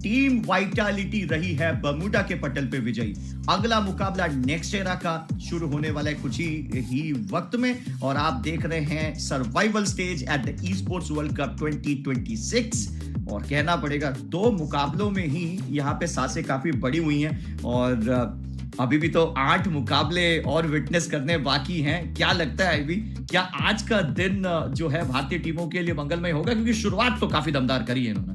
Team vitality रही है Bermuda के पटल पे विजयी। अगला मुकाबला नेक्स्ट एरा का शुरू होने वाला है कुछ ही वक्त में, और आप देख रहे हैं survival stage at the esports world cup 2026। और कहना पड़ेगा 2 मुकाबलों में ही यहाँ पे सांसें काफी बड़ी हुई हैं, और अभी भी तो 8 मुकाबले और विटनेस करने बाकी हैं। क्या लगता है अभी, क्या आज का दिन जो है भारतीय टीमों के लिए मंगलमय होगा? क्योंकि शुरुआत तो काफी दमदार करी है इन्होंने।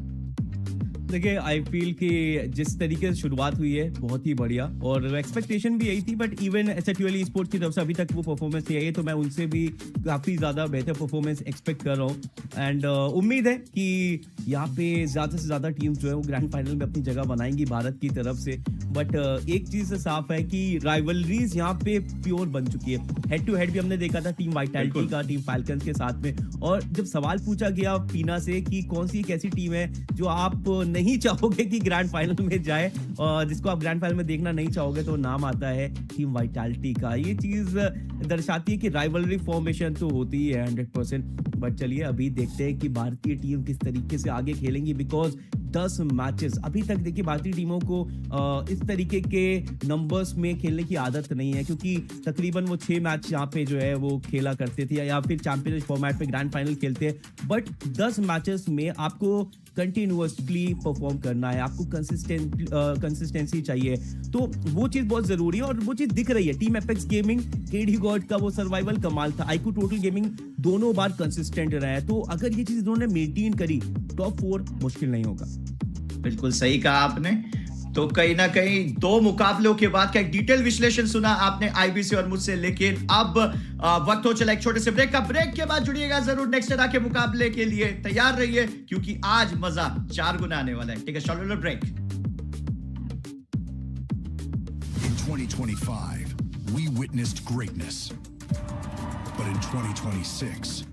देखिए, आई फील कि जिस तरीके से शुरुआत हुई है बहुत ही बढ़िया, और एक्सपेक्टेशन भी यही थी, बट इवन S8UL स्पोर्ट्स की तरफ से अभी तक वो परफॉर्मेंस नहीं आई है, तो मैं उनसे भी काफ़ी ज़्यादा बेहतर परफॉर्मेंस एक्सपेक्ट कर रहा हूँ। एंड उम्मीद है कि यहाँ पे ज़्यादा से ज़्यादा टीम्स जो है वो ग्रैंड फाइनल में अपनी जगह बनाएंगी भारत की तरफ से। बट एक चीज़ साफ है कि राइवलरीज यहाँ पे प्योर बन चुकी है। हेड टू हेड भी हमने देखा था टीम वाइटैलिटी का टीम फाल्कन्स के साथ में, और जब सवाल पूछा गया पीना से कि कौन सी एक ऐसी टीम है जो आप नहीं चाहोगे कि ग्रैंड फाइनल में जाए, और जिसको आप ग्रैंड फाइनल में देखना नहीं चाहोगे, तो नाम आता है टीम वाइटैलिटी का। ये चीज दर्शाती है कि राइवलरी फॉर्मेशन तो होती ही है 100%। बट चलिए अभी देखते हैं कि भारतीय टीम किस तरीके से आगे खेलेंगी, बिकॉज 10 मैचेस अभी तक देखिए भारतीय टीमों को इस तरीके के नंबर्स में खेलने की आदत नहीं है, क्योंकि तकरीबन वो 6 मैच यहाँ पे जो है वो खेला करते थे, या फिर चैंपियनशिप फॉर्मेट पे ग्रैंड फाइनल खेलते हैं। बट 10 मैचेस में आपको कंटिन्यूअसली परफॉर्म करना है, आपको कंसिस्टेंसी चाहिए, तो वो चीज बहुत जरूरी है, और वो चीज दिख रही है। Team apex gaming, KD God का वो सर्वाइवल कमाल था, आईक्यू टोटल गेमिंग दोनों बार कंसिस्टेंट रहे हैं, तो अगर ये चीज इन्होंने मेंटेन करी, टॉप 4 मुश्किल नहीं होगा। बिल्कुल सही कहा आपने। तो कहीं ना कहीं 2 मुकाबलों के बाद का एक डिटेल विश्लेषण सुना आपने आईबीसी और मुझसे, लेकिन अब वक्त हो चला एक छोटे से ब्रेक का। ब्रेक के बाद जुड़िएगा जरूर नेक्स्ट एरा के मुकाबले के लिए, तैयार रहिए क्योंकि आज मजा 4 गुना आने वाला है। ठीक है, चलो break. In 2025, we witnessed greatness. But in 2026,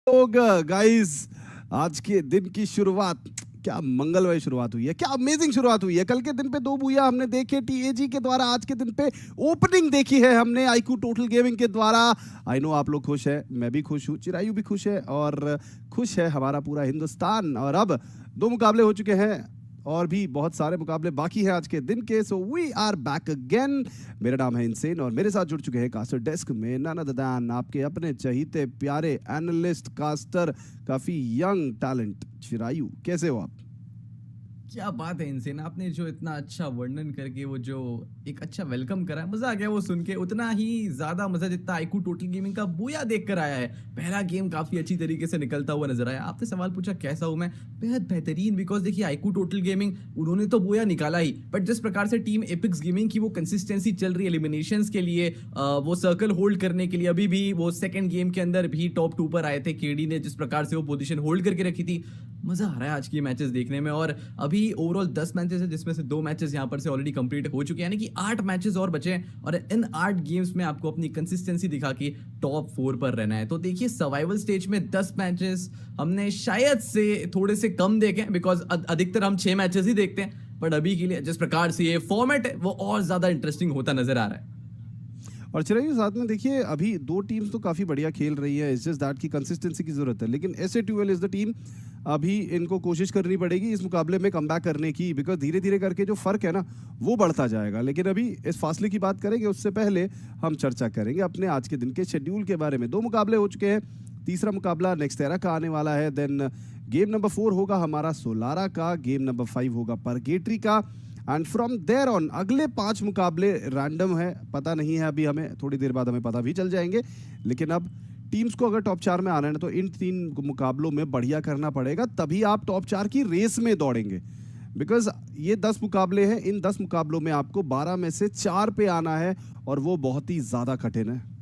लोग गाइस, आज के दिन की शुरुआत क्या मंगलमय शुरुआत हुई है, क्या अमेजिंग शुरुआत हुई है। कल के दिन पे 2 बूया हमने देखे टीएजी के द्वारा, आज के दिन पे ओपनिंग देखी है हमने आईक्यू टोटल गेमिंग के द्वारा। आई नो आप लोग खुश है, मैं भी खुश हूँ, चिरायू भी खुश है और खुश है हमारा पूरा हिंदुस्तान। और अब 2 मुकाबले हो चुके हैं और भी बहुत सारे मुकाबले बाकी हैं आज के दिन के। So we are back again. मेरा नाम है इंसेन और मेरे साथ जुड़ चुके हैं कास्टर डेस्क में नन अदर देन आपके अपने चहीते प्यारे एनालिस्ट कास्टर, काफी यंग टैलेंट चिरायू। कैसे हो आप? क्या बात है इंसेन, आपने जो इतना अच्छा वर्णन करके वो जो एक अच्छा वेलकम करा, मजा आ गया वो सुन के। उतना ही ज्यादा मजा जितना आईक्यू टोटल गेमिंग का बूया देख कर आया है। पहला गेम काफी अच्छी तरीके से निकलता हुआ नजर आया। आपने सवाल पूछा कैसा हूं मैं, बेहद बेहतरीन। बिकॉज देखिए आईक्यू टोटल गेमिंग उन्होंने तो बूया निकाला ही, बट जिस प्रकार से टीम एपिक्स गेमिंग की वो कंसिस्टेंसी चल रही है एलिमिनेशंस के लिए, वो सर्कल होल्ड करने के लिए, अभी भी वो सेकंड गेम के अंदर भी टॉप 2 पर आए थे। केडी ने जिस प्रकार से वो पोजीशन होल्ड करके रखी थी, मजा आ रहा है आज की मैचेस देखने में। और अभी ओवरऑल 10 मैचेस है जिसमें से 2 मैचेस यहां पर से ऑलरेडी कंप्लीट हो चुके हैं, यानी कि 8 मैचेस और बचे हैं और इन 8 गेम्स में आपको अपनी कंसिस्टेंसी दिखा के टॉप 4 पर रहना है। तो देखिए सर्वाइवल स्टेज में 10 मैचेस हमने शायद से थोड़े से कम देखे, बिकॉज अधिकतर हम 6 मैचेस ही देखते हैं, बट अभी के लिए जिस प्रकार से ये फॉर्मेट है वो और ज्यादा इंटरेस्टिंग होता नजर आ रहा है। और चिरायू साथ में देखिए अभी 2 टीम्स तो काफी बढ़िया खेल रही है, इट्स जस्ट दैट की कंसिस्टेंसी की जरूरत है। लेकिन S8UL इज द टीम, अभी इनको कोशिश करनी पड़ेगी इस मुकाबले में कमबैक करने की, बिकॉज धीरे धीरे करके जो फर्क है ना वो बढ़ता जाएगा। लेकिन अभी इस फासले की बात करेंगे उससे पहले हम चर्चा करेंगे अपने आज के दिन के शेड्यूल के बारे में। 2 मुकाबले हो चुके हैं, तीसरा मुकाबला नेक्स्टेरा का आने वाला है। देन गेम नंबर 4 होगा हमारा सोलारा का, गेम नंबर 5 होगा परगेटरी का, एंड फ्रॉम देयर ऑन अगले 5 मुकाबले रैंडम है, पता नहीं है अभी, हमें थोड़ी देर बाद हमें पता भी चल जाएंगे। लेकिन अब टीम्स को अगर टॉप 4 में आना है ना तो इन 3 मुकाबलों में बढ़िया करना पड़ेगा, तभी आप टॉप 4 की रेस में दौड़ेंगे। बिकॉज ये 10 मुकाबले हैं, इन 10 मुकाबलों में आपको 12 में से 4 पे आना है और वो बहुत ही ज्यादा कठिन है।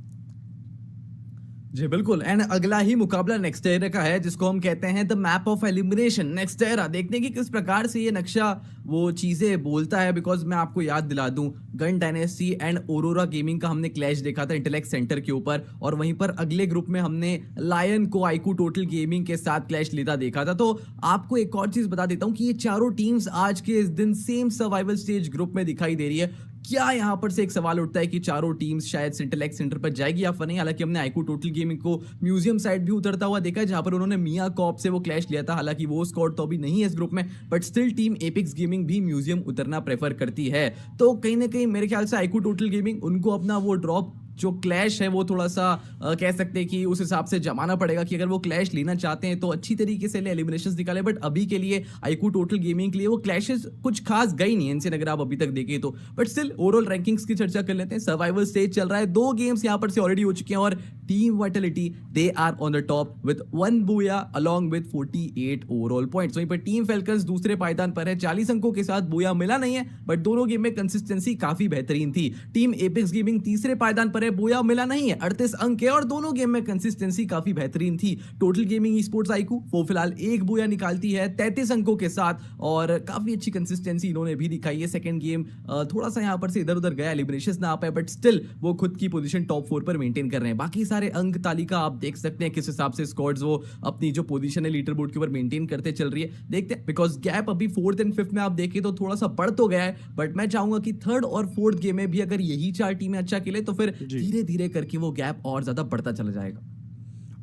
जी बिल्कुल। एंड अगला ही मुकाबला नेक्स्टेरा का है, जिसको हम कहते हैं द मैप ऑफ एलिमिनेशन नेक्स्टेरा। देखने की किस प्रकार से ये नक्शा वो चीजें बोलता है। बिकॉज मैं आपको याद दिला दूं, gun dynasty and Aurora gaming का हमने क्लैश देखा था इंटेलेक्ट सेंटर के ऊपर, और वहीं पर अगले ग्रुप में हमने लायन को आईक्यू टोटल गेमिंग के साथ क्लैश लेता देखा था। तो आपको एक और चीज बता देता हूं कि ये चारों टीम्स आज के इस दिन सेम सर्वाइवल स्टेज ग्रुप में दिखाई दे रही है। क्या यहां पर से एक सवाल उठता है कि चारों टीम्स शायद इंटेलेक्ट सेंटर पर जाएगी या फिर नहीं। हालांकि हमने आईक्यू टोटल गेमिंग को म्यूजियम साइड भी उतरता हुआ देखा है, जहां पर उन्होंने मिया कॉप से वो क्लैश लिया था। हालांकि वो स्क्वाड तो अभी नहीं है इस ग्रुप में, but still team epics gaming भी म्यूजियम उतरना प्रेफर करती है। तो कहीं ना कहीं मेरे ख्याल से आईक्यू टोटल गेमिंग उनको अपना वो ड्रॉप जो क्लैश है वो थोड़ा सा कह सकते हैं कि उस हिसाब से जमाना पड़ेगा कि अगर वो क्लैश लेना चाहते हैं तो अच्छी तरीके से एलिमिनेशंस निकाले। बट अभी के लिए आईक्यू टोटल गेमिंग के लिए वो क्लैशेस कुछ खास गई नहीं है इनसे, अगर आप अभी तक देखें तो। बट स्टिल ओवरऑल रैंकिंग्स की चर्चा कर लेते हैं। सर्वाइवल स्टेज चल रहा है, 2 गेम्स यहां पर से ऑलरेडी हो चुके हैं और team Vitality they are on the top with 1 booyah along with 48 overall points. वहीं पर टीम फैल्कन्स दूसरे पायदान पर है 40 अंकों के साथ, बूया मिला नहीं है, बट दोनों गेम में कंसिस्टेंसी काफी बेहतरीन थी। टीम एपिक्स गेमिंग तीसरे पायदान पर है, बूया मिला नहीं है, 38 अंक है और दोनों गेम में कंसिस्टेंसी काफी बेहतरीन थी। टोटल गेमिंग स्पोर्ट्स आईक्यू वो फिलहाल 1 बूया निकालती है 33 अंकों के साथ और काफी अच्छी कंसिस्टेंसी इन्होंने भी दिखाई है। सेकंड गेम थोड़ा सा यहां पर से इधर उधर गया, एलिमिनेशंस ना आ पाए, बट स्टिल वो खुद की पोजीशन टॉप 4 पर मेंटेन कर रहे हैं। बाकी सारे अंक तालिका आप देख सकते हैं किस हिसाब से स्क्वाड्स वो अपनी जो पोजीशन है लीडर बोर्ड के ऊपर मेंटेन करते चल रही है। देखते हैं, बिकॉज गैप अभी 4th एंड 5th में आप देखें तो थोड़ा सा बढ़ तो गया है, बट मैं चाहूंगा कि 3rd और 4th गेम में भी अगर यही 4 टीमें अच्छा खेले तो फिर धीरे धीरे करके वो गैप और ज्यादा बढ़ता चला जाएगा।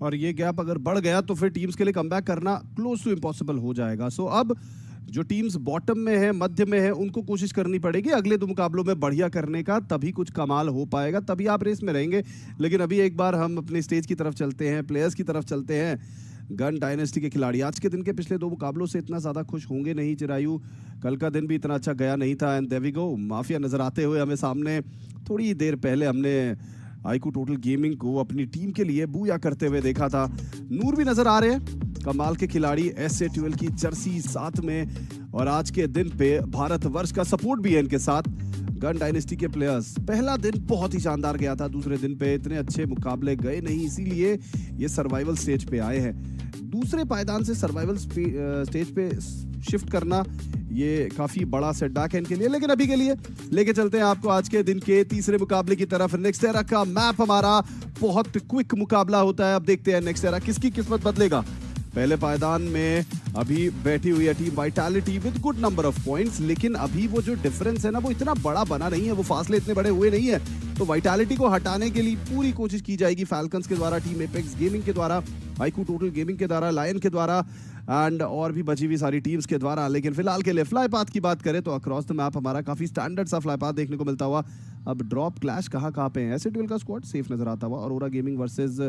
और ये गैप अगर बढ़ गया तो फिर टीम्स के लिए कमबैक करना क्लोज टू इम्पॉसिबल हो जाएगा। सो अब जो टीम्स बॉटम में है, मध्य में है, उनको कोशिश करनी पड़ेगी अगले 2 मुकाबलों में बढ़िया करने का, तभी कुछ कमाल हो पाएगा, तभी आप रेस में रहेंगे। लेकिन अभी एक बार हम अपने स्टेज की तरफ चलते हैं, प्लेयर्स की तरफ चलते हैं। गन डायनेस्टी के खिलाड़ी आज के दिन के पिछले 2 मुकाबलों से इतना ज्यादा खुश होंगे नहीं चिरायू, कल का दिन भी इतना अच्छा गया नहीं था। And there we go, mafia नजर आते हुए हमें सामने। थोड़ी देर पहले हमने आईक्यू टोटल गेमिंग को अपनी टीम के लिए बूया करते हुए देखा था। नूर भी नजर आ रहे हैं, कमाल के खिलाड़ी, S8UL की जर्सी साथ में, और आज के दिन पे भारतवर्ष का सपोर्ट भी है इनके साथ। गन डायनेस्टी के प्लेयर्स, पहला दिन बहुत ही शानदार गया था, दूसरे दिन पे इतने अच्छे मुकाबले गए नहीं, इसीलिए ये सर्वाइवल स्टेज पे आए हैं। दूसरे पायदान से सर्वाइवल स्टेज पे शिफ्ट करना ये काफी बड़ा सेटबैक है इनके लिए। लेकिन अभी के लिए लेके चलते हैं आपको आज के दिन के तीसरे मुकाबले की तरफ। नेक्स्ट एरा का मैप हमारा बहुत क्विक मुकाबला होता है। अब देखते हैं नेक्स्ट एरा किसकी किस्मत बदलेगा। पहले पायदान में अभी बैठी हुई है team vitality with good number of points, लेकिन अभी वो जो डिफरेंस है ना वो इतना बड़ा बना नहीं है, वो फासले इतने बड़े हुए नहीं है। तो वाइटैलिटी को हटाने के लिए पूरी कोशिश की जाएगी फैल्कन्स के द्वारा, टीम एपेक्स गेमिंग के द्वारा, आईक्यू टोटल गेमिंग के द्वारा, लायन के द्वारा एंड और भी बची हुई सारी टीम्स के द्वारा। लेकिन फिलहाल के लिए फ्लाई पाथ की बात करें तो अक्रॉस द मैप हमारा काफी स्टैंडर्ड सा फ्लाई पाथ देखने को मिलता हुआ। अब ड्रॉप क्लैश कहाँ पे है, S8UL का स्क्वाड सेफ नजर आता हुआ, और गेमिंग वर्सेस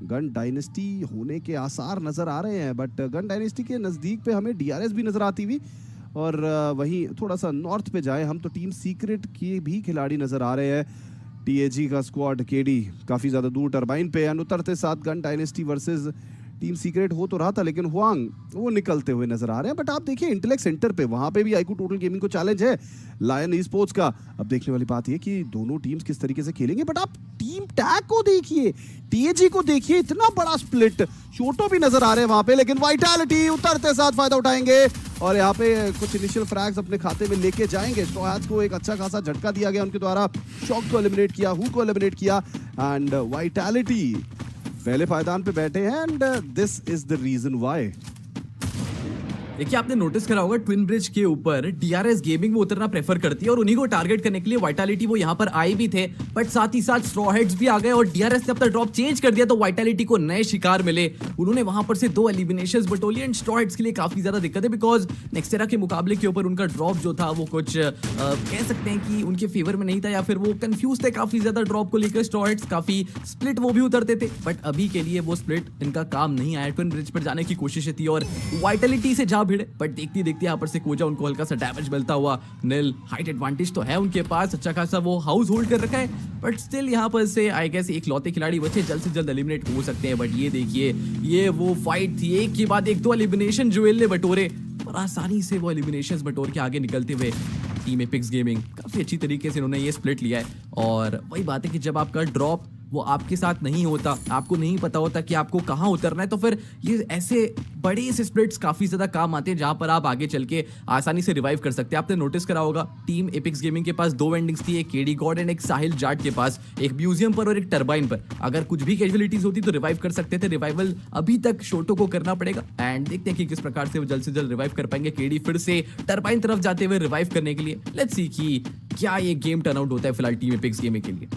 गन डायनेस्टी होने के आसार नजर आ रहे हैं। बट गन डायनेस्टी के नज़दीक पे हमें DRS भी नजर आती हुई, और वहीं थोड़ा सा नॉर्थ पे जाए हम तो टीम सीक्रेट के भी खिलाड़ी नजर आ रहे हैं। TAG का स्क्वाड KD काफी ज्यादा दूर टरबाइन पे, उतरते साथ gun dynasty versus team secret हो तो रहा था, लेकिन हुआंग वो निकलते हुए नजर आ रहे हैं। बट आप देखिए इंटेलेक्ट सेंटर पे वहां पे भी आईक्यू टोटल गेमिंग को चैलेंज है लायन ई-स्पोर्ट्स का। अब देखने वाली बात ये कि दोनों टीम्स किस तरीके से खेलेंगे। बट आप टीम टैग को देखिए, TAG को देखिए, इतना बड़ा स्प्लिट, शोटो भी नजर आ रहे हैं वहां पे, लेकिन वाइटैलिटी उतरते साथ फायदा उठाएंगे और यहाँ पे कुछ इनिशियल फ्रैग्स अपने खाते में लेके जाएंगे। स्ट्रॉ को एक अच्छा खासा झटका दिया गया उनके द्वारा, शॉक को एलिमिनेट किया, हु को एलिमिनेट किया, एंड वाइटैलिटी पहले पायदान पे बैठे हैं and this is the reason why. देखिए आपने नोटिस करा होगा ट्विन ब्रिज के ऊपर DRS गेमिंग वो उतरना प्रेफर करती है और उन्हीं को टारगेट करने के लिए वाइटैलिटी वो यहाँ पर आए भी थे, बट साथ ही साथ स्ट्रॉ हेड्स भी आ गए और DRS ने अपना ड्रॉप चेंज कर दिया तो वाइटैलिटी को नए शिकार मिले। उन्होंने वहां पर से 2 eliminations Batoli and straw heads के लिए काफी ज्यादा दिक्कत है बिकॉज नेक्स्ट एरा के मुकाबले के ऊपर उनका ड्रॉप जो था वो कुछ कह सकते हैं कि उनके फेवर में नहीं था, या फिर वो कंफ्यूज थे काफी ज्यादा ड्रॉप को लेकर। स्ट्रॉ हेड्स काफी स्प्लिट वो भी उतरते थे, बट अभी के लिए वो स्प्लिट इनका काम नहीं आया। ट्विन ब्रिज पर जाने की कोशिश थी और वाइटैलिटी से जा भिड़े, बट देखती देखते यहाँ पर से कोजा उनको हल्का सा डैमेज मिलता हुआ। नील हाइट एडवांटेज तो है उनके पास, अच्छा खासा वो हाउस होल्ड कर रखा है, बट स्टिल यहाँ पर से आई गेस एक लौते खिलाड़ी बचे जल्द से जल्द एलिमिनेट हो सकते हैं। बट ये देखिए ये वो फाइट थी, एक के बाद एक 2 एलिमिनेशन ज्वेल ने बटोरे और आसानी से वो एलिमिनेशंस बटोर के आगे निकलते हुए टीम एपिक्स गेमिंग काफी अच्छी तरीके से इन्होंने ये स्प्लिट लिया है। और वही बात है कि जब आपका ड्रॉप वो आपके साथ नहीं होता, आपको नहीं पता होता कि आपको कहाँ उतरना है, तो फिर ये ऐसे बड़े से स्प्लिट्स काफी ज्यादा काम आते हैं जहां पर आप आगे चल के आसानी से रिवाइव कर सकते हैं। आपने नोटिस करा होगा टीम एपिक्स गेमिंग के पास 2 एंडिंग्स थी, एक KD गॉड एंड एक साहिल जाट के पास, एक म्यूजियम पर और एक टरबाइन पर। अगर कुछ भी कैजुअलिटीज होती तो रिवाइव कर सकते थे, रिवाइवल अभी तक शोटो को करना पड़ेगा एंड देखते हैं कि किस प्रकार से वो जल्द से जल्द रिवाइव कर पाएंगे। KD फिर से टरबाइन तरफ जाते हुए रिवाइव करने के लिए। लेट्स सी कि क्या ये गेम टर्न आउट होता है फिलहाल टीम एपिक्स गेमिंग के लिए।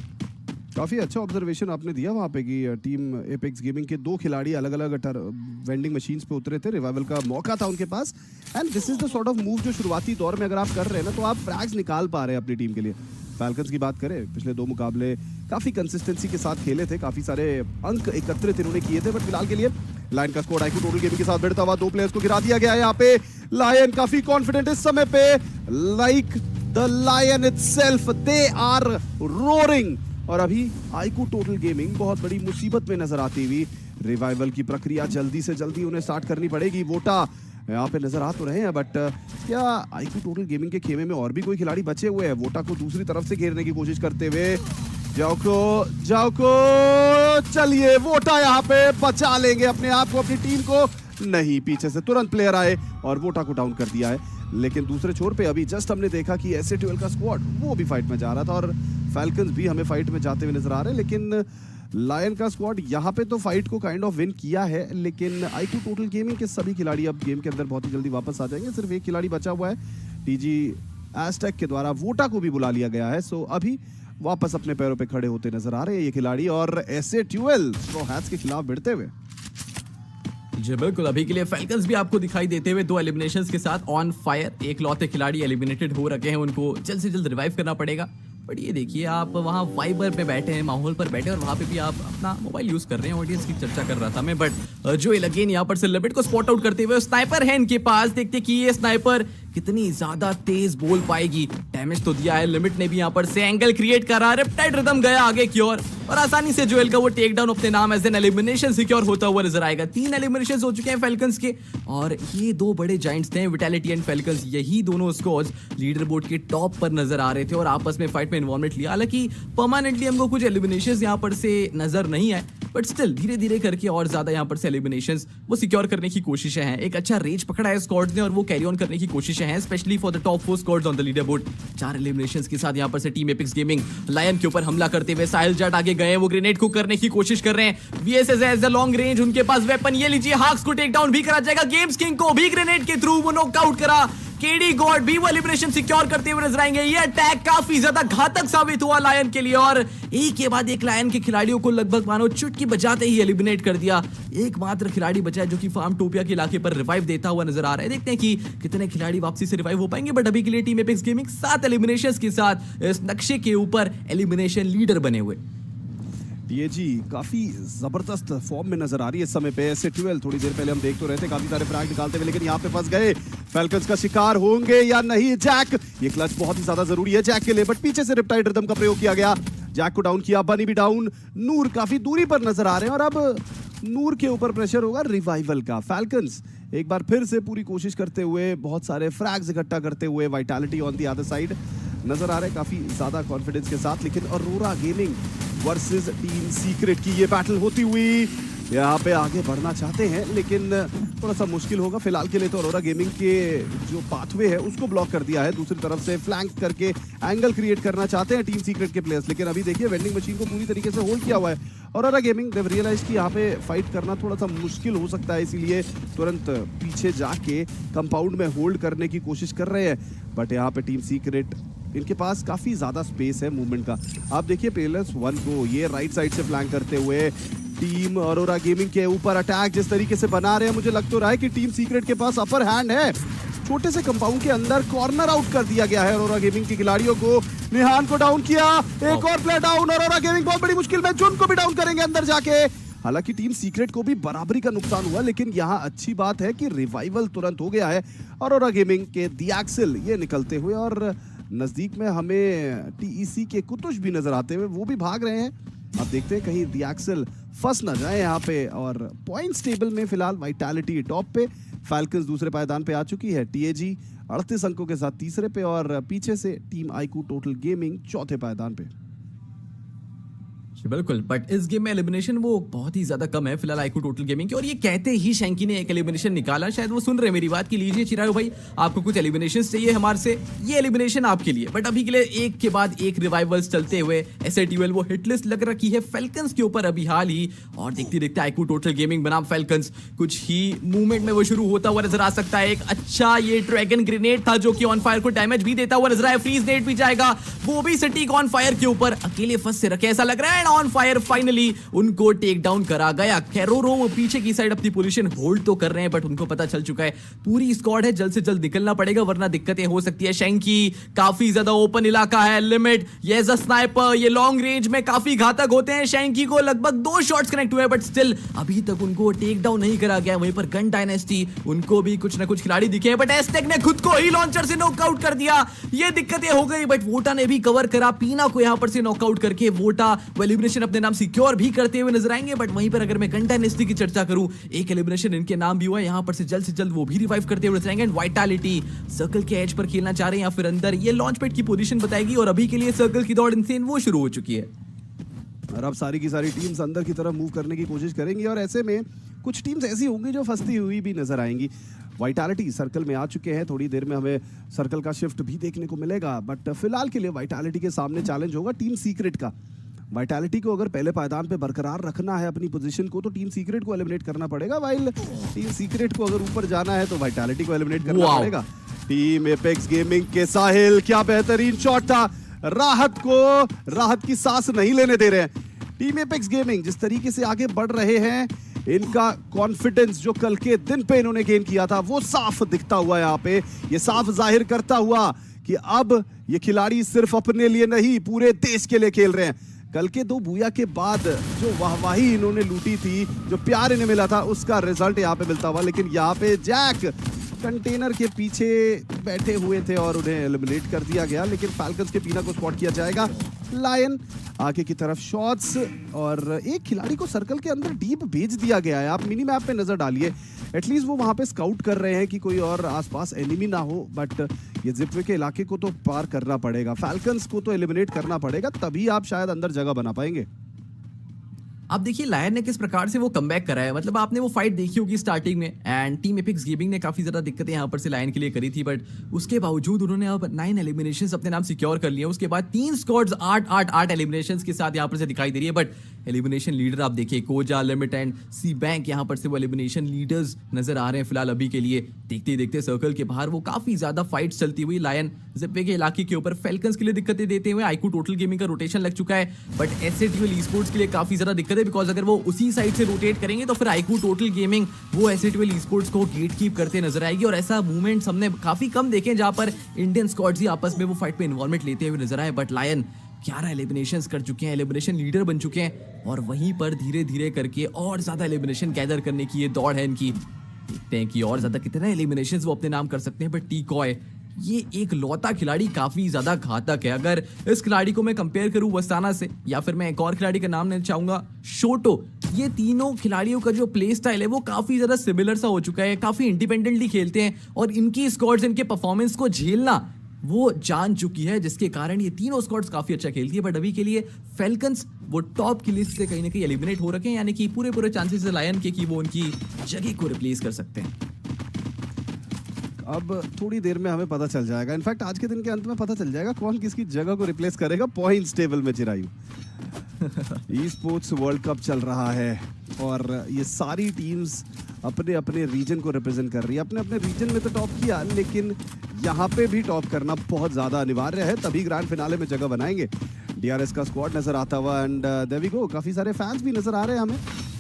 काफी अच्छा ऑब्जर्वेशन आपने दिया वहाँ पे कि टीम एपेक्स गेमिंग के 2 खिलाड़ी अलग अलग वेंडिंग मशीन्स पे उतरे थे, रिवाइवल का मौका था उनके पास, and this is the sort of move जो शुरुआती दौर में अगर आप कर रहे हैं ना तो आप फ्रैग्स निकाल पा रहे हैं अपनी टीम के लिए। फैल्कन्स की बात करें, पिछले 2 मुकाबले काफी कंसिस्टेंसी के साथ खेले थे, काफी सारे अंक एकत्रित इन्होंने किए थे, बट फिलहाल के लिए लायन का स्क्वाड आईक्यू टोटल गेमिंग के साथ भिड़ता हुआ 2 प्लेयर्स को गिरा दिया गया है। यहाँ पे लायन काफी कॉन्फिडेंट इस समय पे, like the lion itself, they are roaring. और अभी आईक्यू टोटल गेमिंग बहुत बड़ी मुसीबत में नजर आती हुई, रिवाइवल की प्रक्रिया जल्दी से जल्दी उन्हें स्टार्ट करनी पड़ेगी। वोटा यहाँ पे नजर आ तो रहे हैं, बट क्या आईक्यू टोटल गेमिंग के खेमे में और भी कोई खिलाड़ी बचे हुए हैं? वोटा को दूसरी तरफ से घेरने की कोशिश करते हुए जाओको चलिए वोटा यहाँ पे बचा लेंगे अपने आप को, अपनी टीम को। नहीं, पीछे से तुरंत प्लेयर आए और वोटा को डाउन कर दिया है। लेकिन दूसरे छोर पे अभी जस्ट हमने देखा कि S8UL का स्क्वाड वो भी फाइट में जा रहा था और फैल्कन्स भी हमें फाइट में जाते हुए नजर आ रहे हैं। लेकिन लायन का स्क्वाड यहाँ पे तो फाइट को काइंड ऑफ विन किया है, लेकिन आईक्यू टोटल गेमिंग के सभी खिलाड़ी अब गेम के अंदर बहुत ही जल्दी वापस आ जाएंगे। सिर्फ एक खिलाड़ी बचा हुआ है, TG एस्टेक के द्वारा वोटा को भी बुला लिया गया है। सो अभी वापस अपने पैरों पे खड़े होते नजर आ रहे हैं ये खिलाड़ी, और S8UL स्ट्रॉ हैट्स के खिलाफ भिड़ते हुए। जी बिल्कुल, अभी के लिए फैल्कन्स भी आपको दिखाई देते हुए 2 एलिमिनेशंस के साथ ऑन फायर। एक लौते खिलाड़ी एलिमिनेटेड हो रखे हैं, उनको जल्द से जल्द रिवाइव करना पड़ेगा। बट ये देखिए आप वहाँ वाइबर पे बैठे हैं, माहौल पर बैठे हैं और वहाँ पे भी आप अपना मोबाइल यूज कर रहे हैं। ऑडियंस की चर्चा कर रहा था मैं, बट जो अगेन यहाँ पर से लिमिट को स्पॉट आउट करते हुए स्नाइपर है इनके पास। देखते कि ये स्नाइपर कितनी ज्यादा तेज बोल पाएगी। डैमेज तो दिया है, लिमिट ने भी यहाँ पर से एंगल क्रिएट करा, रिपटाइड रिदम गया आगे की ओर और आसानी से जोएल का वो टेक डाउन अपने नाम एज एन एलिमिनेशन सिक्योर होता हुआ नजर आएगा। 3 एलिमिनेशंस हो चुके हैं फैल्कन्स के और ये 2 बड़े जायंट्स थे, विटैलिटी एंड फैल्कन्स। यही दोनों स्क्वाड्स लीडर बोर्ड के टॉप पर नजर आ रहे थे और आपस में फाइट में इन्वॉल्वमेंट लिया। हालांकि परमानेंटली हमको कुछ एलिमिनेशंस यहाँ पर से नजर नहीं आए, बट स्टिल धीरे धीरे करके और ज्यादा यहाँ पर से एलिमिनेशंस वो सिक्योर करने की कोशिशें हैं। एक अच्छा रेंज पकड़ा है स्क्वाड्स ने और वो कैरी ऑन करने की कोशिशें हैं, specially for the top 4 squads on the leaderboard. 4 eliminations के साथ यहाँ पर से टीम एपिक्स गेमिंग लायन के ऊपर हमला करते हुए साहिल जट आगे गए, वो ग्रेनेड को करने की कोशिश कर रहे हैं। VSS as the long range, उनके पास वेपन, ये लीजिए हाक्स को टेक डाउन भी करा जाएगा, गेम्स किंग को भी ग्रेनेड के थ्रू वो नॉकआउट करा। केडी गॉड भी वो एलिमिनेशन सिक्योर करते हुए नजर आएंगे। ये अटैक काफी ज्यादा घातक साबित हुआ लायन के लिए और एक के बाद एक लायन के खिलाड़ियों को लगभग मानो चुटकी बजाते ही एलिमिनेट कर दिया। एकमात्र खिलाड़ी बचा है जो कि फार्म टोपिया के इलाके पर रिवाइव देता हुआ नजर आ रहा है। देखते हैं कि कितने खिलाड़ी वापसी से रिवाइव हो पाएंगे, बट अभी के लिए टीम एपिक्स गेमिंग 7 एलिमिनेशंस के साथ इस नक्शे के ऊपर एलिमिनेशन लीडर बने हुए। टीएजी काफी जबरदस्त फॉर्म में नजर आ रही है इस समय पे। S8UL थोड़ी देर पहले हम देख तो रहे थे काफी सारे फ्रैग निकालते हुए, लेकिन यहाँ पे फंस गए। फैल्कन्स का शिकार होंगे या नहीं? जैक, ये क्लच बहुत ही ज्यादा जरूरी है जैक के लिए, बट पीछे से रिपटाइड रिदम का प्रयोग किया गया। जैक को डाउन किया, बनी भी डाउन। नूर काफी दूरी पर नजर आ रहे हैं और अब नूर के ऊपर प्रेशर होगा रिवाइवल का। फैल्कन्स एक बार फिर से पूरी कोशिश करते हुए, बहुत सारे फ्रैग्स इकट्ठा करते हुए, vitality on the other side नजर आ रहे हैं काफी ज्यादा कॉन्फिडेंस के साथ। लेकिन Arora gaming versus team secret की ये बैटल होती हुई यहाँ पे आगे बढ़ना चाहते हैं, लेकिन थोड़ा सा मुश्किल होगा फिलहाल के लिए। तो अरोरा गेमिंग के जो पाथवे है उसको ब्लॉक कर दिया है, दूसरी तरफ से फ्लैंक करके एंगल क्रिएट करना चाहते हैं टीम सीक्रेट के प्लेयर्स। लेकिन अभी देखिए वेंडिंग मशीन को पूरी तरीके से होल्ड किया हुआ है अरोरा गेमिंग। देव रियलाइज कि यहाँ पे फाइट करना थोड़ा सा मुश्किल हो सकता है, इसीलिए तुरंत पीछे जाके कंपाउंड में होल्ड करने की कोशिश कर रहे हैं। बट यहाँ पे टीम सीक्रेट, इनके पास काफी ज्यादा स्पेस है मूवमेंट का। आप देखिए पेलर्स 1 को ये राइट साइड से फ्लैंक करते हुए टीम अरोरा गेमिंग के ऊपर अटैक जिस तरीके से बना रहे हैं, मुझे लग तो रहा है कि टीम सीक्रेट के पास अपर हैंड है। छोटे से कंपाउंड के अंदर कॉर्नर आउट कर दिया गया है अरोरा गेमिंग के खिलाड़ियों को। निहान को डाउन किया, एक और प्लेयर डाउन। अरोरा गेमिंग बहुत बड़ी मुश्किल में, जुन को भी डाउन करेंगे अंदर जाके। हालांकि टीम सीक्रेट को भी बराबरी का नुकसान हुआ, लेकिन यहाँ अच्छी बात है कि रिवाइवल तुरंत हो गया है अरोरा गेमिंग के। दियाक्सिल ये निकलते हुए और नजदीक में हमें टीईसी के कुतुश भी नजर आते हुए, वो भी भाग रहे हैं। अब देखते हैं कहीं दियाक्सिल फंस ना जाए यहाँ पे। और पॉइंट्स टेबल में फिलहाल वाइटैलिटी टॉप पे, फैल्कन्स दूसरे पायदान पे आ चुकी है, टीएजी 38 अंकों के साथ तीसरे पे और पीछे से टीम आईक्यू टोटल गेमिंग चौथे पायदान पे। बिल्कुल, बट इस गेम में एलिमिनेशन वो बहुत ही ज्यादा कम है फिलहाल आईक्यू टोटल गेमिंग की। और ये कहते ही शैंकी ने एक एलिमिनेशन निकाला, शायद वो सुन रहे मेरी बात कि लीजिए चिराग भाई आपको कुछ एलिमिनेशंस चाहिए हमारे से, ये एलिमिनेशन आपके लिए। बट अभी के लिए एक के बाद एक रिवाइवल्स चलते हुए S8UL वो हिटलिस्ट लग रखी है फैल्कन्स के ऊपर अभी हाल ही। और देखते देखते आईक्यू टोटल गेमिंग बनाम फैल्कन्स कुछ ही मूवमेंट में वो शुरू होता हुआ नजर आ सकता है। एक अच्छा ये ड्रैगन ग्रेनेड था जो कि ऑन फायर को डैमेज भी देता हुआ नजर आया। फ्रीज नेट भी जाएगा, वो भी सटीक ऑन फायर के ऊपर अकेले फंस से रखे ऐसा लग रहा है। ऑन फायर फाइनली उनको टेक डाउन करा गया। कैरोरो वो पीछे की साइड अपनी पोजीशन होल्ड तो कर रहे हैं, बट उनको पता चल चुका है पूरी स्क्वाड है, जल्द से जल्द निकलना पड़ेगा वरना दिक्कतें हो सकती है। शैंकी काफी ज्यादा ओपन इलाका है, लिमिट ये एज अ स्नाइपर, ये लॉन्ग रेंज में काफी घातक होते हैं। शैंकी को लगभग 2 शॉट्स कनेक्ट हुए, बट स्टिल अभी तक उनको टेक डाउन नहीं करा गया। वहीं पर गन डायनेस्टी उनको भी कुछ ना कुछ खिलाड़ी दिखे, बट एस्टेक ने खुद को ही लॉन्चर से नॉकआउट कर दिया। ये दिक्कतें हो गई, बट वोटा ने भी कवर करा। पीना को यहां पर से नॉकआउट करके वोटा वो एलिमिनेशन अपने नाम सिक्योर भी करते हुए नजर आएंगे। बट वहीं पर अगर मैं गन डायनेस्टी की चर्चा करूं, एक एलिमिनेशन इनके नाम भी हुआ, यहां पर से जल्द वो भी रिवाइव करते हुए नजर आएंगे। एंड वाइटैलिटी सर्कल के एज पर खेलना चाह रहे हैं या फिर अंदर, ये लॉन्च पैड की पोजीशन बताएगी। और अभी के लिए सर्कल की दौड़ इनसेन वो शुरू हो चुकी है और अब सारी की सारी टीम्स अंदर की तरफ मूव करने की कोशिश करेंगी और ऐसे में कुछ टीम्स ऐसी होंगी जो फंसती हुई भी नजर आएंगी। वाइटैलिटी सर्कल में आ चुके हैं, थोड़ी देर में हमें सर्कल का शिफ्ट भी देखने को मिलेगा। बट फिलहाल के लिए वाइटैलिटी के सामने चैलेंज होगा टीम सीक्रेट का। वाइटैलिटी को अगर पहले पायदान पे बरकरार रखना है अपनी पोजीशन को, तो टीम सीक्रेट को एलिमिनेट करना पड़ेगा। वाइल टीम सीक्रेट को अगर ऊपर जाना है तो वाइटैलिटी को एलिमिनेट करना पड़ेगा। टीम एपेक्स गेमिंग के साहिल, क्या बेहतरीन शॉट था। राहत की सांस नहीं लेने दे रहे हैं टीम एपेक्स गेमिंग। जिस तरीके से आगे बढ़ रहे हैं, इनका कॉन्फिडेंस जो कल के दिन पे इन्होंने गेन किया था वो साफ दिखता हुआ यहाँ पे, ये साफ जाहिर करता हुआ कि अब ये खिलाड़ी सिर्फ अपने लिए नहीं पूरे देश के लिए खेल रहे हैं। कल के 2 बूया के बाद जो वाहवाही इन्होंने लूटी थी, जो प्यार इन्हें मिला था, उसका रिजल्ट यहाँ पे मिलता हुआ। लेकिन यहाँ पे जैक कंटेनर के पीछे बैठे हुए थे और उन्हें एलिमिनेट कर दिया गया। लेकिन फैल्कन्स के पीना को स्पॉट किया जाएगा। लायन आगे की तरफ शॉट्स और एक खिलाड़ी को सर्कल के अंदर डीप भेज दिया गया है। आप मिनी मैप पे नजर डालिए, एटलीस्ट वो वहां पे स्काउट कर रहे हैं कि कोई और आसपास एनिमी ना हो। बट ये जिपवे के इलाके को तो पार करना पड़ेगा, फैल्कन्स को तो एलिमिनेट करना पड़ेगा, तभी आप शायद अंदर जगह बना पाएंगे। अब देखिए लायन ने किस प्रकार से वो कमबैक करा है, मतलब आपने वो फाइट देखी होगी स्टार्टिंग में, एंड टीम एपिक्स गेमिंग ने काफी ज्यादा दिक्कतें यहाँ पर से लायन के लिए करी थी, बट उसके बावजूद उन्होंने अब 9 एलिमिनेशंस अपने नाम सिक्योर कर लिए। उसके बाद 3 स्क्वाड्स 8 एलिमिनेशंस के साथ यहाँ पर से दिखाई दे रही है, बट एलिमिनेशन लीडर आप देखिए कोजा, लिमिट एंड सी बैंक यहाँ पर से वो एलिमिनेशन लीडर्स नजर आ रहे हैं फिलहाल अभी के लिए। देखते ही देखते सर्कल के बाहर वो काफी ज्यादा फाइट चलती हुई लायन जिप्पे के इलाके के ऊपर फेल्कन्स के लिए दिक्कतें देते हुए आईक्यू टोटल गेमिंग का रोटेशन लग चुका है, बट S8UL Esports के लिए काफी ज्यादा दिक्कत है, बिकॉज अगर वो उसी साइड से रोटेट करेंगे तो फिर आईक्यू टोटल गेमिंग वो S8UL Esports को गेट कीप करते नजर आएगी। और ऐसा मूवमेंट हमने काफी कम देखे जहां पर इंडियन स्क्वाड्स ही आपस में वो फाइट पे इन्वॉल्वमेंट लेते हुए नजर आए, बट लायन 11 एलिमिनेशंस कर चुके हैं, एलिमिनेशन लीडर बन चुके हैं, और वहीं पर धीरे धीरे करके और ज्यादा एलिमिनेशन गैदर करने की ये दौड़ है इनकी। देखते हैं कि और ज्यादा कितने एलिमिनेशंस वो अपने नाम कर सकते हैं, बट टी-कॉय ये एक लौता खिलाड़ी काफी ज्यादा घातक है। अगर इस खिलाड़ी को मैं कंपेयर करूं वस्ताना से, या फिर मैं एक और खिलाड़ी का नाम लेना चाहूंगा शोटो, ये तीनों खिलाड़ियों का जो प्ले स्टाइल है वो काफी ज्यादा सिमिलर सा हो चुका है, काफी इंडिपेंडेंटली खेलते हैं और इनकी स्क्वाड्स इनके परफॉर्मेंस को झेलना वो जान चुकी है, जिसके कारण ये तीनों स्क्वाड्स काफी अच्छा खेलती है। बट अभी के लिए फेल्कन्स वो टॉप की लिस्ट से कहीं ना कहीं एलिमिनेट हो रखे हैं, यानी कि पूरे चांसेस है लायन के कि वो उनकी जगह को रिप्लेस कर सकते हैं। अब थोड़ी देर में हमें पता चल जाएगा, इनफैक्ट आज के दिन के अंत में पता चल जाएगा कौन किसकी जगह को रिप्लेस करेगा पॉइंट्स टेबल में। Chirayu e sports world cup चल रहा है और ये सारी टीम्स अपने अपने रीजन को रिप्रेजेंट कर रही है। अपने अपने रीजन में तो टॉप किया, लेकिन यहाँ पे भी टॉप करना बहुत ज़्यादा अनिवार्य है, तभी ग्रैंड फिनाले में जगह बनाएंगे। DRS का स्क्वाड नज़र आता हुआ एंड देयर वी गो, काफ़ी सारे फैंस भी नज़र आ रहे हैं हमें,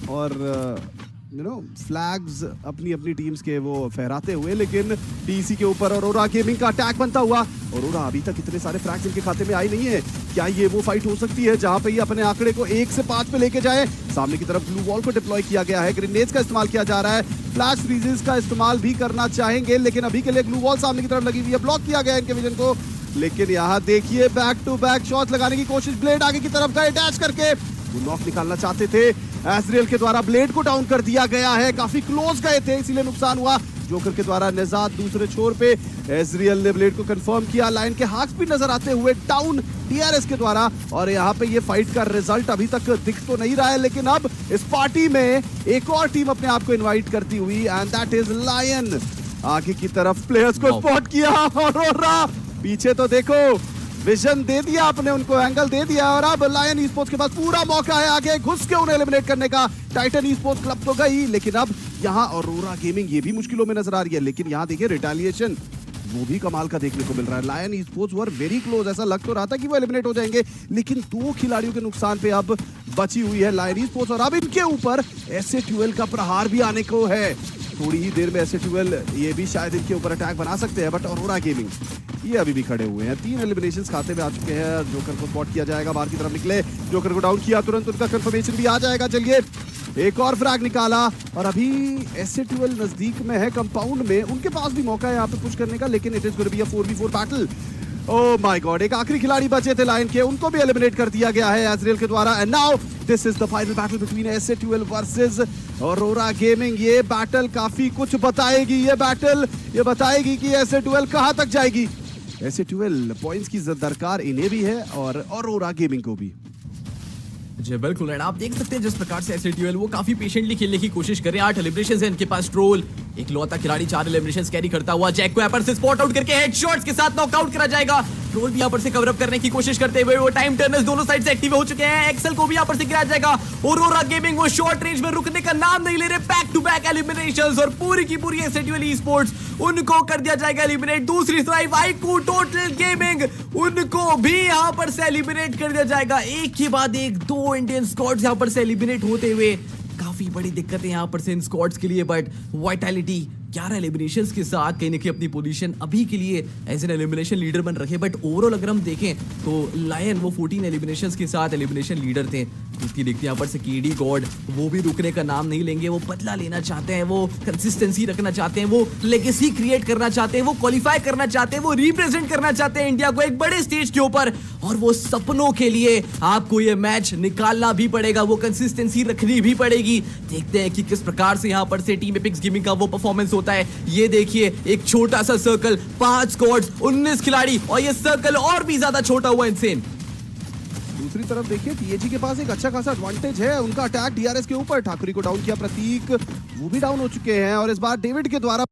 और फ्लैग्स अपनी अपनी टीम्स के वो फहराते हुए, लेकिन TC के ऊपर औरोरा गेमिंग का अटैक बनता हुआ। औरोरा अभी तक इतने सारे फ्रैग्स इनके खाते में आई नहीं है, क्या ये वो फाइट हो सकती है जहां पे ये अपने आंकड़े को 1 से 5 पे लेके जाए? सामने की तरफ ब्लू वॉल को डिप्लॉय किया गया है, ग्रेनेड्स का इस्तेमाल किया जा रहा है, फ्लैश फ्रीजेस का इस्तेमाल भी करना चाहेंगे, लेकिन अभी के लिए ब्लू वॉल सामने की तरफ लगी हुई है, ब्लॉक किया गया है इनके विजन को। लेकिन यहाँ देखिए बैक टू बैक शॉट लगाने की कोशिश, ब्लेड आगे की तरफ गए डैश करके, वो नॉक निकालना चाहते थे, एजरियल के द्वारा ब्लेड को डाउन कर दिया गया है, काफी क्लोज गए थे इसीलिए नुकसान हुआ। जोकर के द्वारा निजात दूसरे छोर पे, एजरियल ने ब्लेड को कंफर्म किया, लाइन के हाथ भी नजर आते हुए डाउन DRS के द्वारा, और यहाँ पे ये फाइट का रिजल्ट अभी तक दिख तो नहीं रहा है, लेकिन अब इस पार्टी में एक और टीम अपने आप को इन्वाइट करती हुई, एंड दैट इज लायन। आगे की तरफ प्लेयर्स को स्पॉट किया और पीछे तो देखो विजन दे दिया आपने उनको, एंगल दे दिया, और अब लायन ई-स्पोर्ट्स के पास पूरा मौका है आगे घुस के उन्हें एलिमिनेट करने का। टाइटन ई-स्पोर्ट्स क्लब तो गई, लेकिन अब यहाँ औरोरा गेमिंग ये भी मुश्किलों में नजर आ रही है, लेकिन यहाँ देखिए रिटेलिएशन वो भी कमाल का देखने को मिल रहा है। Lion esports were very close, ऐसा लग तो रहा था कि वो एलिमिनेट हो जाएंगे, लेकिन 2 खिलाड़ियों के नुकसान पे अब बची हुई है लायन ई-स्पोर्ट्स, और अब इनके ऊपर S8UL का प्रहार भी आने को है। थोड़ी ही देर में S8UL ये भी शायद इनके ऊपर अटैक बना सकते हैं, बट औरोरा गेमिंग ये अभी भी खड़े हुए हैं। 3 एलिमिनेशंस खाते में आ चुके हैं, जोकर को स्पॉट किया जाएगा, बाहर की तरफ निकले, जोकर को डाउन किया, तुरंत उनका कंफर्मेशन भी आ जाएगा। चलिए एक और फ्रैग निकाला, और अभी S8UL नजदीक में है कंपाउंड में, उनके पास भी मौका है यहाँ पे पुश करने का, लेकिन it is going to be a 4v4 battle. Oh my god, एक आखिरी खिलाड़ी बचे थे लायन के, उनको भी एलिमिनेट कर दिया गया है एजरियल के द्वारा, and now this is the final battle between S8UL versus aurora gaming. ये बैटल काफी कुछ बताएगी, ये बताएगी कि S8UL कहां तक जाएगी। S8UL पॉइंट्स की दरकार इन्हें भी है और औरोरा गेमिंग को भी। जी बिल्कुल, एंड आप देख सकते हैं जिस प्रकार से S8UL वो काफी पेशेंटली खेलने की कोशिश कर रहे हैं। 8 एलिमिनेशंस है इनके पास, ट्रोल एक लौता खिलाड़ी 4 एलिमिनेशंस कैरी करता हुआ, जैक को यहाँ पर से स्पॉट आउट करके हेडशॉट्स के साथ नॉकआउट करा जाएगा। ट्रोल भी यहाँ पर से कवर अप करने की कोशिश करते हुए, वो टाइम टर्नर्स दोनों साइड से एक्टिव हो चुके हैं, एक्सेल को भी यहाँ पर से गिराया जाएगा। औरोरा गेमिंग वो शॉर्ट रेंज में रुकने का नाम नहीं ले रहे, बैक टू बैक एलिमिनेशंस, और पूरी की पूरी S8UL Esports उनको कर दिया जाएगा एलिमिनेट। दूसरी तरफ आईक्यू टोटल गेमिंग उनको भी यहाँ पर से एलिमिनेट कर दिया जाएगा। एक के बाद एक 2 इंडियन स्क्वाड्स यहाँ पर से एलिमिनेट होते हुए, काफी बड़ी दिक्कतें यहाँ पर से इन स्क्वाड्स के लिए, बट वाइटैलिटी 11 एलिमिनेशंस के साथ कहीं ना कहीं अपनी पोजीशन अभी के लिए एज एन एलिमिनेशन लीडर बन रखे। बट ओवरऑल अगर हम देखें तो लायन वो 14 एलिमिनेशंस के साथ एलिमिनेशन लीडर थे। देखते देखते यहाँ पर से केडी गॉड वो भी रुकने का नाम नहीं लेंगे, वो बदला लेना चाहते हैं, वो कंसिस्टेंसी रखना चाहते हैं, वो लेगेसी क्रिएट करना चाहते हैं, वो क्वालिफाई करना चाहते हैं, वो रिप्रेजेंट करना चाहते हैं इंडिया को एक बड़े स्टेज के ऊपर, और वो सपनों के लिए आपको ये मैच निकालना भी पड़ेगा, वो कंसिस्टेंसी रखनी भी पड़ेगी। देखते हैं कि किस प्रकार से यहाँ पर से टीम एपिक्स गेमिंग का वो परफॉर्मेंस होता है। ये देखिए एक छोटा सा सर्कल, 5 स्क्वाड्स, 19 खिलाड़ी, और ये सर्कल और भी ज्यादा छोटा हुआ इनसेन। दूसरी तरफ देखिए टीएजी के पास एक अच्छा खासा एडवांटेज है, उनका अटैक डीआरएस के ऊपर, ठाकुरी को डाउन किया प्रतीक, वो भी डाउन हो चुके हैं और इस बार डेविड के द्वारा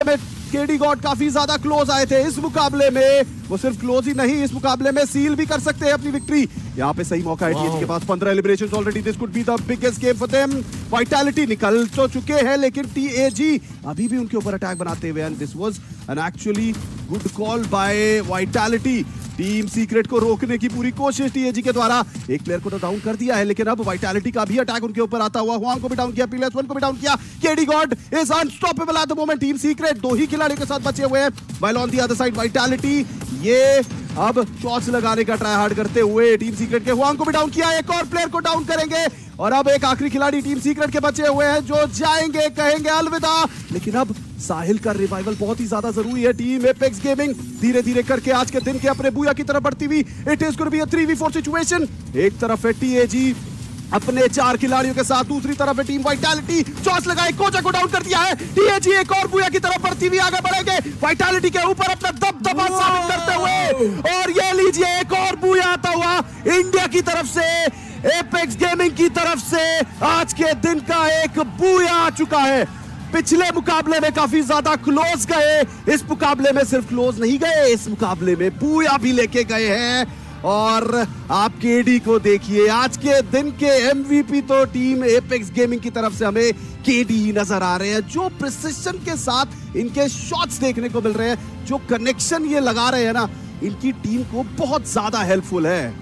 में केडी गॉड काफी ज्यादा क्लोज आए थे इस मुकाबले में, वो सिर्फ क्लोज ही नहीं इस मुकाबले में सील भी कर सकते हैं अपनी विक्ट्री। यहाँ पे सही मौका है टीएजी के पास, 15 eliminations already, this could be the biggest game for them. Vitality निकल तो चुके हैं लेकिन टीएजी अभी भी उनके ऊपर अटैक बनाते हुए, and this was an actually good call by Vitality. Team secret को रोकने की पूरी कोशिश टीएजी के द्वारा, एक प्लेयर को तो डाउन कर दिया है लेकिन अब वाइटैलिटी का भी अटैक उनके ऊपर आता हुआ, हुआंग को भी डाउन किया, पीलेस1 को भी डाउन किया, KD God is unstoppable at the moment. Team secret दो ही खिलाड़ियों के साथ बचे हुए हैं, while on the other side vitality ये अब शॉट्स लगाने का ट्राई हार्ड करते हुए टीम सीक्रेट के हुआंग को भी डाउन किया, एक और प्लेयर को डाउन करेंगे और अब एक आखिरी खिलाड़ी टीम सीक्रेट के बचे हुए हैं जो जाएंगे, कहेंगे अलविदा। लेकिन अब साहिल का रिवाइवल बहुत ही ज्यादा जरूरी है। टीम एपेक्स गेमिंग धीरे धीरे करके आज के दिन के अपने बूया की तरफ बढ़ती हुई, it is going to be a 3v4 situation. एक तरफ है टीएजी अपने 4 खिलाड़ियों के साथ, दूसरी तरफ है टीम वाइटैलिटी, चॉइस लगाए, कोचा को डाउन कर दिया है। टीएजी एक और बूया की तरफ बढ़ती हुई आगे बढ़ेंगे, वाइटैलिटी के ऊपर अपना दबदबा साबित करते हुए, और ये लीजिए एक और बूया आता हुआ इंडिया की तरफ से, एपेक्स गेमिंग की तरफ से आज के दिन का एक बूया आ चुका है। पिछले मुकाबले में काफी ज्यादा क्लोज गए, इस मुकाबले में सिर्फ क्लोज नहीं गए, इस मुकाबले में बूया भी लेके गए हैं। और आप केडी को देखिए, आज के दिन के एमवीपी तो टीम एपेक्स गेमिंग की तरफ से हमें केडी ही नजर आ रहे हैं। जो प्रिसिशन के साथ इनके शॉट्स देखने को मिल रहे हैं, जो कनेक्शन ये लगा रहे हैं ना, इनकी टीम को बहुत ज्यादा हेल्पफुल है।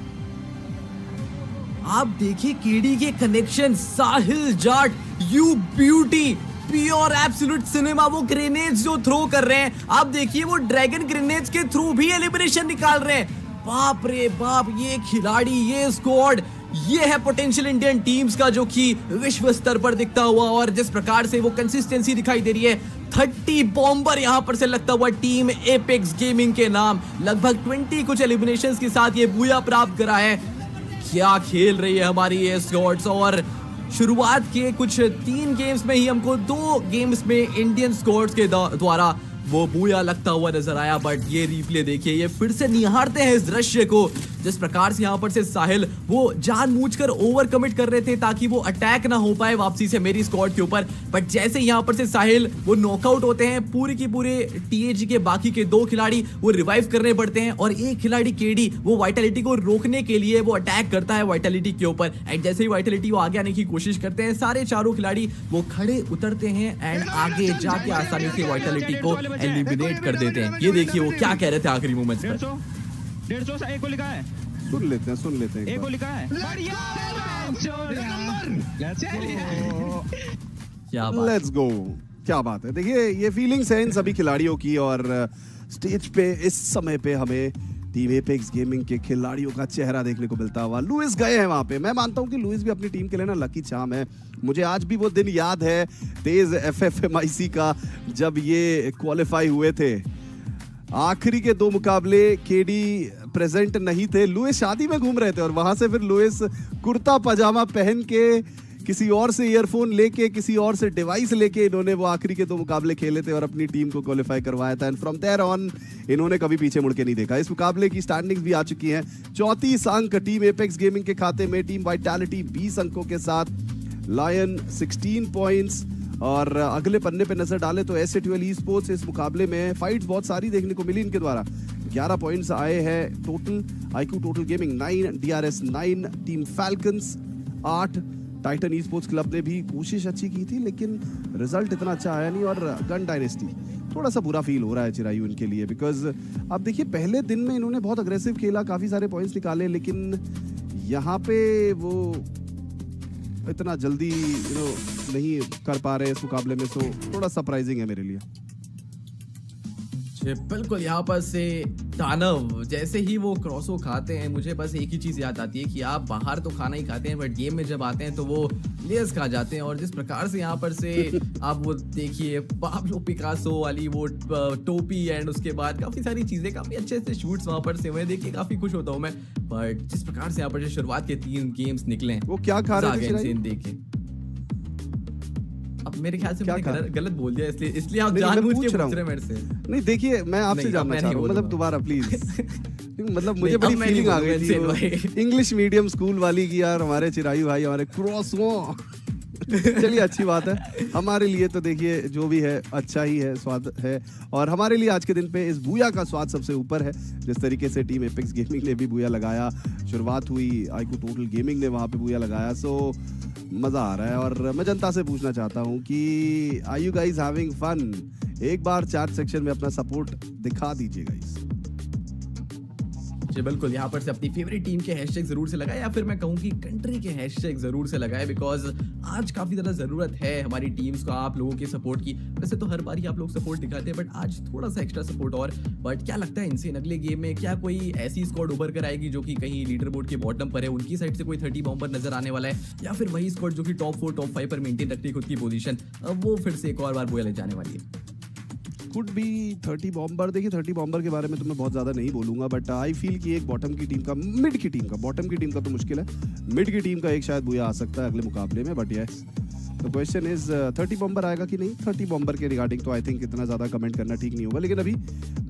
आप देखिए केडी के connection, Sahil Jat, you beauty, pure absolute cinema, वो ग्रेनेड्स जो थ्रो कर रहे हैं, आप देखिए वो ड्रैगन ग्रेनेड्स के थ्रू भी एलिमिनेशन निकाल रहे हैं। बाप रे बाप, ये खिलाड़ी, ये स्क्वाड, ये है पोटेंशियल इंडियन टीम्स का जो कि विश्व स्तर पर दिखता हुआ, और जिस प्रकार से वो कंसिस्टेंसी दिखाई दे रही है, 30 बॉम्बर यहां पर से लगता हुआ टीम एपेक्स गेमिंग के नाम, लगभग 20 कुछ एलिमिनेशंस के साथ ये बूया प्राप्त करा है। क्या खेल रही है हमारी ये स्क्वाड्स, और शुरुआत के कुछ 3 गेम्स में ही हमको 2 गेम्स में इंडियन स्क्वाड्स के द्वारा वो बूया लगता हुआ नजर आया। बट ये रिप्ले देखिए, ये फिर से निहारते हैं इस दृश्य को, जिस प्रकार से यहाँ पर से साहिल वो जानबूझकर ओवर कमिट कर रहे थे ताकि वो अटैक ना हो पाए वापसी से मेरी स्क्वाड के ऊपर। बट जैसे यहाँ पर से साहिल वो नॉकआउट होते हैं, पूरी की पूरे टीएजी के बाकी के 2 खिलाड़ी वो रिवाइव करने पड़ते हैं, और एक खिलाड़ी केडी वो वाइटैलिटी को रोकने के लिए वो अटैक करता है वाइटैलिटी के ऊपर। एंड जैसे ही वाइटैलिटी वो आगे आने की कोशिश करते हैं, सारे चारों खिलाड़ी वो खड़े उतरते हैं एंड आगे जाके आसानी से वाइटैलिटी को एलिमिनेट कर देते हैं। ये देखिए वो क्या कह रहे थे आखिरी मोमेंट्स पर। 150 एक को लिखा है, सुन लेते हैं एक को लिखा है। क्या बात, लेट्स गो, क्या बात है। देखिए ये फीलिंग्स हैं इन सभी खिलाड़ियों की, और स्टेज पे इस समय पे हमें टीम एपेक्स गेमिंग के खिलाड़ियों का चेहरा देखने को मिलता हुआ। लुइस गए हैं वहां पे, मैं मानता हूं कि लुइस भी अपनी टीम के लिए ना लकी चार्म है। मुझे आज भी वो दिन याद है तेज FFMIC का, जब ये क्वालिफाई हुए थे। आखिरी के 2 मुकाबले केडी प्रेजेंट नहीं थे, लुइस शादी में घूम रहे थे, और वहां से फिर लुइस कुर्ता पजामा पहन के, किसी और से ईयरफोन लेके, किसी और से डिवाइस लेके इन्होंने वो आखिरी के 2 मुकाबले खेले थे और अपनी टीम को क्वालिफाई करवाया था। एंड फ्रॉम देयर ऑन इन्होंने कभी पीछे मुड़ के नहीं देखा। इस मुकाबले की स्टैंडिंग्स भी आ चुकी हैं, 34 अंक टीम एपेक्स गेमिंग के खाते में, टीम वाइटैलिटी 20 अंकों के साथ, लायन 16 पॉइंट्स। और अगले पन्ने पे नजर डाले तो S8UL Esports इस मुकाबले में फाइट्स बहुत सारी देखने को मिली इनके द्वारा, 11 पॉइंट्स आए हैं total. IQ total gaming 9, DRS 9, team falcons 8, Titan e sports club ने भी कोशिश अच्छी की थी लेकिन रिजल्ट इतना अच्छा आया नहीं, और गन डायनेस्टी थोड़ा सा बुरा फील हो रहा है चिरायू इनके लिए, बिकॉज आप देखिए पहले दिन में इन्होंने बहुत अग्रेसिव खेला, काफ़ी सारे पॉइंट्स निकाले, लेकिन यहाँ पे वो इतना जल्दी नहीं कर पा रहे इस मुकाबले में, सो थोड़ा सरप्राइजिंग है मेरे लिए। जी, बिल्कुल। यहाँ पर से दानव जैसे ही वो क्रॉसो खाते हैं, मुझे बस एक ही चीज याद आती है कि आप बाहर तो खाना ही खाते हैं बट गेम में जब आते हैं तो वो लेयर्स खा जाते हैं। और जिस प्रकार से यहाँ पर से आप वो देखिए पाब्लो पिकासो वाली वो टोपी एंड उसके बाद काफी सारी चीजें, काफी अच्छे से शूट्स वहां पर से हुए, देखिए काफी खुश होता हूँ मैं। बट जिस प्रकार से यहाँ पर शुरुआत के 3 गेम्स निकले, वो क्या खा रहे थे देखे, अब मेरे ख्याल से क्या मैंने गलत बोल दिया, इसलिए आप जानबूझ के पूछ रहे मेरे से। नहीं देखिए, मैं आपसे जानना चाह रहा हूँ, मतलब दोबारा प्लीज मतलब मुझे बड़ी फीलिंग आ गई थी इंग्लिश मीडियम स्कूल वाली की, यार हमारे चिरायू भाई हमारे क्रॉसो चलिए अच्छी बात है, हमारे लिए तो देखिए जो भी है अच्छा ही है, स्वाद है। और हमारे लिए आज के दिन पे इस बूया का स्वाद सबसे ऊपर है। जिस तरीके से टीम एपेक्स गेमिंग ने भी बूया लगाया, शुरुआत हुई आईक्यू टोटल गेमिंग ने वहाँ पे बूया लगाया, सो मज़ा आ रहा है। और मैं जनता से पूछना चाहता हूँ कि are you guys having fun? एक बार चैट सेक्शन में अपना सपोर्ट दिखा दीजिए गाइज। जी बिल्कुल, यहाँ पर से अपनी फेवरेट टीम के हैशटैग जरूर से लगाए, या फिर मैं कहूँ कि कंट्री के हैशटैग जरूर से लगाए, बिकॉज आज काफी ज्यादा जरूरत है हमारी टीम्स को आप लोगों के सपोर्ट की। वैसे तो हर बार ही आप लोग सपोर्ट दिखाते हैं, बट आज थोड़ा सा एक्स्ट्रा सपोर्ट और। बट क्या लगता है इनसे अगले गेम में क्या कोई ऐसी स्क्वाड उभर कर आएगी जो कि कहीं लीडर बोर्ड के बॉटम पर है, उनकी साइड से कोई 30 बॉम्बर नजर आने वाला है, या फिर वही स्क्वाड जो कि टॉप 4 टॉप 5 पर मेंटेन रखती है खुद की पोजीशन, अब वो फिर से एक और बार बोया ले जाने वाली है? Could be 30 bomber. देखिए 30 बॉम्बर के बारे में तो मैं बहुत ज़्यादा नहीं बोलूँगा, बट आई फील कि एक बॉटम की टीम का, मिड की टीम का, बॉटम की टीम का तो मुश्किल है, मिड की टीम का एक शायद बुया आ सकता है अगले मुकाबले में। But yes, the question is 30 bomber आएगा कि नहीं? 30 बॉम्बर के रिगार्डिंग तो आई थिंक इतना ज़्यादा कमेंट करना ठीक नहीं होगा, लेकिन अभी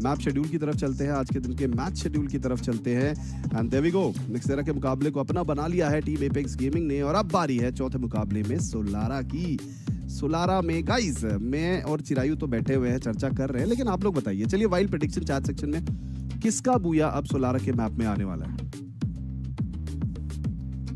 मैप शेड्यूल की तरफ चलते हैं, आज के दिन के मैच शेड्यूल की तरफ चलते हैं। And there we go, next के मुकाबले को अपना बना लिया है टीम एपेक्स गेमिंग ने, और अब बारी है चौथे मुकाबले में सोलारा की। सोलारा में गाइस मैं और चिरायू तो बैठे हुए हैं, चर्चा कर रहे हैं, लेकिन आप लोग बताइए, चलिए वाइल्ड प्रेडिक्शन चैट सेक्शन में किसका बूया अब सोलारा के मैप में आने वाला है?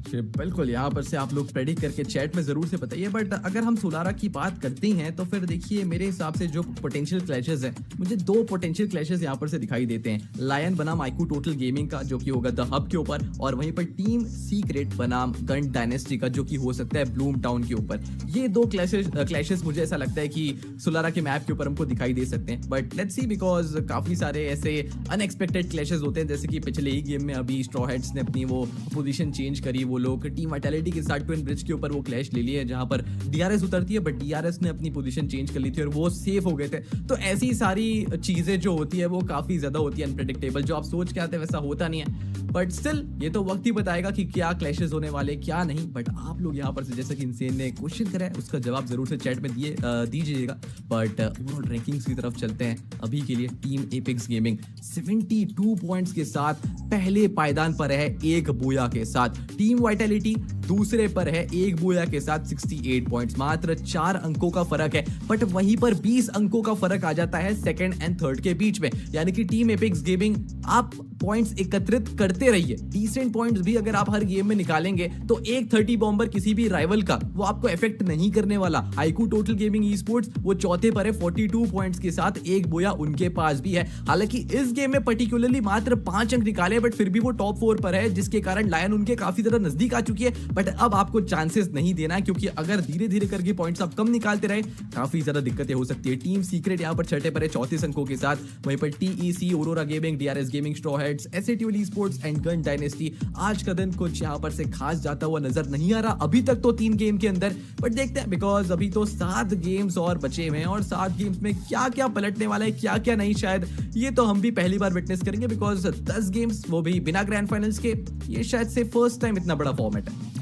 बिल्कुल, यहाँ पर से आप लोग प्रेडिक्ट करके चैट में जरूर से बताइए। बट अगर हम सोलारा की बात करते हैं तो फिर देखिए मेरे हिसाब से जो पोटेंशियल क्लैशेस हैं, मुझे 2 पोटेंशियल क्लैशेस यहाँ पर से दिखाई देते हैं। लायन बनाम आईक्यू टोटल गेमिंग का जो कि होगा द हब के ऊपर, और वहीं पर टीम सीक्रेट बनाम गन डायनेस्टी का जो कि हो सकता है ब्लूम टाउन के ऊपर। ये 2 क्लैशेस मुझे ऐसा लगता है कि सोलारा के मैप के ऊपर हमको दिखाई दे सकते हैं। बट लेट्स सी, बिकॉज काफी सारे ऐसे अनएक्सपेक्टेड क्लैशेस होते हैं, जैसे कि पिछले ही गेम में अभी स्ट्रॉ हेड्स ने अपनी वो पोजीशन चेंज करी, वो लोग टीम वाइटैलिटी के साथ ट्विन ब्रिज के ऊपर वो क्लैश ले लिए जहां पर डीआरएस उतरती है, बट डीआरएस ने अपनी पोजीशन चेंज कर ली थी और वो सेफ हो गए थे। तो ऐसी सारी चीजें जो होती है वो काफी ज्यादा होती है अनप्रेडिक्टेबल, जो आप सोच के आते हैं वैसा होता नहीं है। बट स्टिल ये तो वक्त ही बताएगा कि क्या क्लैशेस होने वाले क्या नहीं। बट आप लोग यहाँ पर से, जैसा कि इंसेन ने क्वेश्चन करा है, उसका जवाब जरूर से चैट में दीजिएगा। बट ओवरऑल रैंकिंग्स की तरफ चलते हैं। अभी के लिए टीम एपेक्स गेमिंग 72 पॉइंट्स के साथ पहले पायदान पर है, 1 बूया के साथ। टीम वाइटैलिटी दूसरे पर है, 1 बूया के साथ 68 पॉइंट्स। मात्र 4 अंकों का फर्क है, बट वहीं पर 20 अंकों का फर्क आ जाता है सेकंड एंड थर्ड के बीच में। यानी कि टीम एपेक्स गेमिंग, आप पॉइंट्स एकत्रित करते रहिए, डिसेंट पॉइंट्स भी अगर आप हर गेम में निकालेंगे तो एक 30 बॉम्बर किसी भी राइवल का वो आपको इफेक्ट नहीं करने वाला। IQ total gaming e sports वो चौथे पर है 42 पॉइंट्स के साथ, 1 बोया उनके पास भी है। हालांकि इस गेम में पर्टिकुलरली मात्र 5 अंक निकाले, बट फिर भी वो टॉप 4 पर है, जिसके कारण लायन उनके काफी ज्यादा नजदीक आ चुकी है। बट अब आपको चांसेस नहीं देना है, क्योंकि अगर धीरे धीरे करके पॉइंट्स आप कम निकालते रहे, काफी ज्यादा दिक्कतें हो सकती है। टीम सीक्रेट यहाँ पर छठे पर है 34 अंकों के साथ, वहीं पर TEC, Aurora gaming, DRS gaming, straw heads, S8UL Esports and gun dynasty. आज का दिन कुछ यहाँ पर से खास जाता हुआ नजर नहीं आ रहा अभी तक तो 3 गेम के अंदर, बट देखते हैं, बिकॉज अभी तो 7 गेम्स और बचे हुए हैं, और 7 गेम्स में क्या क्या पलटने वाला है, क्या क्या नहीं, शायद ये तो हम भी पहली बार विटनेस करेंगे। बिकॉज 10 गेम्स, वो भी बिना ग्रैंड फाइनल्स के, ये शायद से फर्स्ट टाइम इतना बड़ा फॉर्मेट है।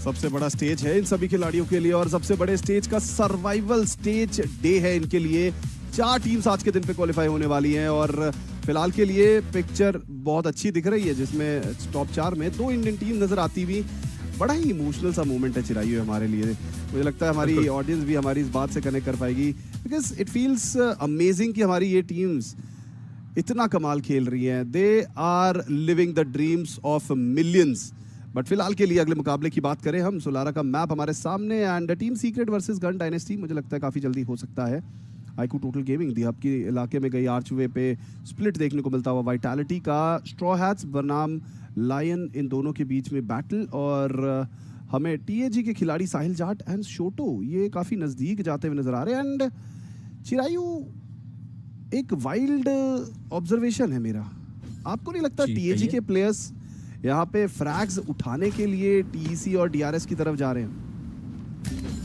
सबसे बड़ा स्टेज है इन सभी खिलाड़ियों के लिए, और सबसे बड़े स्टेज का सर्वाइवल स्टेज डे है इनके लिए। 4 टीम्स आज के दिन पे क्वालिफाई होने वाली हैं, और फिलहाल के लिए पिक्चर बहुत अच्छी दिख रही है, जिसमें टॉप 4 में 2 इंडियन टीम नजर आती हुई। बड़ा ही इमोशनल सा मोमेंट है चिरायू हमारे लिए। मुझे लगता है हमारी ऑडियंस भी हमारी इस बात से कनेक्ट कर पाएगी, बिकॉज इट फील्स अमेजिंग कि हमारी ये टीम्स इतना कमाल खेल रही हैं। They are living the dreams of millions. But फिलहाल के लिए अगले मुकाबले की बात करें हम, सोलारा का मैप हमारे सामने, and team secret versus gun dynasty मुझे लगता है काफ़ी जल्दी हो सकता है। IQ total gaming the hub के इलाके में गई आर्चवे पे स्प्लिट देखने को मिलता हुआ वाइटैलिटी का स्ट्रॉ हैट्स बनाम लायन इन दोनों के बीच में बैटल और हमें टीएजी के खिलाड़ी साहिल जाट एंड शोटो ये काफ़ी नज़दीक जाते हुए नजर आ रहे हैं एंड चिरायु एक वाइल्ड ऑब्जर्वेशन है मेरा, आपको नहीं लगता जी, टीएजी कहिए। के प्लेयर्स यहाँ पे फ्रैग्स उठाने के लिए टीईसी और डीआरएस की तरफ जा रहे हैं?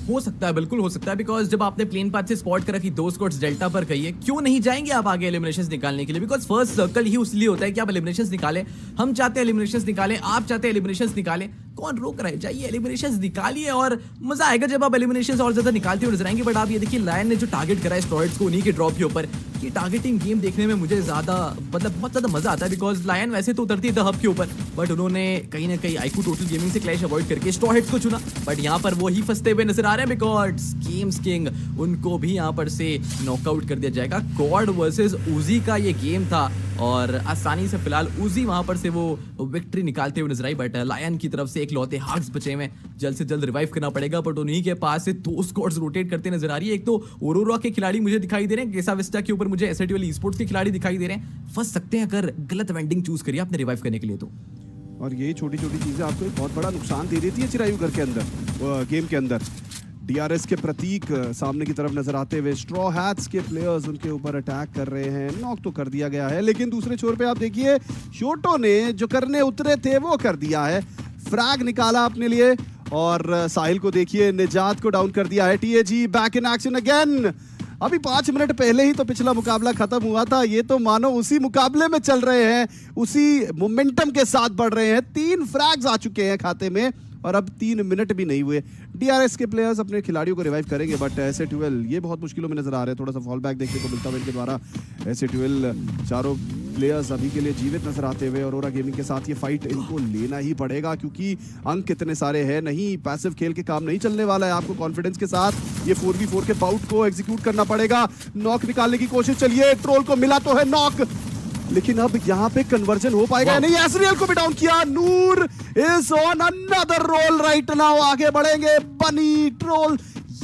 हो सकता है, बिल्कुल हो सकता है, बिकॉज जब आपने प्लेन पाथ से स्पॉट करा कि 2 स्क्वाड्स डेल्टा पर गई है, क्यों नहीं जाएंगे आप आगे एलिमिनेशंस निकालने के लिए? बिकॉज फर्स्ट सर्कल ही उसलिए होता है कि आप एलिमिनेशंस निकालें, हम चाहते हैं एलिमिनेशंस निकालें, आप चाहते हैं एलिमिनेशंस निकालें, कौन रोक रहा है? जाइए एलिमिनेशंस निकालिए और मजा आएगा जब आप एलिमिनेशंस और ज्यादा निकालते हुए नजर आएंगे। बट आप ये देखिए लायन ने जो टारगेट करा है स्टॉइड्स को उन्हीं के ड्रॉप के ऊपर, ये टारगेटिंग गेम देखने में मुझे ज्यादा मतलब बहुत ज्यादा मजा आता है, बिकॉज लायन वैसे तो उतरती है द हब के ऊपर, बट उन्होंने कहीं ना कहीं आईक्यू टोटल गेमिंग से क्लैश अवॉइड करके स्टॉइड्स को चुना, बट यहाँ पर वो ही फंसते हुए नजर आ रहे हैं बिकॉज गेम्स किंग उनको भी यहाँ पर से नॉकआउट कर दिया जाएगा। गॉड वर्सेस उजी का ये गेम था और आसानी से फिलहाल उजी वहां पर से वो विक्ट्री निकालते हुए नजर आई, बट लायन की तरफ से एक लौते हार्ट्स बचे हुए, जल्द से जल्द रिवाइव करना पड़ेगा, बट उन्हीं के पास से 2 स्क्वाड्स रोटेट करते नजर आ रही है। एक तो ओरोरा के खिलाड़ी मुझे दिखाई दे रहे हैं, गेसा विस्टा के ऊपर मुझे S8UL Esports के खिलाड़ी दिखाई दे रहे हैं, फंस सकते हैं अगर गलत वेंडिंग चूज करिए आपने रिवाइव करने के लिए तो। और यही छोटी छोटी चीजें आपको एक बहुत बड़ा नुकसान दे देती है चिरायु घर के अंदर, गेम के अंदर। डीआरएस के प्रतीक सामने की तरफ नजर आते हुए स्ट्रॉ हैट्स के प्लेयर्स उनके ऊपर अटैक कर रहे हैं, नॉक तो कर दिया गया है, लेकिन दूसरे छोर पे आप देखिए शोटो ने जो करने उतरे थे वो कर दिया है, फ्रैग निकाला अपने लिए और साहिल को देखिए निजात को डाउन कर दिया है। TAG back in action again, अभी 5 मिनट पहले ही तो पिछला मुकाबला खत्म हुआ था, ये तो मानो उसी मुकाबले में चल रहे हैं, उसी मोमेंटम के साथ बढ़ रहे हैं। 3 फ्रैग्स आ चुके हैं खाते में और अब 3 मिनट भी नहीं हुए। डीआरएस के प्लेयर्स अपने खिलाड़ियों को रिवाइव करेंगे, बट S8UL ये बहुत मुश्किलों में नजर आ रहे हैं, थोड़ा सा फॉल बैक देखने को मिलता है इनके द्वारा। S8UL चारों प्लेयर्स अभी के लिए जीवित नजर आते हुए और ओरा गेमिंग के साथ ये फाइट इनको लेना ही पड़ेगा क्योंकि अंक इतने सारे हैं नहीं, पैसिव खेल के काम नहीं चलने वाला है, आपको कॉन्फिडेंस के साथ ये 4v4 के बाउट को एग्जीक्यूट करना पड़ेगा। नॉक निकालने की कोशिश, चलिए ट्रोल को मिला तो है नॉक, लेकिन अब यहाँ पे कन्वर्जन हो पाएगा नहीं। एसरियल को भी डाउन किया, Noor is on another roll right now, आगे बढ़ेंगे बनी ट्रोल,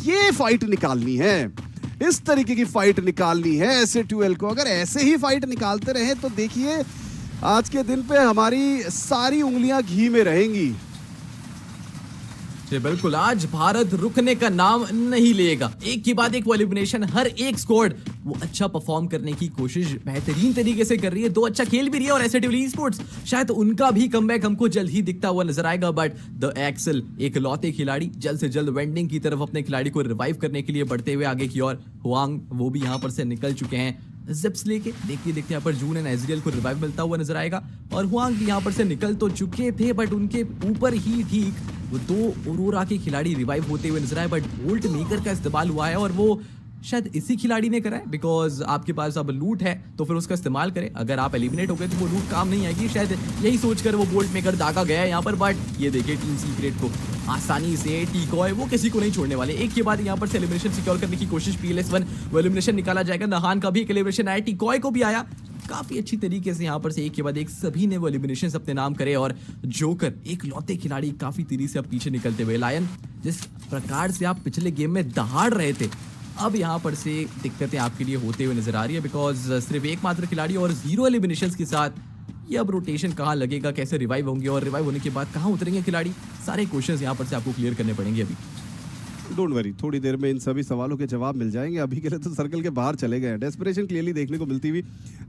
ये फाइट निकालनी है, इस तरीके की फाइट निकालनी है S8UL को। अगर ऐसे ही फाइट निकालते रहे तो देखिए आज के दिन पे हमारी सारी उंगलियां घी में रहेंगी। जी बिल्कुल, आज भारत रुकने का नाम नहीं लेगा, एक के बाद एक वो एलिमिनेशन, हर एक स्क्वाड वो अच्छा परफॉर्म करने की कोशिश बेहतरीन तरीके से कर रही है, 2 अच्छा खेल भी रही है और S8UL Esports शायद उनका भी कमबैक हमको जल्द ही दिखता हुआ नजर आएगा। बट द एक्सेल एक लौते खिलाड़ी जल्द से जल्द वेंडिंग की तरफ अपने खिलाड़ी को रिवाइव करने के लिए बढ़ते हुए आगे की ओर, हुआंग वो भी यहाँ पर से निकल चुके हैं जिप्स लेके, देखते देखते यहाँ पर जून एंड एजरियल को रिवाइव मिलता हुआ नजर आएगा और हुआंग भी यहाँ पर से निकल तो चुके थे, बट उनके ऊपर ही ठीक वो 2 ओरोरा के खिलाड़ी रिवाइव होते हुए नजर आए, बट बोल्ट मेकर का इस्तेमाल हुआ है और वो शायद इसी खिलाड़ी ने करा है, बिकॉज आपके पास अब लूट है तो फिर उसका इस्तेमाल करें, अगर आप एलिमिनेट हो गए तो वो लूट काम नहीं आएगी, शायद यही सोचकर वो बोल्ट मेकर दागा गया है यहाँ पर। बट ये देखिए टीम सीक्रेट को आसानी से टीकॉय वो किसी को नहीं छोड़ने वाले, एक के बाद यहाँ पर से एलिमिनेशन सिक्योर करने की कोशिश, PLS1 वो एलिमिनेशन निकाला जाएगा, नहान का भी एक एलिमिनेशन आया, टीकॉय को भी आया, काफी अच्छी तरीके से यहाँ पर से एक के बाद एक सभी ने वो एलिमिनेशन अपने नाम करे और जोकर एक लौते खिलाड़ी काफी तेजी से अब पीछे निकलते हुए, लायन जिस प्रकार से आप पिछले गेम में दहाड़ रहे थे अब यहाँ पर से दिक्कतें आपके लिए होते हुए नजर आ रही है, बिकॉज सिर्फ एकमात्र खिलाड़ी और 0 एलिमिनेशंस के साथ ये अब रोटेशन कहाँ लगेगा, कैसे रिवाइव होंगे और रिवाइव होने के बाद कहाँ उतरेंगे खिलाड़ी, सारे क्वेश्चंस यहाँ पर से आपको क्लियर करने पड़ेंगे अभी। डोंट वरी, थोड़ी देर में इन सभी सवालों के जवाब मिल जाएंगे, अभी के लिए तो सर्कल के बाहर चले गए हैं। डेस्परेशन क्लियरली देखने को मिलती हुई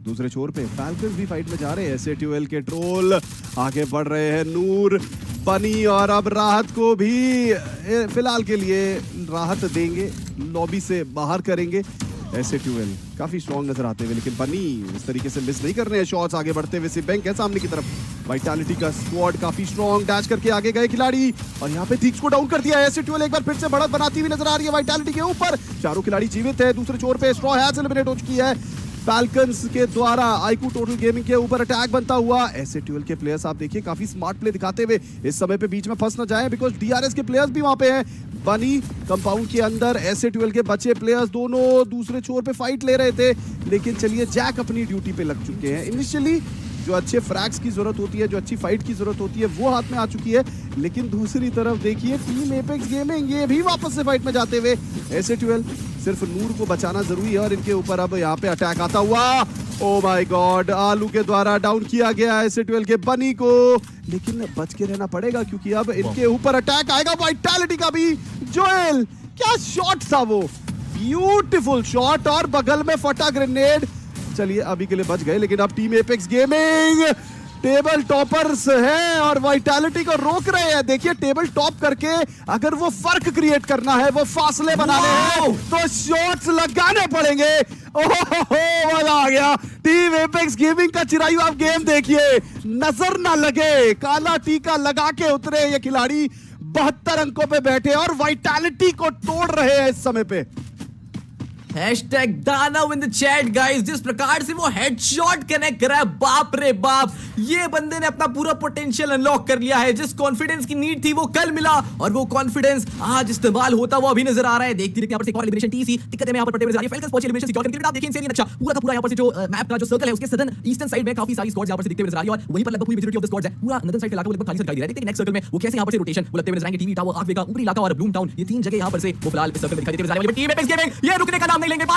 दूसरे छोर पे फैल्कन्स भी फाइट में जा रहे हैं, S8UL के ट्रोल आगे बढ़ रहे हैं, नूर बनी और अब राहत को भी फिलहाल के लिए राहत देंगे, लॉबी से बाहर करेंगे। S8UL काफी स्ट्रॉन्ग नजर आते हुए, लेकिन बनी इस तरीके से मिस नहीं कर रहे हैं शॉट्स, आगे बढ़ते हुए सिबैंक है सामने की तरफ, वाइटैलिटी का स्क्वाड काफी स्ट्रॉन्ग, डैश करके आगे गए खिलाड़ी और यहाँ पे थीक्स को डाउन कर दिया है। S8UL एक बार फिर से बढ़त बनाती हुई नजर आ रही है वाइटैलिटी के ऊपर, चारों खिलाड़ी जीवित है, दूसरे छोर पे स्ट्रॉ हैट्स एलिमिनेट हो चुकी है, फैल्कन्स के द्वारा आईक्यू टोटल गेमिंग के ऊपर अटैक बनता हुआ। S8UL के प्लेयर्स आप देखिए काफी स्मार्ट प्ले दिखाते हुए इस समय पे बीच में फंस न जाए, बिकॉज डीआरएस के प्लेयर्स भी वहां पे हैं, बनी कंपाउंड के अंदर S8UL के बचे प्लेयर्स दोनों दूसरे छोर पे फाइट ले रहे थे, लेकिन चलिए जैक अपनी ड्यूटी पे लग चुके हैं। इनिशियली जो अच्छे फ्रैग्स की जरूरत होती है, जो अच्छी फाइट की जरूरत होती है वो हाथ में आ चुकी है, लेकिन दूसरी तरफ देखिए टीम एपेक्स गेमिंग ये भी वापस से फाइट में जाते हुए S8UL सिर्फ नूर को बचाना जरूरी है और इनके ऊपर अब यहाँ पे अटैक आता हुआ। ओ माय गॉड, आलू के द्वारा डाउन किया गया S8UL के बनी को, लेकिन बच के रहना पड़ेगा क्योंकि अब इनके ऊपर अटैक आएगा वाइटालिटी का भी। जोएल, क्या शॉट था वो, ब्यूटीफुल शॉट और बगल में फटा ग्रेनेड। चलिए अभी के लिए बच गए, लेकिन अब team apex gaming table toppers है और वाइटालिटी को रोक रहे हैं। देखिए टेबल टॉप करके अगर वो फर्क क्रिएट करना है, वो फासले बनाने हैं, तो शॉट्स लगाने पड़ेंगे। ओहो मजा आ गया। टीम एपेक्स गेमिंग का चिरायु आप गेम देखिए, नजर ना लगे, काला टीका लगा के उतरे ये खिलाड़ी 72 अंकों पे बैठे और वाइटालिटी को तोड़ रहे हैं इस समय पे। हैशटैग दानव इन द चैट गाइस। जिस प्रकार से वो हेडशॉट कनेक्ट करा है, बाप रे बाप, ये बंदे ने अपना पूरा पोटेंशियल अनलॉक कर लिया है। जिस कॉन्फिडेंस की नीड थी वो कल मिला और वो कॉन्फिडेंस आज इस्तेमाल होता हुआ अभी नजर आ रहा है। देखते देखते यहां पर से एक और एलिमिनेशन टीसी दिक्कत है, यहां पर टेबल से फैल्कन्स पहुंचे एलिमिनेशन सिक्योर करने के लिए। आप देखिए इंसेनियन अच्छा पूरा का पूरा यहां पर से जो मैप का जो सर्कल है उसके सदन ईस्टर्न साइड में काफी सारी स्क्वाड्स यहां पर से दिखते हुए नजर आ रही है और वहीं पर लगभग पूरी मेजॉरिटी ऑफ द स्क्वाड्स है। पूरा नॉर्दर्न साइड का इलाका लगभग खाली दिखाई दे रहा है। देखते हैं नेक्स्ट सर्कल में वो कैसे यहां पर से रोटेशन वो लगते हुए नजर आएंगे। टीवी टावर, आर्कवे का ऊपरी इलाका और ब्लूम टाउन, ये तीन जगह यहां पर से वो फिलहाल इस सर्कल में दिखाई देते हुए नजर आ रही है। टीम एपेक्स गेमिंग ये रुकने का नाम नहीं लेंगे।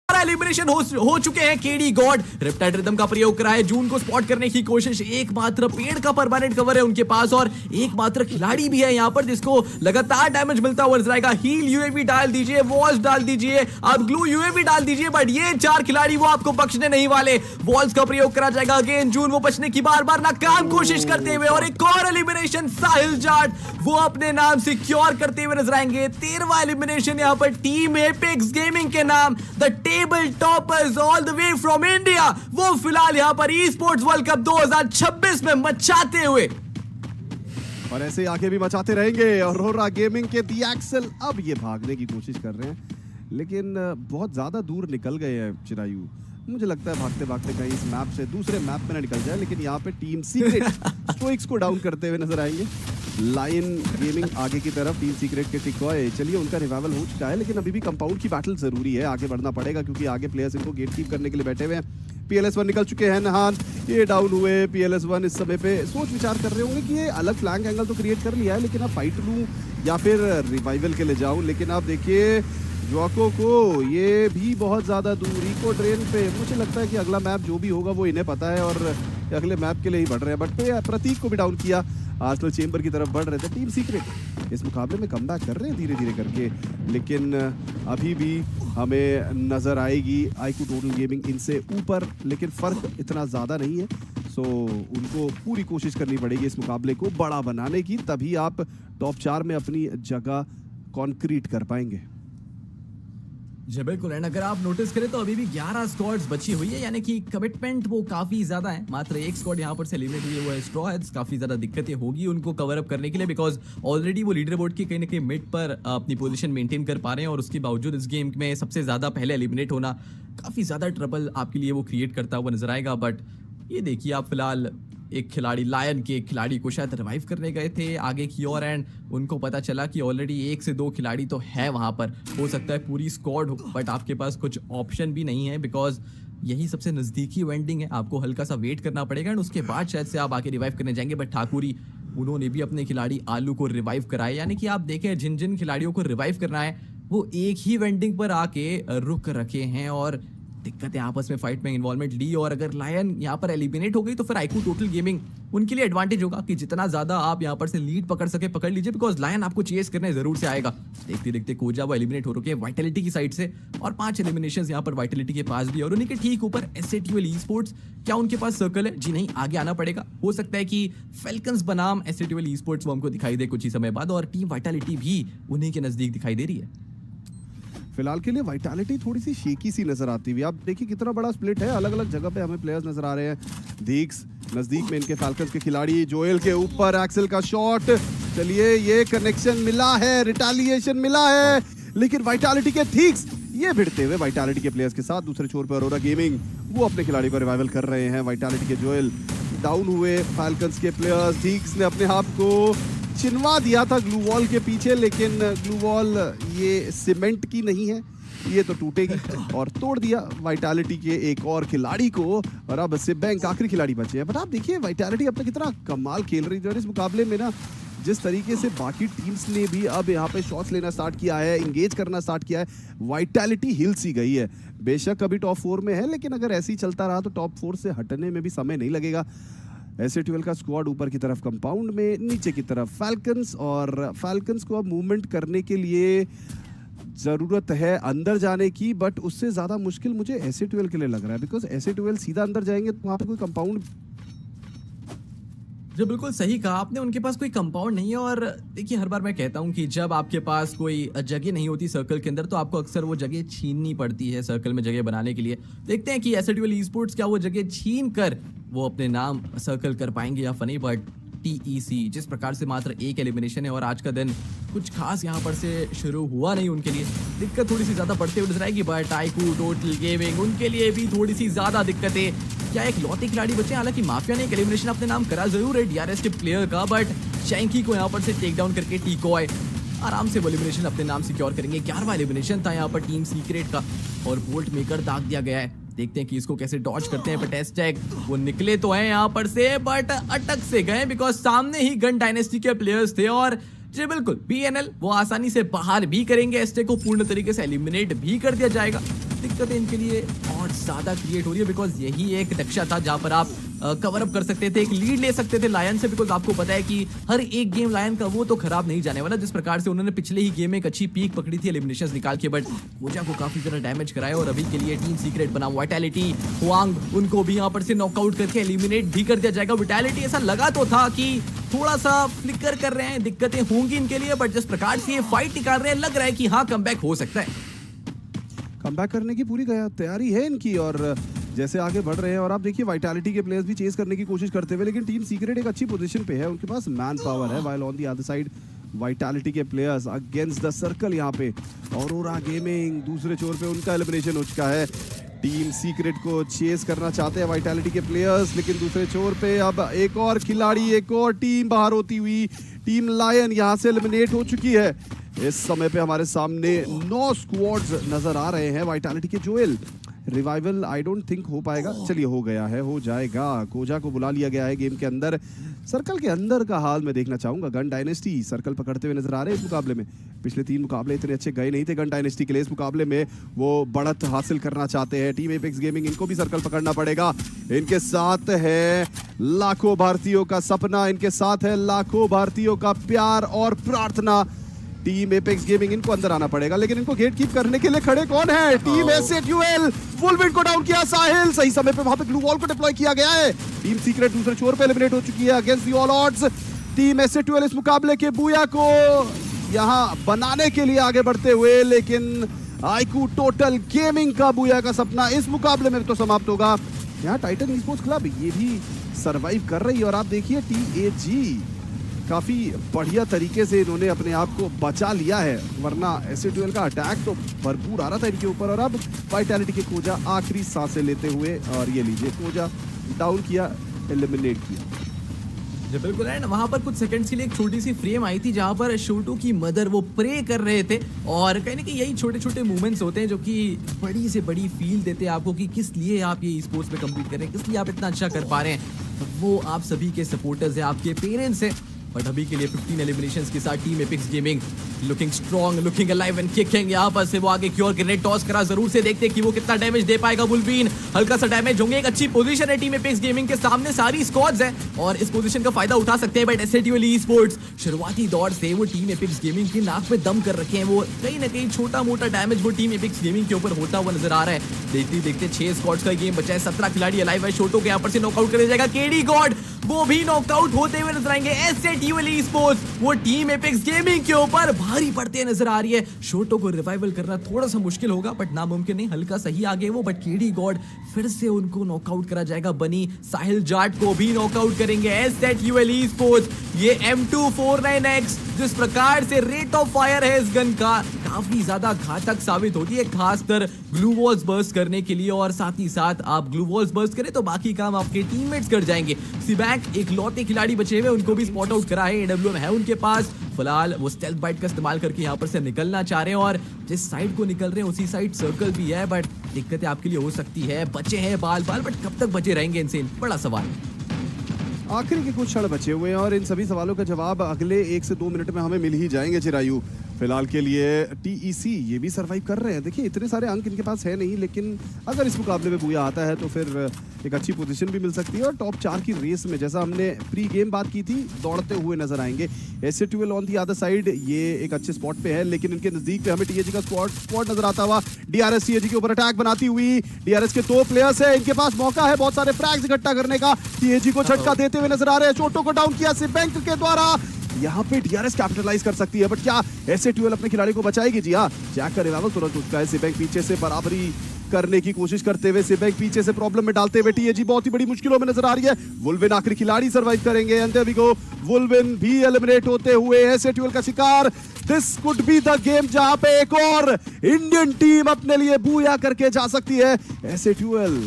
एलिमिनेशन हो चुके हैं। केडी गॉड रिप्टाइड रिदम का प्रयोग करा है, जून को स्पॉट करने की कोशिश। एकमात्र पेड़ का परमानेंट कवर है उनके पास और एकमात्र खिलाड़ी भी है यहां पर जिसको लगातार डैमेज मिलता हुआ नजर आएगा। हील यूएवी डाल दीजिए, वॉल्स डाल दीजिए, अब ग्लू यूएवी डाल दीजिए, बट ये चार खिलाड़ी वो आपको बख्शने नहीं वाले। वॉल्स का प्रयोग करा जाएगा अगेन, जून वो बचने की बार बार नाकाम कोशिश करते हुए और एक और एलिमिनेशन साहिल जाट वो अपने नाम सिक्योर करते हुए नजर आएंगे। 13वां एलिमिनेशन यहां पर टीम एपेक्स गेमिंग के नाम, the table toppers all the way from India, वो फिलहाल यहां पर ई स्पोर्ट्स वर्ल्ड कप 2026 में मचाते हुए और ऐसे आगे भी मचाते रहेंगे। और रोरा गेमिंग के दी एक्सेल अब ये भागने की कोशिश कर रहे हैं, लेकिन बहुत ज्यादा दूर निकल गए हैं चिरायु। मुझे लगता है भागते भागते कहीं इस मैप से दूसरे मैप में ना निकल जाए, लेकिन यहाँ पे टीम सीक्रेट स्टोइक्स को डाउन करते हुए नजर आएंगे। लाइन गेमिंग आगे की तरफ, टीम सीक्रेट के टिकॉय, चलिए उनका रिवाइवल हो चुका है, लेकिन अभी भी कंपाउंड की बैटल जरूरी है। आगे बढ़ना पड़ेगा क्योंकि आगे प्लेयर्स इनको गेट कीप करने के लिए बैठे हुए हैं। PLS1 निकल चुके हैं, नहान ये डाउन हुए। PLS1 इस समय पे सोच विचार कर रहे होंगे कि ये अलग फ्लैंक एंगल तो क्रिएट कर लिया है, लेकिन अब फाइट लूं या फिर रिवाइवल के लिए जाऊं। लेकिन आप देखिए जोको को ये भी बहुत ज्यादा दूर इको ड्रेन पे, मुझे लगता है कि अगला मैप जो भी होगा वो इन्हें पता है और अगले मैप के लिए ही बढ़ रहे हैं। बट प्रतीक को भी डाउन किया, आर्सेनल चेंबर की तरफ बढ़ रहे थे। टीम सीक्रेट इस मुकाबले में कमबैक कर रहे हैं धीरे धीरे करके, लेकिन अभी भी हमें नजर आएगी आईक्यू टोटल गेमिंग इनसे ऊपर, लेकिन फर्क इतना ज़्यादा नहीं है। सो उनको पूरी कोशिश करनी पड़ेगी इस मुकाबले को बड़ा बनाने की, तभी आप टॉप 4 में अपनी जगह कॉन्क्रीट कर पाएंगे। जी बिल्कुल, एंड अगर आप नोटिस करें तो अभी भी 11 स्क्वाड्स बची हुई है, यानी कि कमिटमेंट वो काफी ज्यादा है। मात्र एक स्क्वाड यहाँ पर से एलिमिनेट हुई है, वो है स्ट्रॉ हेड्स। काफी ज्यादा दिक्कतें होगी उनको कवर अप करने के लिए, बिकॉज ऑलरेडी वो लीडर बोर्ड की कहीं ना कहीं मिड पर अपनी पोजीशन मेंटेन कर पा रहे हैं और उसके बावजूद इस गेम में सबसे ज्यादा पहले एलिमिनेट होना काफी ज्यादा ट्रबल आपके लिए वो क्रिएट करता हुआ नजर आएगा। बट ये देखिए आप फिलहाल एक खिलाड़ी, लायन के खिलाड़ी को शायद रिवाइव करने गए थे आगे की ओर, एंड उनको पता चला कि ऑलरेडी 1 से 2 खिलाड़ी तो है वहां पर, हो सकता है पूरी स्क्वाड हो, बट आपके पास कुछ ऑप्शन भी नहीं है बिकॉज यही सबसे नज़दीकी वेंडिंग है। आपको हल्का सा वेट करना पड़ेगा एंड उसके बाद शायद से आप आगे रिवाइव करने जाएंगे। बट ठाकुरी उन्होंने भी अपने खिलाड़ी आलू को रिवाइव कराए, यानी कि आप देखें जिन जिन खिलाड़ियों को रिवाइव करना है वो एक ही वेंडिंग पर आके रुक रखे हैं और दिक्कतें आपस में फाइट में इन्वॉल्वमेंट ली। और अगर लायन यहाँ पर एलिमिनेट हो गई तो फिर आईक्यू टोटल गेमिंग उनके लिए एडवांटेज होगा कि जितना ज्यादा आप यहाँ पर से लीड पकड़ सके पकड़ लीजिए, बिकॉज लायन आपको चेस करने जरूर से आएगा। देखते देखते कोजा वो एलिमिनेट हो रखे हैं वाइटलिटी की साइड से और 5 एलिमिनेशंस यहाँ पर वाइटलिटी के पास भी और उन्हीं के ठीक ऊपर S8UL Esports। क्या उनके पास सर्कल है? जी नहीं, आगे आना पड़ेगा। हो सकता है कि फैल्कन्स बनाम S8UL Esports वो हमको दिखाई दे कुछ ही समय बाद और टीम वाइटलिटी भी उन्हीं के नजदीक दिखाई दे रही है। फिलहाल के लिए वाइटलिटी थोड़ी सी शेकी सी नजर आती हुई। आप देखिए कितना बड़ा स्प्लिट है, अलग अलग जगह पे हमें प्लेयर्स नजर आ रहे हैं। दीक्स नजदीक में इनके फैल्कन्स के खिलाड़ी, जोएल के ऊपर एक्सेल का शॉट, चलिए ये कनेक्शन मिला है, रिटेलिएशन मिला है, लेकिन वाइटलिटी के थीक्स ये भिड़ते हुए वाइटलिटी के प्लेयर्स के साथ। दूसरे छोर पर अरोरा गेमिंग वो अपने खिलाड़ी को रिवाइवल कर रहे हैं। वाइटलिटी के जोएल डाउन हुए, फैल्कन्स के प्लेयर्स, दीक्स ने अपने आप को चिनवा दिया था ग्लू वॉल के पीछे, लेकिन ग्लू वॉल ये सीमेंट की नहीं है, ये तो टूटेगी और तोड़ दिया वाइटैलिटी के एक और खिलाड़ी को और अब से बैंक आखिरी खिलाड़ी बचे हैं। बट आप देखिए वाइटैलिटी अपना कितना कमाल खेल रही है और इस मुकाबले में ना जिस तरीके से बाकी टीम्स ने भी अब यहाँ पे शॉट्स लेना स्टार्ट किया है, इंगेज करना स्टार्ट किया है, वाइटैलिटी हिल सी गई है। बेशक अभी टॉप 4 में है, लेकिन अगर ऐसे ही चलता रहा तो टॉप 4 से हटने में भी समय नहीं लगेगा। S8UL का स्क्वाड ऊपर की तरफ कंपाउंड में, नीचे की तरफ फैल्कन्स, और फैल्कन्स को अब मूवमेंट करने के लिए जरूरत है अंदर जाने की, बट उससे ज्यादा मुश्किल मुझे S8UL के लिए लग रहा है, बिकॉज S8UL सीधा अंदर जाएंगे तो वहां पे कोई कंपाउंड। जो बिल्कुल सही कहा आपने, उनके पास कोई कंपाउंड नहीं है। और देखिए हर बार मैं कहता हूं कि जब आपके पास कोई जगह नहीं होती सर्कल के अंदर तो आपको अक्सर वो जगह छीननी पड़ती है सर्कल में जगह बनाने के लिए। देखते हैं कि S8UL Esports क्या वो जगह छीन कर वो अपने नाम सर्कल कर पाएंगे या फनी। बट TEC जिस प्रकार से मात्र एक एलिमिनेशन है और आज का दिन कुछ खास यहाँ पर से शुरू हुआ नहीं, उनके लिए दिक्कत थोड़ी सी ज्यादा बढ़ते हुए नजर आएगी। बट आईकू टोटल गेमिंग उनके लिए भी थोड़ी सी ज्यादा दिक्कतें, क्या एक लौते खिलाड़ी बचे। हालांकि माफिया ने एक एलिमिनेशन अपने नाम करा जरूर है DRS के प्लेयर का, बट शैंकी को यहाँ पर से टेक डाउन करके टीकॉय आराम से वो एलिमिनेशन अपने नाम सिक्योर करेंगे। 11वां एलिमिनेशन था यहाँ पर टीम सीक्रेट का और बोल्ट मेकर दाग दिया गया है। देखते हैं कि इसको कैसे डॉज करते हैं। पर टेस्ट टैग वो निकले तो हैं यहाँ पर से, बट अटक से गए बिकॉज सामने ही गन डायनेस्टी के प्लेयर्स थे। और जी बिल्कुल BNL वो आसानी से बाहर भी करेंगे, एस्टे को पूर्ण तरीके से एलिमिनेट भी कर दिया जाएगा। दिक्कतें इनके लिए और ज्यादा क्रिएट हो रही है बिकॉज यही एक नक्शा था जहां पर आप कवर अप कर सकते थे, एक लीड ले सकते थे लायन से, बिकॉज आपको पता है कि हर एक गेम लायन का वो तो खराब नहीं जाने वाला। जिस प्रकार से उन्होंने पिछले ही गेम में एक अच्छी पीक पकड़ी थी एलिमिनेशंस निकाल के, बट कोजा को काफी ज्यादा डैमेज कराया और अभी के लिए टीम सीक्रेट बना वाइटैलिटी हुआंग उनको भी यहाँ पर से नॉकआउट करके एलिमिनेट भी कर दिया जाएगा। विटैलिटी ऐसा लगा तो था कि थोड़ा सा फ्लिकर कर रहे हैं, दिक्कतें होंगी इनके लिए, बट जिस प्रकार से ये फाइट निकाल रहे हैं लग रहा है कि हाँ कमबैक हो सकता है। कमबैक करने की पूरी तैयारी है इनकी और जैसे आगे बढ़ रहे हैं। और आप देखिए वाइटैलिटी के प्लेयर्स भी चेस करने की कोशिश करते हुए, लेकिन टीम सीक्रेट एक अच्छी पोजीशन पे है, उनके पास मैन पावर है। While on the other side vitality के प्लेयर्स अगेंस्ट द सर्कल यहाँ पे औरोरा गेमिंग दूसरे छोर पे उनका एलिमिनेशन हो चुका है। टीम सीक्रेट को चेस करना चाहते हैं वाइटैलिटी के प्लेयर्स, लेकिन दूसरे छोर पे अब एक और खिलाड़ी, एक और टीम बाहर होती हुई टीम लायन यहाँ से एलिमिनेट हो चुकी है। इस समय पे हमारे सामने 9 स्क्वाड्स नजर आ रहे हैं। वाइटैलिटी के Joel revival I don't think हो पाएगा, चलिए हो गया है, हो जाएगा। कोजा को बुला लिया गया है गेम के अंदर। सर्कल के अंदर का हाल मैं देखना चाहूंगा। गन डायनेस्टी सर्कल पकड़ते हुए नजर आ रहे हैं इस मुकाबले में। पिछले 3 मुकाबले इतने अच्छे गए नहीं थे गन डायनेस्टी के लिए, इस मुकाबले में वो बढ़त हासिल करना चाहते हैं। टीम एपेक्स गेमिंग इनको भी सर्कल पकड़ना पड़ेगा। इनके साथ है लाखों भारतीयों का सपना, इनके साथ है लाखों भारतीयों का प्यार और प्रार्थना। टीम एपेक्स गेमिंग इनको अंदर आना पड़ेगा, लेकिन इनको गेट कीप करने के लिए खड़े कौन है? टीम S8UL वुल्विन को डाउन किया साहिल, सही समय पे वहां पे ग्लू वॉल को डिप्लॉय किया गया है। टीम सीक्रेट दूसरे छोर पे एलिमिनेट हो चुकी है against the all odds. Team S8UL इस मुकाबले के बूया को यहां बनाने के लिए आगे बढ़ते हुए, लेकिन आईकू टोटल गेमिंग का बूया का सपना इस मुकाबले में तो समाप्त होगा। यहाँ टाइटन ईस्पोर्ट्स क्लब ये भी सरवाइव कर रही है और आप देखिए TAG काफी बढ़िया तरीके से इन्होंने अपने आप को बचा लिया है, वरना S8UL का अटैक तो भरपूर आ रहा था इनके ऊपर। और अब वाइटैलिटी के कोजा आखिरी सांसें लेते हुए, और ये लीजिए कोजा डाउन किया, एलिमिनेट किया। जो बिल्कुल है ना, वहां पर कुछ सेकंड्स के लिए एक छोटी सी फ्रेम आई थी जहां पर शोटू की मदर वो प्रे कर रहे थे, और कहीं ना कहीं यही छोटे छोटे मूवमेंट्स होते हैं जो कि बड़ी से बड़ी फील देते हैं आपको कि किस लिए आप ये स्पोर्ट्स में कम्पीट कर रहे हैं, किस लिए आप इतना अच्छा कर पा रहे हैं। वो आप सभी के सपोर्टर्स हैं, आपके पेरेंट्स हैं। बट अभी के लिए 15 एलिमिनेशंस के साथ team apex gaming looking strong, looking alive and kicking. यहाँ पर से वो आगे क्योर ग्रेनेड टॉस करा, जरूर से देखते हैं कि वो कितना डैमेज दे पाएगा। बुलबीन हल्का सा डैमेज होंगे, एक अच्छी पोजीशन है टीम एपेक्स गेमिंग के सामने, सारी स्क्वाड्स हैं और इस पोजीशन का फायदा उठा सकते हैं। बट S8UL Esports शुरुआती दौर से वो टीम एपेक्स गेमिंग के नाक पे दम कर रखे हैं। वो कहीं ना कहीं छोटा मोटा डैमेज वो टीम एपेक्स गेमिंग के ऊपर होता हुआ नजर आ रहा है। देखते देखते 6 स्क्वाड्स का गेम बचा है, 17 खिलाड़ी अलाइव है। शोटो के यहाँ पर से नॉकआउट कर जाएगा केडी गॉड, वो भी नॉकआउट होते हुए नजर आएंगे। S8UL Esports वो टीम एपेक्स गेमिंग के ऊपर भारी पड़ते नजर आ रही है। शोटो को रिवाइवल करना थोड़ा सा मुश्किल होगा, बट नामुमकिन नहीं, हल्का सही आगे वो। बट केडी गॉड फिर से उनको नॉकआउट करा जाएगा। बनी साहिल जाट को भी नॉकआउट करेंगे S8UL Esports। ये M249X जिस प्रकार से रेट ऑफ फायर है इस गन का, काफी ज्यादा घातक साबित होती है, खासकर ग्लू वॉल्स बर्स्ट करने के लिए। और साथ ही साथ आप ग्लू वॉल्स बर्स्ट करें तो बाकी काम आपके टीममेट्स कर जाएंगे। सीबैक एक लौते खिलाड़ी बचे हुए, उनको भी स्पॉट आउट करा है, AWM है उनके पास। फिलहाल वो स्टेल्थ बाइट का इस्तेमाल करके यहाँ पर से निकलना चाह रहे हैं और जिस साइड को निकल रहे हैं उसी साइड सर्कल भी है, बट दिक्कतें आपके लिए हो सकती है। बचे हैं बाल बट कब तक बचे रहेंगे इनसे, बड़ा सवाल। आखिरी के कुछ क्षण बचे हुए हैं और इन सभी सवालों का जवाब अगले 1 से 2 मिनट में हमें मिल ही जाएंगे चिरायु। फिलहाल के लिए टीईसी ये भी सरवाइव कर रहे हैं। देखिए इतने सारे अंक इनके पास है नहीं, लेकिन अगर इस मुकाबले में बूया आता है तो फिर एक अच्छी पोजीशन भी मिल सकती है और टॉप 4 की रेस में, जैसा हमने प्री गेम बात की थी, दौड़ते हुए नजर आएंगे। S8UL on the other side ये एक अच्छे स्पॉट पे है, लेकिन इनके नजदीक पे हमें टीएजी का स्क्वाड नजर आता हुआ। डीआरएस टीएजी के ऊपर अटैक बनाती हुई। डीआरएस के 2 प्लेयर्स है, इनके पास मौका है बहुत सारे फ्रैग्स इकट्ठा करने का। टीएजी को झटका देते हुए नजर आ रहे हैं, चोटों को डाउन किया बैंक के द्वारा। यहाँ पे डीआरएस कैपिटलाइज कर सकती है, बट क्या S8UL अपने खिलाड़ी को बचाएगी? जी हाँ, जैक का रिवाइवल तुरंत उठता है। सिबैंक पीछे से बराबरी करने की कोशिश करते हुए, सिबैंक पीछे से प्रॉब्लम में डालते हुए टीएजी बहुत ही बड़ी मुश्किलों में नजर आ रही है। वुल्विन आखिरी खिलाड़ी सर्वाइव करेंगे, एंड देयर वी गो, वुल्विन भी एलिमिनेट होते हुए S8UL का शिकार। This could be the game जहां पे एक और इंडियन टीम अपने लिए बूया करके जा सकती है। S8UL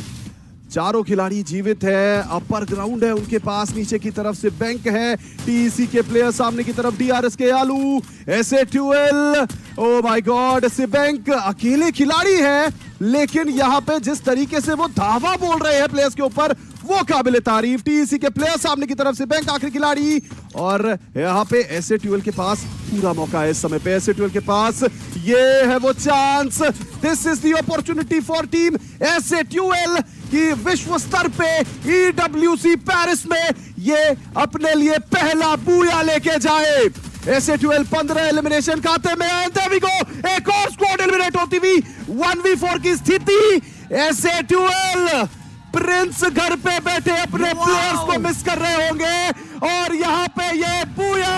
चारों खिलाड़ी जीवित है, अपर ग्राउंड है उनके पास, नीचे की तरफ से बैंक है, टीसी के प्लेयर सामने की तरफ डीआरएस के आलू। S8UL, oh my God, bank अकेले खिलाड़ी है, लेकिन यहां पे जिस तरीके से वो धावा बोल रहे हैं प्लेयर्स के ऊपर वो काबिले तारीफ। टीसी के प्लेयर सामने की तरफ से बैंक आखिरी खिलाड़ी, और यहाँ पे S8UL के पास पूरा मौका है इस समय पे। S8UL के पास ये है वो chance, this is the opportunity for team S8UL कि विश्व स्तर पे EWC पेरिस में ये अपने लिए पहला बूया लेके जाए। S8UL 15 एलिमिनेशन खाते में, there we go, एक और स्क्वाड एलिमिनेट होती हुई 1v4 की स्थिति। S8UL प्रिंस घर पे बैठे अपने प्लेयर्स को मिस कर रहे होंगे और यहाँ पे ये बूया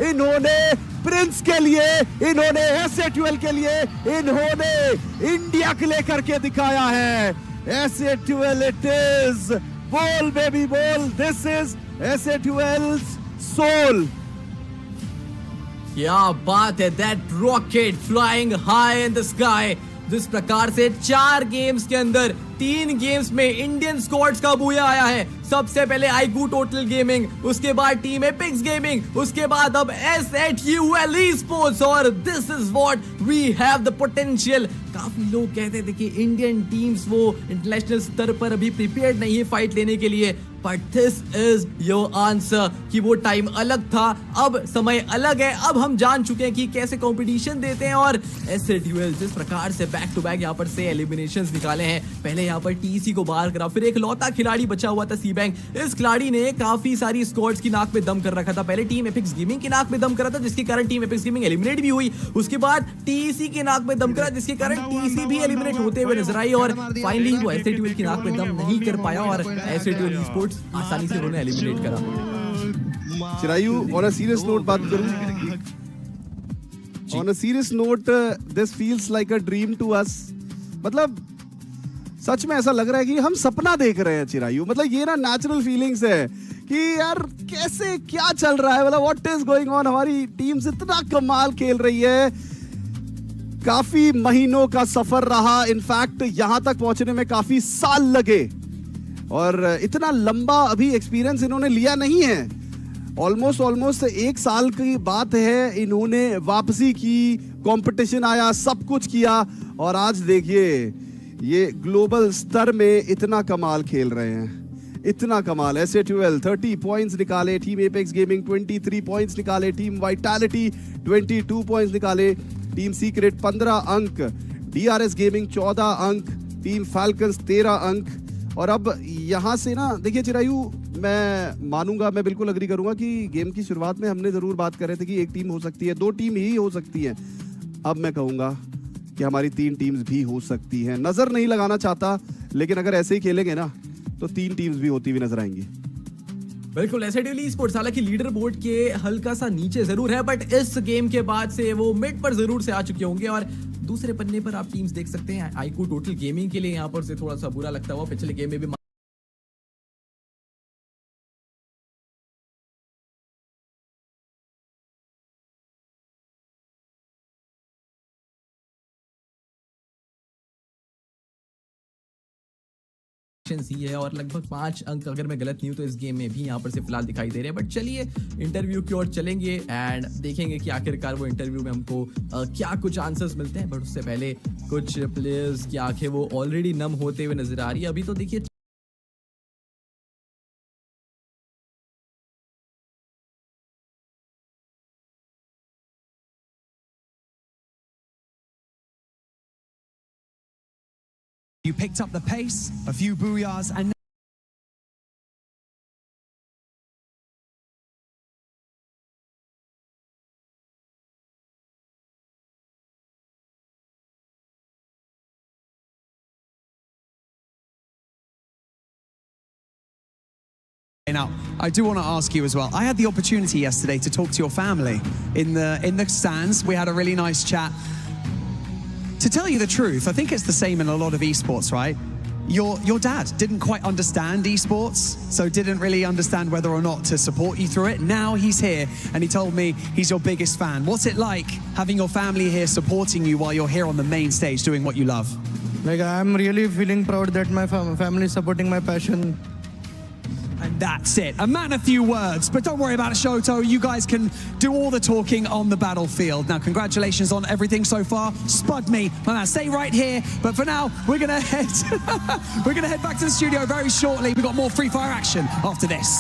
इन्होंने प्रिंस के लिए, इन्होंने S8UL के लिए, इन्होंने इंडिया के लेकर के दिखाया है। S8UL it is, ball baby ball, this is S8UL's soul। क्या बात है, that rocket flying high in the sky. जिस प्रकार से 4 गेम्स के अंदर 3 गेम्स में इंडियन स्क्वाड्स का बूया आया है। सबसे पहले आईकू टोटल गेमिंग, उसके बाद टीम एपिक्स गेमिंग, उसके बाद अब S8UL Esports, और this is what we have the potential. काफी लोग कहते हैं देखिए इंडियन टीम्स वो इंटरनेशनल स्तर पर अभी प्रिपेयर्ड नहीं है फाइट लेने के लिए, but this is your answer कि वो टाइम अलग था, अब समय अलग है। अब हम जान चुके हैं कि कैसे कंपटीशन देते हैं, और S8UL जिस प्रकार से बैक टू बैक यहाँ पर से एलिमिनेशंस निकाले हैं। पहले यहाँ पर टीसी को बाहर करा, फिर एक लौता खिलाड़ी बचा हुआ था सीबैंक। इस खिलाड़ी ने काफी सारी स्क्वाड्स की नाक में दम कर रखा था। पहले टीम एपिक्स गेमिंग की नाक में दम करा था, जिसके कारण टीम एपिक्स गेमिंग एलिमिनेट भी हुई। उसके बाद टीसी की नाक में दम करा, जिसके कारण टीसी भी एलिमिनेट होते हुए नजर आई, और फाइनली वो S8UL की नाक में दम नहीं कर पाया और S8UL Esports आसानी से उन्हें एलिमिनेट करा। Chirayu, on a serious note बात करूं, on a serious note, this feels like a dream to us। मतलब सच में ऐसा लग रहा है कि हम सपना देख रहे हैं चिरायु। मतलब ये ना नेचुरल फीलिंग्स है कि यार कैसे क्या चल रहा है, मतलब व्हाट इज गोइंग ऑन। हमारी टीम इतना कमाल खेल रही है, काफी महीनों का सफर रहा, इनफैक्ट यहां तक पहुंचने में काफी साल लगे, और इतना लंबा अभी एक्सपीरियंस इन्होंने लिया नहीं है। ऑलमोस्ट 1 साल की बात है, इन्होंने वापसी की, कंपटीशन आया, सब कुछ किया, और आज देखिए ये ग्लोबल स्तर में इतना कमाल खेल रहे हैं, इतना कमाल। S8UL 30 पॉइंट्स निकाले, टीम एपेक्स गेमिंग 23 पॉइंट्स निकाले, टीम वाइटैलिटी 22 पॉइंट्स निकाले, टीम सीक्रेट 15 अंक, डीआरएस गेमिंग 14 अंक, टीम फैल्कन्स 13 अंक। और अब यहाँ से ना देखिए चिरायु, मैं मानूंगा, मैं बिल्कुल अग्री करूंगा कि गेम की शुरुआत में हमने जरूर बात कर रहे थे कि एक टीम हो सकती है, 2 टीम ही हो सकती है। अब मैं कहूंगा कि हमारी 3 टीम्स भी हो सकती हैं। नजर नहीं लगाना चाहता, लेकिन अगर ऐसे ही खेलेंगे ना तो 3 टीम्स भी होती हुई नजर आएंगी। बिल्कुल, S8UL Esports हालांकि लीडर बोर्ड के हल्का सा नीचे जरूर है, बट इस गेम के बाद से वो मिड पर जरूर से आ चुके होंगे। और दूसरे पन्ने पर आप टीम्स देख सकते हैं, आईकू टोटल गेमिंग के लिए यहाँ पर से थोड़ा सा बुरा लगता हुआ पिछले गेम में भी ही है और लगभग 5 अंक, अगर मैं गलत नहीं हूँ तो इस गेम में भी यहाँ पर से फिलहाल दिखाई दे रहे हैं। बट चलिए इंटरव्यू की ओर चलेंगे एंड देखेंगे कि आखिरकार वो इंटरव्यू में हमको क्या कुछ आंसर्स मिलते हैं। बट उससे पहले कुछ प्लेयर्स की आंखें वो ऑलरेडी नम होते हुए नजर आ रही है। अभी तो देखिए You picked up the pace, a few booyahs, and now, I do want to ask you as well. I had the opportunity yesterday to talk to your family in the stands. We had a really nice chat. To tell you the truth, I think it's the same in a lot of esports, right? Your dad didn't quite understand esports, so didn't really understand whether or not to support you through it. Now he's here, and he told me he's your biggest fan. What's it like having your family here supporting you while you're here on the main stage doing what you love? Like, I'm really feeling proud that my family is supporting my passion. And that's it. A man, a few words, but don't worry about it, Shoto. You guys can do all the talking on the battlefield. Now, congratulations on everything so far. Spud me, my man. Stay right here. But for now, we're gonna head back to the studio very shortly. We've got more Free Fire action after this.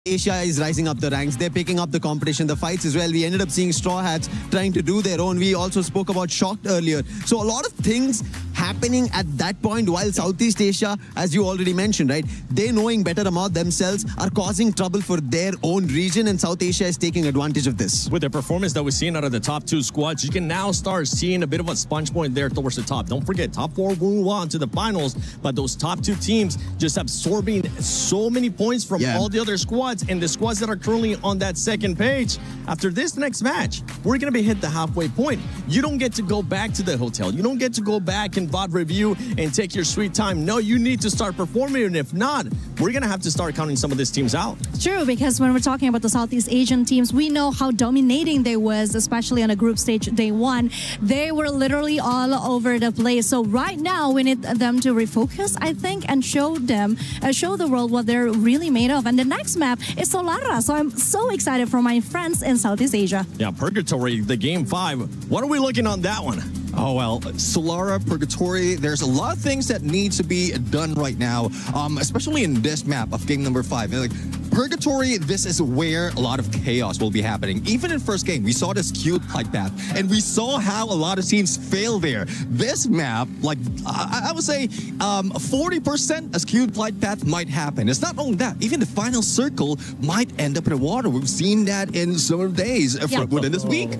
Asia is rising up the ranks. They're picking up the competition, the fights as well. We ended up seeing Straw Hats trying to do their own. We also spoke about Shocked earlier. So a lot of things happening at that point, while Southeast Asia, as you already mentioned, right, they knowing better about themselves are causing trouble for their own region, and South Asia is taking advantage of this. With the performance that we're seeing out of the top two squads, you can now start seeing a bit of a sponge point there towards the top. Don't forget, top four will move on to the finals, but those top two teams just absorbing so many points from all the other squads, and the squads that are currently on that second page. After this next match, we're going to be hit the halfway point. You don't get to go back to the hotel. You don't get to go back and VOD review and take your sweet time. No, you need to start performing, and if not, we're going to have to start counting some of these teams out. True, because when we're talking about the Southeast Asian teams, we know how dominating they was, especially on a group stage day one. They were literally all over the place. So right now, we need them to refocus, I think, and show the world what they're really made of. And the next map is Solara. So I'm so excited for my friends in Southeast Asia. Yeah, Purgatory, the game 5. What are we looking on that one? Oh, well, Solara, Purgatory, there's a lot of things that need to be done right now, especially in this map of game number 5. Like, Purgatory, this is where a lot of chaos will be happening. Even in first game, we saw this cute flight path, and we saw how a lot of teams fail there. This map, like, I would say 40% as cute flight path might happen. It's not only that, even the final circle might end up in the water. We've seen that in some days within this week.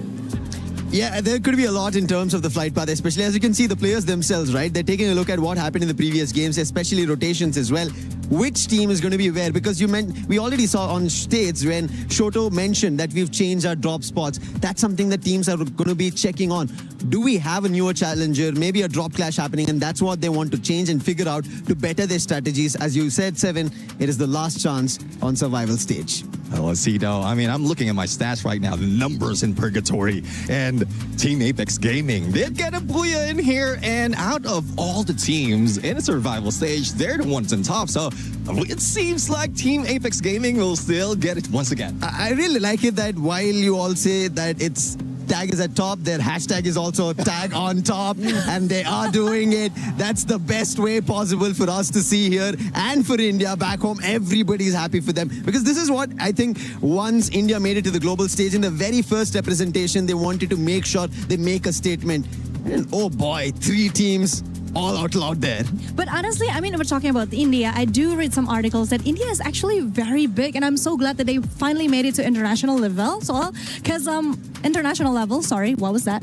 Yeah, there could be a lot in terms of the flight path, especially as you can see the players themselves, right? They're taking a look at what happened in the previous games, especially rotations as well. Which team is going to be where? Because we already saw on states when Shoto mentioned that we've changed our drop spots. That's something that teams are going to be checking on. Do we have a newer challenger, maybe a drop clash happening, and that's what they want to change and figure out to better their strategies. As you said, Seven, it is the last chance on survival stage. Oh, let's see, though. I mean, I'm looking at my stats right now, the numbers in Purgatory, and Team Apex Gaming did get a booyah in here, and out of all the teams in a survival stage, they're the ones on top. So it seems like Team Apex Gaming will still get it once again. I really like it that while you all say that it's tag is at top, their hashtag is also tag on top, and they are doing it. That's the best way possible for us to see here, and for India back home. Everybody's happy for them, because this is what I think once India made it to the global stage, in the very first representation, they wanted to make sure they make a statement. And oh boy, 3 teams all out loud there. But honestly, I mean, we're talking about India. I do read some articles that India is actually very big, and I'm so glad that they finally made it to international level. So, because international level, sorry, what was that?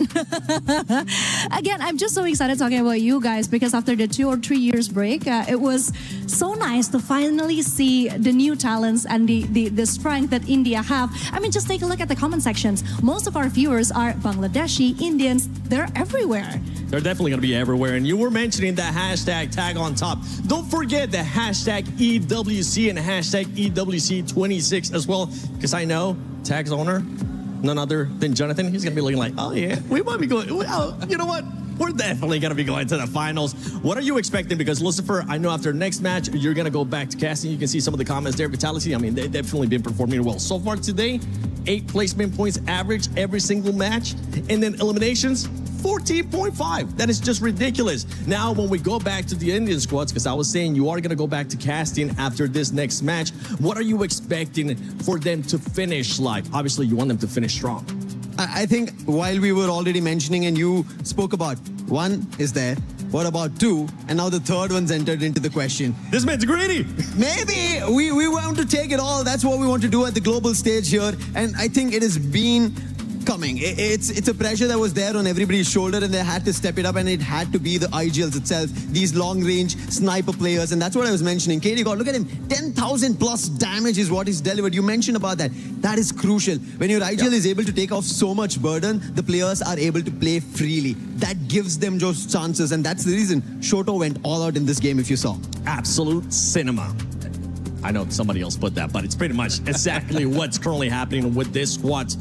Again, I'm just so excited talking about you guys, because after the 2 or 3 years break, it was so nice to finally see the new talents and the strength that India have. I mean, just take a look at the comment sections. Most of our viewers are Bangladeshi, Indians. They're everywhere. They're definitely going to be everywhere. And you were mentioning the hashtag tag on top. Don't forget the hashtag EWC and hashtag EWC26 as well, because I know tag's owner, none other than Jonathan. He's going to be looking like, oh yeah, we might be going, oh, you know what? we're definitely going to be going to the finals. What are you expecting? Because Lucifer, I know after next match, you're going to go back to casting. You can see some of the comments there. Vitality, I mean, they've definitely been performing well. So far today, 8 placement points average every single match. And then eliminations, 14.5. That is just ridiculous. Now, when we go back to the Indian squads, because I was saying you are going to go back to casting after this next match, what are you expecting for them to finish like? Obviously, you want them to finish strong. I think while we were already mentioning and you spoke about, 1 is there. What about 2? And now the third one's entered into the question. This man's greedy. Maybe we want to take it all. That's what we want to do at the global stage here. And I think it has been coming. It's a pressure that was there on everybody's shoulder, and they had to step it up, and it had to be the IGLs itself, these long-range sniper players, and that's what I was mentioning. KD God, look at him, 10,000 plus damage is what he's delivered. You mentioned about that. That is crucial. When your IGL is able to take off so much burden, the players are able to play freely. That gives them those chances, and that's the reason Shoto went all out in this game, if you saw. Absolute cinema. I know somebody else put that, but it's pretty much exactly what's currently happening with this squad.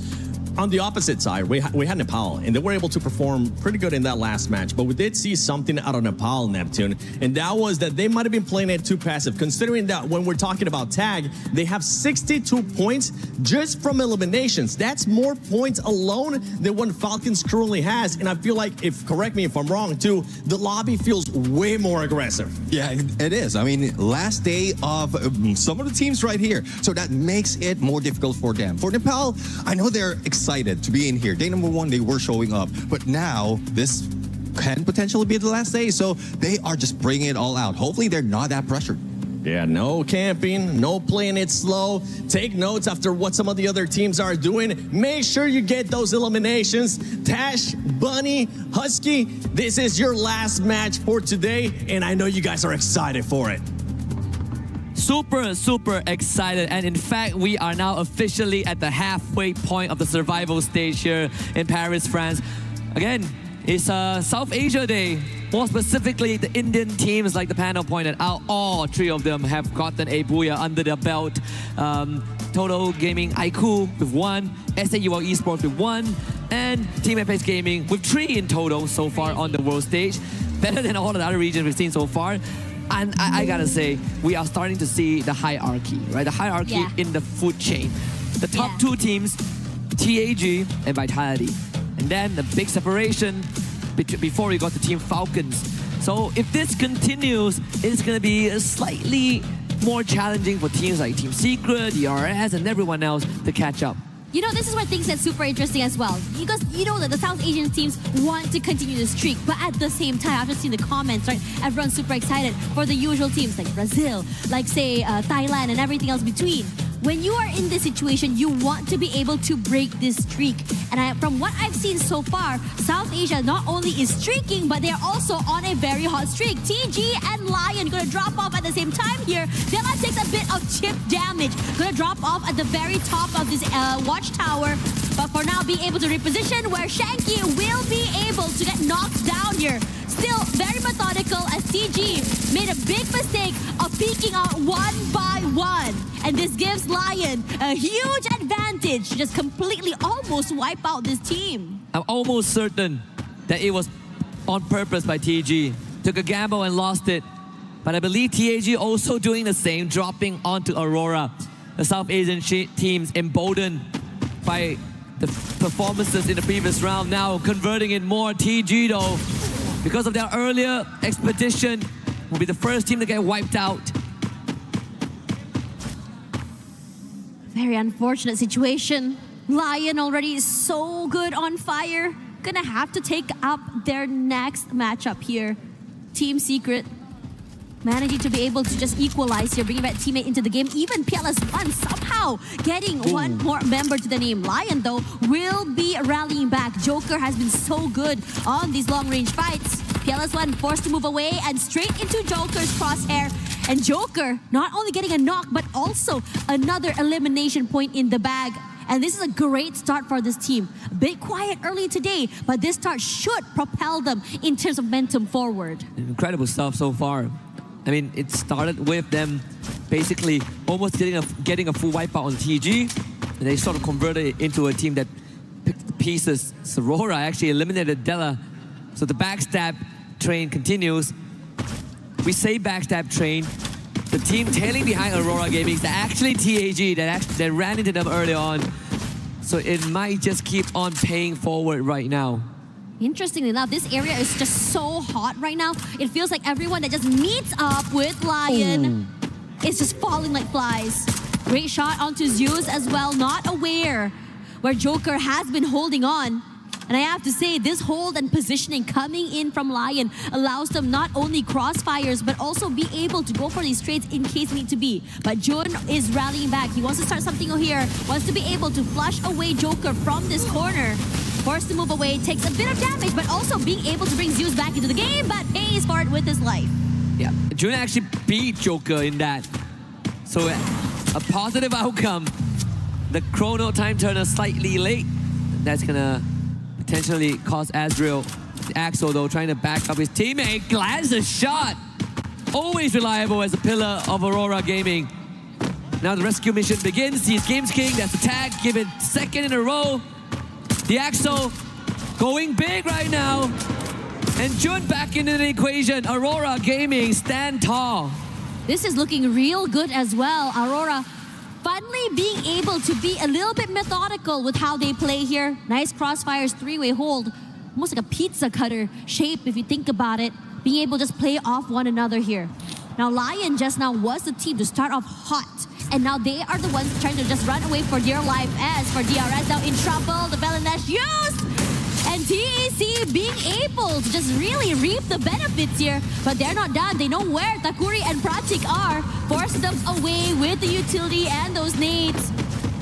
On the opposite side, we had Nepal, and they were able to perform pretty good in that last match. But we did see something out of Nepal, Neptune, and that was that they might have been playing it too passive, considering that when we're talking about tag, they have 62 points just from eliminations. That's more points alone than what Falcons currently has. And I feel like, correct me if I'm wrong, too, the lobby feels way more aggressive. Yeah, it is. I mean, last day of some of the teams right here. So that makes it more difficult for them. For Nepal, I know they're excited to be in here. Day number 1, they were showing up. But now, this can potentially be the last day. So they are just bringing it all out. Hopefully, they're not that pressured. Yeah, no camping, no playing it slow. Take notes after what some of the other teams are doing. Make sure you get those eliminations. Tash, Bunny, Husky, this is your last match for today, and I know you guys are excited for it. Super excited, and in fact we are now officially at the halfway point of the survival stage here in Paris, France. Again, it's South Asia Day. More specifically, the Indian teams, like the panel pointed out, all 3 of them have gotten a booyah under their belt. Total Gaming IQ with 1, S8UL Esports with 1, and Team Apex Gaming with 3 in total so far on the world stage. Better than all the other regions we've seen so far. And I gotta say, we are starting to see the hierarchy, right? The hierarchy in the food chain. The top 2 teams, TAG and Vitality. And then the big separation before we got to Team Falcons. So if this continues, it's gonna be slightly more challenging for teams like Team Secret, DRS, and everyone else to catch up. You know, this is where things get super interesting as well. Because you know that the South Asian teams want to continue the streak, but at the same time, I've just seen the comments, right? Everyone's super excited for the usual teams like Brazil, like say Thailand and everything else between. When you are in this situation, you want to be able to break this streak. And from what I've seen so far, South Asia not only is streaking, but they're also on a very hot streak. TG and Lion gonna drop off at the same time here. Della takes a bit of chip damage. Gonna drop off at the very top of this watchtower. But for now, be able to reposition where Shanky will be able to get knocked down here. Still very methodical as TG made a big mistake of peeking out 1 by 1. And this gives Lion a huge advantage to just completely almost wipe out this team. I'm almost certain that it was on purpose by TG. Took a gamble and lost it. But I believe TAG also doing the same, dropping onto Aurora. The South Asian teams emboldened by the performances in the previous round, now converting in more. TG though, because of their earlier expedition, will be the first team to get wiped out. Very unfortunate situation. Lion already so good on fire. Gonna have to take up their next matchup here. Team Secret managing to be able to just equalize here, bringing back teammate into the game. Even PLS1 somehow getting one more member to the name. Lion, though, will be rallying back. Joker has been so good on these long-range fights. PLS1 forced to move away and straight into Joker's crosshair. And Joker not only getting a knock, but also another elimination point in the bag. And this is a great start for this team. A bit quiet early today, but this start should propel them in terms of momentum forward. Incredible stuff so far. I mean, it started with them basically almost getting a full wipeout on TG. And they sort of converted it into a team that picked the pieces. Sorora actually eliminated Della So the backstab train continues. We say backstab train. The team tailing behind Aurora Gaming is actually TAG that ran into them early on. So it might just keep on paying forward right now. Interestingly enough, this area is just so hot right now. It feels like everyone that just meets up with Lion is just falling like flies. Great shot onto Zeus as well, not aware where Joker has been holding on. And I have to say, this hold and positioning coming in from Lion allows them not only crossfires, but also be able to go for these trades in case need to be. But Jun is rallying back. He wants to start something here, wants to be able to flush away Joker from this corner. Forced to move away, takes a bit of damage, but also being able to bring Zeus back into the game, but pays for it with his life. Yeah, Jun actually beat Joker in that. So a positive outcome. The chrono time turner slightly late. That's gonna potentially cause Azrael. Axel though trying to back up his teammate. Lands a shot. Always reliable as a pillar of Aurora Gaming. Now the rescue mission begins. He's Games King. That's a tag given second in a row. The Axel going big right now. And Jun back into the equation. Aurora Gaming stand tall. This is looking real good as well. Aurora finally being able to be a little bit methodical with how they play here. Nice crossfires, three-way hold. Almost like a pizza cutter shape if you think about it. Being able to just play off one another here. Now Lion just now was the team to start off hot. And now they are the ones trying to just run away for dear life. As for DRS now in trouble, the Belenesh used! And TEC being able to just really reap the benefits here. But they're not done. They know where Takuri and Pratik are. Force them away with the utility and those nades.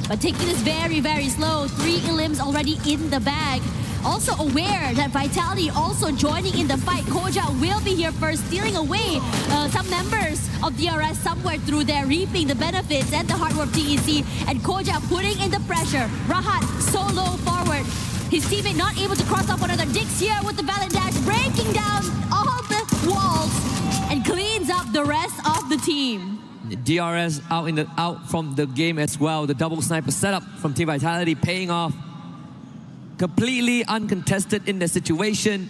But taking this very, very slow. 3 elims already in the bag. Also aware that Vitality also joining in the fight. Koja will be here first, stealing away some members of DRS somewhere through there, reaping the benefits and the hard work TEC. And Koja putting in the pressure. Rahat solo forward. His teammate not able to cross off one another. Dix here with the Valiant Dash, breaking down all the walls and cleans up the rest of the team. DRS out from the game as well. The double sniper setup from Team Vitality paying off. Completely uncontested in the situation.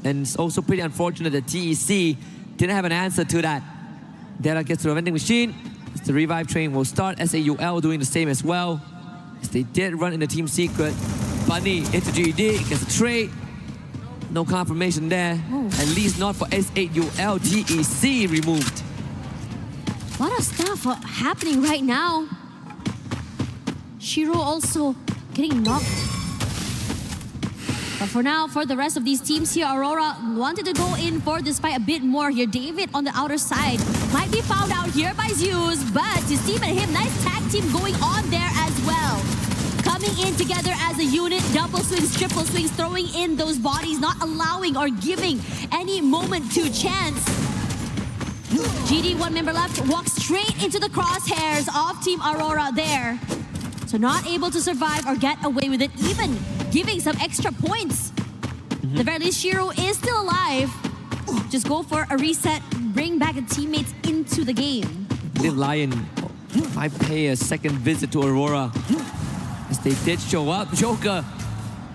And it's also pretty unfortunate that TEC didn't have an answer to that. Della gets to the vending machine. The revive train will start. S8UL doing the same as well. As they did run in the team secret. Bunny into GD, gets a trade. No confirmation there. At least not for S8UL. TEC removed. A lot of stuff happening right now. Shiro also getting knocked. But for now, for the rest of these teams here, Aurora wanted to go in for this fight a bit more here. David on the outer side might be found out here by Zeus, but his team and him, nice tag team going on there as well. Coming in together as a unit, double swings, triple swings, throwing in those bodies, not allowing or giving any moment to chance. GD, one member left, walks straight into the crosshairs of Team Aurora there. So not able to survive or get away with it, even giving some extra points. The very least, Shiro is still alive. Just go for a reset, bring back the teammates into the game. Lion might pay a second visit to Aurora. As they did show up. Joker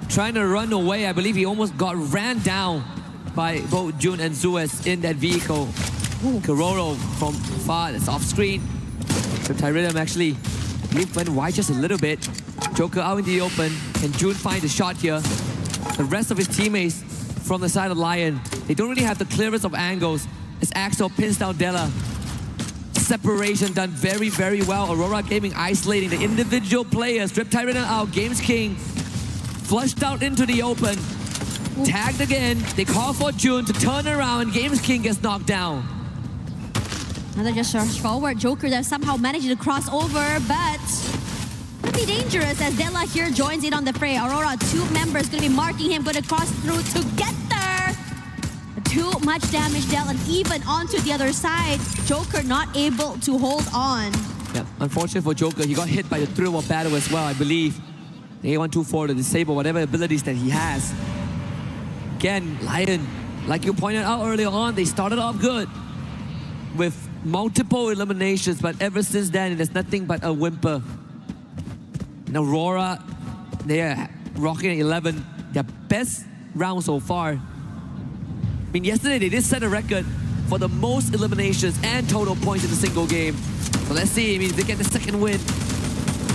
trying to run away. I believe he almost got ran down by both Jun and Zeus in that vehicle. Kororo from far, that's off screen. The Tyridum actually went wide just a little bit. Joker out in the open. Can Jun find the shot here? The rest of his teammates from the side of Lion, they don't really have the clearest of angles as Axel pins down Della. Separation done very, very well. Aurora Gaming isolating the individual players. Drip Tyrant out. Games King flushed out into the open. Tagged again. They call for Jun to turn around. Games King gets knocked down. Another just rush forward. Joker that somehow managed to cross over, but could be dangerous as Della here joins in on the fray. Aurora, 2 members going to be marking him, going to cross through together. Too much damage dealt, and even onto the other side, Joker not able to hold on. Yeah, unfortunate for Joker, he got hit by the thrill of battle as well, I believe. The A124 to disable whatever abilities that he has. Again, Lion, like you pointed out earlier on, they started off good with multiple eliminations, but ever since then, there's nothing but a whimper. And Aurora, they are rocking at 11. Their best round so far. I mean, yesterday they did set a record for the most eliminations and total points in a single game. So let's see, I mean, if they get the second win,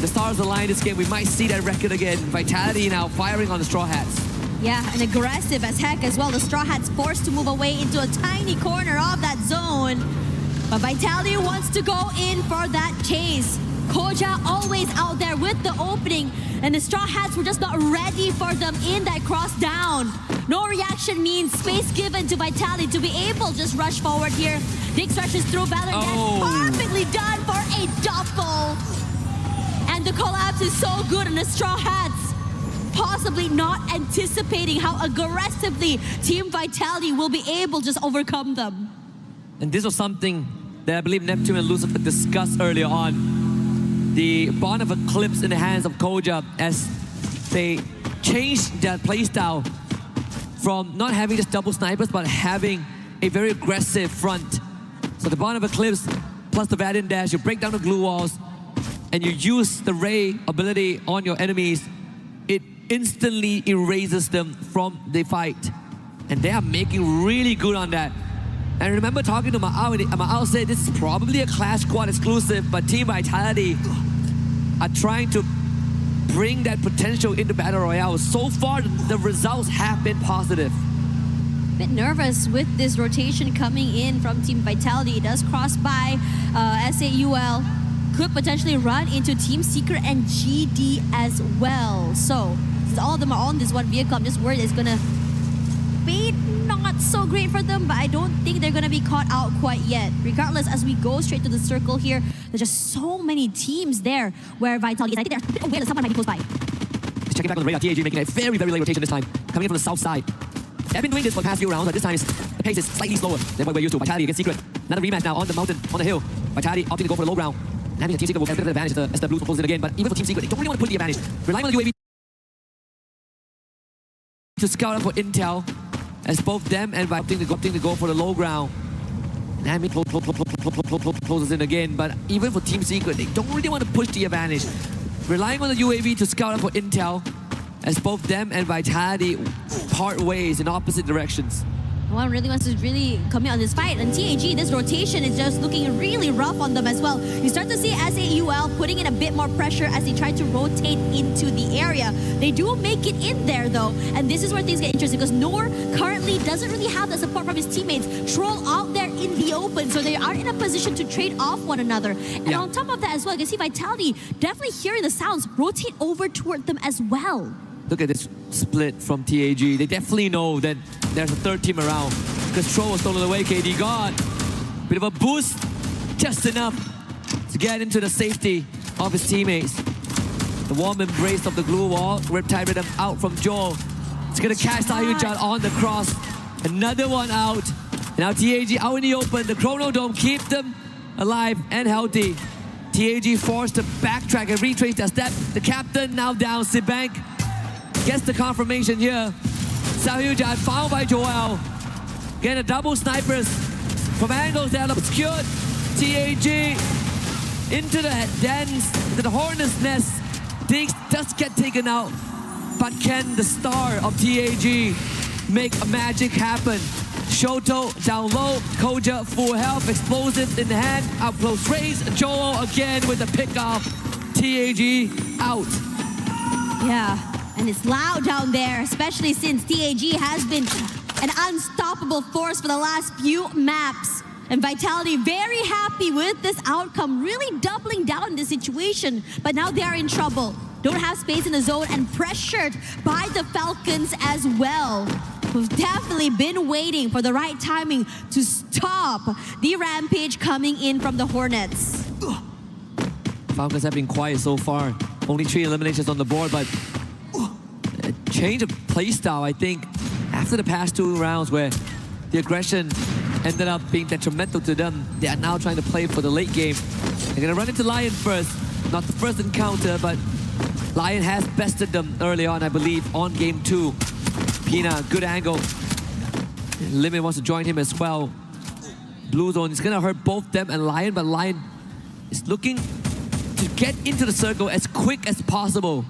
the stars align this game, we might see that record again. Vitality now firing on the Straw Hats. Yeah, and aggressive as heck as well. The Straw Hats forced to move away into a tiny corner of that zone. But Vitality wants to go in for that chase. Koja always out there with the opening, and the Straw Hats were just not ready for them in that cross down. No reaction means space given to Vitality to be able to just rush forward here. Dick stretches through Valor. That's perfectly done for a double. And the collapse is so good on the Straw Hats. Possibly not anticipating how aggressively Team Vitality will be able to just overcome them. And this was something that I believe Neptune and Lucifer discussed earlier on. The Bond of Eclipse in the hands of Koja as they changed their playstyle from not having just double snipers but having a very aggressive front. So the Bond of Eclipse plus the Valiant Dash, you break down the glue walls and you use the Ray ability on your enemies, it instantly erases them from the fight. And they are making really good on that. And I remember talking to Ma'ao, and Ma'ao said this is probably a Clash Squad exclusive, but Team Vitality are trying to bring that potential into Battle Royale. So far, the results have been positive. Bit nervous with this rotation coming in from Team Vitality. It does cross by S8UL. Could potentially run into Team Secret and GD as well. So, since all of them are on this one vehicle, I'm just worried it's gonna be not so great for them, but I don't think they're gonna be caught out quite yet. Regardless, as we go straight to the circle here, there's just so many teams there where Vitality is. I think they're a bit aware that someone might be close by. Just checking back on the radar, TAG making a very, very late rotation this time. Coming in from the south side. They've been doing this for the past few rounds, but this time the pace is slightly slower than what we're used to. Vitality against Secret. Another rematch now on the mountain, on the hill. Vitality opting to go for the low ground. And I mean, Team Secret will get a bit of advantage as the Blues will close in again, but even for Team Secret, they don't really want to put the advantage. Relying on the UAV to scout up for intel, as both them and opting to go for the low ground. Nami closes in again, but even for Team Secret, they don't really want to push the advantage. Relying on the UAV to scout up for intel, as both them and Vitality part ways in opposite directions. No one really wants to commit on this fight, and TAG, this rotation is just looking really rough on them as well. You start to see S8UL putting in a bit more pressure as they try to rotate into the area. They do make it in there though, and this is where things get interesting because Noor currently doesn't really have the support from his teammates. Troll out there in the open, so they are in a position to trade off one another. And on top of that as well, you can see Vitality definitely hearing the sounds, rotate over toward them as well. Look at this split from TAG. They definitely know that there's a third team around. Because Troll was stolen away, KD gone. Bit of a boost, just enough to get into the safety of his teammates. The warm embrace of the glue wall. Riptide Rhythm out from Joel. It's gonna catch S8UL on the cross. Another one out. Now TAG out in the open. The Chrono Dome keep them alive and healthy. TAG forced to backtrack and retrace their step. The captain now down, Sibank. Gets the confirmation here. S8UL found by Joel. Getting a double snipers from angles that are obscured. TAG into the dens, into the hornet's nest. Diggs does get taken out. But can the star of TAG make a magic happen? Shoto down low, Koja full health, explosives in the hand, up close range. Joel again with the pickoff. TAG out. Yeah. And it's loud down there, especially since TAG has been an unstoppable force for the last few maps. And Vitality very happy with this outcome, really doubling down in this situation. But now they are in trouble. Don't have space in the zone and pressured by the Falcons as well. Who've definitely been waiting for the right timing to stop the rampage coming in from the Hornets. Falcons have been quiet so far. Only 3 eliminations on the board, but change of playstyle, I think, after the past 2 rounds where the aggression ended up being detrimental to them. They are now trying to play for the late game. They're going to run into Lion first. Not the first encounter, but Lion has bested them early on, I believe, on game 2. Pina, good angle. Limit wants to join him as well. Blue zone is going to hurt both them and Lion, but Lion is looking to get into the circle as quick as possible.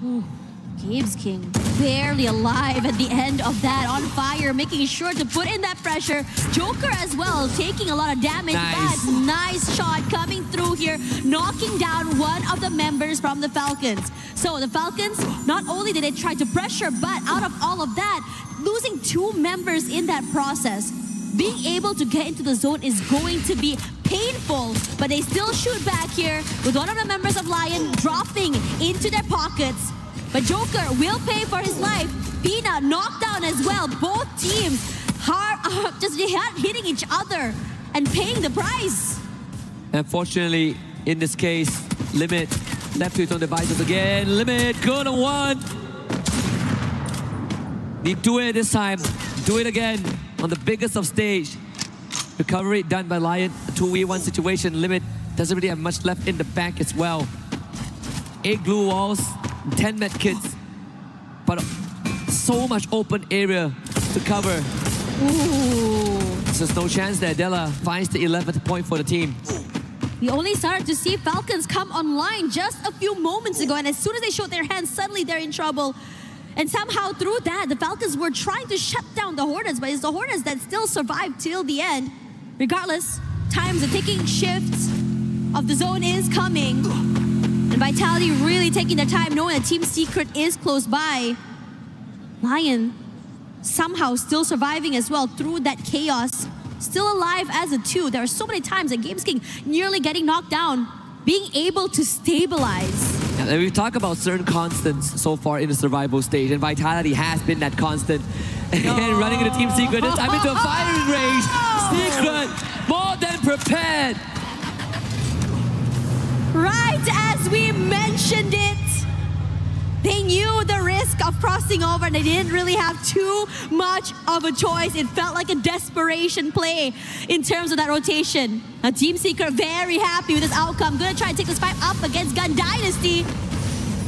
Games King barely alive at the end of that, on fire, making sure to put in that pressure. Joker as well, taking a lot of damage. Nice. But nice shot coming through here, knocking down one of the members from the Falcons. So the Falcons, not only did they try to pressure, but out of all of that, losing 2 members in that process. Being able to get into the zone is going to be painful, but they still shoot back here with one of the members of Lion dropping into their pockets. But Joker will pay for his life. Pina knocked down as well. Both teams are just hitting each other and paying the price. Unfortunately, in this case, Limit left to his own devices again. Limit, good on one. Need to do it this time. Do it again on the biggest of stage. Recovery done by Lion. A 2v1 situation. Limit doesn't really have much left in the bank as well. 8 glue walls, 10 med kits, but so much open area to cover. Ooh. So there's no chance there. Della finds the 11th point for the team. We only started to see Falcons come online just a few moments ago, and as soon as they showed their hands, suddenly they're in trouble. And somehow through that, the Falcons were trying to shut down the Hornets, but it's the Hornets that still survived till the end. Regardless, times are ticking, shifts of the zone is coming. And Vitality really taking their time, knowing that Team Secret is close by. Lion somehow still surviving as well through that chaos. Still alive as a 2. There are so many times that Games King nearly getting knocked down, being able to stabilize. Yeah, we talk about certain constants so far in the survival stage, and Vitality has been that constant. And running into Team Secret, this time into a firing range. Secret, more than prepared. Right as we mentioned it, they knew the risk of crossing over and they didn't really have too much of a choice. It felt like a desperation play in terms of that rotation. Now Team Secret very happy with this outcome. Gonna try and take this fight up against Gun Dynasty.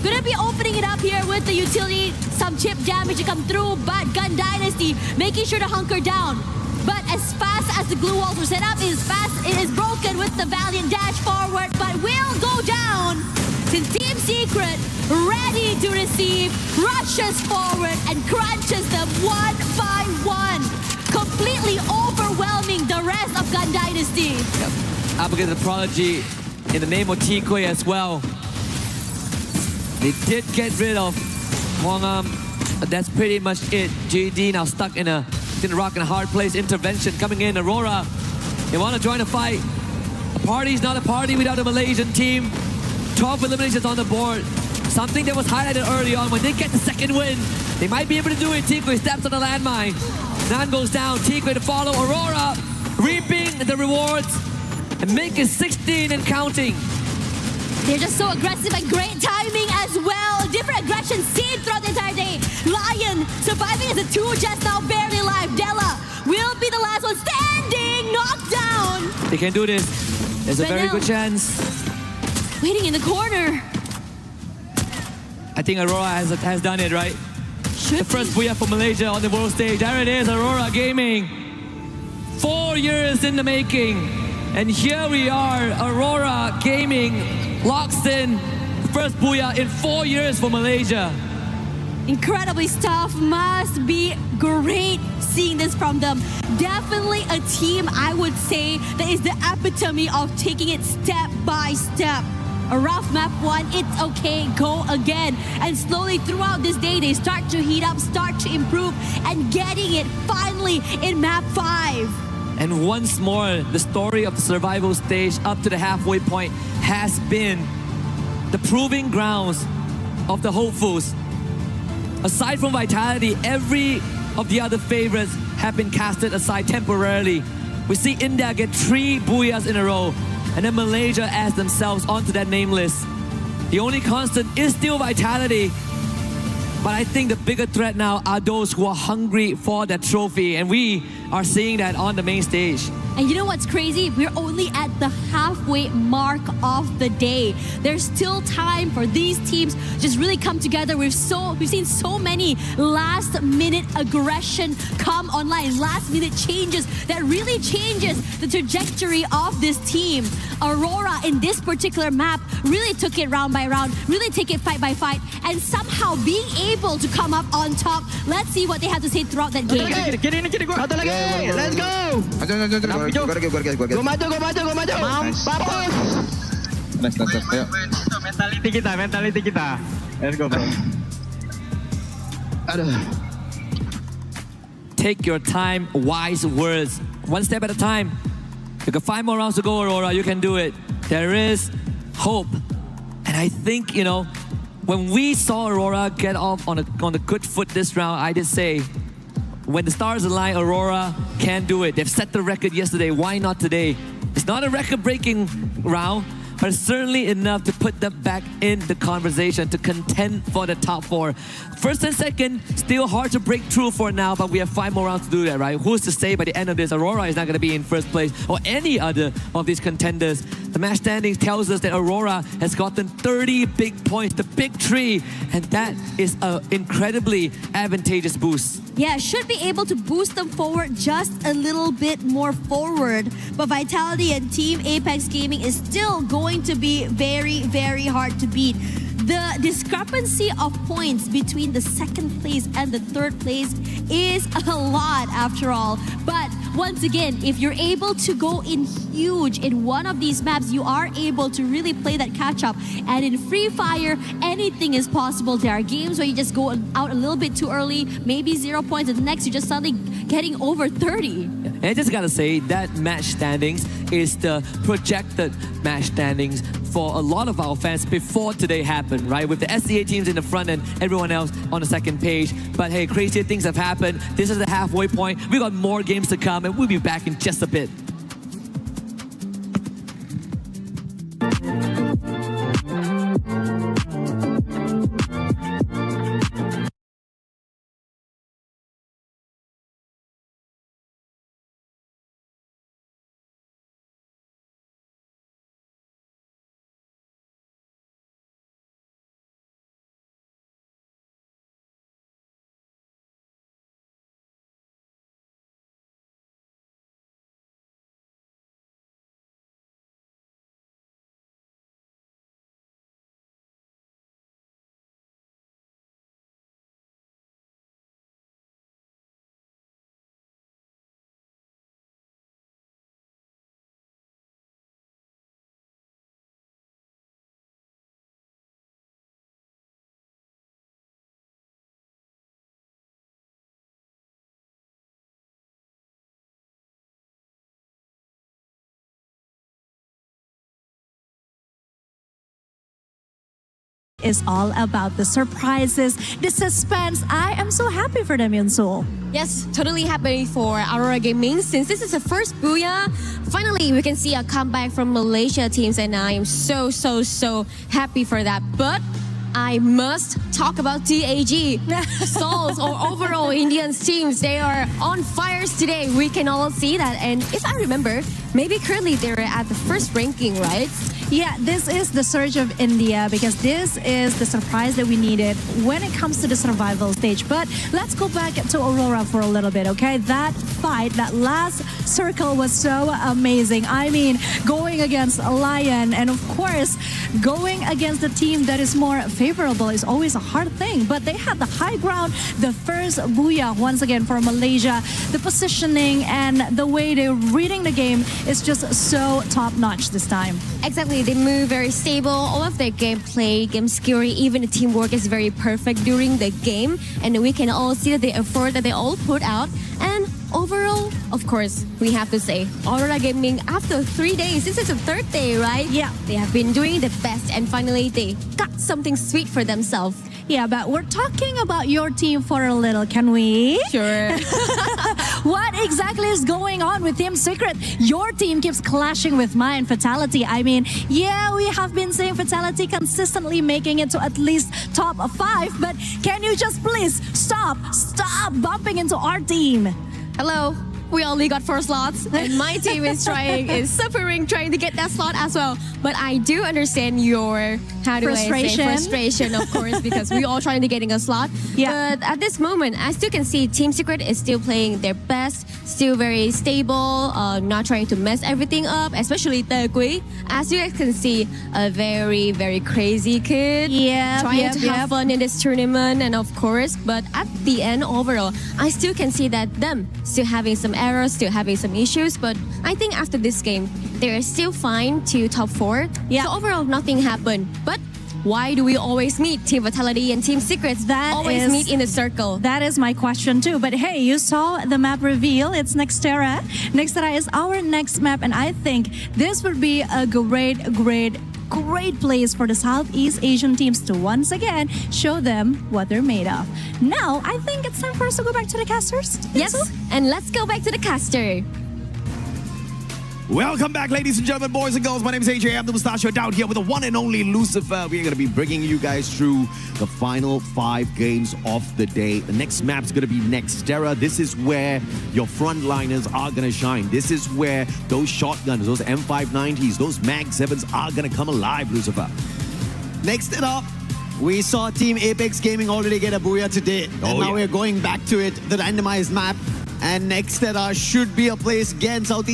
Gonna be opening it up here with the utility, some chip damage to come through, but Gun Dynasty making sure to hunker down. But as fast as the glue walls were set up, it is broken with the Valiant dash forward, but will go down since Team Secret, ready to receive, rushes forward and crunches them 1 by 1, completely overwhelming the rest of Gun Dynasty. Yep. Up against the Prodigy in the name of Tikoi as well. They did get rid of Hwangam, but that's pretty much it. GD now stuck in a rock and a hard place. Intervention coming in. Aurora, they want to join the fight. A party is not a party without a Malaysian team. 12 eliminations on the board. Something that was highlighted early on. When they get the second win, they might be able to do it. Tikoi steps on the landmine. Nan goes down. Tikoi to follow. Aurora reaping the rewards and making 16 and counting. They're just so aggressive and great timing as well. Different aggression seen throughout the entire day. Lion surviving as a 2, just now barely alive. Della will be the last one standing, knocked down. They can do this. There's a very Benel good chance. waiting in the corner. I think Aurora has done it, right? The first booyah for Malaysia on the world stage. There it is, Aurora Gaming. 4 years in the making. And here we are, Aurora Gaming locks in first booyah in 4 years for Malaysia. Incredibly tough, must be great seeing this from them. Definitely a team, I would say, that is the epitome of taking it step by step. A rough map 1, it's okay, go again. And slowly throughout this day, they start to heat up, start to improve, and getting it finally in map 5. And once more, the story of the survival stage up to the halfway point has been the proving grounds of the hopefuls. Aside from Vitality, every of the other favorites have been casted aside temporarily. We see India get 3 booyahs in a row, and then Malaysia adds themselves onto that name list. The only constant is still Vitality. But I think the bigger threat now are those who are hungry for that trophy. And we are seeing that on the main stage. And you know what's crazy? We're only at the halfway mark of the day. There's still time for these teams just really come together. We've seen so many last minute aggression come online, last minute changes that really changes the trajectory of this team. Aurora in this particular map really took it round by round, really take it fight by fight, and somehow being able to come up on top. Let's see what they have to say throughout that game. Satu lagi. Let's go. Gue maju. Mampus. Nice. Ayo. Mentality kita. Let's go, bro. Take your time, wise words. One step at a time. You got 5 more rounds to go, Aurora. You can do it. There is hope. And I think, when we saw Aurora get off on a good foot this round, I did say, when the stars align, Aurora can do it. They've set the record yesterday. Why not today? It's not a record-breaking round, but it's certainly enough to put them back in the conversation, to contend for the top 4. First and second, still hard to break through for now, but we have 5 more rounds to do that, right? Who's to say by the end of this, Aurora is not going to be in first place, or any other of these contenders. The match standings tells us that Aurora has gotten 30 big points, the big 3, and that is an incredibly advantageous boost. Yeah, should be able to boost them forward just a little bit more forward. But Vitality and Team Apex Gaming is still going to be very, very hard to beat. The discrepancy of points between the second place and the third place is a lot after all. But once again, if you're able to go in huge in one of these maps, you are able to really play that catch up. And in Free Fire, anything is possible. There are games where you just go out a little bit too early, maybe 0 points, and the next you're just suddenly getting over 30. And I just gotta say, that match standings is the projected match standings for a lot of our fans before today happened, right? With the SCA teams in the front and everyone else on the second page. But hey, crazier things have happened. This is the halfway point. We got more games to come, and we'll be back in just a bit. Is all about the surprises, the suspense. I am so happy for them, Yunsul. Yes, totally happy for Aurora Gaming since this is the first Booyah. Finally, we can see a comeback from Malaysia teams, and I am so happy for that. But I must talk about TAG. Souls or overall Indians teams, they are on fires today. We can all see that. And if I remember, maybe currently they're at the first ranking, right? Yeah, this is the surge of India because this is the surprise that we needed when it comes to the survival stage. But let's go back to Aurora for a little bit, okay? That fight, that last circle was so amazing. I mean, going against a Lion and of course, going against a team that is more favorable is always a hard thing. But they had the high ground, the first Booyah once again for Malaysia. The positioning and the way they're reading the game is just so top-notch this time. Exactly, they move very stable. All of their gameplay, game skill, even the teamwork is very perfect during the game. And we can all see the effort that they all put out. And overall, of course, we have to say, Aurora Gaming, after 3 days, this is the 3rd day, right? Yeah. They have been doing the best, and finally they got something sweet for themselves. Yeah, but we're talking about your team for a little, can we? Sure. What exactly is is going on with Team Secret? Your team keeps clashing with mine, Fatality. I mean, yeah, we have been seeing Fatality consistently making it to at least top 5, but can you just please stop bumping into our team? Hello. We only got 4 slots, and my team is suffering, trying to get that slot as well. But I do understand your frustration, of course, because we all trying to getting a slot. Yeah. But at this moment, I still can see Team Secret is still playing their best, still very stable, not trying to mess everything up, especially Tegui. As you guys can see, a very, very crazy kid. Trying to have fun in this tournament, and of course, but at the end, overall, I still can see that them still having some errors, still having some issues, but I think after this game, they're still fine to top 4. Yeah. So overall, nothing happened. But why do we always meet Team Vitality and Team Secrets? Always meet in a circle. That is my question too. But hey, you saw the map reveal. It's Nextera. Nextera is our next map, and I think this would be a great place for the Southeast Asian teams to once again show them what they're made of. Now, I think it's time for us to go back to the casters. Yes, and let's go back to the caster. Welcome back, ladies and gentlemen, boys and girls. My name is AJ. I'm the Mustachio down here with the one and only Lucifer. We're going to be bringing you guys through the final 5 games of the day. The next map's going to be Nextera. This is where your frontliners are going to shine. This is where those shotguns, those M590s, those Mag 7s are going to come alive, Lucifer. Next it up, we saw Team Apex Gaming already get a booyah today. And now we're going back to it, the randomized map. And Nextera should be a place again. South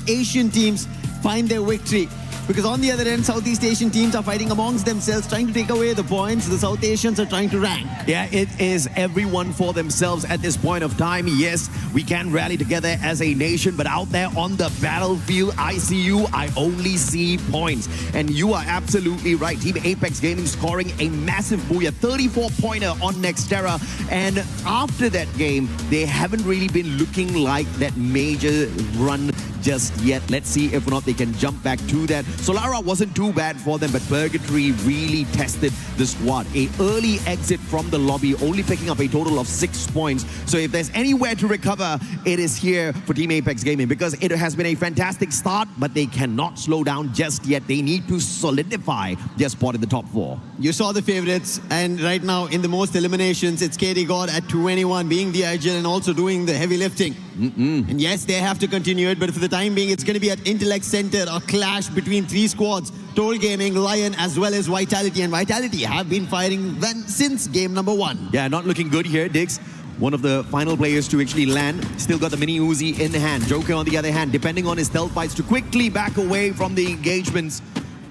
Asian teams find their victory. Because on the other end, Southeast Asian teams are fighting amongst themselves, trying to take away the points. The South Asians are trying to rank. Yeah, it is everyone for themselves at this point of time. Yes, we can rally together as a nation, but out there on the battlefield, I see you, I only see points. And you are absolutely right. Team Apex Gaming scoring a massive booyah, 34-pointer on Nextera. And after that game, they haven't really been looking like that major run just yet. Let's see if or not they can jump back to that. Solara wasn't too bad for them, but Purgatory really tested the squad. A early exit from the lobby, only picking up a total of 6 points. So if there's anywhere to recover, it is here for Team Apex Gaming, because it has been a fantastic start, but they cannot slow down just yet. They need to solidify their spot in the top 4. You saw the favorites, and right now in the most eliminations, it's KD God at 221 being the agile and also doing the heavy lifting. And yes, they have to continue it, but for the time being, it's going to be at Intellect Center, a clash between 3 squads, Toll Gaming, Lion, as well as Vitality. And Vitality have been fighting since game number 1. Yeah, not looking good here, Diggs. One of the final players to actually land. Still got the mini Uzi in hand. Joker on the other hand, depending on his stealth fights to quickly back away from the engagements.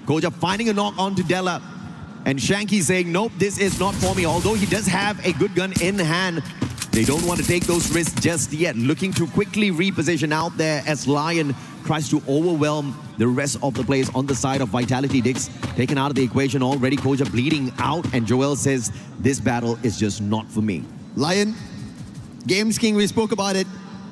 Koja finding a knock onto Della. And Shanky saying, nope, this is not for me. Although he does have a good gun in hand, they don't want to take those risks just yet. Looking to quickly reposition out there as Lion tries to overwhelm the rest of the players on the side of Vitality. Dix taken out of the equation already. Koja bleeding out, and Joel says, this battle is just not for me. Lion, Games King, we spoke about it.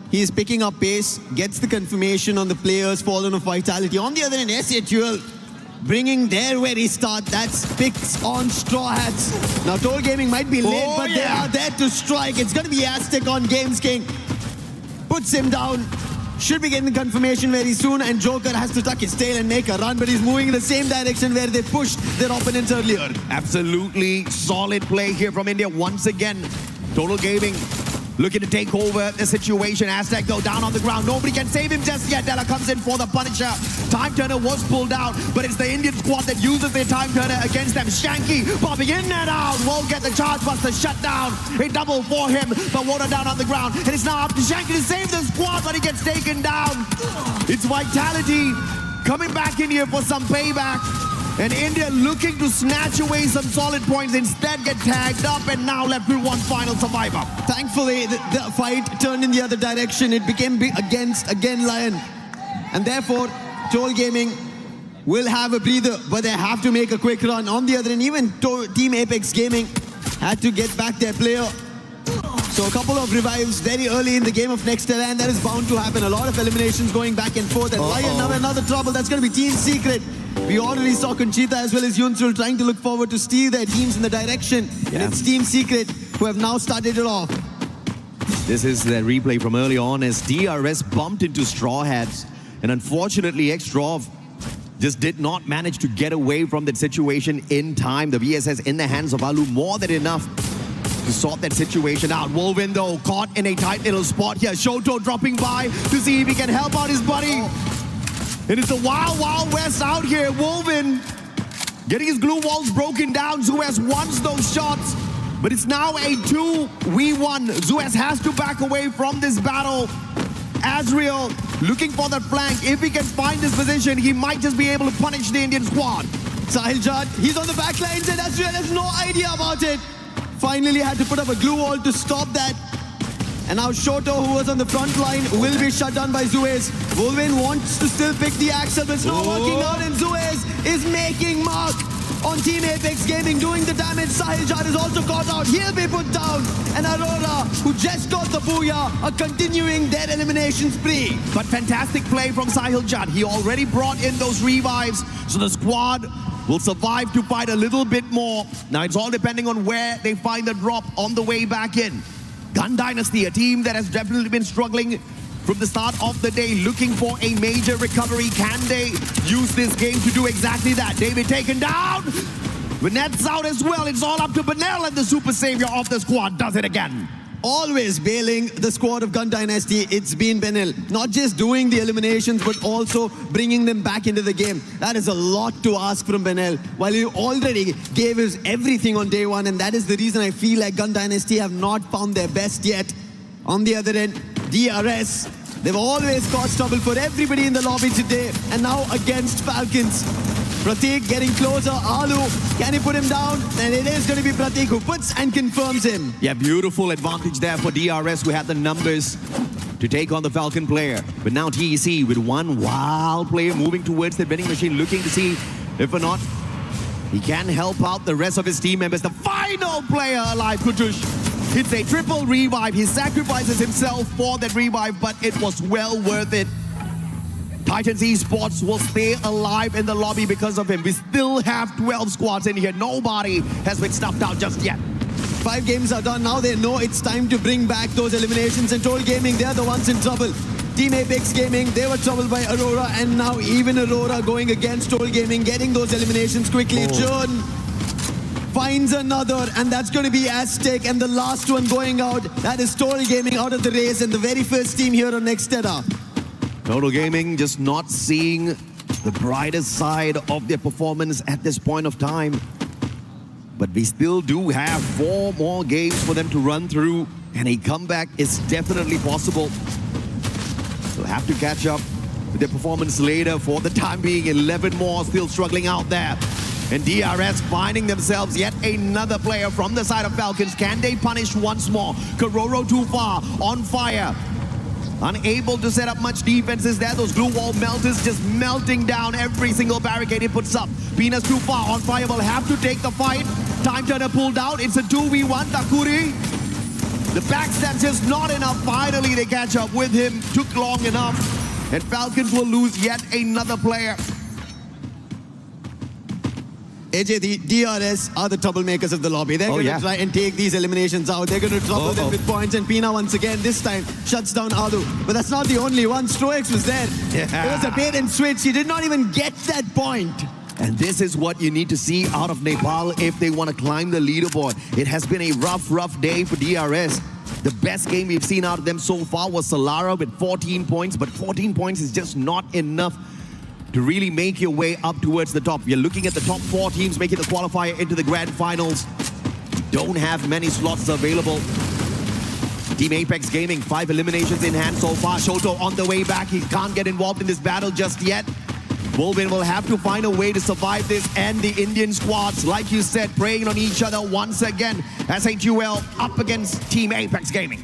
He's picking up pace, gets the confirmation on the players fallen of Vitality. On the other end, S8UL bringing their very start. That's picks on Straw Hats. Now, Toll Gaming might be late, but they are there to strike. It's going to be Aztec on Games King. Puts him down. Should be getting confirmation very soon, and Joker has to tuck his tail and make a run, but he's moving in the same direction where they pushed their opponents earlier. Absolutely solid play here from India once again. Total Gaming looking to take over the situation. Aztec though down on the ground. Nobody can save him just yet. Della comes in for the Punisher. Time Turner was pulled out, but it's the Indian squad that uses their Time Turner against them. Shanky popping in and out. Won't get the Charge Buster shut down. A double for him, but Water down on the ground. And it's now up to Shanky to save the squad, but he gets taken down. It's Vitality coming back in here for some payback. And India looking to snatch away some solid points, instead get tagged up and now left with one final survivor. Thankfully, the fight turned in the other direction. It became against, again, Lion. And therefore, Toll Gaming will have a breather, but they have to make a quick run. On the other end, even Team Apex Gaming had to get back their player. So a couple of revives very early in the game of Nextera, and that is bound to happen. A lot of eliminations going back and forth. And Lion now another trouble. That's going to be Team Secret. We already saw Conchita as well as Yunsul trying to look forward to steer their teams in the direction. And it's Team Secret who have now started it off. This is the replay from early on as DRS bumped into Straw Hats. And unfortunately, Xtrov just did not manage to get away from that situation in time. The VSS in the hands of Alu, more than enough to sort that situation out. Wolvin, though, caught in a tight little spot here. Shoto dropping by to see if he can help out his buddy. And it's a wild, wild west out here. Wolvin getting his glue walls broken down. Zuez wants those shots, but it's now a 2v1. Zuez has to back away from this battle. Azriel looking for that flank. If he can find this position, he might just be able to punish the Indian squad. Sahil Jad, he's on the back lines and Azriel has no idea about it. Finally had to put up a glue wall to stop that. And now Shoto, who was on the front line, will be shut down by Zuez. Wolvin wants to still pick the axle, but it's not working out, and Zuez is making mark on Team Apex Gaming, doing the damage. Sahil Jad is also caught out. He'll be put down. And Aurora, who just got the booyah, are continuing their elimination spree. But fantastic play from Sahil Jad. He already brought in those revives, so the squad will survive to fight a little bit more. Now it's all depending on where they find the drop on the way back in. Gun Dynasty, a team that has definitely been struggling from the start of the day, looking for a major recovery. Can they use this game to do exactly that? David taken down. Vinet's out as well. It's all up to Benel, and the super savior of the squad does it again. Always bailing the squad of Gun Dynasty, it's been Benel. Not just doing the eliminations, but also bringing them back into the game. That is a lot to ask from Benel, while he already gave his everything on day one, and that is the reason I feel like Gun Dynasty have not found their best yet. On the other end, DRS, they've always caused trouble for everybody in the lobby today, and now against Falcons. Pratik getting closer. Alu, can he put him down? And it is going to be Pratik who puts and confirms him. Yeah, beautiful advantage there for DRS, who had the numbers to take on the Falcon player. But now TEC with one wild player moving towards the vending machine, looking to see if or not he can help out the rest of his team members. The final player alive, Kutush. It's a triple revive. He sacrifices himself for that revive, but it was well worth it. Titans Esports will stay alive in the lobby because of him. We still have 12 squads in here. Nobody has been stuffed out just yet. 5 games are done. Now they know it's time to bring back those eliminations. And Toll Gaming, they're the ones in trouble. Team Apex Gaming, they were troubled by Aurora. And now even Aurora going against Toll Gaming, getting those eliminations quickly. Jun finds another, and that's going to be Aztec. And the last one going out, that is Toll Gaming out of the race. And the very first team here on Nextera. Total Gaming just not seeing the brightest side of their performance at this point of time. But we still do have 4 more games for them to run through, and a comeback is definitely possible. They'll have to catch up with their performance later. For the time being, 11 more still struggling out there. And DRS finding themselves yet another player from the side of Falcons. Can they punish once more? Kororo too far, on fire. Unable to set up much defenses there. Those glue wall melters just melting down every single barricade he puts up. Peanuts too far. On fire will have to take the fight. Time Turner pulled out. It's a 2v1. Takuri. The backstab just not enough. Finally they catch up with him. Took long enough. And Falcons will lose yet another player. AJ, the DRS are the troublemakers of the lobby. They're going to try and take these eliminations out. They're going to trouble them with points. And Pina once again, this time, shuts down Alu. But that's not the only one. Stroex was there. Yeah. It was a bait and switch. He did not even get that point. And this is what you need to see out of Nepal if they want to climb the leaderboard. It has been a rough day for DRS. The best game we've seen out of them so far was Solara with 14 points. But 14 points is just not enough to really make your way up towards the top. You're looking at the top 4 teams making the qualifier into the grand finals. Don't have many slots available. Team Apex Gaming, 5 eliminations in hand so far. Shoto on the way back. He can't get involved in this battle just yet. Wolvin will have to find a way to survive this, and the Indian squads, like you said, preying on each other once again. S8UL up against Team Apex Gaming.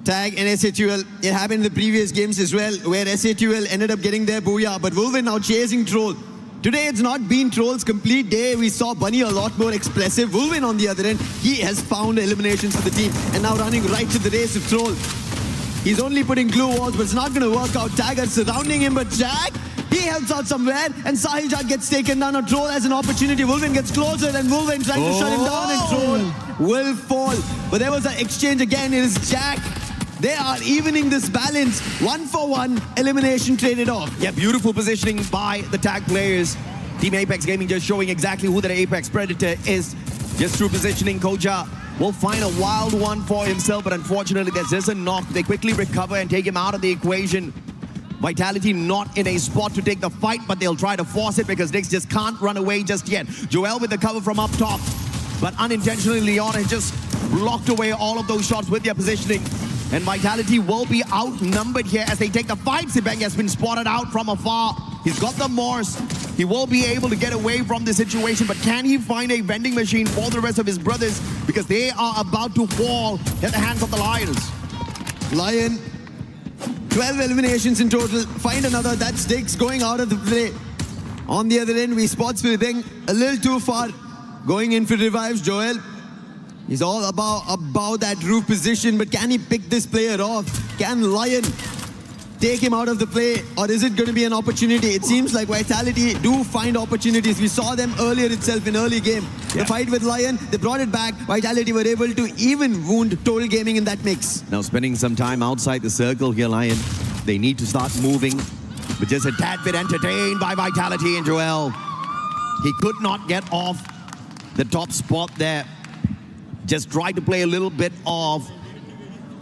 Tag and S8UL, it happened in the previous games as well, where S8UL ended up getting their booyah, but Wolvin now chasing Troll. Today it's not been Troll's complete day. We saw Bunny a lot more expressive. Wolvin on the other end, he has found eliminations for the team, and now running right to the race of Troll. He's only putting glue walls, but it's not going to work out. Tagger surrounding him, but Jack, he helps out somewhere, and Sahil Jad gets taken down. Now Troll has an opportunity. Wolvin gets closer, and Wolvin trying to shut him down, and Troll will fall. But there was an exchange again. It is Jack. They are evening this balance. 1-for-1 elimination traded off. Yeah, beautiful positioning by the tag players. Team Apex Gaming just showing exactly who that Apex Predator is. Just through positioning, Koja will find a wild one for himself, but unfortunately there's just a knock. They quickly recover and take him out of the equation. Vitality not in a spot to take the fight, but they'll try to force it because Dix just can't run away just yet. Joel with the cover from up top, but unintentionally Leon has just blocked away all of those shots with their positioning. And Vitality will be outnumbered here as they take the fight. Sibeng has been spotted out from afar. He's got the Morse. He will be able to get away from the situation, but can he find a vending machine for the rest of his brothers? Because they are about to fall at the hands of the Lions. Lion, 12 eliminations in total. Find another. That's Dix going out of the play. On the other end, we spot Sibeng a little too far. Going in for revives, Joel. He's all about that roof position, but can he pick this player off? Can Lion take him out of the play, or is it going to be an opportunity? It seems like Vitality do find opportunities. We saw them earlier itself in early game. The fight with Lion, they brought it back. Vitality were able to even wound Total Gaming in that mix. Now spending some time outside the circle here, Lion. They need to start moving, but just a tad bit entertained by Vitality and Joel. He could not get off the top spot there. Just tried to play a little bit of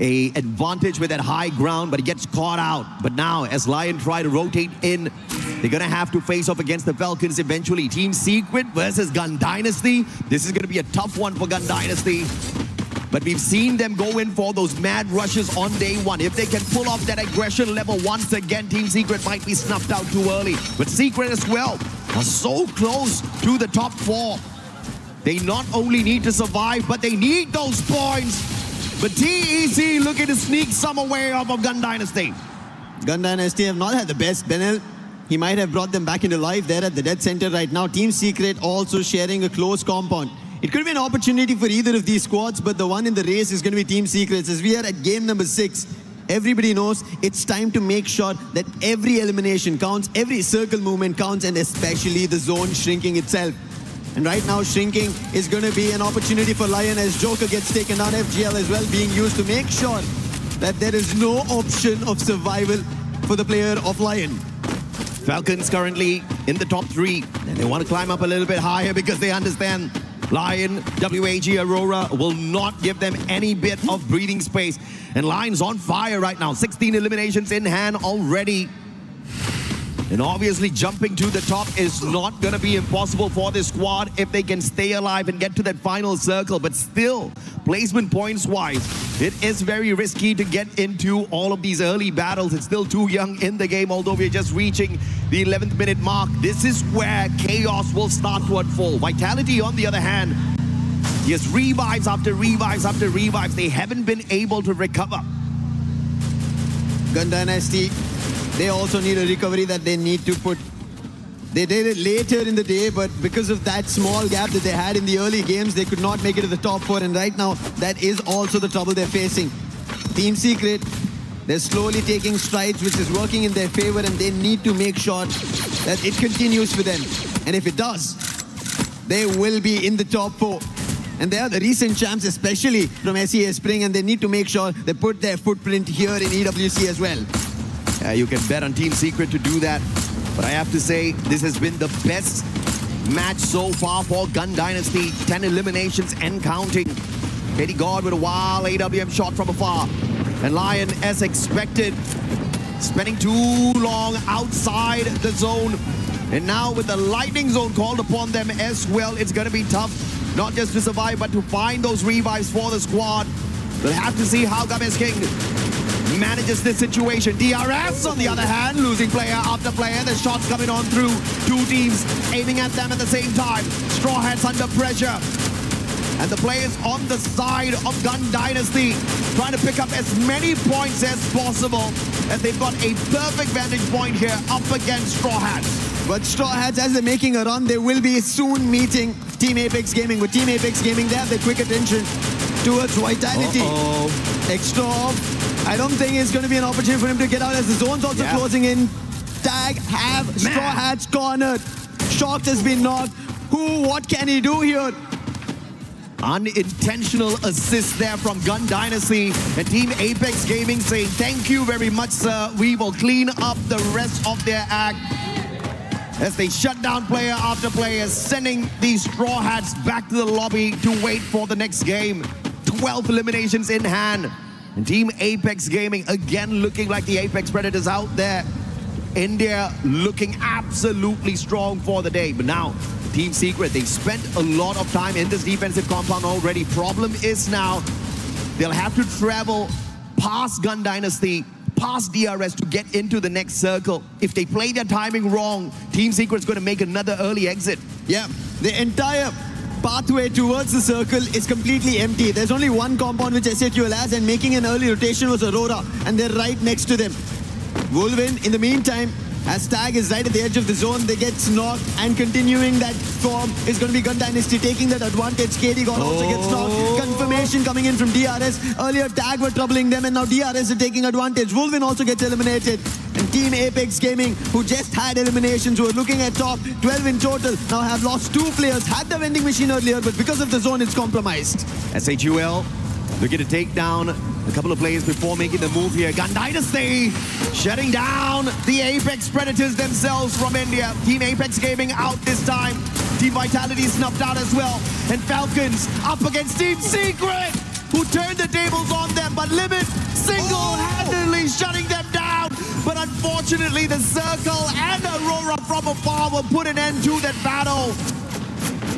a advantage with that high ground, but he gets caught out. But now, as Lion try to rotate in, they're going to have to face off against the Falcons eventually. Team Secret versus Gun Dynasty. This is going to be a tough one for Gun Dynasty. But we've seen them go in for those mad rushes on day one. If they can pull off that aggression level once again, Team Secret might be snuffed out too early. But Secret as well are so close to the top 4. They not only need to survive, but they need those points. But TEC looking to sneak some away off of Gun Dynasty. Gun Dynasty have not had the best. Benel, he might have brought them back into life there at the dead center right now. Team Secret also sharing a close compound. It could be an opportunity for either of these squads, but the one in the race is going to be Team Secrets. As we are at game number 6, everybody knows it's time to make sure that every elimination counts, every circle movement counts, and especially the zone shrinking itself. And right now, shrinking is going to be an opportunity for Lion as Joker gets taken down. FGL as well being used to make sure that there is no option of survival for the player of Lion. Falcons currently in the top 3. And they want to climb up a little bit higher because they understand Lion, WAG, Aurora will not give them any bit of breathing space. And Lion's on fire right now. 16 eliminations in hand already. And obviously jumping to the top is not going to be impossible for this squad if they can stay alive and get to that final circle. But still, placement points wise, it is very risky to get into all of these early battles. It's still too young in the game, although we're just reaching the 11th minute mark. This is where chaos will start to unfold. Vitality, on the other hand, yes, revives after revives after revives. They haven't been able to recover. Gun Dynasty, they also need a recovery that they need to put. They did it later in the day, but because of that small gap that they had in the early games, they could not make it to the top 4. And right now, that is also the trouble they're facing. Team Secret, they're slowly taking strides, which is working in their favor, and they need to make sure that it continues for them. And if it does, they will be in the top 4. And they are the recent champs, especially from SEA Spring, and they need to make sure they put their footprint here in EWC as well. You can bet on Team Secret to do that. But I have to say, this has been the best match so far for Gun Dynasty. 10 eliminations and counting. Katie God with a wild AWM shot from afar. And Lion, as expected, spending too long outside the zone. And now with the lightning zone called upon them as well, it's going to be tough, not just to survive, but to find those revives for the squad. We'll have to see how Games King manages this situation. DRS, on the other hand, losing player after player. The shots coming on through. 2 teams aiming at them at the same time. Straw Hats under pressure. And the players on the side of Gun Dynasty trying to pick up as many points as possible, as they've got a perfect vantage point here up against Straw Hats. But Straw Hats, as they're making a run, they will be soon meeting Team Apex Gaming. With Team Apex Gaming, they have their quick attention towards Vitality. Extra off. I don't think it's going to be an opportunity for him to get out as the zone's also closing in. Tag have Straw Hats cornered. Shocked has been knocked. What can he do here? Unintentional assist there from Gun Dynasty and Team Apex Gaming saying thank you very much, sir. We will clean up the rest of their act as they shut down player after player, sending these Straw Hats back to the lobby to wait for the next game. 12 eliminations in hand. And Team Apex Gaming again looking like the Apex Predators out there. India looking absolutely strong for the day. But now, Team Secret, they spent a lot of time in this defensive compound already. Problem is now, they'll have to travel past Gun Dynasty, past DRS to get into the next circle. If they play their timing wrong, Team Secret's going to make another early exit. Yeah, the entire pathway towards the circle is completely empty. There's only one compound which S8UL has, and making an early rotation was Aurora, and they're right next to them. Wolverine, in the meantime, as Tag is right at the edge of the zone, they get knocked, and continuing that form is going to be Gun Dynasty taking that advantage. KD God also gets knocked. Confirmation coming in from DRS. Earlier Tag were troubling them, and now DRS is taking advantage. Wolverine also gets eliminated. And Team Apex Gaming, who just had eliminations, who are looking at top 12 in total, now have lost 2 players. Had the vending machine earlier, but because of the zone, it's compromised. S8UL looking to take down a couple of players before making the move here. Gun Dynasty shutting down the Apex Predators themselves from India. Team Apex Gaming out this time. Team Vitality snuffed out as well. And Falcons up against Team Secret, who turned the tables on them, but Limit single-handedly shutting them down. But unfortunately, the Circle and Aurora from afar will put an end to that battle.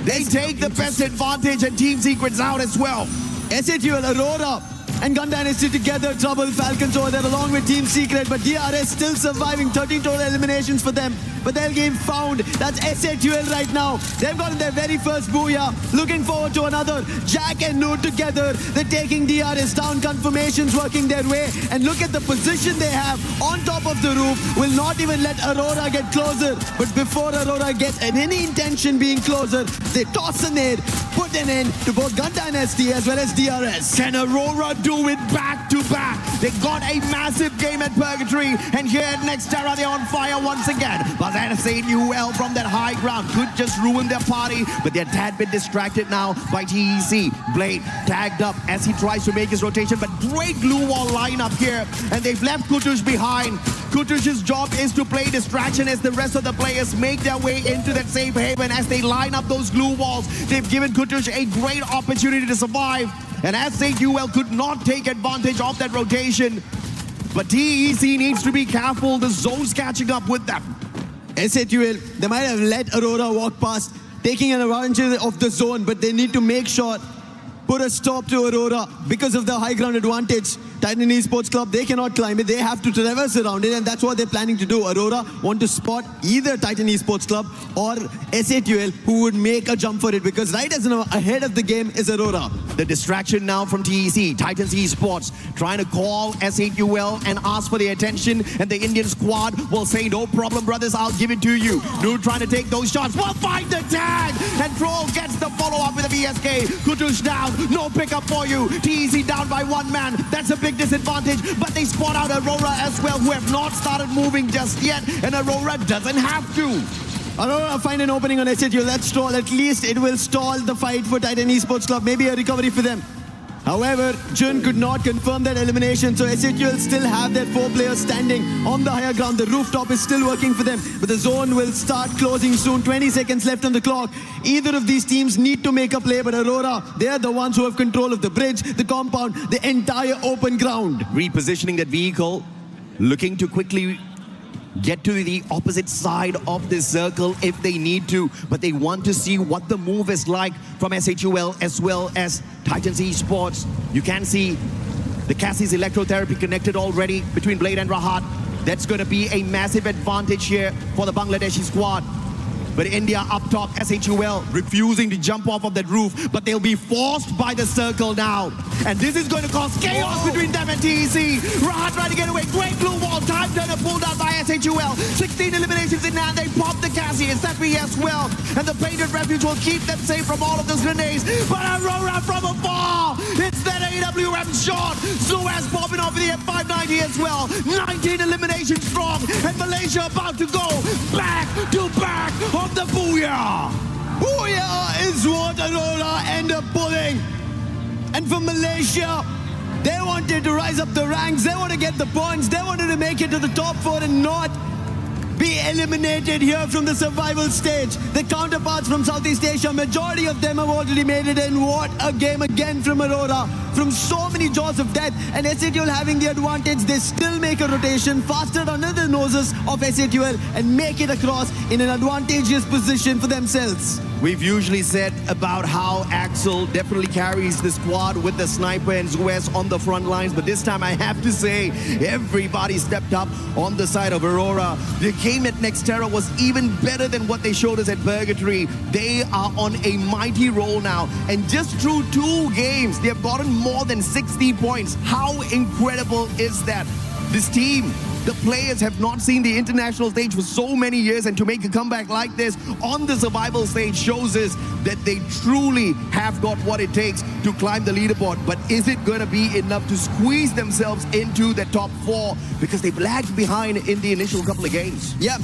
They take the best advantage, and Team Secret's out as well. S8UL, Aurora and Gun Dynasty together trouble Falcons over there along with Team Secret, but DRS still surviving. 13 total eliminations for them, but their game found. That's S8UL right now. They've gotten their very first booyah. Looking forward to another. Jack and Nude together, they're taking DRS down. Confirmations working their way, and look at the position they have on top of the roof. Will not even let Aurora get closer, but before Aurora gets any intention being closer, they toss a nade, put an end to both Gun Dynasty as well as DRS. Can Aurora do it back to back? They got a massive game at Purgatory, and here at Nextera they're on fire once again. But S8UL from that high ground could just ruin their party, but they're tad bit distracted now by TEC. Blade tagged up as he tries to make his rotation, but great glue wall lineup here, and they've left Kutush behind. Kutush's job is to play distraction as the rest of the players make their way into that safe haven as they line up those glue walls. They've given Kutush a great opportunity to survive, and S8UL could not take advantage of that rotation. But TEC needs to be careful. The zone's catching up with them. S8UL, they might have let Aurora walk past, taking an advantage of the zone, but they need to make sure, put a stop to Aurora because of the high ground advantage. Titan Esports Club, they cannot climb it. They have to traverse around it, and that's what they're planning to do. Aurora want to spot either Titan Esports Club or S8UL, who would make a jump for it, because right as ahead of the game is Aurora. The distraction now from TEC, Titans Esports, trying to call S8UL and ask for their attention, and the Indian squad will say, no problem, brothers, I'll give it to you. Nude trying to take those shots, will find the tag, and Troll gets the follow-up with a VSK. Kutush down, no pickup for you. TEC down by 1 man, that's a big disadvantage, but they spot out Aurora as well, who have not started moving just yet, and Aurora doesn't have to. Aurora find an opening on S8UL. Let's stall. At least it will stall the fight for Titan Esports Club. Maybe a recovery for them. However, Jun could not confirm that elimination, so S8UL still have their 4 players standing on the higher ground. The rooftop is still working for them, but the zone will start closing soon. 20 seconds left on the clock. Either of these teams need to make a play, but Aurora, they are the ones who have control of the bridge, the compound, the entire open ground. Repositioning that vehicle, looking to quickly get to the opposite side of this circle if they need to, but they want to see what the move is like from S8UL as well as Titans Esports. You can see the Cassie's electrotherapy connected already between Blade and Rahat. That's going to be a massive advantage here for the Bangladeshi squad. But India up top, S8UL refusing to jump off of that roof, but they'll be forced by the circle now. And this is going to cause chaos between them and TEC. Rahat trying to get away, great blue wall, time turner pulled out by S8UL. 16 eliminations in hand, they pop the Cassie, it's that as well. And the Painted Refuge will keep them safe from all of those grenades. But Aurora from afar, it's that AWM shot. Suez popping off the M590 as well. 19 eliminations strong, and Malaysia about to go back to back of the booyah. Booyah is what Aurora end up pulling. And for Malaysia, they wanted to rise up the ranks, they want to get the points, they wanted to make it to the top 4 and not be eliminated here from the survival stage. The counterparts from Southeast Asia, majority of them have already made it in. What a game again from Aurora. From so many jaws of death, and S8UL having the advantage, they still make a rotation faster under the noses of S8UL and make it across in an advantageous position for themselves. We've usually said about how Axel definitely carries the squad with the sniper and Zuez on the front lines, but this time I have to say everybody stepped up on the side of Aurora. The game at Nextera was even better than what they showed us at Purgatory. They are on a mighty roll now, and just through 2 games they have gotten more than 60 points. How incredible is that? This team, the players have not seen the international stage for so many years, and to make a comeback like this on the survival stage shows us that they truly have got what it takes to climb the leaderboard. But is it going to be enough to squeeze themselves into the top 4? Because they've lagged behind in the initial couple of games. Yeah.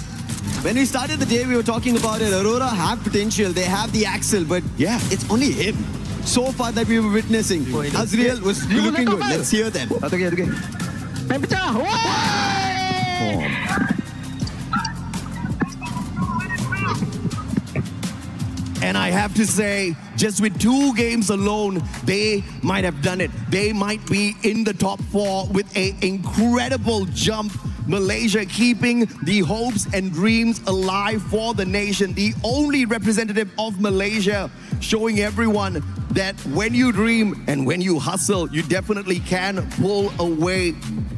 When we started the day, we were talking about it. Aurora have potential. They have the Axel, but yeah, it's only him so far that we were witnessing. Azriel was looking good. Let's hear them. And I have to say, just with 2 games alone, they might have done it. They might be in the top 4 with an incredible jump. Malaysia keeping the hopes and dreams alive for the nation. The only representative of Malaysia showing everyone that when you dream and when you hustle, you definitely can pull away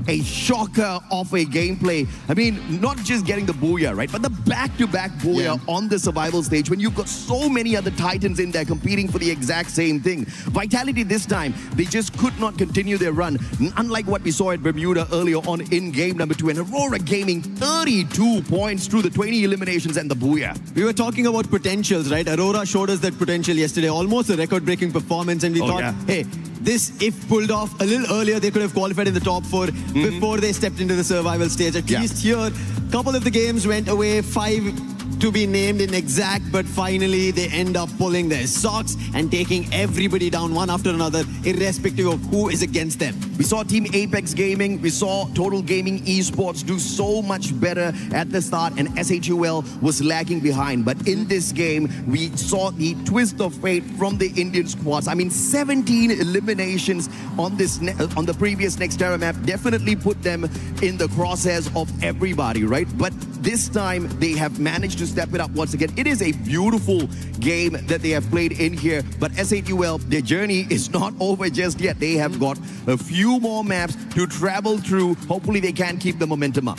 a shocker of a gameplay. I mean, not just getting the booyah, right? But the back-to-back booyah on the survival stage when you've got so many other titans in there competing for the exact same thing. Vitality this time, they just could not continue their run. Unlike what we saw at Bermuda earlier on in game number 2. And Aurora gaming 32 points through the 20 eliminations and the booyah. We were talking about potentials, right? Aurora showed us that potential yesterday. Almost a record-breaking performance. And we thought, hey, this, if pulled off a little earlier, they could have qualified in the top 4 before they stepped into the survival stage. At least here, a couple of the games went away, 5 to be named in exact, but finally they end up pulling their socks and taking everybody down one after another, irrespective of who is against them. We saw Team Apex Gaming, we saw Total Gaming Esports do so much better at the start, and S8UL was lagging behind. But in this game, we saw the twist of fate from the Indian squads. I mean, 17 eliminations on this on the previous Nextera map definitely put them in the crosshairs of everybody, right? But this time they have managed to step it up once again. It is a beautiful game that they have played in here, but S8UL, their journey is not over just yet. They have got a few more maps to travel through. Hopefully they can keep the momentum up.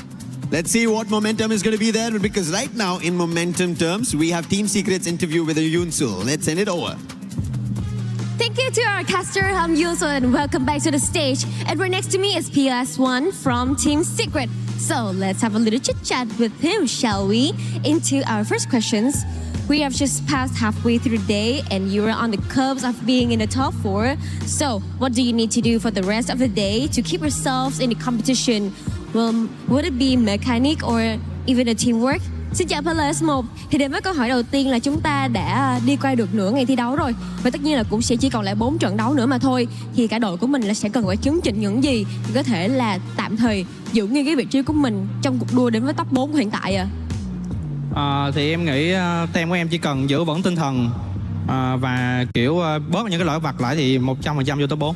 Let's see what momentum is going to be there, because right now in momentum terms, we have Team Secret's interview with EWC. Let's send it over. Thank you to our caster, Yulso, and welcome back to the stage. And right next to me is PS1 from Team Secret. So let's have a little chit-chat with him, shall we? Into our first questions. We have just passed halfway through the day and you are on the cusp of being in the top 4. So what do you need to do for the rest of the day to keep yourselves in the competition? Well, would it be mechanic or even a teamwork? Xin chào PS1. Thì đến với câu hỏi đầu tiên là chúng ta đã đi qua được nửa ngày thi đấu rồi. Và tất nhiên là cũng sẽ chỉ còn lại 4 trận đấu nữa mà thôi. Thì cả đội của mình là sẽ cần phải chấn chỉnh những gì để có thể là tạm thời giữ nguyên cái vị trí của mình trong cuộc đua đến với top 4 hiện tại ạ. Thì em nghĩ team của em chỉ cần giữ vững tinh thần và kiểu bớt những cái lỗi vặt lại thì 100% vô top 4.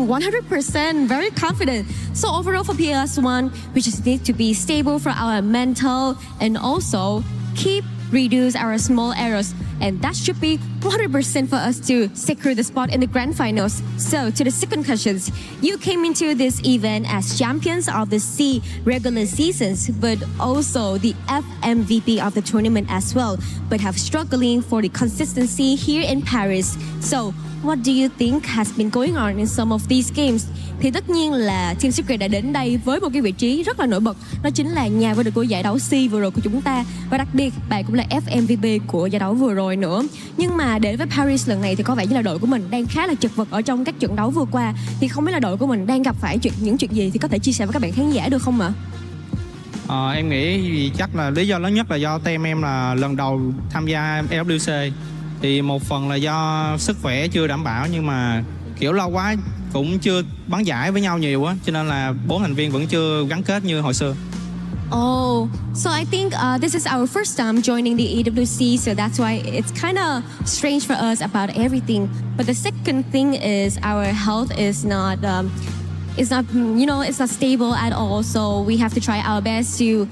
100%, very confident. So overall for PS1, we just need to be stable for our mental and also reduce our small errors. And that should be 100% for us to secure the spot in the grand finals. So to the second questions, you came into this event as champions of the C regular seasons, but also the FMVP of the tournament as well, but have struggling for the consistency here in Paris. So what do you think has been going on in some of these games? Thì tất nhiên là Team Secret đã đến đây với một cái vị trí rất là nổi bật. Đó chính là nhà vô địch của giải đấu C vừa rồi của chúng ta. Và đặc biệt bạn cũng là FMVP của giải đấu vừa rồi nữa. Nhưng mà đến với Paris lần này thì có vẻ như là đội của mình đang khá là chật vật ở trong các trận đấu vừa qua. Thì không biết là đội của mình đang gặp phải những chuyện gì thì có thể chia sẻ với các bạn khán giả được không ạ? Em nghĩ vì chắc là lý do lớn nhất là do team em là lần đầu tham gia EWC. Thì một phần là do sức khỏe chưa đảm bảo, nhưng mà kiểu lâu quá cũng chưa bắn giải với nhau nhiều á, cho nên là 4 thành viên vẫn chưa gắn kết như hồi xưa. Oh, so I think this is our first time joining the EWC, so that's why it's kind of strange for us about everything. But the second thing is our health is not, it's not stable at all. So we have to try our best to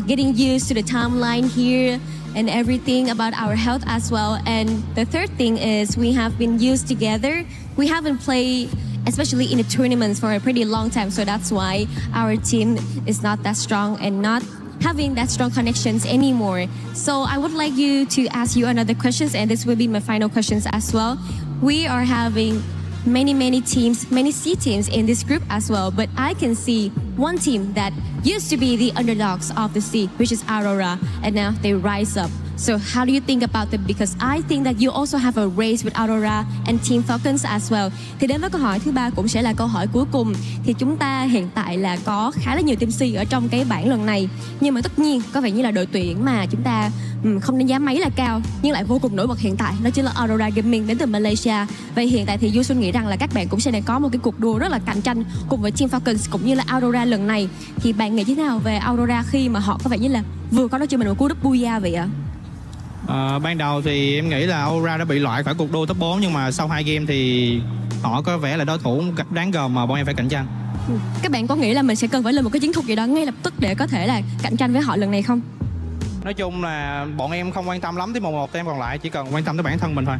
getting used to the timeline here and everything about our health as well. And the third thing is we have been used together. We haven't played, especially in the tournaments, for a pretty long time. So that's why our team is not that strong and not having that strong connections anymore. So I would like you to ask you another questions, and this will be my final questions as well. We are having many teams, many C teams in this group as well, but I can see one team that used to be the underdogs of the C, which is Aurora, and now they rise up. So how do you think about them? Because I think that you also have a race with Aurora and Team Falcons as well. Thì đến với câu hỏi thứ ba cũng sẽ là câu hỏi cuối cùng. Thì chúng ta hiện tại là có khá là nhiều team C ở trong cái bảng lần này. Nhưng mà tất nhiên có vẻ như là đội tuyển mà chúng ta không đánh giá mấy là cao nhưng lại vô cùng nổi bật hiện tại, đó chính là Aurora Gaming đến từ Malaysia. Vậy hiện tại thì Du Xuân nghĩ rằng là các bạn cũng sẽ đang có một cái cuộc đua rất là cạnh tranh cùng với Team Falcons cũng như là Aurora lần này. Thì bạn nghĩ thế nào về Aurora khi mà họ có vẻ như là vừa có nói cho mình một cú đúp booyah vậy ạ? Ban đầu thì em nghĩ là Aurora đã bị loại khỏi cuộc đua top 4, nhưng mà sau 2 game thì họ có vẻ là đối thủ đáng gờm mà bọn em phải cạnh tranh. Các bạn có nghĩ là mình sẽ cần phải lên một cái chiến thuật gì đó ngay lập tức để có thể là cạnh tranh với họ lần này không? Nói chung là bọn em không quan tâm lắm tới một team còn lại, chỉ cần quan tâm tới bản thân mình thôi.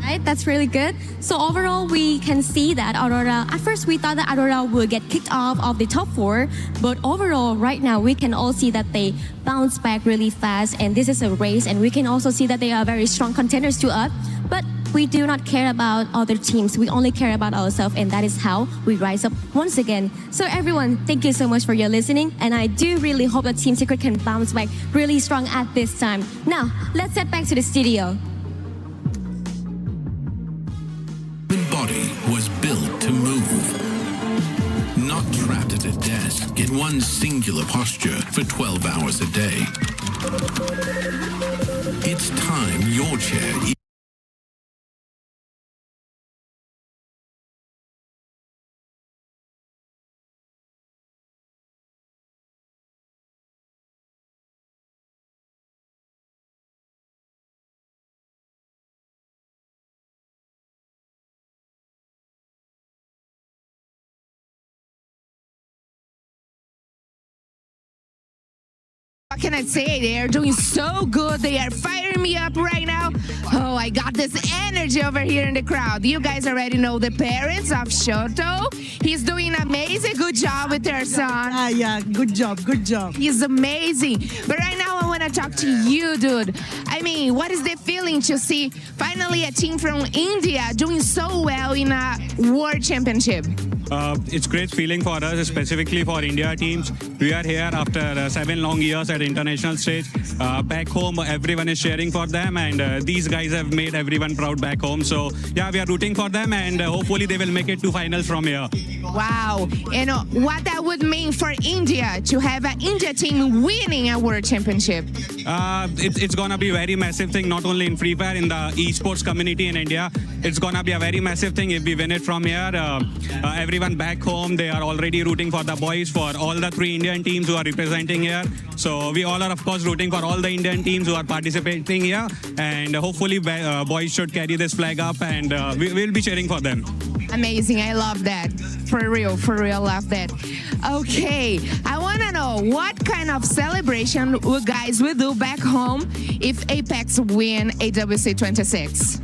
Right, that's really good. So overall, we can see that Aurora, at first we thought that Aurora would get kicked off of the top 4, but overall, right now, we can all see that they bounce back really fast, and this is a race, and we can also see that they are very strong contenders to us, but we do not care about other teams. We only care about ourselves, and that is how we rise up once again. So everyone, thank you so much for your listening, and I do really hope that Team Secret can bounce back really strong at this time. Now, let's head back to the studio. Body was built to move, not trapped at a desk in one singular posture for 12 hours a day. It's time your chair What can I say? They are doing so good. They are firing me up right now. Oh, I got this energy over here in the crowd. You guys already know the parents of Shoto. He's doing an amazing good job with their son. Yeah, good job. He's amazing. But right now I want to talk to you, dude. I mean, what is the feeling to see finally a team from India doing so well in a World Championship? It's great feeling for us, specifically for India teams. We are here after 7 long years at international stage. Back home, everyone is cheering for them, and these guys have made everyone proud back home. So yeah, we are rooting for them, and hopefully they will make it to finals from here. Wow, and what that would mean for India to have an India team winning a World Championship? It's gonna be a very massive thing, not only in Free Fire, in the esports community in India. It's gonna be a very massive thing if we win it from here. Everyone back home, they are already rooting for the boys, for all the 3 Indian teams who are representing here. So we all are, of course, rooting for all the Indian teams who are participating here, and hopefully boys should carry this flag up, and we'll be cheering for them. Amazing, I love that. For real, love that. Okay, I want to know what kind of celebration you guys will do back home if Apex win AWC 26?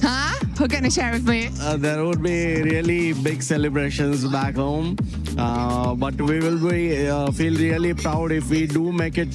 Huh? Who can you share with me? There would be really big celebrations back home, but we will be feel really proud if we do make it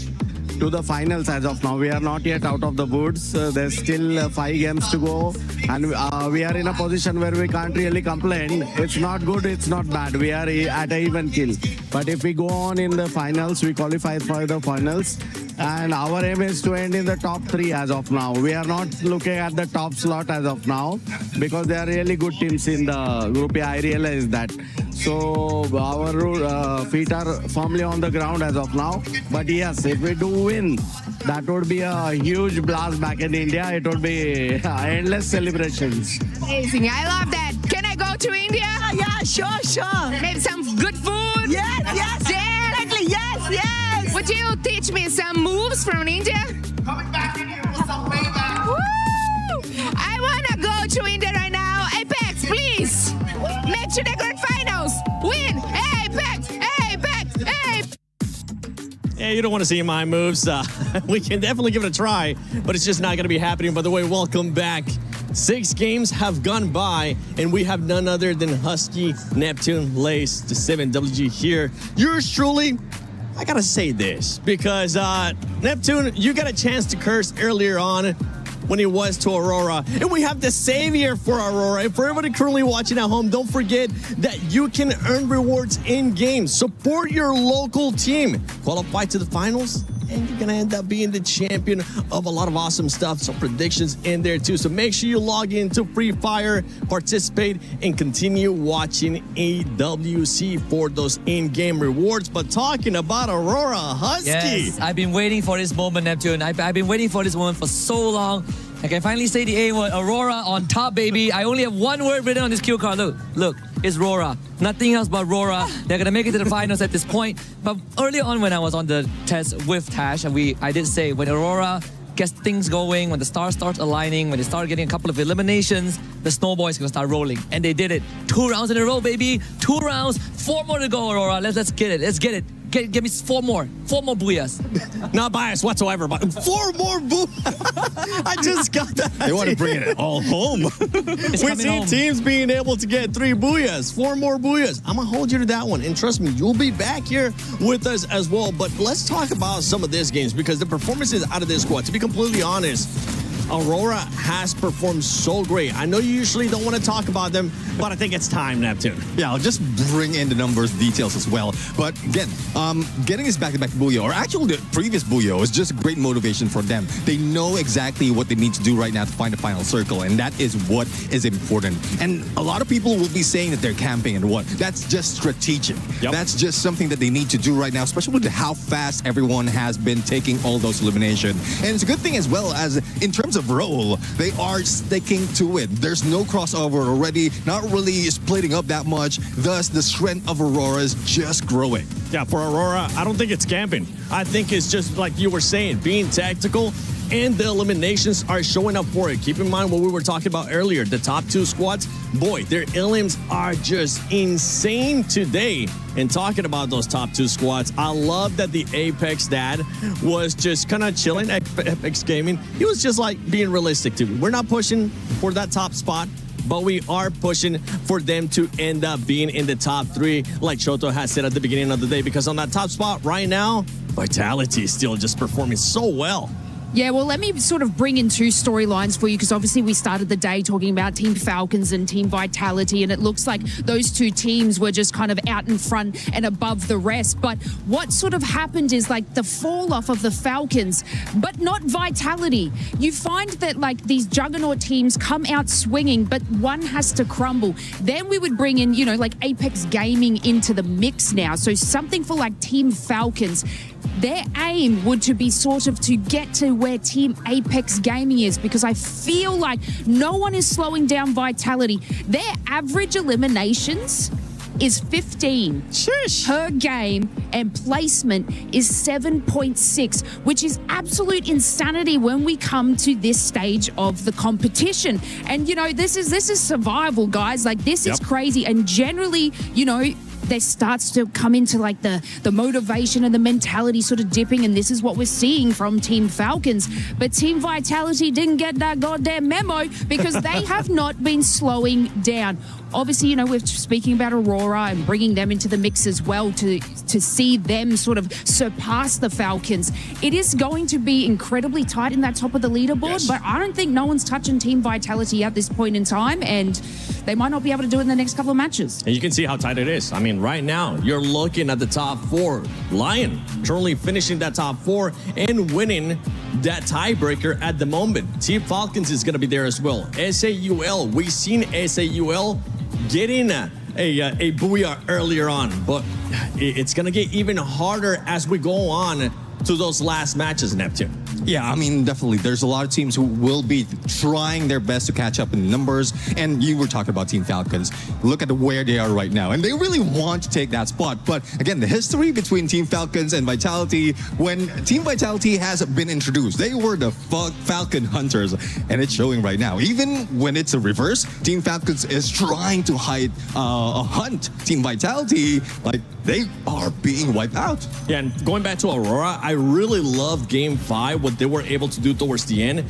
to the finals. As of now, we are not yet out of the woods. There's still 5 games to go, and we are in a position where we can't really complain. It's not good, it's not bad. We are at an even kill. But if we go on in the finals, we qualify for the finals, and our aim is to end in the top 3 as of now. We are not looking at the top slot as of now because there are really good teams in the group. Yeah, I realize that. So our feet are firmly on the ground as of now. But yes, if we do win, that would be a huge blast back in India. It would be endless celebrations. Amazing. I love that. Can I go to India? Yeah, sure. Maybe some good food? Yes. Yeah. Exactly. Yes. Would you teach me some moves from India? Coming back in here for some payback. Woo! I want to go to India right now. Apex, please. Make to the grand finals. Win. Apex. Yeah, you don't want to see my moves. We can definitely give it a try, but it's just not going to be happening. By the way, welcome back. 6 games have gone by, and we have none other than Husky, Neptune, Lace, the 7WG here. Yours truly, I got to say this, because Neptune, you got a chance to curse earlier on when it was to Aurora. And we have the savior for Aurora. And for everybody currently watching at home, don't forget that you can earn rewards in-game. Support your local team. Qualify to the finals, and you're going to end up being the champion of a lot of awesome stuff. So predictions in there too. So make sure you log into Free Fire, participate, and continue watching EWC for those in-game rewards. But talking about Aurora Husky. Yes, I've been waiting for this moment, Neptune. I've been waiting for this moment for so long. I can finally say the A word, Aurora on top, baby. I only have one word written on this cue card. Look, it's Rora. Nothing else but Rora. They're going to make it to the finals at this point. But earlier on when I was on the test with Tash, and I did say when Aurora gets things going, when the stars start aligning, when they start getting a couple of eliminations, the snowball is going to start rolling. And they did it. 2 rounds in a row, baby. 2 rounds. 4 more to go, Aurora. Let's get it. Let's get it. Give me 4 more. 4 more booyahs. Not biased whatsoever, but 4 more booyahs. I just got that. They want to bring it all home. We've seen teams being able to get 3 booyahs, 4 more booyahs. I'm going to hold you to that one. And trust me, you'll be back here with us as well. But let's talk about some of these games, because the performances out of this squad, to be completely honest, Aurora has performed so great. I know you usually don't want to talk about them, but I think it's time, Neptune. Yeah, I'll just bring in the numbers details as well. But again, getting this back-to-back Booyah, or actually the previous Booyah, is just great motivation for them. They know exactly what they need to do right now to find the final circle, and that is what is important. And a lot of people will be saying that they're camping and what. That's just strategic. Yep. That's just something that they need to do right now, especially with how fast everyone has been taking all those eliminations. And it's a good thing as well, as in terms of role, they are sticking to it. There's no crossover already, not really splitting up that much. Thus, the strength of Aurora is just growing. Yeah, for Aurora, I don't think it's camping. I think it's just like you were saying, being tactical, and the eliminations are showing up for it. Keep in mind what we were talking about earlier. The top 2 squads, boy, their elims are just insane today. And talking about those top 2 squads, I love that the Apex dad was just kind of chilling at Apex Gaming. He was just like being realistic too. We're not pushing for that top spot, but we are pushing for them to end up being in the top 3, like Shoto has said at the beginning of the day, because on that top spot right now, Vitality is still just performing so well. Yeah, well, let me sort of bring in 2 storylines for you, because obviously we started the day talking about Team Falcons and Team Vitality, and it looks like those 2 teams were just kind of out in front and above the rest. But what sort of happened is like the fall off of the Falcons, but not Vitality. You find that like these juggernaut teams come out swinging, but one has to crumble. Then we would bring in, you know, like Apex Gaming into the mix now. So something for like Team Falcons. Their aim would to be sort of to get to where Team Apex Gaming is, because I feel like no one is slowing down Vitality. Their average eliminations is 15 per game, and placement is 7.6, which is absolute insanity when we come to this stage of the competition. And you know, this is survival, guys. Like, this is crazy. And generally, you know, there starts to come into like the motivation and the mentality sort of dipping, and this is what we're seeing from Team Falcons. But Team Vitality didn't get that goddamn memo, because they have not been slowing down. Obviously, you know, we're speaking about Aurora and bringing them into the mix as well to see them sort of surpass the Falcons. It is going to be incredibly tight in that top of the leaderboard, but I don't think no one's touching Team Vitality at this point in time, and they might not be able to do it in the next couple of matches. And you can see how tight it is. I mean, right now, you're looking at the top 4. Lion currently finishing that top 4 and winning that tiebreaker at the moment. Team Falcons is going to be there as well. S8UL, we've seen S8UL getting a booyah earlier on, but it's going to get even harder as we go on to those last matches, Neptune. Yeah, I mean, definitely. There's a lot of teams who will be trying their best to catch up in numbers. And you were talking about Team Falcons. Look at where they are right now. And they really want to take that spot. But again, the history between Team Falcons and Vitality, when Team Vitality has been introduced, they were the Falcon Hunters. And it's showing right now. Even when it's a reverse, Team Falcons is trying to hunt Team Vitality. Like, they are being wiped out. Yeah, and going back to Aurora, I really loved Game 5, what they were able to do towards the end.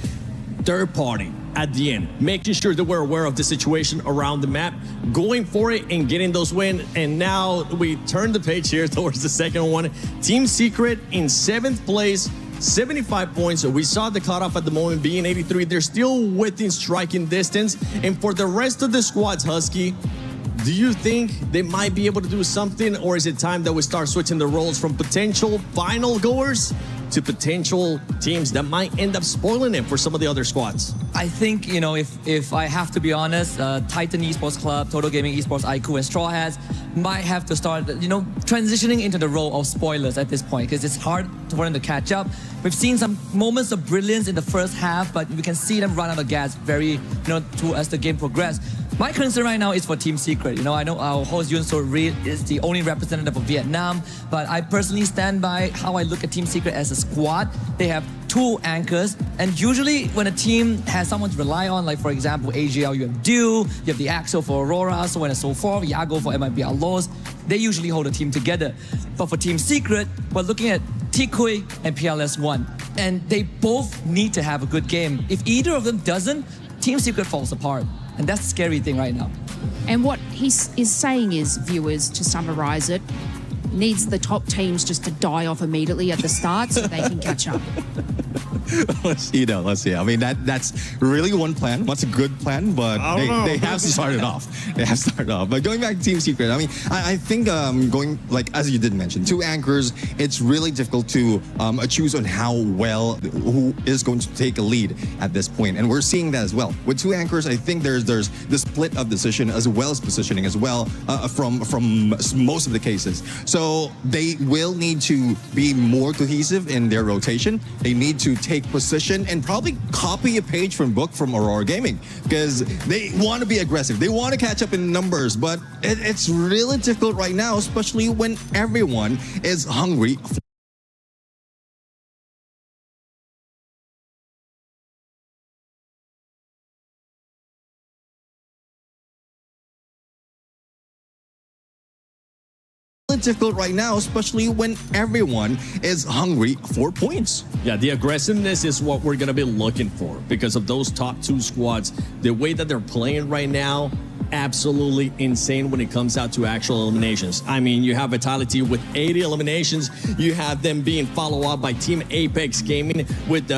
Third party at the end, making sure that we're aware of the situation around the map, going for it and getting those wins. And now we turn the page here towards the second one. Team Secret in 7th place, 75 points. So we saw the cutoff at the moment being 83. They're still within striking distance. And for the rest of the squads, Husky, do you think they might be able to do something, or is it time that we start switching the roles from potential final goers to potential teams that might end up spoiling it for some of the other squads? I think, you know, if I have to be honest, Titan Esports Club, Total Gaming Esports, IQ, and Straw Hats might have to start, you know, transitioning into the role of spoilers at this point, because it's hard for them to catch up. We've seen some moments of brilliance in the first half, but we can see them run out of gas very, you know, as the game progresses. My concern right now is for Team Secret. You know, I know our host Yun So Reed is the only representative of Vietnam, but I personally stand by how I look at Team Secret as a squad. They have 2 anchors, and usually when a team has someone to rely on, like for example AGL, you have Dew, you have the Axel for Aurora, so on and so forth, Yago for MIBR Laws, they usually hold a team together. But for Team Secret, we're looking at Tikui and PLS1, and they both need to have a good game. If either of them doesn't, Team Secret falls apart. And that's the scary thing right now. And what he is saying is, viewers, to summarize it, needs the top teams just to die off immediately at the start so they can catch up. Let's see. I mean, that's really one plan. What's a good plan? But they have to start it off. They have to start it off. But going back to Team Secret, I mean, I think going, like, as you did mention, 2 anchors, it's really difficult to choose on how well, who is going to take a lead at this point. And we're seeing that as well. With 2 anchors, I think there's the split of decision as well as positioning as well from most of the cases. So they will need to be more cohesive in their rotation. They need to take position and probably copy a page from book from Aurora Gaming, because they want to be aggressive. They want to catch up in numbers, but it's really difficult right now, especially when everyone is hungry. Difficult right now, especially when everyone is hungry for points. Yeah, the aggressiveness is what we're going to be looking for because of those top 2 squads. The way that they're playing right now, absolutely insane when it comes out to actual eliminations. I mean, you have Vitality with 80 eliminations. You have them being followed up by Team Apex Gaming with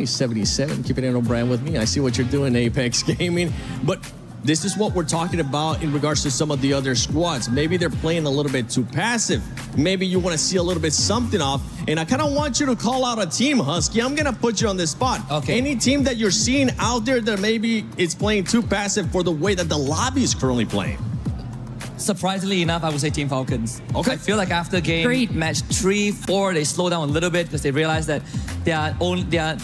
77. Keeping it on brand with me. I see what you're doing, Apex Gaming. But this is what we're talking about in regards to some of the other squads. Maybe they're playing a little bit too passive. Maybe you want to see a little bit something off. And I kind of want you to call out a team, Husky. I'm going to put you on this spot. Okay. Any team that you're seeing out there that maybe it's playing too passive for the way that the lobby is currently playing? Surprisingly enough, I would say Team Falcons. Okay. I feel like after match 3, 4, they slow down a little bit because they realize that their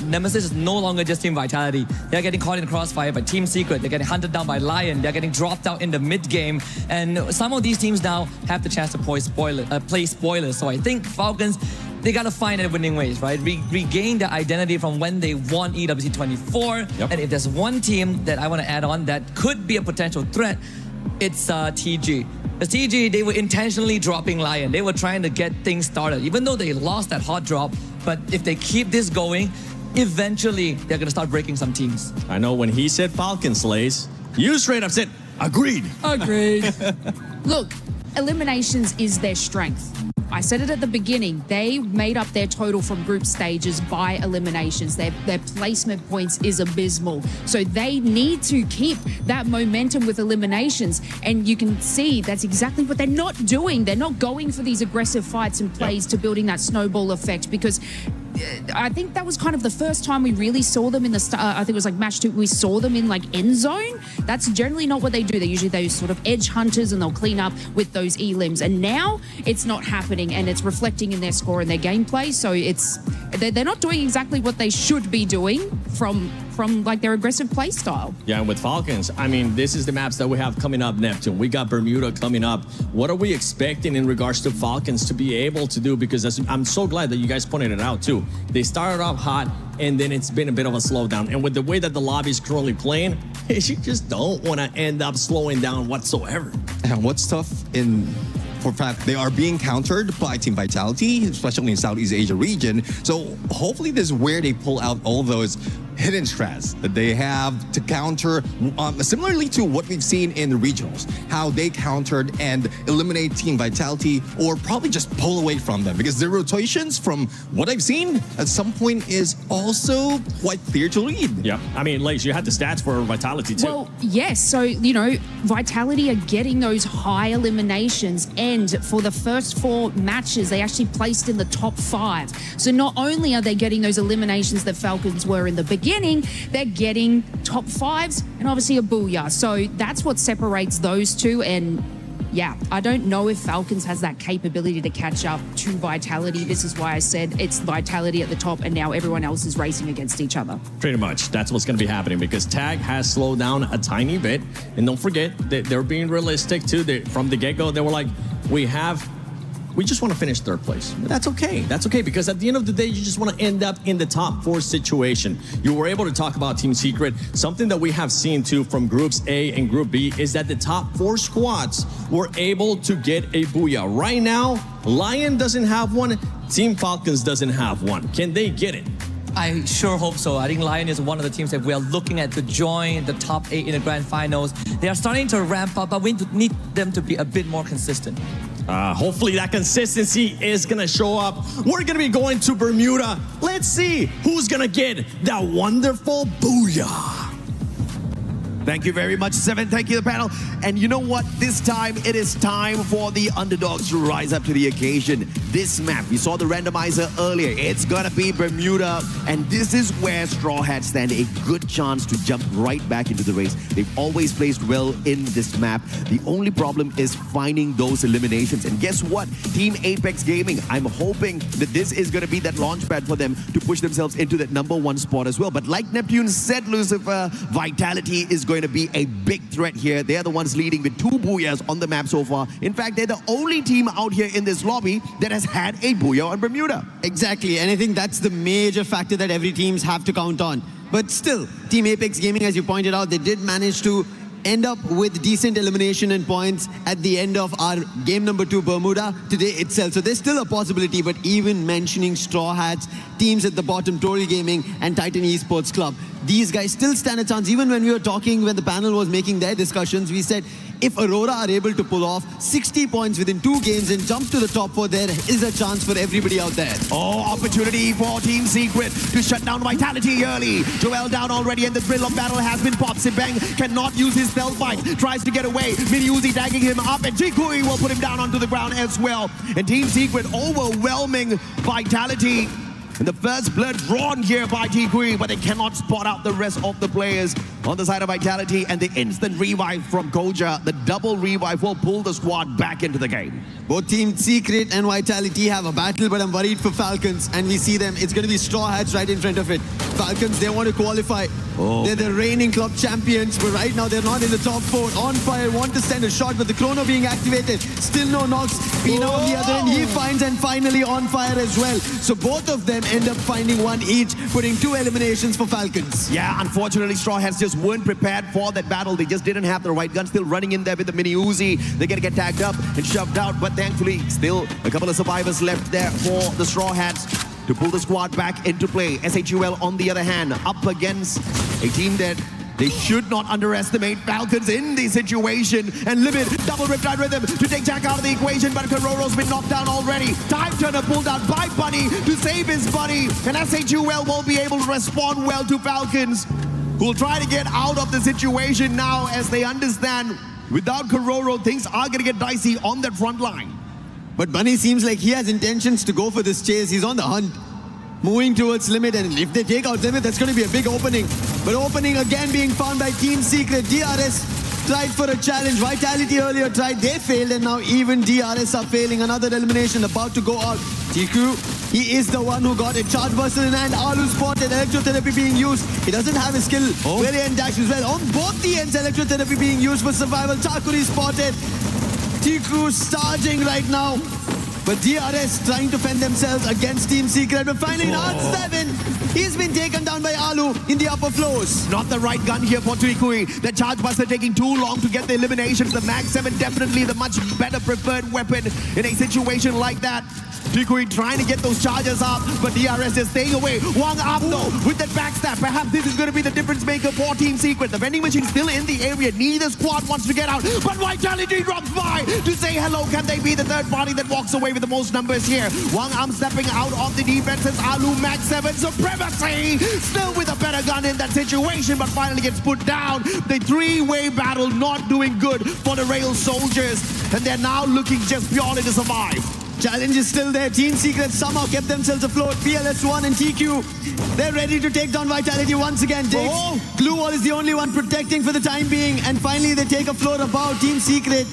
nemesis is no longer just Team Vitality. They're getting caught in the crossfire by Team Secret. They're getting hunted down by Lion. They're getting dropped out in the mid game. And some of these teams now have the chance to play spoilers. So I think Falcons, they got to find their winning ways, right? Regain their identity from when they won EWC 24. Yep. And if there's one team that I want to add on that could be a potential threat, it's TG. The TG, they were intentionally dropping Lion. They were trying to get things started, even though they lost that hot drop. But if they keep this going, eventually they're going to start breaking some teams. I know when he said Falcon Slays, you straight up said, agreed. Agreed. Look, eliminations is their strength. I said it at the beginning. They made up their total from group stages by eliminations. Their placement points is abysmal. So they need to keep that momentum with eliminations. And you can see that's exactly what they're not doing. They're not going for these aggressive fights and plays to building that snowball effect, because I think that was kind of the first time we really saw them in the I think it was like match 2, we saw them in like end zone. That's generally not what they do. They're usually those sort of edge hunters and they'll clean up with those elims. And now it's not happening and it's reflecting in their score and their gameplay. So they're not doing exactly what they should be doing from like their aggressive play style. Yeah, and with Falcons, I mean, this is the maps that we have coming up, Neptune. We got Bermuda coming up. What are we expecting in regards to Falcons to be able to do? Because I'm so glad that you guys pointed it out too. They started off hot and then it's been a bit of a slowdown. And with the way that the lobby is currently playing, you just don't want to end up slowing down whatsoever. And what's tough for fact, they are being countered by Team Vitality, especially in Southeast Asia region. So hopefully this is where they pull out all those hidden strats that they have to counter, similarly to what we've seen in the regionals, how they countered and eliminate Team Vitality or probably just pull away from them, because their rotations, from what I've seen, at some point is also quite clear to read. Yeah, I mean, Lace, you had the stats for Vitality too. Well, yes. So, you know, Vitality are getting those high eliminations, and for the first 4 matches, they actually placed in the top 5. So not only are they getting those eliminations that Falcons were in the beginning, they're getting top 5s and obviously a booyah. So that's what separates those two. And yeah, I don't know if Falcons has that capability to catch up to Vitality. This is why I said it's Vitality at the top and now everyone else is racing against each other. Pretty much. That's what's going to be happening, because Tag has slowed down a tiny bit. And don't forget that they're being realistic too. From the get-go, they were like, we just want to finish 3rd place. But that's okay. That's okay, because at the end of the day, you just want to end up in the top 4 situation. You were able to talk about Team Secret. Something that we have seen too from Groups A and Group B is that the top 4 squads were able to get a booyah. Right now, Lion doesn't have one. Team Falcons doesn't have one. Can they get it? I sure hope so. I think Lion is one of the teams that we are looking at to join the top 8 in the grand finals. They are starting to ramp up, but we need them to be a bit more consistent. Hopefully that consistency is going to show up. We're going to be going to Bermuda. Let's see who's going to get that wonderful booyah. Thank you very much, Seven. Thank you, the panel. And you know what? This time, it is time for the underdogs to rise up to the occasion. This map, we saw the randomizer earlier. It's gonna be Bermuda. And this is where Straw Hats stand a good chance to jump right back into the race. They've always placed well in this map. The only problem is finding those eliminations. And guess what? Team Apex Gaming, I'm hoping that this is gonna be that launchpad for them to push themselves into that #1 spot as well. But like Neptune said, Lucifer, Vitality is going to be a big threat here. They're the ones leading with 2 booyahs on the map so far. In fact, they're the only team out here in this lobby that has had a booyah on Bermuda. Exactly, and I think that's the major factor that every teams have to count on. But still, Team Apex Gaming, as you pointed out, they did manage to end up with decent elimination and points at the end of our game number 2 Bermuda today itself. So there's still a possibility, but even mentioning Straw Hats, teams at the bottom, Total Gaming and Titan Esports Club, these guys still stand a chance. Even when we were talking, when the panel was making their discussions, we said, if Aurora are able to pull off 60 points within 2 games and jump to the top 4, there is a chance for everybody out there. Oh, opportunity for Team Secret to shut down Vitality early. Joel down already and the thrill of battle has been popped. Sibang cannot use his stealth fight, tries to get away. Mini Uzi tagging him up and Jikui will put him down onto the ground as well. And Team Secret overwhelming Vitality. And the first blood drawn here by Jikui, but they cannot spot out the rest of the players on the side of Vitality, and the instant revive from Koja, the double revive will pull the squad back into the game. Both Team Secret and Vitality have a battle, but I'm worried for Falcons, and we see them. It's going to be Straw Hats right in front of it. Falcons, they want to qualify. They're the reigning club champions, but right now they're not in the top 4. On Fire want to send a shot, but the chrono being activated. Still no knocks. Pina on the other end, he finds, and finally On Fire as well. So both of them end up finding 1 each, putting 2 eliminations for Falcons. Yeah, unfortunately, Straw Hats just weren't prepared for that battle. They just didn't have the right gun. Still running in there with the Mini Uzi. They're going to get tagged up and shoved out, but thankfully, still a couple of survivors left there for the Straw Hats to pull the squad back into play. S8UL, on the other hand, up against a team that they should not underestimate. Falcons in the situation, and Limit, double Riptide Rhythm to take Jack out of the equation, but Kororo's been knocked down already. Time Turner pulled out by Bunny to save his buddy, and S8UL won't be able to respond well to Falcons, who will try to get out of the situation now as they understand without Kororo, things are going to get dicey on that front line. But Bunny seems like he has intentions to go for this chase. He's on the hunt. moving towards Limit, and if they take out Limit, that's going to be a big opening. But opening again being found by Team Secret. DRS tried for a challenge. Vitality earlier tried, they failed, and now even DRS are failing. Another elimination about to go out. TQ, he is the one who got a charge burst in hand. Alu spotted, electrotherapy being used. He doesn't have his skill. Brilliant dash as well. On both the ends, electrotherapy being used for survival. Takuri spotted. TQ charging right now. But DRS trying to fend themselves against Team Secret. But finally, in R7, he's been taken down by Alu in the upper floors. Not the right gun here for Trikui. The charge buster taking too long to get the elimination. The Mag 7 definitely the much better preferred weapon in a situation like that. Trikui trying to get those charges up, but DRS is staying away. Wang Am though with that backstab. Perhaps this is going to be the difference maker for Team Secret. The vending machine still in the area. Neither squad wants to get out, but Vitality drops by to say hello. Can they be the third party that walks away with the most numbers here? Wang Am stepping out of the defenses. Alu Mag 7 supremacy. Still with a better gun in that situation, but finally gets put down. The three-way battle not doing good for the Rail Soldiers, and they're now looking just purely to survive. Challenge is still there. Team Secret somehow kept themselves afloat. PLS1 and TQ, they're ready to take down Vitality once again. Diggs, Glue Wall is the only one protecting for the time being. And finally, they take a float above. Team Secret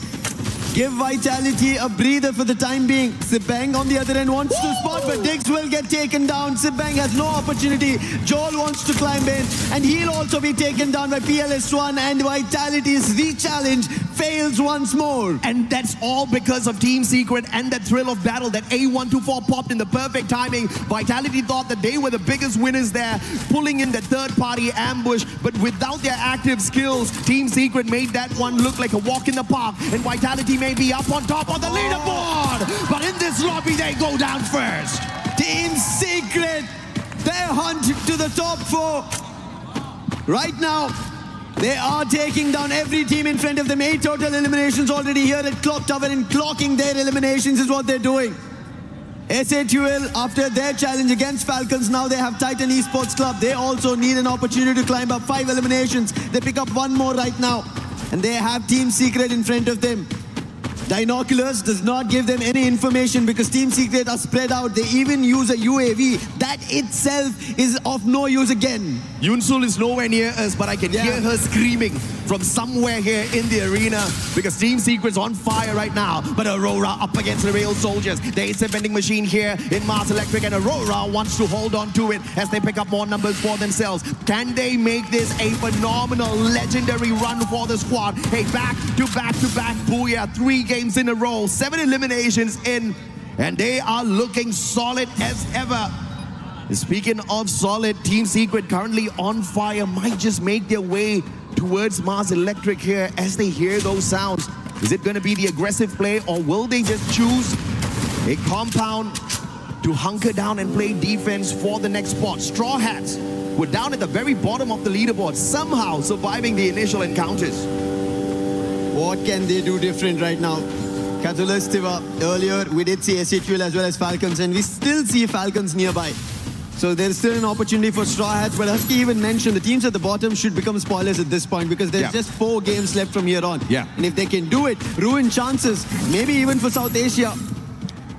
give Vitality a breather for the time being. Sibang on the other end wants to spot, but Diggs will get taken down. Sibang has no opportunity. Joel wants to climb in, and he'll also be taken down by PLS1, and Vitality's re-challenge fails once more. And that's all because of Team Secret and that thrill of battle that A124 popped in the perfect timing. Vitality thought that they were the biggest winners there, pulling in the third-party ambush, but without their active skills, Team Secret made that one look like a walk in the park, and Vitality may be up on top of the leaderboard, but in this lobby they go down first. Team Secret, their hunt to the top 4. Right now, they are taking down every team in front of them. 8 total eliminations already here at Clock Tower, and clocking their eliminations is what they're doing. S8UL, after their challenge against Falcons, now they have Titan Esports Club. They also need an opportunity to climb up 5 eliminations. They pick up 1 more right now, and they have Team Secret in front of them. Dinoculars does not give them any information because Team Secret are spread out. They even use a UAV. That itself is of no use again. Yunsul is nowhere near us, but I can hear her screaming from somewhere here in the arena because Team Secret's on fire right now. But Aurora up against the Rail Soldiers. There is a vending machine here in Mars Electric, and Aurora wants to hold on to it as they pick up more numbers for themselves. Can they make this a phenomenal, legendary run for the squad? Hey, back to back to back, booyah, 3 games in a row, 7 eliminations in, and they are looking solid as ever. Speaking of solid, Team Secret currently on fire, might just make their way towards Mars Electric here as they hear those sounds. Is it going to be the aggressive play, or will they just choose a compound to hunker down and play defense for the next spot? Straw Hats were down at the very bottom of the leaderboard, somehow surviving the initial encounters. What can they do different right now? Katulastiva, earlier we did see S8UL as well as Falcons, and we still see Falcons nearby. So there's still an opportunity for Straw Hats, but Husky even mentioned the teams at the bottom should become spoilers at this point because there's just 4 games left from here on. And if they can do it, ruin chances, maybe even for South Asia,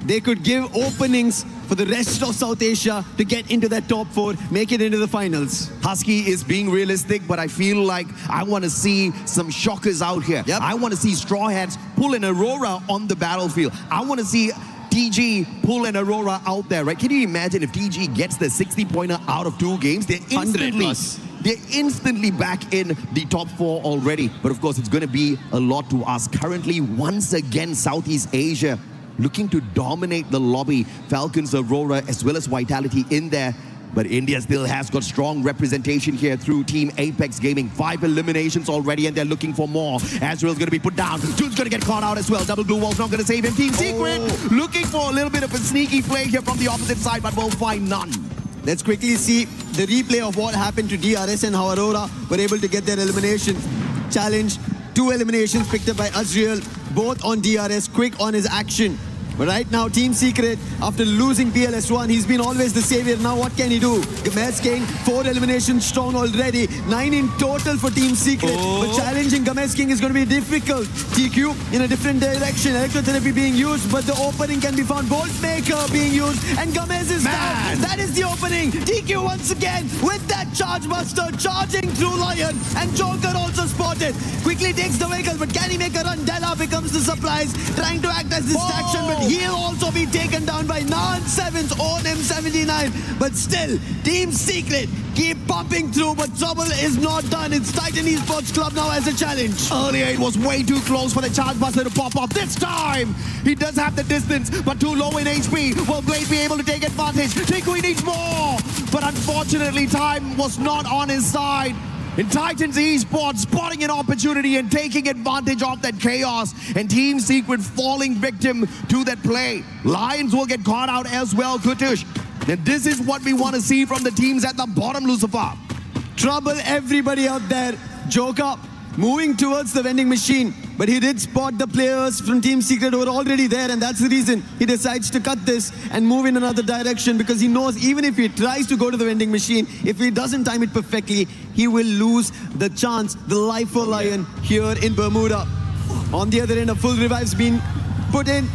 they could give openings for the rest of South Asia to get into that top 4, make it into the finals. Husky is being realistic, but I feel like I want to see some shockers out here. I want to see Straw Hats pull an Aurora on the battlefield. I want to see TG pull an Aurora out there, right? Can you imagine if TG gets the 60-pointer out of 2 games? They're instantly back in the top 4 already. But of course, it's going to be a lot to ask. Currently, once again, Southeast Asia looking to dominate the lobby. Falcons, Aurora, as well as Vitality in there. But India still has got strong representation here through Team Apex Gaming. 5 eliminations already, and they're looking for more. Azrael's going to be put down. June's going to get caught out as well. Double Glue Wall's not going to save him. Team Secret looking for a little bit of a sneaky play here from the opposite side, but we'll find none. Let's quickly see the replay of what happened to DRS and how Aurora were able to get their elimination. Challenge, 2 eliminations picked up by Azrael, both on DRS, quick on his action. But right now, Team Secret, after losing PLS1, he's been always the savior. Now what can he do? Games King, 4 eliminations strong already. 9 in total for Team Secret. But challenging Games King is going to be difficult. TQ in a different direction. Electrotherapy being used, but the opening can be found. Bolt Maker being used, and Games is down. That is the opening. TQ once again with that Charge Buster charging through Lion. And Joker also spotted. Quickly takes the vehicle, but can he make a run? Della becomes the surprise, trying to act as distraction, but he'll also be taken down by Nan7's own M79. But still, Team Secret keep pumping through, but trouble is not done. It's Titan Esports Club now as a challenge. Earlier, it was way too close for the Charge Buster to pop off. This time, he does have the distance, but too low in HP. Will Blade be able to take advantage? Tikui needs more, but unfortunately, time was not on his side. In Titans Esports, spotting an opportunity and taking advantage of that chaos, and Team Secret falling victim to that play. Lions will get caught out as well, Kutush. And this is what we want to see from the teams at the bottom, Lucifer. Trouble everybody out there. Joker moving towards the vending machine, but he did spot the players from Team Secret who were already there, and that's the reason he decides to cut this and move in another direction, because he knows even if he tries to go to the vending machine, if he doesn't time it perfectly, he will lose the chance, the life for Lion here in Bermuda. On the other end, a full revive's been put in,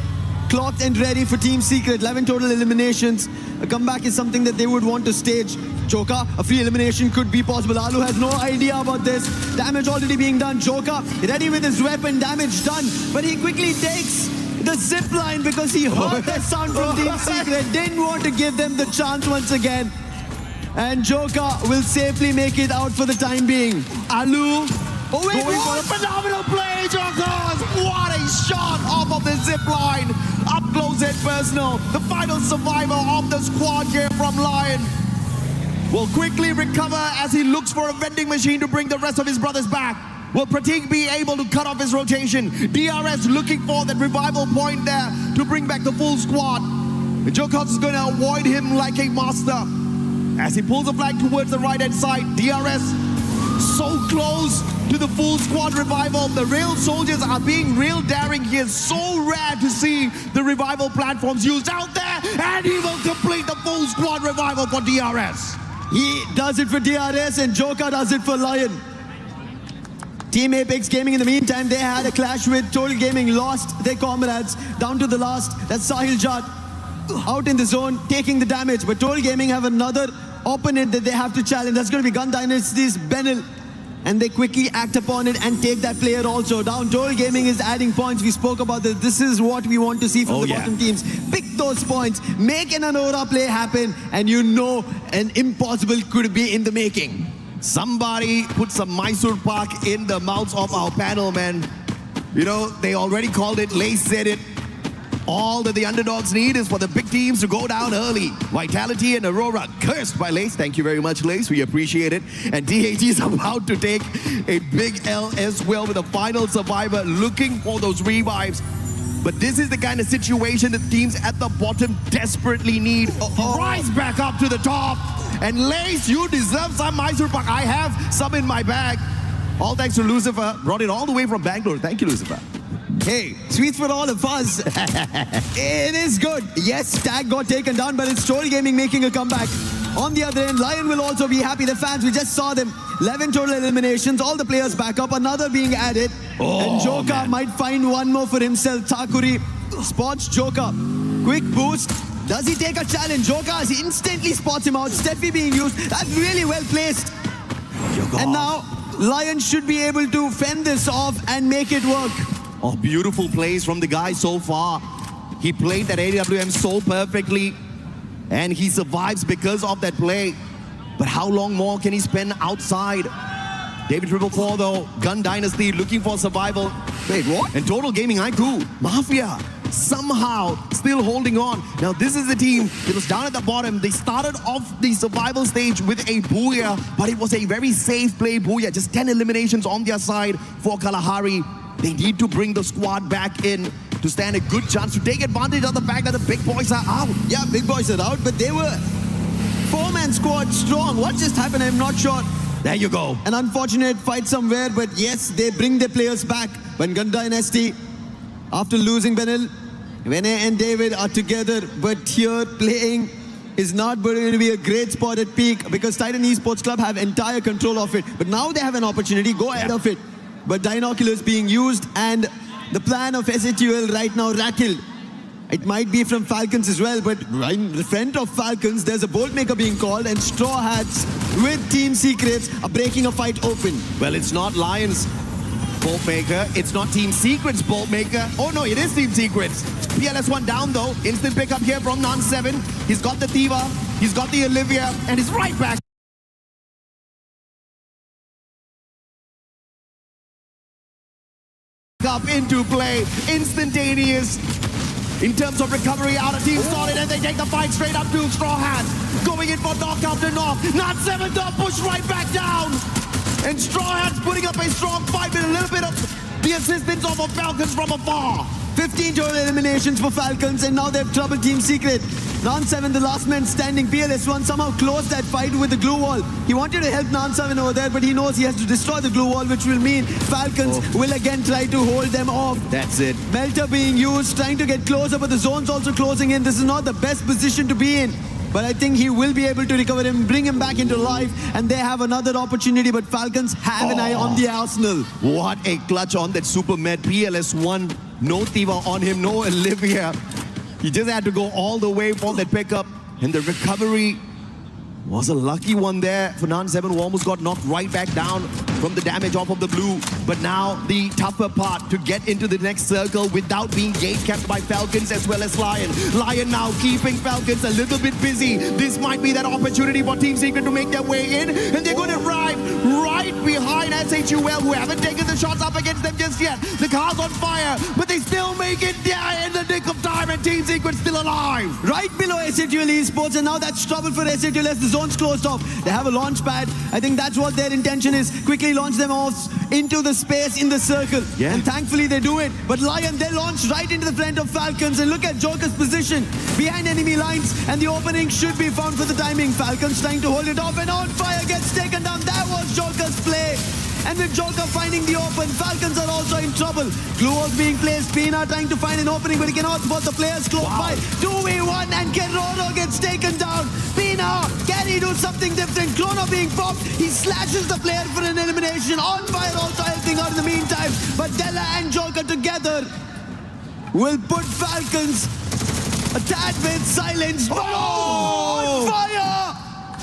clocked and ready for Team Secret. 11 total eliminations. A comeback is something that they would want to stage. Joker, a free elimination could be possible. Alu has no idea about this. Damage already being done. Joker ready with his weapon. Damage done. But he quickly takes the zip line because he heard that sound from Team Secret. Didn't want to give them the chance once again. And Joker will safely make it out for the time being. Alu. Oh wait, what a phenomenal play, Jokers! What a shot off of the zip line. Up close and personal. The final survivor of the squad here from Lion will quickly recover as he looks for a vending machine to bring the rest of his brothers back. Will Pratik be able to cut off his rotation? DRS looking for that revival point there to bring back the full squad. Jokers is going to avoid him like a master. As he pulls the flag towards the right-hand side, DRS so close to the full squad revival. The real soldiers are being real daring here. So rare to see the revival platforms used out there. And he will complete the full squad revival for DRS. He does it for DRS and Joker does it for Lion. Team Apex Gaming, in the meantime, they had a clash with Total Gaming, lost their comrades down to the last. That's Sahil Jat out in the zone, taking the damage. But Total Gaming have another opponent that they have to challenge. That's going to be Gun Dynasty's Benil. And they quickly act upon it and take that player also down. Total Gaming is adding points. We spoke about this. This is what we want to see from the bottom teams. Pick those points, make an Aurora play happen, and you know an impossible could be in the making. Somebody put some Mysore Pak in the mouths of our panel, man. You know, they already called it, Lace said it. All that the underdogs need is for the big teams to go down early. Vitality and Aurora cursed by Lace. Thank you very much, Lace. We appreciate it. And DHG is about to take a big L as well with a final survivor looking for those revives. But this is the kind of situation that teams at the bottom desperately need. Rise back up to the top. And Lace, you deserve some Mysore Pak. I have some in my bag. All thanks to Lucifer. Brought it all the way from Bangalore. Thank you, Lucifer. Hey, sweets for all of us. It is good. Yes, Tag got taken down, but it's Total Gaming making a comeback. On the other end, Lion will also be happy. The fans, we just saw them. 11 total eliminations, all the players back up, another being added. And Joker might find one more for himself. Takuri spots Joker. Quick boost. Does he take a challenge? Joker instantly spots him out. Steffi being used. That's really well placed. And now, Lion should be able to fend this off and make it work. Oh, beautiful plays from the guy so far. He played that AWM so perfectly. And he survives because of that play. But how long more can he spend outside? David 444 though, Gun Dynasty looking for survival. Wait, what? And Total Gaming IQ, Mafia, somehow still holding on. Now this is the team that was down at the bottom. They started off the survival stage with a Booyah, but it was a very safe play Booyah. Just 10 eliminations on their side for Kalahari. They need to bring the squad back in to stand a good chance to take advantage of the fact that the big boys are out. Yeah, big boys are out, but they were four-man squad strong. What just happened? I'm not sure. There you go. An unfortunate fight somewhere, but yes, they bring their players back. When Gun Dynasty, after losing Benil, Vene and David are together, but here playing is not going to be a great spot at peak because Titan Esports Club have entire control of it. But now they have an opportunity, go ahead of it. But Dinoculars being used and the plan of S8UL right now rattled. It might be from Falcons as well, but right in the front of Falcons, there's a Bolt Maker being called and Straw Hats with Team Secrets are breaking a fight open. Well, it's not Lions Bolt Maker. It's not Team Secrets Bolt Maker. Oh no, it is Team Secrets. PLS1 down though. Instant pickup here from Nan7. He's got the Thiva, he's got the Olivia, and he's right back up into play. Instantaneous in terms of recovery out of Team Solid, and they take the fight straight up to Straw Hats. Going in for knock after knock. Nan7 down, push right back down. And Straw Hats putting up a strong fight with a little bit of the assistance of a Falcons from afar. 15 total eliminations for Falcons, and now they have trouble Team Secret. Nan7, the last man standing. PLS1 somehow closed that fight with the glue wall. He wanted to help Nan7 over there, but he knows he has to destroy the glue wall, which will mean Falcons will again try to hold them off. That's it. Melter being used, trying to get closer, but the zone's also closing in. This is not the best position to be in. But I think he will be able to recover him, bring him back into life, and they have another opportunity, but Falcons have an eye on the arsenal. What a clutch on that Super Med. PLS1, no Thiva on him, no Olivia. He just had to go all the way for that pickup, and the recovery was a lucky one there for Nan7, who almost got knocked right back down from the damage off of the blue. But now the tougher part to get into the next circle without being gate kept by Falcons as well as Lion. Lion now keeping Falcons a little bit busy. This might be that opportunity for Team Secret to make their way in, and they're going to arrive right behind S8UL, who haven't taken the shots up against them just yet. The car's on fire, but they still make it there in the nick of time, and Team Secret still alive. Right below S8UL Esports, and now that's trouble for S8UL as the zone's closed off. They have a launch pad. I think that's what their intention is. Quickly launch them off into the space in the circle. Yeah. And thankfully they do it. But Lion, they launch right into the front of Falcons, and look at Joker's position behind enemy lines, and the opening should be found for the timing. Falcons trying to hold it off, and On Fire gets taken down. That was Joker's play. And with Joker finding the open, Falcons are also in trouble. Glue was being placed. Pina trying to find an opening, but he cannot spot the players close by. 2v1, and Keroro gets taken down. Pina, can he do something different? Chrono being popped. He slashes the player for an elimination. On Fire also helping out in the meantime. But Della and Joker together will put Falcons a tad bit silenced. On Fire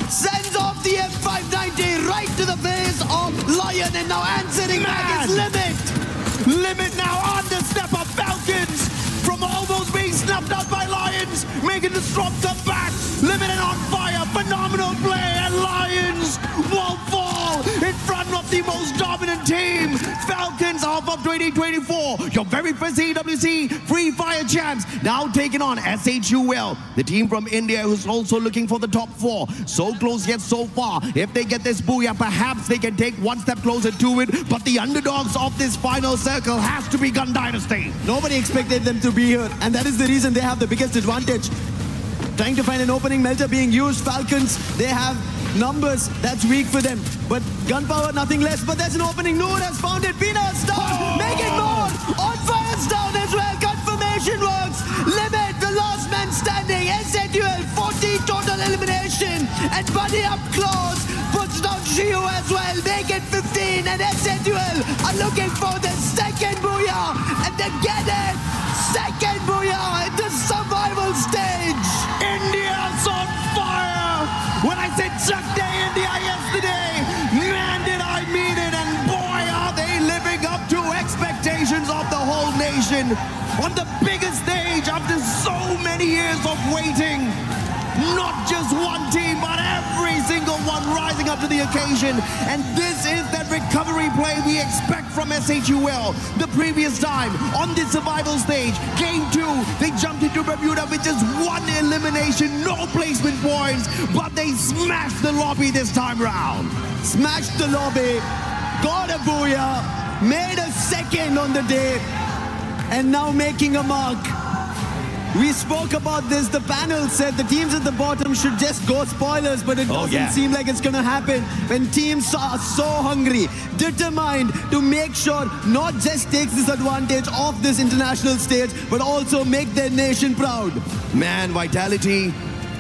sends off the M590 right to the face of Lion, and now answering back is Limit. Limit now on the step of Falcons from almost being snuffed out by Lions, making the strong comeback. Limit and On Fire, phenomenal play, and Lions will fall in front of the most dominant team. Falcons off of 2024, your very first EWC Free Fire champs, now taking on S8UL, the team from India who's also looking for the top 4. So close yet so far. If they get this booyah, perhaps they can take one step closer to it. But the underdogs of this final circle has to be Gun Dynasty. Nobody expected them to be here, and that is the reason they have the biggest advantage. Trying to find an opening, Melter being used. Falcons, they have numbers that's weak for them, but gunpower nothing less. But there's an opening. Noor has found it. Pina's down. Make it more. On Fire's down as well. Confirmation works. Limit, the last man standing. S8UL 14 total elimination, and Buddy up close puts down Shiu as well. Make it 15, and S8UL are looking for the second booyah, and they get it. Second booyah in the survival stage. India's on fire. When I said Chuck Day India yesterday, man, did I mean it. And boy, are they living up to expectations of the whole nation on the biggest stage after so many years of waiting. Not just one team, but every single one rising up to the occasion. And this is that recovery play we expect from S8UL. The previous time on the survival stage, game 2, they jumped into Bermuda with just one elimination, no placement points, but they smashed the lobby this time round. Smashed the lobby, got a booyah, made a second on the day, and now making a mark. We spoke about this. The panel said the teams at the bottom should just go spoilers, but it doesn't seem like it's going to happen when teams are so hungry, determined to make sure not just takes this advantage off this international stage, but also make their nation proud. Man, Vitality,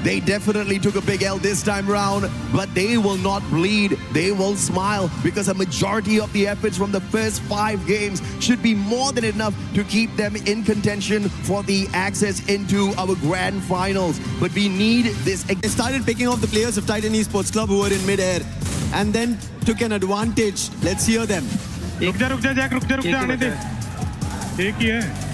they definitely took a big L this time round, but they will not bleed. They will smile because a majority of the efforts from the first 5 games should be more than enough to keep them in contention for the access into our grand finals. But we need this. They started picking off the players of Titan Esports Club who were in mid-air and then took an advantage. Let's hear them. रुक जा Jack रुक जा आने दे एक ही है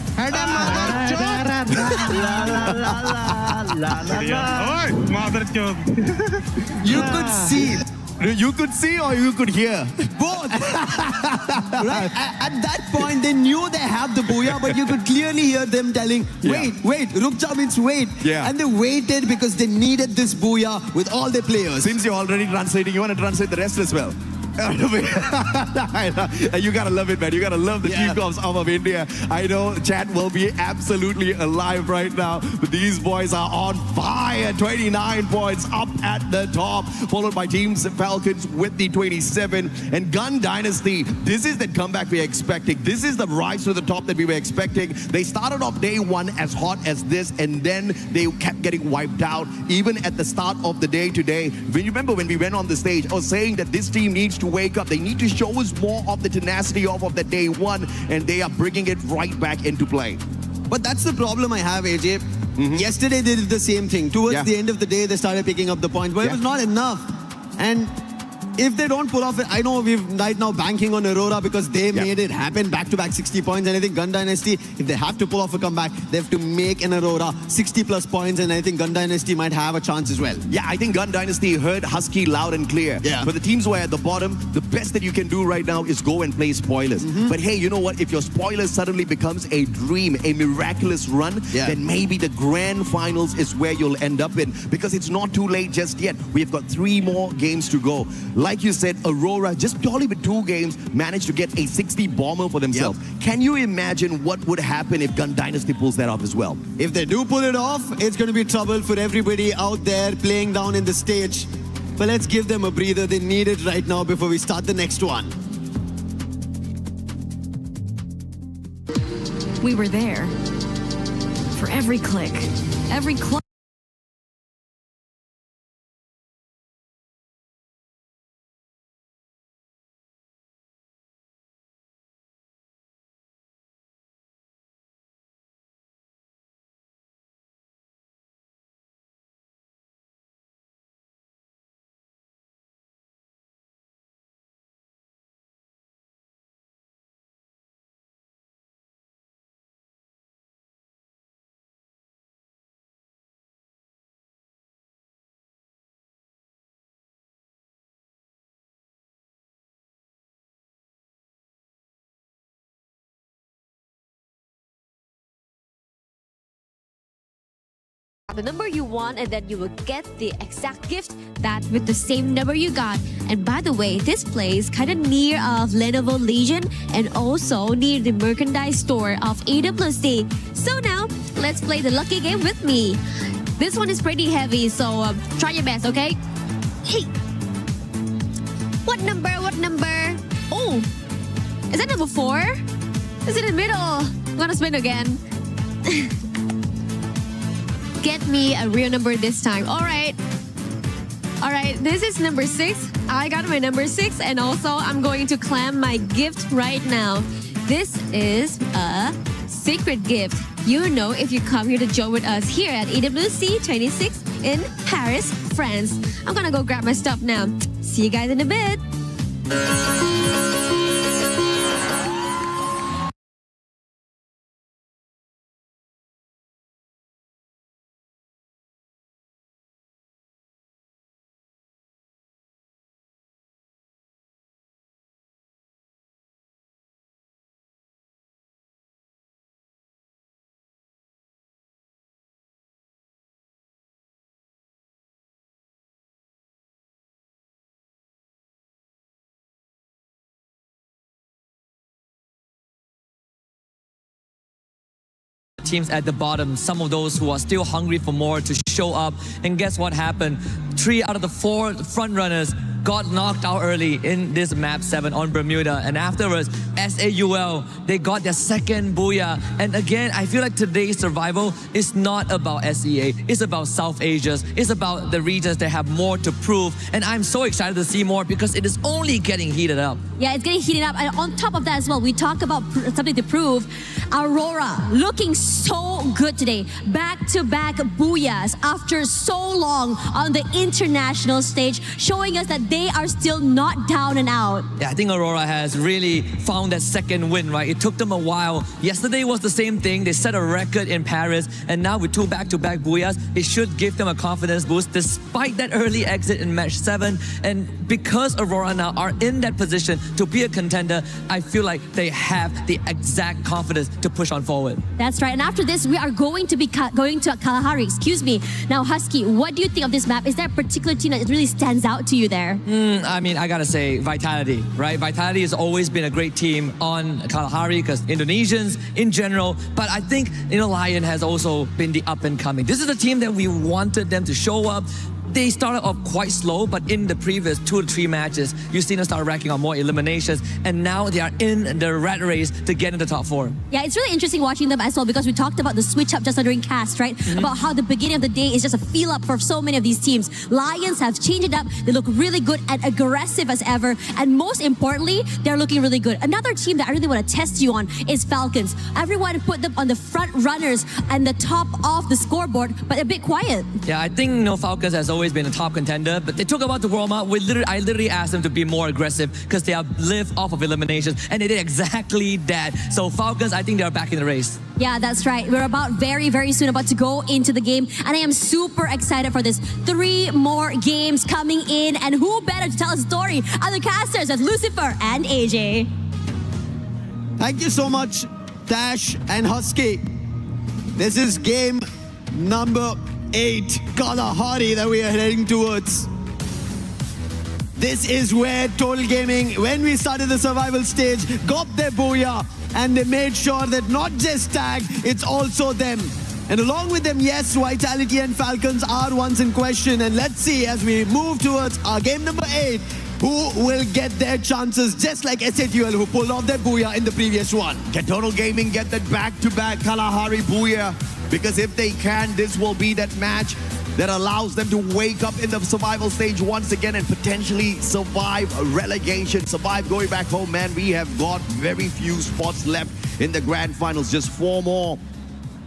You could see or you could hear? Both. Right? At that point, they knew they have the booyah, but you could clearly hear them telling, wait, Rukja means wait. Yeah. And they waited because they needed this booyah with all their players. Since you're already translating, you want to translate the rest as well? You gotta love it, man. You gotta love the team comps of India. I know chat will be absolutely alive right now, but these boys are on fire. 29 points up at the top, followed by Teams Falcons with the 27. And Gun Dynasty, this is the comeback we are expecting. This is the rise to the top that we were expecting. They started off day one as hot as this, and then they kept getting wiped out. Even at the start of the day today, when you remember when we went on the stage, I was saying that this team needs to wake up. They need to show us more of the tenacity of the day one, and they are bringing it right back into play. But that's the problem I have, AJ. Yesterday they did the same thing. Towards the end of the day, they started picking up the points, but it was not enough. And if they don't pull off it, I know we're right now banking on Aurora because they made it happen, back-to-back 60 points. And I think Gun Dynasty, if they have to pull off a comeback, they have to make an Aurora 60-plus points, and I think Gun Dynasty might have a chance as well. Yeah, I think Gun Dynasty heard Husky loud and clear. Yeah. For the teams who are at the bottom, the best that you can do right now is go and play spoilers. But hey, you know what? If your spoilers suddenly becomes a dream, a miraculous run, then maybe the grand finals is where you'll end up in, because it's not too late just yet. We've got 3 more games to go. Like you said, Aurora, just purely with 2 games, managed to get a 60 bomber for themselves. Can you imagine what would happen if Gun Dynasty pulls that off as well? If they do pull it off, it's going to be trouble for everybody out there playing down in the stage. But let's give them a breather. They need it right now before we start the next one. We were there for every click, every club. The number you want, and then you will get the exact gift that with the same number you got. And by the way, this place kind of near of Lenovo Legion and also near the merchandise store of EWC. So now let's play the lucky game with me. This one is pretty heavy, so try your best, okay? Hey, what number? Oh, is that number 4? Is it in the middle? I'm gonna spin again. Get me a real number this time. All right, this is number 6. I got my number 6, and also I'm going to claim my gift right now. This is a secret gift. You know, if you come here to join with us here at EWC 26 in Paris, France. I'm gonna go grab my stuff now. See you guys in a bit. teams at the bottom, some of those who are still hungry for more to show up. And guess what happened? 3 out of the 4 front runners got knocked out early in this map 7 on Bermuda, and afterwards S8UL, they got their second booyah. And again, I feel like today's survival is not about SEA, it's about South Asia's, it's about the regions that have more to prove, and I'm so excited to see more because it is only getting heated up. Yeah, it's getting heated up, and on top of that as well, we talk about something to prove. Aurora looking so good today, back-to-back booyahs after so long on the international stage, showing us that they are still not down and out. Yeah, I think Aurora has really found that second win, right? It took them a while. Yesterday was the same thing. They set a record in Paris, and now with 2 back-to-back booyahs, it should give them a confidence boost despite that early exit in match 7. And because Aurora now are in that position to be a contender, I feel like they have the exact confidence to push on forward. That's right. And after this, we are going to be going to Kalahari. Excuse me. Now, Husky, what do you think of this map? Is there a particular team that really stands out to you there? I mean, I gotta say, Vitality, right? Vitality has always been a great team on Kalahari because Indonesians in general, but I think, Lion has also been the up and coming. This is a team that we wanted them to show up. They started off quite slow, but in the previous 2 to 3 matches, you've seen them start racking on more eliminations, and now they are in the rat race to get in the top 4. Yeah, it's really interesting watching them as well because we talked about the switch up just during cast, right? About how the beginning of the day is just a feel up for so many of these teams. Lions have changed it up. They look really good and aggressive as ever. And most importantly, they're looking really good. Another team that I really want to test you on is Falcons. Everyone put them on the front runners and the top of the scoreboard, but a bit quiet. Yeah, I think Falcons has always been a top contender, but they took about the warm up. I literally asked them to be more aggressive because they live off of eliminations, and they did exactly that. So Falcons, I think they are back in the race. Yeah, that's right. We're very soon about to go into the game, and I am super excited for this. 3 more games coming in, and who better to tell a story? Other casters as Lucifer and AJ. Thank you so much, Dash and Husky. This is game number 8, Kalahari, that we are heading towards. This is where Total Gaming, when we started the survival stage, got their booyah, and they made sure that not just Tag, it's also them. And along with them, yes, Vitality and Falcons are ones in question. And let's see, as we move towards our game number 8, who will get their chances, just like S8UL, who pulled off their booyah in the previous one. Can Total Gaming get that back-to-back Kalahari booyah? Because if they can, this will be that match that allows them to wake up in the survival stage once again and potentially survive relegation, survive going back home. Man, we have got very few spots left in the grand finals, just 4 more.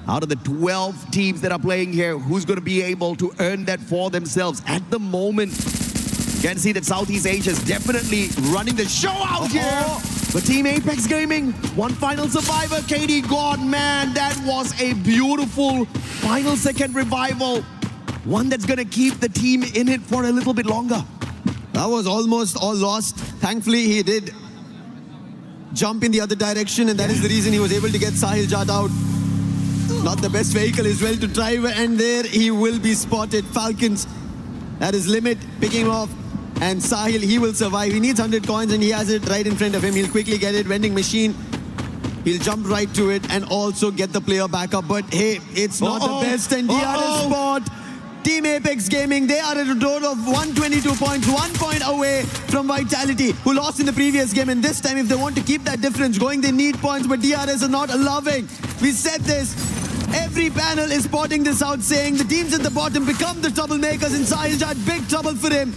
Out of the 12 teams that are playing here, who's going to be able to earn that for themselves? At the moment, you can see that Southeast Asia is definitely running the show out here. But Team Apex Gaming, one final survivor, KD God, man, that was a beautiful final second revival. One that's going to keep the team in it for a little bit longer. That was almost all lost. Thankfully, he did jump in the other direction, and that is the reason he was able to get Sahil Jat out. Not the best vehicle as well to drive, and there he will be spotted. Falcons at his limit, picking him off. And Sahil, he will survive. He needs 100 coins and he has it right in front of him. He'll quickly get it. Vending machine. He'll jump right to it and also get the player back up. But hey, it's not the best. And DRS spot. Team Apex Gaming, they are at a total of 122 points. 1 point away from Vitality, who lost in the previous game. And this time, if they want to keep that difference going, they need points. But DRS are not allowing. We said this. Every panel is spotting this out, saying the teams at the bottom become the troublemakers. And Sahil Jat, big trouble for him.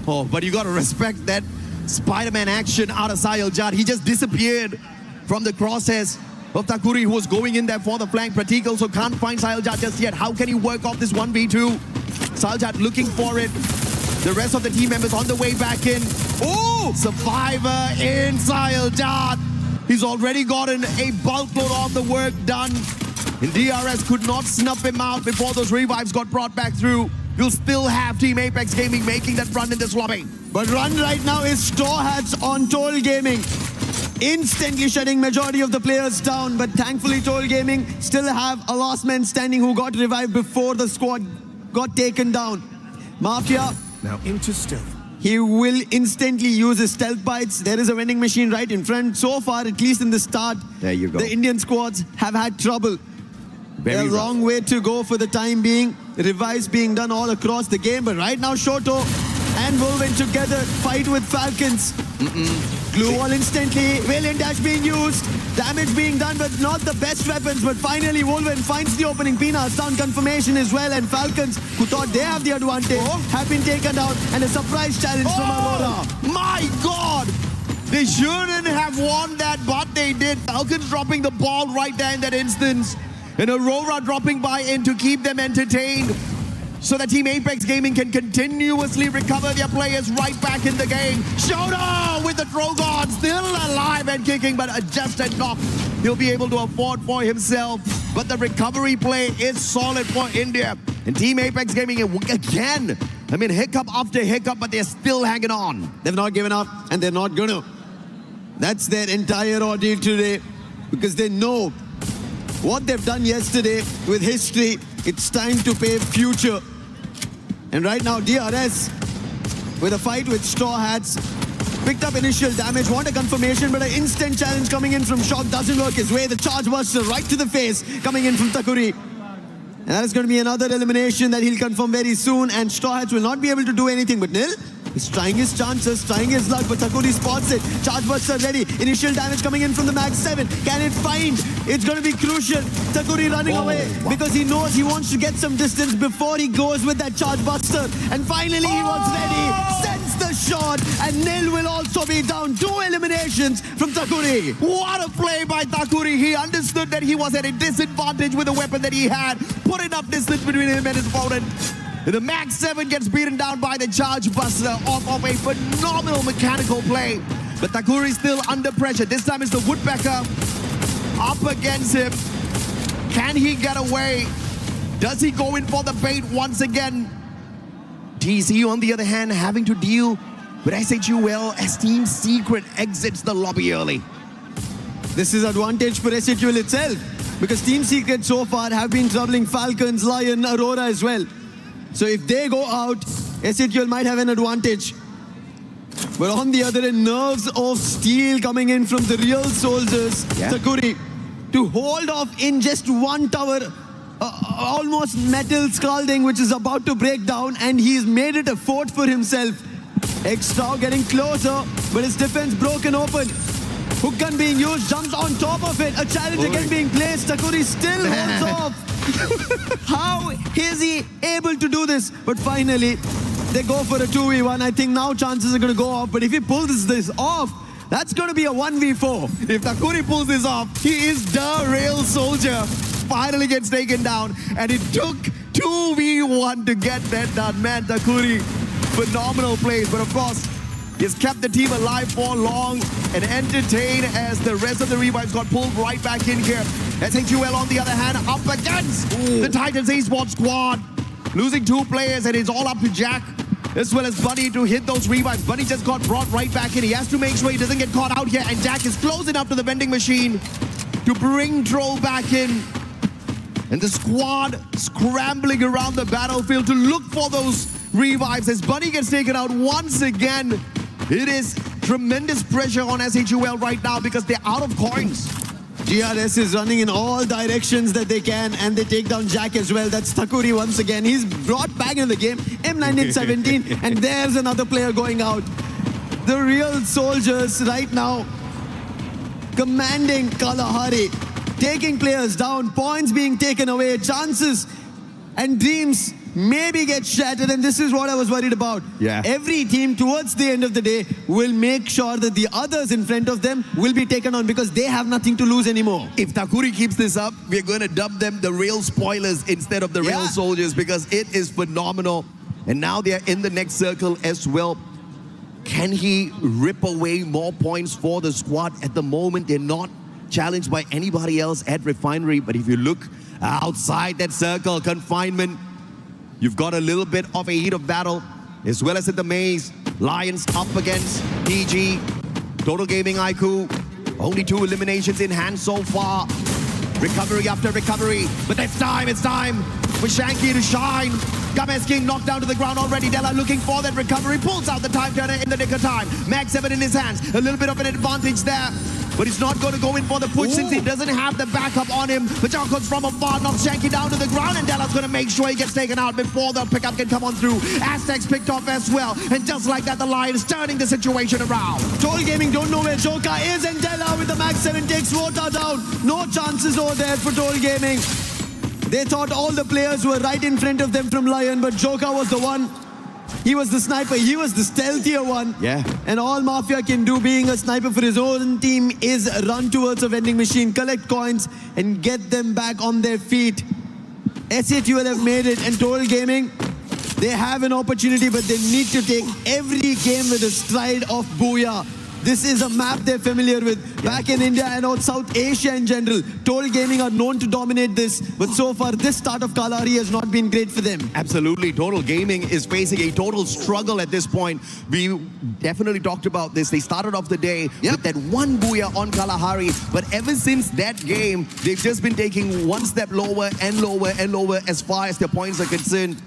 Oh, but you got to respect that Spider-Man action out of Sahil Jat. He just disappeared from the crosshairs of Takuri, who was going in there for the flank. Pratik also can't find Sahil Jat just yet. How can he work off this 1v2? Sahil Jat looking for it. The rest of the team members on the way back in. Oh! Survivor in Sahil Jat. He's already gotten a bulk load of the work done. And DRS could not snuff him out before those revives got brought back through. You'll still have Team Apex Gaming making that run in this lobby. But run right now is Straw Hats on Total Gaming. Instantly shutting majority of the players down. But thankfully Total Gaming still have a last man standing who got revived before the squad got taken down. Mafia. Now into stealth. He will instantly use his stealth bites. There is a vending machine right in front. So far, at least in the start, there you go. The Indian squads have had trouble Very a rough. long way to go for the time being. Revives being done all across the game, but right now Shoto and Wolven together fight with Falcons. Glue wall instantly, Valiant Dash being used, damage being done, but not the best weapons. But finally Wolven finds the opening. Pina down confirmation as well, and Falcons, who thought they have the advantage, have been taken down, and a surprise challenge from Aurora. My God! They shouldn't have won that, but they did. Falcons dropping the ball right there in that instance. And Aurora dropping by in to keep them entertained, so that Team Apex Gaming can continuously recover their players right back in the game. Shoto with the Drogon, still alive and kicking, but just a knock he'll be able to afford for himself. But the recovery play is solid for India. And Team Apex Gaming again, I mean, hiccup after hiccup, but they're still hanging on. They've not given up, and they're not gonna. That's their entire ordeal today, because they know what they've done yesterday with history. It's time to pave future. And right now, DRS, with a fight with Straw Hats, picked up initial damage, want a confirmation, but an instant challenge coming in from Shock doesn't work his way. The charge buster right to the face coming in from Takuri. And that is going to be another elimination that he'll confirm very soon, and Straw Hats will not be able to do anything. But Nil is trying his chances, trying his luck, but Takuri spots it. Charge buster ready. Initial damage coming in from the Mag 7. Can it find? It's going to be crucial. Takuri running away because he knows he wants to get some distance before he goes with that charge buster. And finally he was ready. Sends the shot, and Nil will also be down. 2 eliminations from Takuri. What a play by Takuri. He understood that he was at a disadvantage with the weapon that he had. Put enough distance between him and his opponent. The Max 7 gets beaten down by the Charge Buster off of a phenomenal mechanical play. But Takuri still under pressure. This time it's the Woodpecker up against him. Can he get away? Does he go in for the bait once again? TC, on the other hand, having to deal with S8UL as Team Secret exits the lobby early. This is advantage for S8UL itself, because Team Secret so far have been troubling Falcons, Lion, Aurora as well. So if they go out, S8UL might have an advantage. But on the other end, nerves of steel coming in from the real soldiers. Takuri to hold off in just one tower, almost metal scalding, which is about to break down, and he's made it a fort for himself. Extra getting closer, but his defense broken open. Hook gun being used, jumps on top of it. A challenge again being placed. Takuri still holds off. How is he able to do this? But finally, they go for a 2v1. I think now chances are going to go off. But if he pulls this off, that's going to be a 1v4. If Takuri pulls this off, he is the real soldier. Finally gets taken down. And it took 2v1 to get that done. Man, Takuri, phenomenal plays. But of course, he's kept the team alive for long and entertained as the rest of the revives got pulled right back in here. S8UL, on the other hand, up against the Titans Esports squad. Losing 2 players, and it's all up to Jack as well as Bunny to hit those revives. Bunny just got brought right back in. He has to make sure he doesn't get caught out here, and Jack is close enough to the vending machine to bring Troll back in. And the squad scrambling around the battlefield to look for those revives as Bunny gets taken out once again. It is tremendous pressure on S8UL right now because they're out of coins. GRS is running in all directions that they can, and they take down Jack as well. That's Takuri once again. He's brought back in the game. M1917, and there's another player going out. The real soldiers right now commanding Kalahari, taking players down, points being taken away, chances and dreams maybe get shattered, and this is what I was worried about. Every team towards the end of the day will make sure that the others in front of them will be taken on because they have nothing to lose anymore. If Takuri keeps this up, we're going to dub them the real spoilers instead of the real soldiers, because it is phenomenal. And now they're in the next circle as well. Can he rip away more points for the squad? At the moment, they're not challenged by anybody else at Refinery, but if you look outside that circle, confinement, you've got a little bit of a heat of battle, as well as at the maze. Lions up against PG. Total Gaming IQ. Only 2 eliminations in hand so far. Recovery after recovery. But it's time for Shanky to shine. Games King knocked down to the ground already. Della looking for that recovery. Pulls out the time turner in the nick of time. Mag 7 in his hands. A little bit of an advantage there. but he's not going to go in for the push since he doesn't have the backup on him. Vajako's from afar, knocks Shanky down to the ground, and Della's going to make sure he gets taken out before the pickup can come on through. Aztecs picked off as well, and just like that, the Lions turning the situation around. Total Gaming don't know where Joka is, and Della with the Max 7 takes Rota down. No chances over there for Total Gaming. They thought all the players were right in front of them from Lion, but Joka was the one. He was the sniper. He was the stealthier one. Yeah. And all Mafia can do being a sniper for his own team is run towards a vending machine, collect coins, and get them back on their feet. S8UL have made it, and Total Gaming, they have an opportunity, but they need to take every game with a stride of Booyah. This is a map they're familiar with. Back in India and out South Asia in general, Total Gaming are known to dominate this, but so far this start of Kalahari has not been great for them. Absolutely. Total Gaming is facing a total struggle at this point. We definitely talked about this. They started off the day with that one Booyah on Kalahari, but ever since that game, they've just been taking one step lower and lower and lower as far as their points are concerned.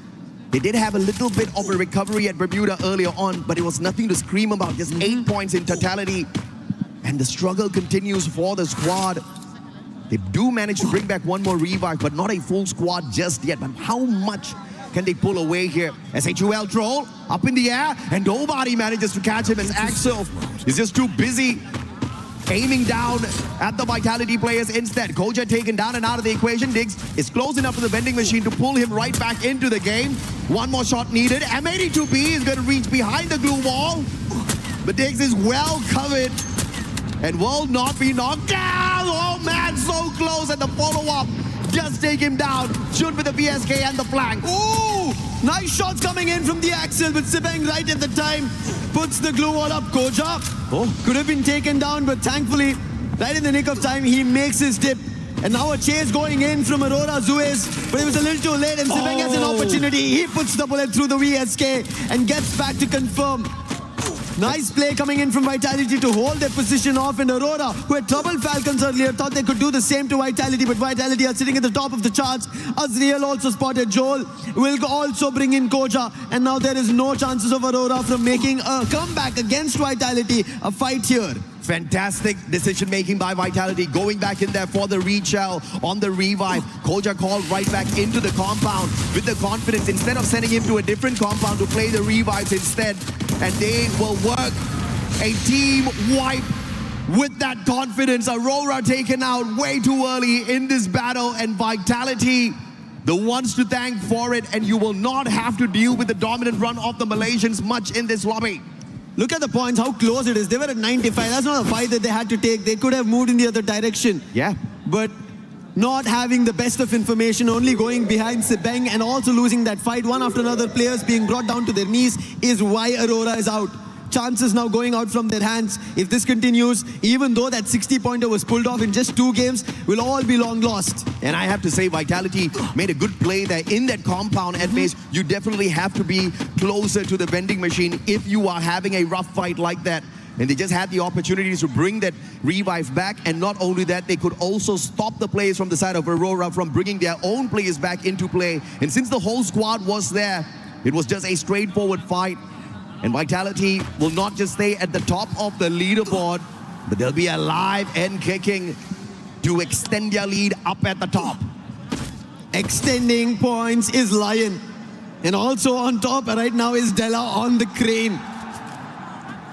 They did have a little bit of a recovery at Bermuda earlier on, but it was nothing to scream about. Just 8 points in totality. And the struggle continues for the squad. They do manage to bring back one more revive, but not a full squad just yet. But how much can they pull away here? S8UL troll up in the air, and nobody manages to catch him as Axel is just too busy aiming down at the Vitality players instead. Koja taken down and out of the equation. Diggs is close enough to the vending machine to pull him right back into the game. One more shot needed. M82B is going to reach behind the glue wall, but Diggs is well covered and will not be knocked down. Oh man, so close, and the follow-up just take him down. Shoot with the BSK and the flank. Ooh! Nice shots coming in from the Axel, but Sibeng right at the time puts the glue wall up. Koja could have been taken down, but thankfully, right in the nick of time, he makes his dip. And now a chase going in from Aurora Zuez, but it was a little too late, and Sibeng has an opportunity. He puts the bullet through the VSK and gets back to confirm. Nice play coming in from Vitality to hold their position off, and Aurora, who had troubled Falcons earlier, thought they could do the same to Vitality, but Vitality are sitting at the top of the charts. Azriel also spotted Joel, will also bring in Koja, and now there is no chances of Aurora from making a comeback against Vitality. A fight here. Fantastic decision-making by Vitality, going back in there for the reshell on the revive. Koja called right back into the compound with the confidence, instead of sending him to a different compound to play the revives instead. And they will work a team wipe with that confidence. Aurora taken out way too early in this battle, and Vitality, the ones to thank for it, and you will not have to deal with the dominant run of the Malaysians much in this lobby. Look at the points, how close it is. They were at 95. That's not a fight that they had to take. They could have moved in the other direction. Yeah. But not having the best of information, only going behind Sibeng and also losing that fight, one after another, players being brought down to their knees, is why Aurora is out. Chances now going out from their hands. If this continues, even though that 60-pointer was pulled off in just 2 games, will all be long lost. And I have to say, Vitality made a good play there in that compound at base. You definitely have to be closer to the vending machine if you are having a rough fight like that. And they just had the opportunities to bring that revive back. And not only that, they could also stop the players from the side of Aurora from bringing their own players back into play. And since the whole squad was there, it was just a straightforward fight. And Vitality will not just stay at the top of the leaderboard, but they'll be alive and kicking to extend their lead up at the top. Extending points is Lion. And also on top right now is Della on the crane.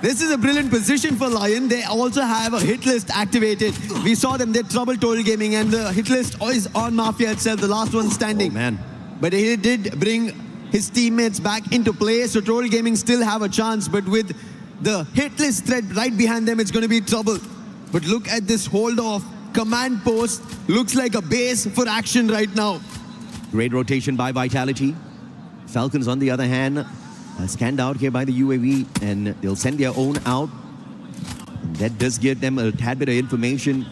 This is a brilliant position for Lion. They also have a hit list activated. We saw them, they troubled Total Gaming, and the hit list is on Mafia itself, the last one standing. Oh, man. But he did bring his teammates back into play, so Total Gaming still have a chance, but with the hit list threat right behind them, it's going to be trouble. But look at this hold off. Command post looks like a base for action right now. Great rotation by Vitality. Falcons, on the other hand, scanned out here by the UAV, and they'll send their own out. And that does give them a tad bit of information.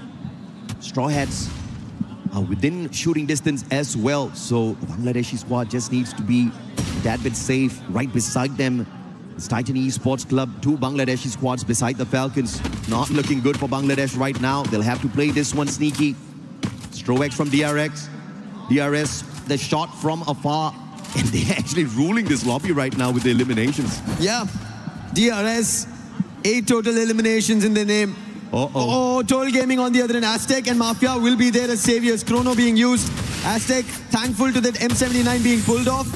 Straw Hats are within shooting distance as well, so the Bangladeshi squad just needs to be a tad bit safe. Right beside them, it's Titan Esports Club, 2 Bangladeshi squads beside the Falcons. Not looking good for Bangladesh right now. They'll have to play this one sneaky. Strovex from DRX. DRS, the shot from afar. And they're actually ruling this lobby right now with the eliminations. Yeah, DRS, 8 total eliminations in their name. Oh, Total Gaming on the other end. Aztec and Mafia will be there as saviors. Chrono being used. Aztec thankful to that M79 being pulled off.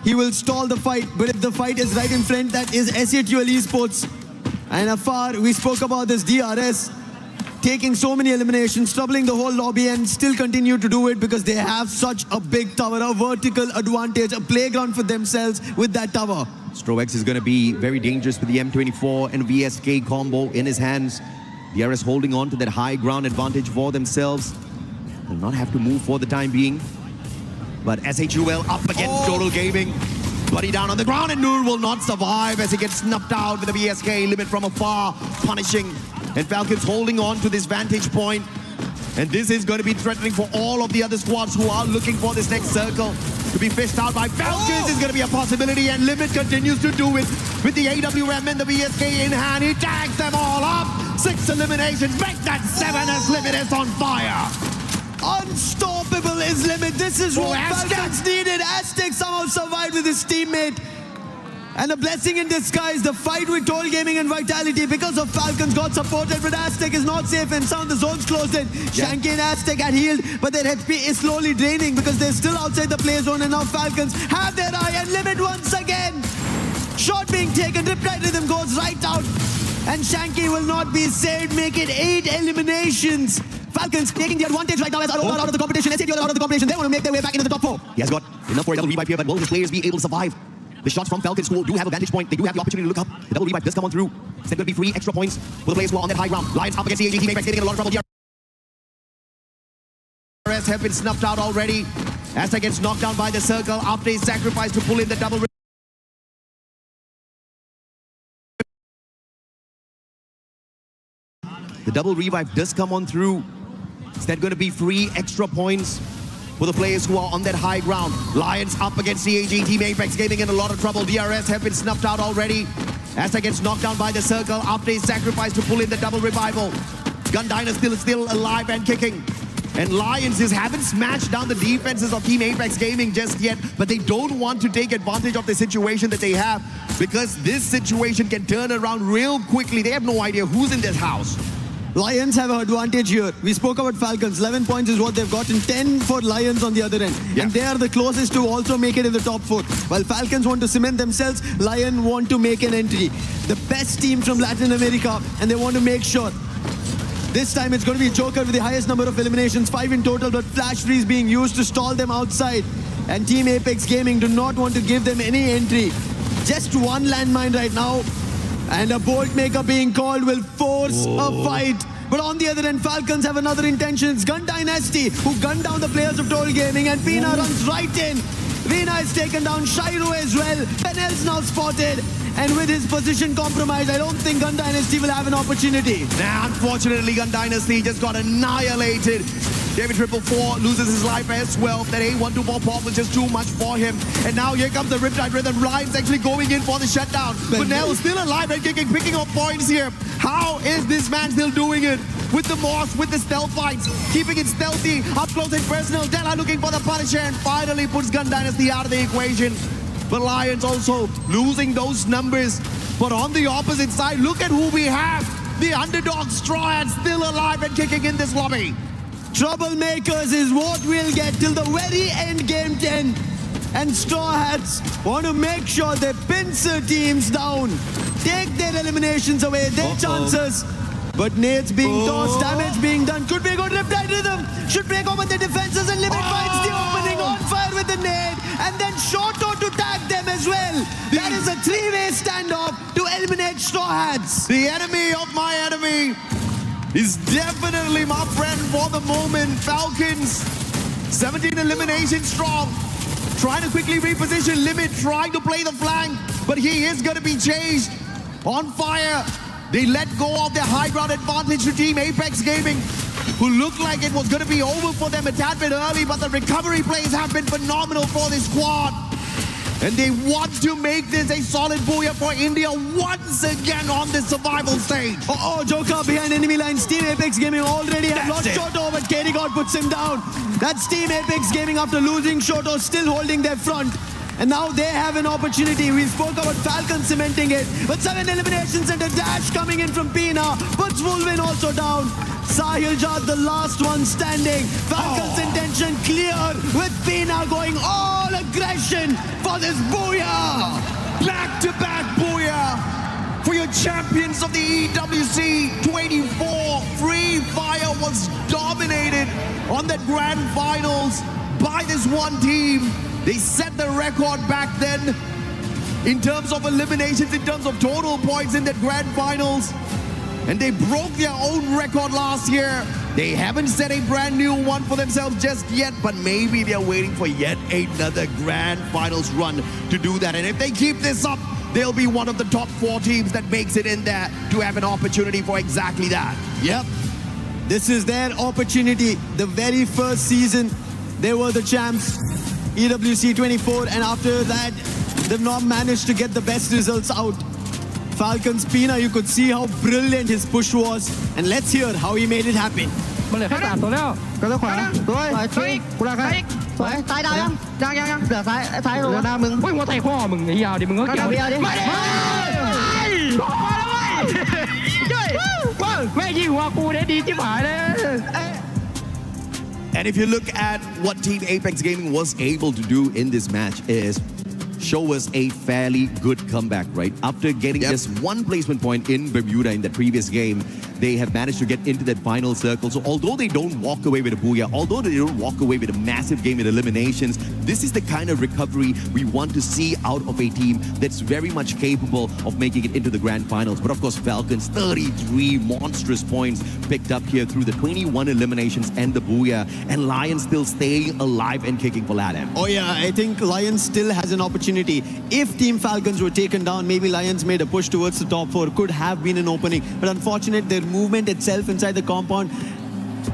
He will stall the fight, but if the fight is right in front, that is S8UL Esports. And afar, we spoke about this DRS taking so many eliminations, troubling the whole lobby, and still continue to do it because they have such a big tower, a vertical advantage, a playground for themselves with that tower. Strovex is going to be very dangerous with the M24 and VSK combo in his hands. DRS holding on to that high ground advantage for themselves. They'll not have to move for the time being. But S8UL up against Total Gaming. Buddy down on the ground, and Noor will not survive as he gets snuffed out with the VSK limit from afar, punishing. And Falcons holding on to this vantage point. And this is going to be threatening for all of the other squads who are looking for this next circle to be fished out by Falcons. Is going to be a possibility, and Limit continues to do it with the AWM and the VSK in hand. He tags them all up. 6 eliminations, make that 7 as Limit is on fire. Unstoppable is Limit. This is what Falcons needed. Aztec somehow survived with his teammate. And a blessing in disguise, the fight with Total Gaming and Vitality because of Falcons got supported, but Aztec is not safe and some of the zones closed in. Shanky and Aztec had healed, but their HP is slowly draining because they're still outside the play zone, and now Falcons have their eye and Limit once again. Shot being taken, Riptide Rhythm goes right out, and Shanky will not be saved, make it 8 eliminations. Falcons taking the advantage right now as Aurora out of the competition. S8UL out of the competition. They want to make their way back into the top 4. He has got enough for a double revive here, but will his players be able to survive? The shots from Falcons who do have a vantage point. They do have the opportunity to look up. The double revive does come on through. It's going to be 3 extra points for the players who are on that high ground. Lions up against the AG team. Apex getting in a lot of trouble here. DRS have been snuffed out already. Aztec gets knocked down by the circle after his sacrifice to pull in the double. The double revive does come on through. Is that going to be 3 extra points for the players who are on that high ground? Lions up against the AG team. Apex Gaming in a lot of trouble. DRS have been snuffed out already. Aztec gets knocked down by the circle after his sacrifice to pull in the double revival. Gun Dynasty still alive and kicking. And Lions haven't smashed down the defenses of Team Apex Gaming just yet, but they don't want to take advantage of the situation that they have because this situation can turn around real quickly. They have no idea who's in this house. Lions have an advantage here. We spoke about Falcons. 11 points is what they've gotten. 10 for Lions on the other end. Yeah. And they are the closest to also make it in the top 4. While Falcons want to cement themselves, Lions want to make an entry. The best team from Latin America, and they want to make sure. This time it's going to be Joker with the highest number of eliminations, 5 in total, but Flash Freeze being used to stall them outside. And Team Apex Gaming do not want to give them any entry. Just 1 landmine right now. And a bolt maker being called will force a fight. But on the other end, Falcons have another intention. It's Gun Dynasty who gunned down the players of Total Gaming, and Pina runs right in. Vina is taken down, Shiro as well. Penel's now spotted. And with his position compromised, I don't think Gun Dynasty will have an opportunity. Nah, unfortunately, Gun Dynasty just got annihilated. David 444 loses his life as well. That A124 pop was just too much for him. And now here comes the Riptide Rhythm. Ryan's actually going in for the shutdown. But Nell is still alive and kicking, picking up points here. How is this man still doing it? With the Morse, with the stealth fights, keeping it stealthy, up close and personal. Della looking for the Punisher and finally puts Gun Dynasty out of the equation. But Lions also losing those numbers. But on the opposite side, look at who we have. The underdog Straw Hats still alive and kicking in this lobby. Troublemakers is what we'll get till the very end game 10. And Straw Hats want to make sure they pincer teams down. Take their eliminations away, their chances. But nades being tossed, damage being done. Could be a good Riptide Rhythm. Should break open the defenses, and Limit finds the opening on fire with the nade. And then Shoto to tag them as well. That is a 3-way standoff to eliminate Straw Hats. The enemy of my enemy is definitely my friend for the moment. Falcons, 17 eliminations strong. Trying to quickly reposition Limit, trying to play the flank, but he is going to be chased. On fire. They let go of their high ground advantage to Team Apex Gaming, who looked like it was going to be over for them a tad bit early, but the recovery plays have been phenomenal for this squad. And they want to make this a solid booyah for India once again on the survival stage. Joker behind enemy lines. Team Apex Gaming already have lost Shoto, but KD God puts him down. That's Team Apex Gaming after losing Shoto, still holding their front. And now they have an opportunity. We spoke about Falcons cementing it, but 7 eliminations and a dash coming in from Pina puts Wolvin also down. Sahil Jad, the last one standing. Falcons' intention clear with Pina going all aggression for this booyah. Back-to-back booyah for your champions of the EWC 24. Free Fire was dominated on that grand finals by this one team. They set the record back then in terms of eliminations, in terms of total points in that grand finals. And they broke their own record last year. They haven't set a brand new one for themselves just yet, but maybe they're waiting for yet another grand finals run to do that. And if they keep this up, they'll be one of the top 4 teams that makes it in there to have an opportunity for exactly that. Yep. This is their opportunity. The very first season, they were the champs. EWC 24, and after that, they've not managed to get the best results out. Falcons Pina, you could see how brilliant his push was, and let's hear how he made it happen. And if you look at what Team Apex Gaming was able to do in this match is show us a fairly good comeback, right? After getting just 1 placement point in Bermuda in the previous game, they have managed to get into that final circle. So although they don't walk away with a booyah, although they don't walk away with a massive game in eliminations, this is the kind of recovery we want to see out of a team that's very much capable of making it into the grand finals. But of course, Falcons, 33 monstrous points picked up here through the 21 eliminations and the booyah. And Lions still staying alive and kicking for LATAM. Oh yeah, I think Lions still has an opportunity. If Team Falcons were taken down, maybe Lions made a push towards the top 4. Could have been an opening. But unfortunately, their movement itself inside the compound,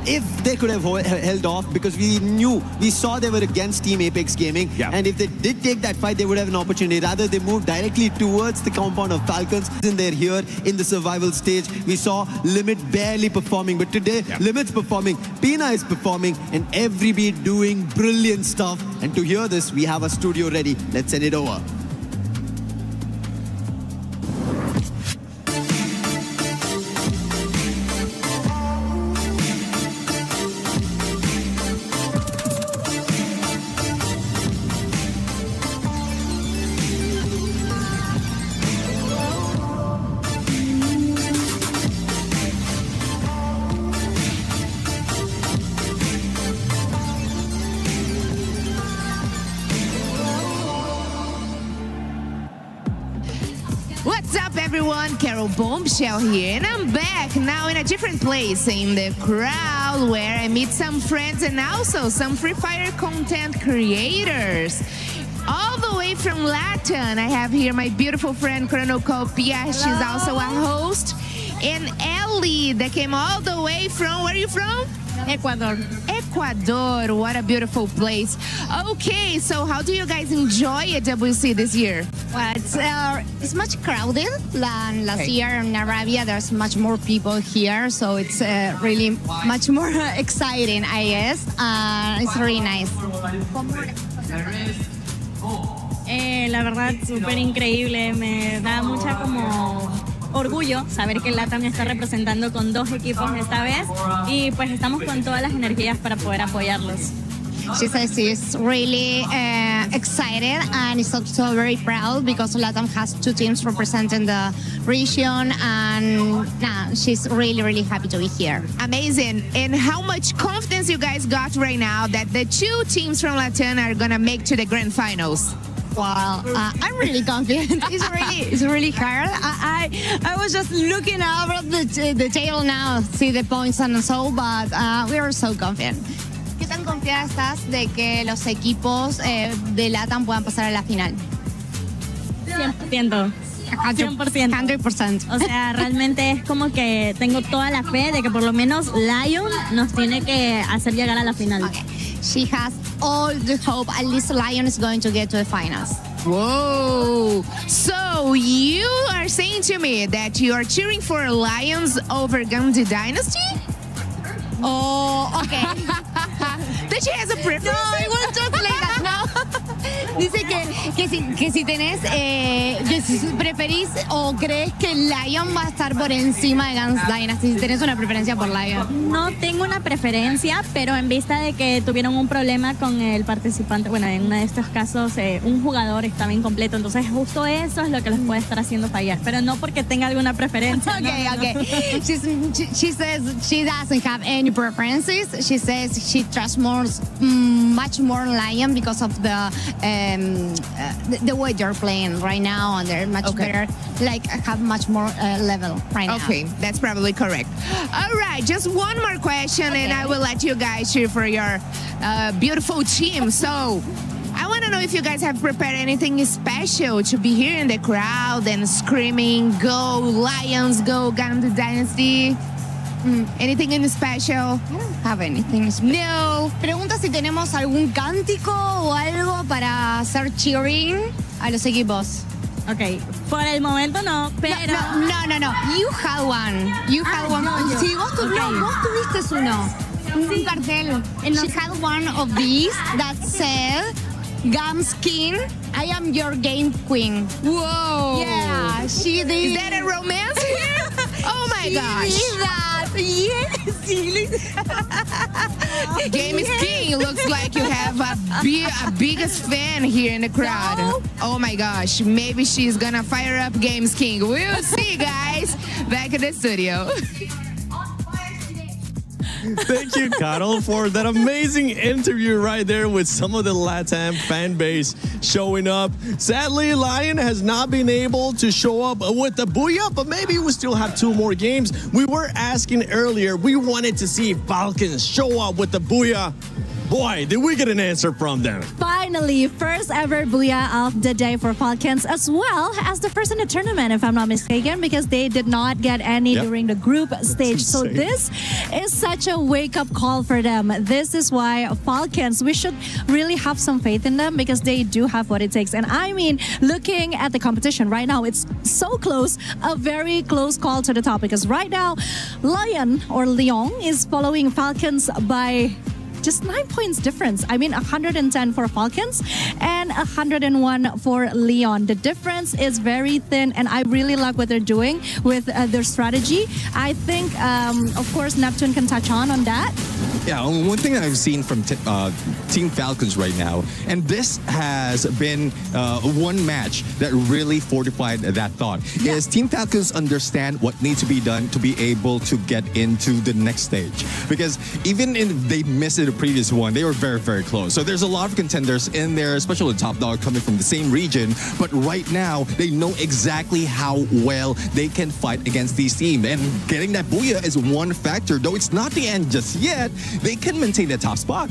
if they could have held off, because we saw they were against Team Apex Gaming, and if they did take that fight, they would have an opportunity. Rather, they moved directly towards the compound of Falcons. And they're here in the survival stage. We saw Limit barely performing, but today, Limit's performing, Pina is performing, and everybody doing brilliant stuff. And to hear this, we have a studio ready. Let's send it over. What's up, everyone? Carol Bombshell here, and I'm back now in a different place in the crowd where I meet some friends and also some Free Fire content creators. All the way from Latin, I have here my beautiful friend Chronocopia. She's also a host. And Ellie, that came all the way from, where are you from? Ecuador. Ecuador, what a beautiful place. Okay, so how do you guys enjoy EWC this year? Well, it's much crowded than last year in Arabia. There's much more people here, so it's really much more exciting, I guess. It's really nice. La verdad, súper increíble. Me da mucha como orgullo saber que LATAM está representando con 2 equipos esta vez y pues estamos con todas las energías para poder apoyarlos. She says she's really excited and is also very proud because LATAM has 2 teams representing the region, and she's really, really happy to be here. Amazing. And how much confidence you guys got right now that the 2 teams from LATAM are going to make to the grand finals? Well, I'm really confident. It's really hard. I was just looking over the table now, see the points and so, but we are so confident. ¿Qué tan confiada estás de que los equipos de LATAM puedan pasar a la final? 100%. 100%. O sea, realmente es como que tengo toda la fe de que por lo menos Lion nos tiene que hacer llegar a la final. Okay. She has all the hope at least Lion is going to get to the finals. Whoa! So you are saying to me that you are cheering for Lions over Gandhi Dynasty? Oh, okay. That she has a preference? No, I won't talk like that, no. Dice que si tenés, que si preferís o crees que Lion va a estar por encima de Guns Dynasty, si tenés una preferencia por Lion. No tengo una preferencia, pero en vista de que tuvieron un problema con el participante, bueno, en uno de estos casos un jugador estaba incompleto, entonces justo eso es lo que los puede estar haciendo fallar, pero no porque tenga alguna preferencia. Okay. She says she doesn't have any preferences. She says she trusts much more Lion because of the way they're playing right now, and they're much better, like have much more level right now. Okay, that's probably correct. All right, just one more question, and I will let you guys cheer for your beautiful team. So, I want to know if you guys have prepared anything special to be here in the crowd and screaming, "Go Lions, go Gundam Dynasty." Anything in special? I don't have anything special. No. Pregunta si tenemos algún cántico o algo para hacer cheering a los equipos. Ok, por el momento no, pero... No. You had one. No, sí, vos tuviste uno. Un cartel. She had one of these that said, Gams King, I am your game queen. Whoa. Yeah, she did. Is that a romance here? Oh my gosh. She did that. Yes. Game is king. Looks like you have a biggest fan here in the crowd. No. Oh my gosh. Maybe she's gonna fire up Games King. We'll see, guys. Back in the studio. Thank you, Carol, for that amazing interview right there with some of the LATAM fan base showing up. Sadly, Lion has not been able to show up with the Booyah, but maybe we still have 2 more games. We were asking earlier, we wanted to see Falcons show up with the Booyah. Boy, did we get an answer from them. Finally, first ever Booyah of the day for Falcons, as well as the first in the tournament, if I'm not mistaken, because they did not get any during the group stage. So this is such a wake-up call for them. This is why Falcons, we should really have some faith in them, because they do have what it takes. And I mean, looking at the competition right now, it's so close, a very close call to the top, because right now, Lyon is following Falcons by just 9 points difference. I mean, 110 for Falcons and 101 for Lyon. The difference is very thin, and I really like what they're doing with their strategy. I think, of course, Neptune can touch on that. Yeah, one thing that I've seen from Team Falcons right now, and this has been one match that really fortified that thought, is Team Falcons understand what needs to be done to be able to get into the next stage. Because even if they missed it the previous one, they were very, very close. So there's a lot of contenders in there, especially the top dog coming from the same region. But right now, they know exactly how well they can fight against these teams. And getting that Booyah is one factor. Though it's not the end just yet, they can maintain that top spot.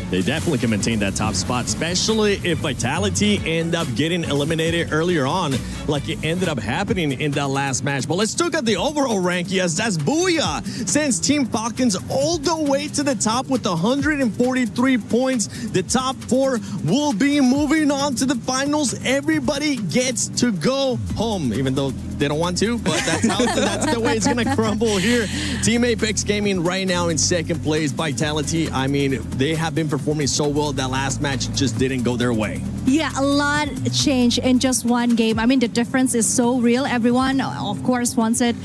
They definitely can maintain that top spot, especially if Vitality end up getting eliminated earlier on, like it ended up happening in that last match. But let's look at the overall rank. Yes, that's Booyah. Sends Team Falcons all the way to the top with 143 points. The top 4 will be moving on to the finals. Everybody gets to go home, even though they don't want to, but that's the way it's going to crumble here. Team Apex Gaming right now in second place. Vitality, I mean, they have been performing so well. That last match just didn't go their way. Yeah, a lot changed in just one game. I mean, the difference is so real. Everyone, of course, wants to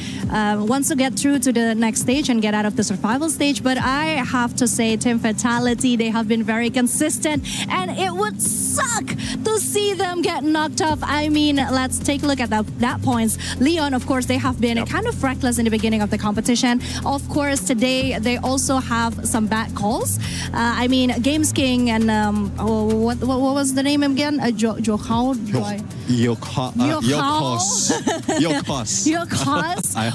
get through to the next stage and get out of the survival stage. But I have to say, Team Vitality, they have been very consistent, and it would suck to see them get knocked off. I mean, let's take a look at that points. Lyon, of course, they have been kind of reckless in the beginning of the competition. Of course, today they also have some bad calls. I mean, Games King and what was the name again? Yokos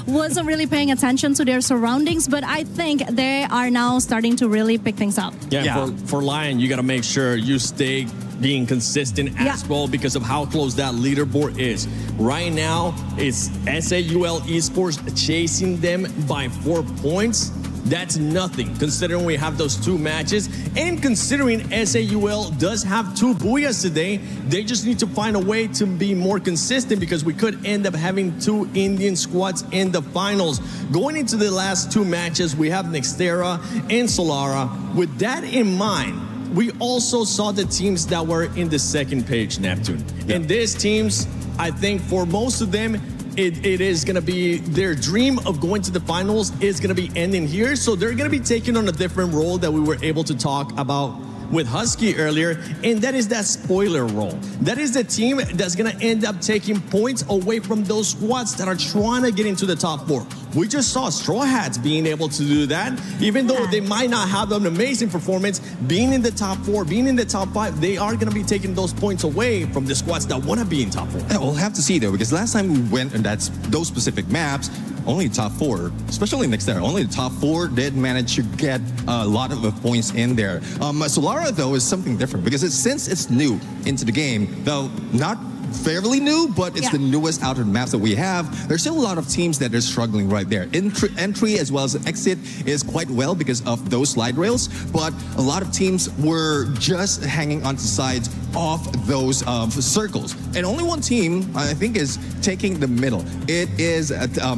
wasn't really paying attention to their surroundings, but I think they are now starting to really pick things up. Yeah. For Lion, you got to make sure you stay being consistent as well because of how close that leaderboard is. Right now, it's S8UL Esports chasing them by 4 points. That's nothing, considering we have those 2 matches. And considering S8UL does have 2 Booyahs today, they just need to find a way to be more consistent, because we could end up having 2 Indian squads in the finals. Going into the last 2 matches, we have Nextera and Solara. With that in mind, we also saw the teams that were in the second page, Neptune. And these teams, I think for most of them, it is going to be their dream of going to the finals is going to be ending here. So they're going to be taking on a different role that we were able to talk about with Husky earlier, and that is that spoiler role. That is the team that's going to end up taking points away from those squads that are trying to get into the top 4. We just saw Straw Hats being able to do that. Even though they might not have an amazing performance, being in the top 4, being in the top 5, they are going to be taking those points away from the squads that want to be in top 4. Yeah, we'll have to see though, because last time we went and that's those specific maps, only top 4, especially next there, only the top 4 did manage to get a lot of points in there. Solara though is something different because since it's new into the game, though not fairly new, but it's the newest outer maps that we have. There's still a lot of teams that are struggling right there. Entry as well as exit is quite well because of those slide rails, but a lot of teams were just hanging onto sides of those circles. And only one team, I think, is taking the middle. It is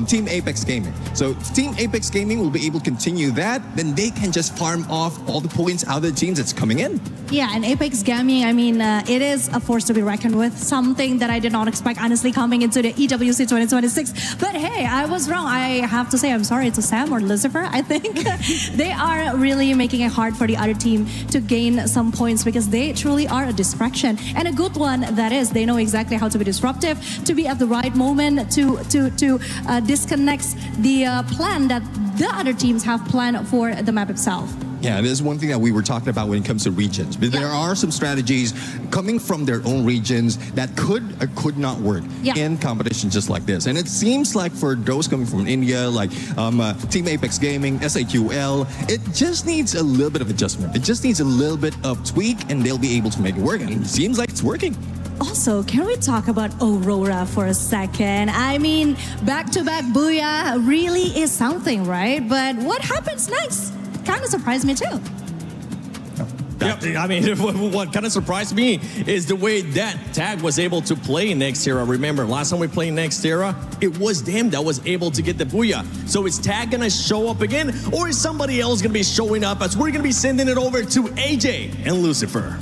Team Apex Gaming. So Team Apex Gaming will be able to continue that, then they can just farm off all the points out of the teams that's coming in. Yeah, and Apex Gaming, I mean, it is a force to be reckoned with. Something that I did not expect, honestly, coming into the EWC 2026. But hey, I was wrong. I have to say, I'm sorry to Sam or Lucifer. I think they are really making it hard for the other team to gain some points because they truly are a distraction. And a good one, that is, they know exactly how to be disruptive, to be at the right moment, to disconnect the plan that the other teams have planned for the map itself. Yeah, there's one thing that we were talking about when it comes to regions. But there are some strategies coming from their own regions that could or could not work in competition just like this. And it seems like for those coming from India, like Team Apex Gaming, S8UL, it just needs a little bit of adjustment. It just needs a little bit of tweak and they'll be able to make it work. And it seems like it's working. Also, can we talk about Aurora for a second? I mean, back-to-back Booyah really is something, right? But what happens next? Kind of surprised me too. I mean, what kind of surprised me is the way that Tag was able to play Next Era. Remember, last time we played Next Era, it was them that was able to get the Booyah. So is Tag going to show up again, or is somebody else going to be showing up as we're going to be sending it over to AJ and Lucifer?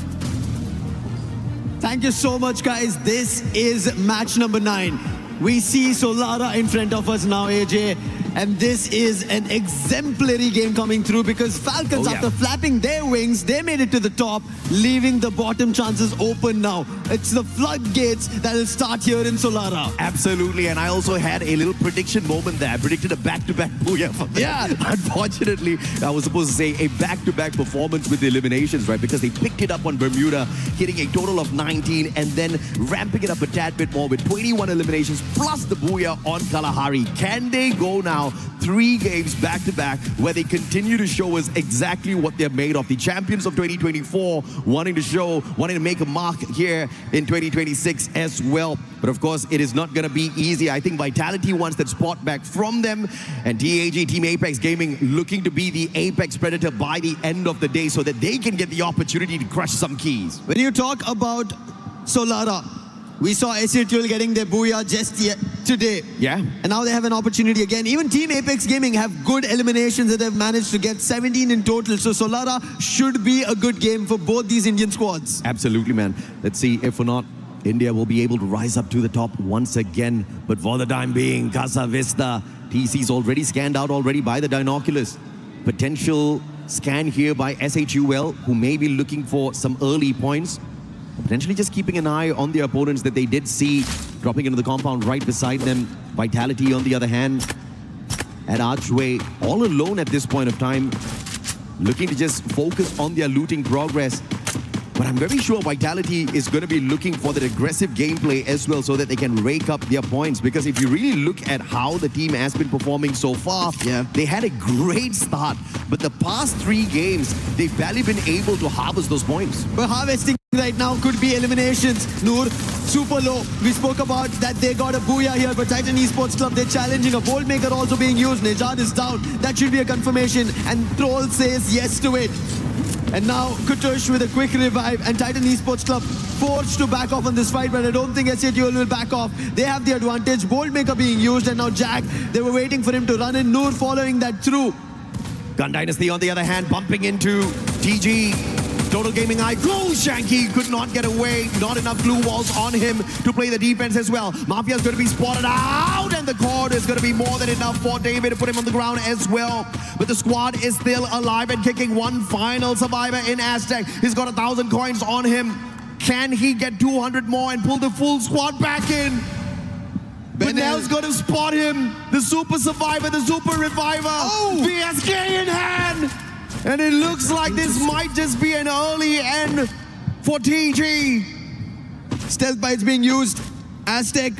Thank you so much, guys. This is match number 9. We see Solara in front of us now, AJ. And this is an exemplary game coming through because Falcons, after flapping their wings, they made it to the top, leaving the bottom chances open now. It's the floodgates that will start here in Solara. Absolutely, and I also had a little prediction moment there. I predicted a back-to-back Booyah for them. Yeah. Unfortunately, I was supposed to say a back-to-back performance with the eliminations, right? Because they picked it up on Bermuda, hitting a total of 19, and then ramping it up a tad bit more with 21 eliminations, plus the Booyah on Kalahari. Can they go now 3 games back-to-back where they continue to show us exactly what they're made of? The champions of 2024 wanting to make a mark here in 2026 as well. But of course, it is not going to be easy. I think Vitality wants that spot back from them. And TAG, Team Apex Gaming, looking to be the Apex Predator by the end of the day so that they can get the opportunity to crush some keys. When you talk about Solara, we saw S8UL getting their Booyah just today. Yeah. And now they have an opportunity again. Even Team Apex Gaming have good eliminations that they've managed to get 17 in total. So Solara should be a good game for both these Indian squads. Absolutely, man. Let's see if or not India will be able to rise up to the top once again. But for the time being, Casa Vista, TC's already scanned out already by the Dinoculus. Potential scan here by S8UL, who may be looking for some early points. Potentially just keeping an eye on the opponents that they did see dropping into the compound right beside them. Vitality, on the other hand, at Archway, all alone at this point of time, looking to just focus on their looting progress. But I'm very sure Vitality is going to be looking for that aggressive gameplay as well so that they can rake up their points. Because if you really look at how the team has been performing so far, they had a great start. But the past 3 games, they've barely been able to harvest those points. But harvesting right now could be eliminations. Noor, super low. We spoke about that they got a Booyah here, but Titan Esports Club, they're challenging. A Bolt Maker also being used. Nejad is down. That should be a confirmation. And Troll says yes to it. And now Kutush with a quick revive, and Titan Esports Club forced to back off on this fight, but I don't think S8UL will back off. They have the advantage. Bolt Maker being used, and now Jack, they were waiting for him to run in. Noor following that through. Gun Dynasty, on the other hand, bumping into TG. Total Gaming IQ, Shanky could not get away. Not enough glue walls on him to play the defense as well. Mafia's going to be spotted out, and the cord is going to be more than enough for David to put him on the ground as well. But the squad is still alive and kicking. One final survivor in Aztec. He's got 1,000 coins on him. Can he get 200 more and pull the full squad back in? Benel's going to spot him. The super survivor, the super reviver. VSK in hand. And it looks like this might just be an early end for TG. Stealth bites being used. Aztec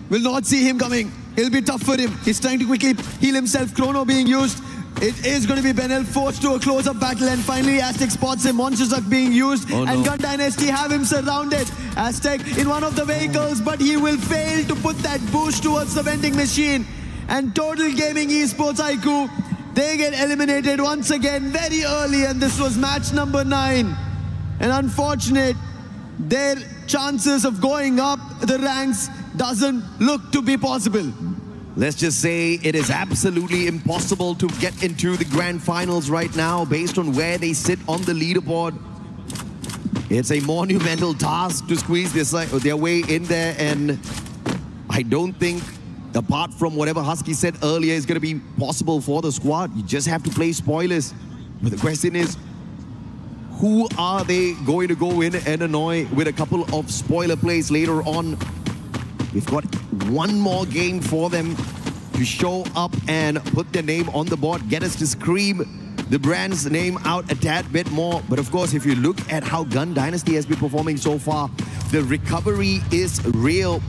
will not see him coming. It'll be tough for him. He's trying to quickly heal himself. Chrono being used. It is going to be Benel forced to a close-up battle, and finally Aztec spots him. Monster Suck being used, and Gun Dynasty have him surrounded. Aztec in one of the vehicles, but he will fail to put that boost towards the vending machine. And Total Gaming Esports IQ, they get eliminated once again very early, and this was match number 9. And unfortunate, their chances of going up the ranks doesn't look to be possible. Let's just say it is absolutely impossible to get into the grand finals right now based on where they sit on the leaderboard. It's a monumental task to squeeze their way in there, and I don't think, apart from whatever Husky said earlier, is going to be possible for the squad. You just have to play spoilers. But the question is, who are they going to go in and annoy with a couple of spoiler plays later on? We've got one more game for them to show up and put their name on the board, get us to scream the brand's name out a tad bit more. But of course, if you look at how Gun Dynasty has been performing so far, the recovery is real.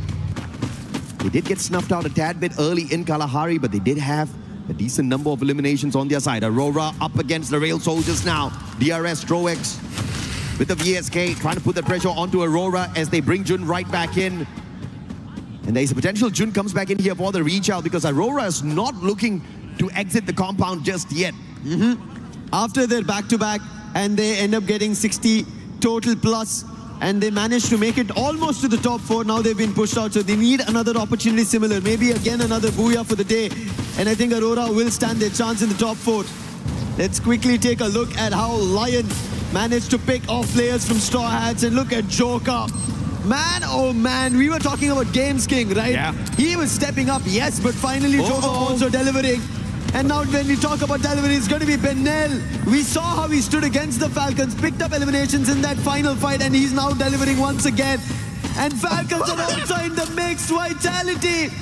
They did get snuffed out a tad bit early in Kalahari, but they did have a decent number of eliminations on their side. Aurora up against the Rail Soldiers now. DRS, Troex with the VSK trying to put the pressure onto Aurora as they bring Jun right back in. And there's a potential Jun comes back in here for the reach out because Aurora is not looking to exit the compound just yet. After their back-to-back, and they end up getting 60 total plus, and they managed to make it almost to the top 4. Now they've been pushed out, so they need another opportunity similar. Maybe again another booyah for the day. And I think Aurora will stand their chance in the top 4. Let's quickly take a look at how Lion managed to pick off players from Straw Hats, and look at Joker. Man, oh man, we were talking about Games King, right? Yeah. He was stepping up, yes, but finally Joker also delivering. And now when we talk about delivery, it's going to be Benel. We saw how he stood against the Falcons, picked up eliminations in that final fight, and he's now delivering once again. And Falcons are also in the mix. Vitality.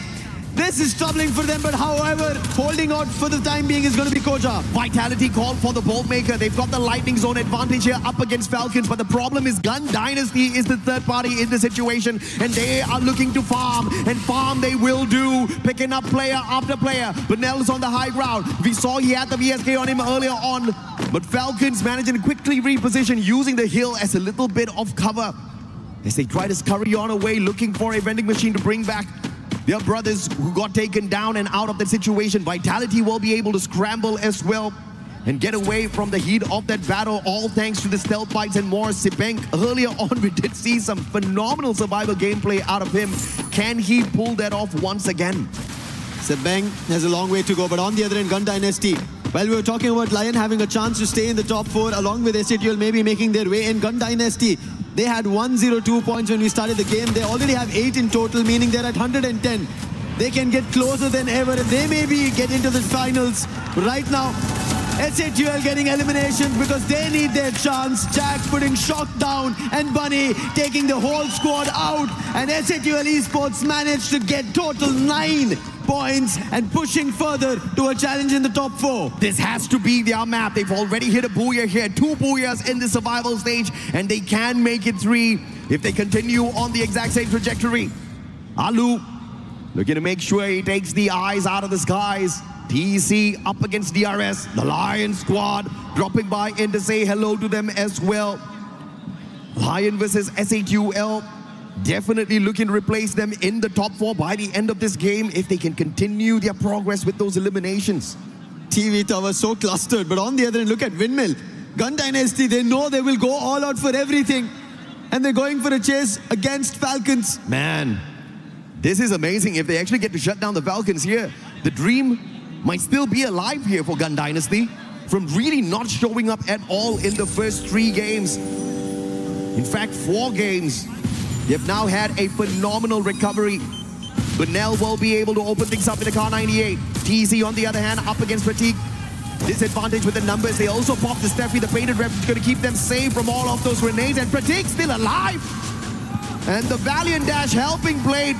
This is troubling for them, but however, holding out for the time being is going to be Koja. Vitality called for the Bolt Maker. They've got the Lightning Zone advantage here up against Falcons, but the problem is Gun Dynasty is the third party in the situation, and they are looking to farm, and farm they will do, picking up player after player. Benel's on the high ground. We saw he had the VSK on him earlier on, but Falcons managing to quickly reposition, using the hill as a little bit of cover as they try to scurry on away, looking for a vending machine to bring back their brothers who got taken down and out of the situation. Vitality will be able to scramble as well and get away from the heat of that battle, all thanks to the stealth bites and more. Sibeng, earlier on we did see some phenomenal survival gameplay out of him. Can he pull that off once again? Sibeng has a long way to go, but on the other end, Gun Dynasty. While we were talking about Lion having a chance to stay in the top 4 along with S8UL maybe making their way in, Gun Dynasty, they had 102 points when we started the game. They already have 8 in total, meaning they're at 110. They can get closer than ever, and they maybe get into the finals. Right now, S8UL getting eliminations because they need their chance. Jack putting Shock down, and Bunny taking the whole squad out. And S8UL Esports managed to get total 9 points and pushing further to a challenge in the top 4. This has to be their map. They've already hit a booyah here. 2 booyahs in the survival stage, and they can make it 3 if they continue on the exact same trajectory. Alu looking to make sure he takes the eyes out of the skies. TC up against DRS. The Lion squad dropping by in to say hello to them as well. Lion versus S8UL. Definitely looking to replace them in the top 4 by the end of this game if they can continue their progress with those eliminations. TV tower so clustered, but on the other end, look at Windmill. Gun Dynasty, they know they will go all out for everything, and they're going for a chase against Falcons. Man, this is amazing. If they actually get to shut down the Falcons here, the dream might still be alive here for Gun Dynasty. from really not showing up at all in the first 3 games. In fact, 4 games. They've now had a phenomenal recovery. Bunnell will be able to open things up in the car 98. TZ on the other hand, up against Fatigue. Disadvantage with the numbers. They also pop the Steffi, the painted rep, is going to keep them safe from all of those grenades. And Pratik still alive. And the Valiant Dash helping Blade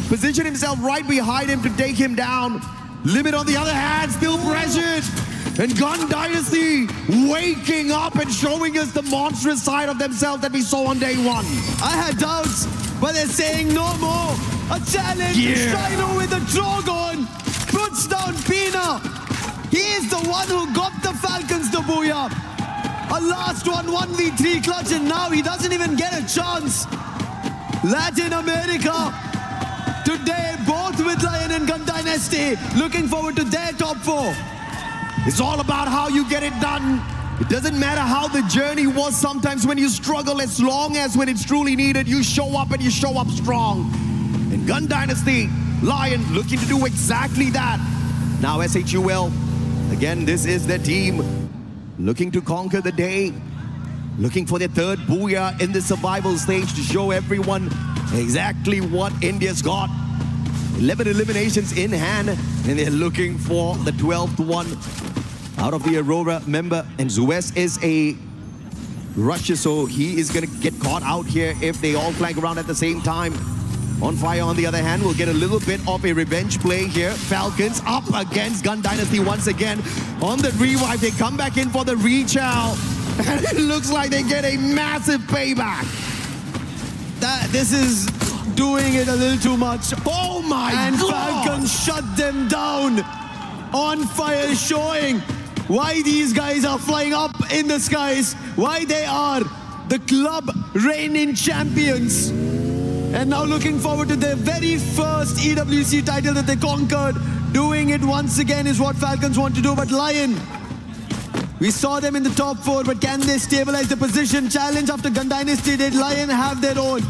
position himself right behind him to take him down. Limit on the other hand, still pressured. And Gun Dynasty waking up and showing us the monstrous side of themselves that we saw on day 1. I had doubts, but they're saying no more. A challenge. Shino with the Drogon puts down Pina. He is the one who got the Falcons the booyah. A last one, 1v3 clutch, and now he doesn't even get a chance. Latin America today, both with Lion and Gun Dynasty, looking forward to their top 4. It's all about how you get it done. It doesn't matter how the journey was sometimes when you struggle, as long as when it's truly needed, you show up and you show up strong. And Gun Dynasty, Lion, looking to do exactly that. Now S8UL, again, this is their team, looking to conquer the day, looking for their 3rd booyah in the survival stage to show everyone exactly what India's got. 11 eliminations in hand, and they're looking for the 12th one out of the Aurora member. And Zuez is a rusher, so he is going to get caught out here if they all flank around at the same time. On Fire, on the other hand, will get a little bit of a revenge play here. Falcons up against Gun Dynasty once again. On the revive, they come back in for the rechow. And it looks like they get a massive payback. This is doing it a little too much. Oh my God! And Falcons shut them down. On Fire showing why these guys are flying up in the skies. Why they are the club reigning champions. And now looking forward to their very first EWC title that they conquered. Doing it once again is what Falcons want to do. But Lion, we saw them in the top 4, but can they stabilize the position? Challenge after Gun Dynasty did Lion have their own.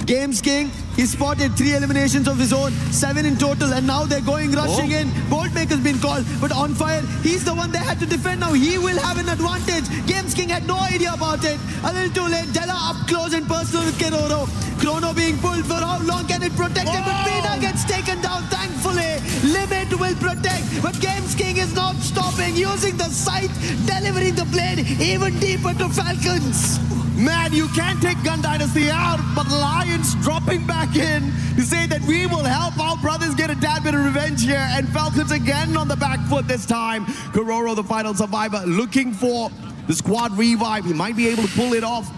Games King, he spotted 3 eliminations of his own, 7 in total, and now they're going rushing in. Boltmaker's been called, but On Fire, he's the one they had to defend. Now he will have an advantage. Games King had no idea about it. A little too late. Della up close and personal with Keroro. Chrono being pulled. For how long can it protect him? But Pina gets taken down, thankfully. Limit will protect, but Games King is not stopping, using the sight, delivering the blade even deeper to Falcons. Man, you can't take Gun Dynasty out, but Lions dropping back in to say that we will help our brothers get a tad bit of revenge here. And Falcons again on the back foot this time. Kororo, the final survivor, looking for the squad revive. He might be able to pull it off.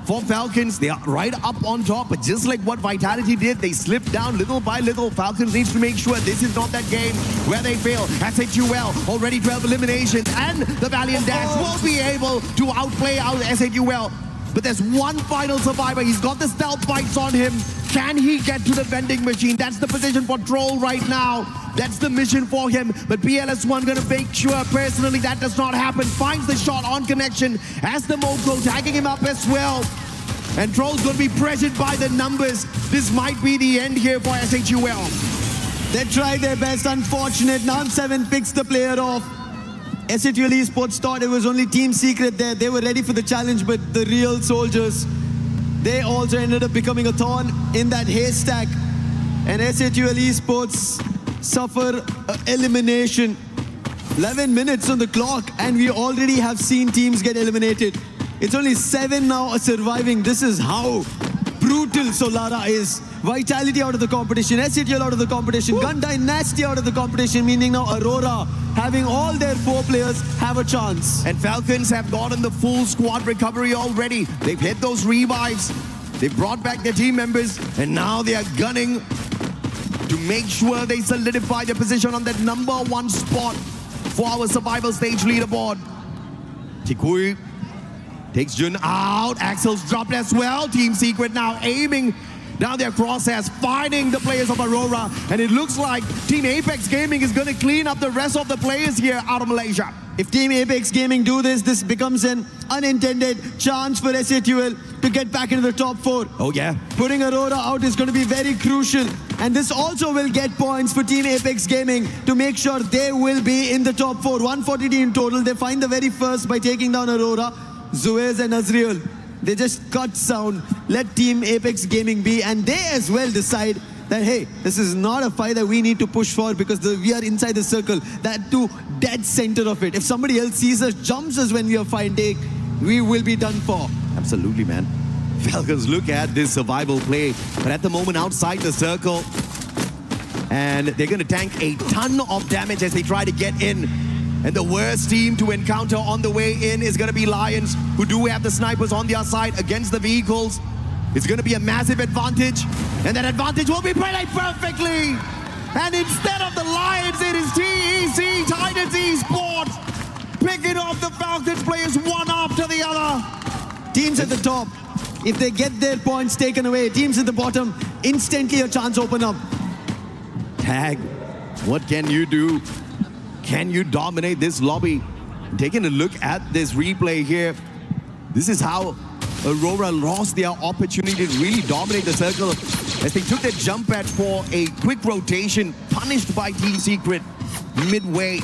For Falcons, they are right up on top, but just like what Vitality did, they slipped down little by little. Falcons needs to make sure this is not that game where they fail. S8UL, already 12 eliminations, and the Valiant Dash will be able to outplay out S8UL. But there's one final survivor. He's got the stealth bites on him. Can he get to the vending machine? That's the position for Troll right now. That's the mission for him. But PLS1 gonna make sure personally that does not happen. Finds the shot on connection as the Mogul tagging him up as well. And Troll's gonna be pressured by the numbers. This might be the end here for S8UL. They tried their best, unfortunate. Nam7 picks the player off. S8UL Esports thought it was only team secret there. They were ready for the challenge, but the real soldiers, they also ended up becoming a thorn in that haystack. And S8UL Esports suffer elimination. 11 minutes on the clock, and we already have seen teams get eliminated. It's only 7 now surviving. This is how brutal Solara is. Vitality out of the competition, S8UL out of the competition, Gun Dynasty out of the competition, meaning now Aurora having all their 4 players have a chance. And Falcons have gotten the full squad recovery already. They've hit those revives. They brought back their team members, and now they are gunning to make sure they solidify their position on that #1 spot for our survival stage leaderboard. Tikui takes Jun out. Axel's dropped as well. Team Secret now aiming Down their crosshairs, finding the players of Aurora. And it looks like Team Apex Gaming is going to clean up the rest of the players here out of Malaysia. If Team Apex Gaming do this, this becomes an unintended chance for S8UL to get back into the top 4. Oh yeah. Putting Aurora out is going to be very crucial. And this also will get points for Team Apex Gaming to make sure they will be in the top 4. 140 in total. They find the very first by taking down Aurora. Zuez and Azriel. They just cut sound, let Team Apex Gaming be, and they as well decide that, hey, this is not a fight that we need to push for because we are inside the circle, that too dead center of it. If somebody else sees us, jumps us when we are fighting, we will be done for. Absolutely, man. Falcons look at this survival play, but at the moment outside the circle, and they're going to tank a ton of damage as they try to get in. And the worst team to encounter on the way in is going to be Lions, who do have the snipers on their side against the vehicles. It's going to be a massive advantage, and that advantage will be played perfectly. And instead of the Lions, it is TEC, Titans Esports, picking off the Falcons players one after the other. Teams at the top, if they get their points taken away, teams at the bottom, instantly a chance open up. Tag, what can you do? Can you dominate this lobby? Taking a look at this replay here, this is how Aurora lost their opportunity to really dominate the circle as they took that jump pad for a quick rotation, punished by Team Secret midway.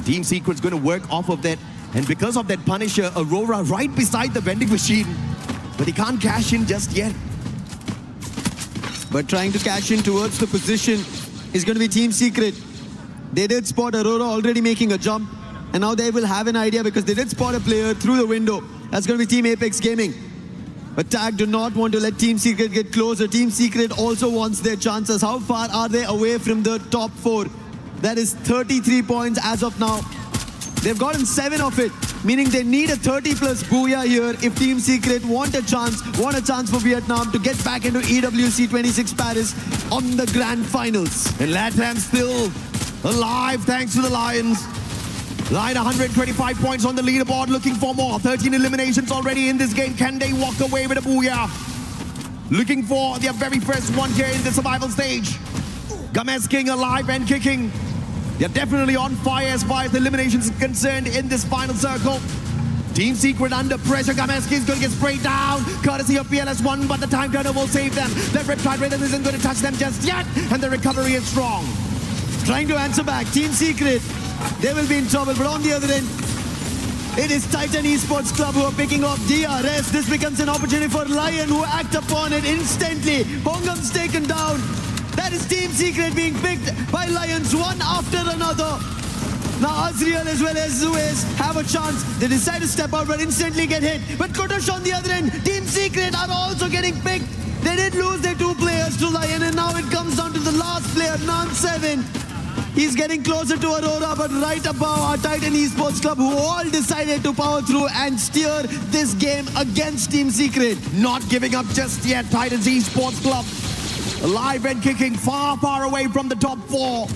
Team Secret's going to work off of that, and because of that punisher, Aurora right beside the vending machine, but they can't cash in just yet. But trying to cash in towards the position is going to be Team Secret. They did spot Aurora already making a jump, and now they will have an idea because they did spot a player through the window. That's going to be Team Apex Gaming. But Tag do not want to let Team Secret get closer. Team Secret also wants their chances. How far are they away from the top 4? That is 33 points as of now. They've gotten 7 of it, meaning they need a 30+ booyah here if Team Secret want a chance for Vietnam to get back into EWC 26 Paris on the grand finals. And LATAM still alive thanks to the Lions. Lion 125 points on the leaderboard, looking for more. 13 eliminations already in this game. Can they walk away with a booyah? Looking for their very first one here in the survival stage. Games King alive and kicking. They're definitely on fire as far as the eliminations is concerned in this final circle. Team Secret under pressure. Games King is going to get sprayed down, courtesy of PLS1, but the time turner will save them. The Riptide Rhythm isn't going to touch them just yet, and the recovery is strong. Trying to answer back, Team Secret, they will be in trouble, but on the other end, it is Titan Esports Club who are picking off DRS. This becomes an opportunity for Lion, who act upon it instantly. Bongam's taken down. That is Team Secret being picked by Lions one after another. Now Azriel as well as Zuez have a chance. They decide to step out but instantly get hit. But Kotosh on the other end, Team Secret are also getting picked. They did lose their 2 players to Lion, and now it comes down to the last player, Nan7. He's getting closer to Aurora, but right above our Titan Esports Club, who all decided to power through and steer this game against Team Secret. Not giving up just yet, Titans Esports Club. Alive and kicking, far, far away from the top 4.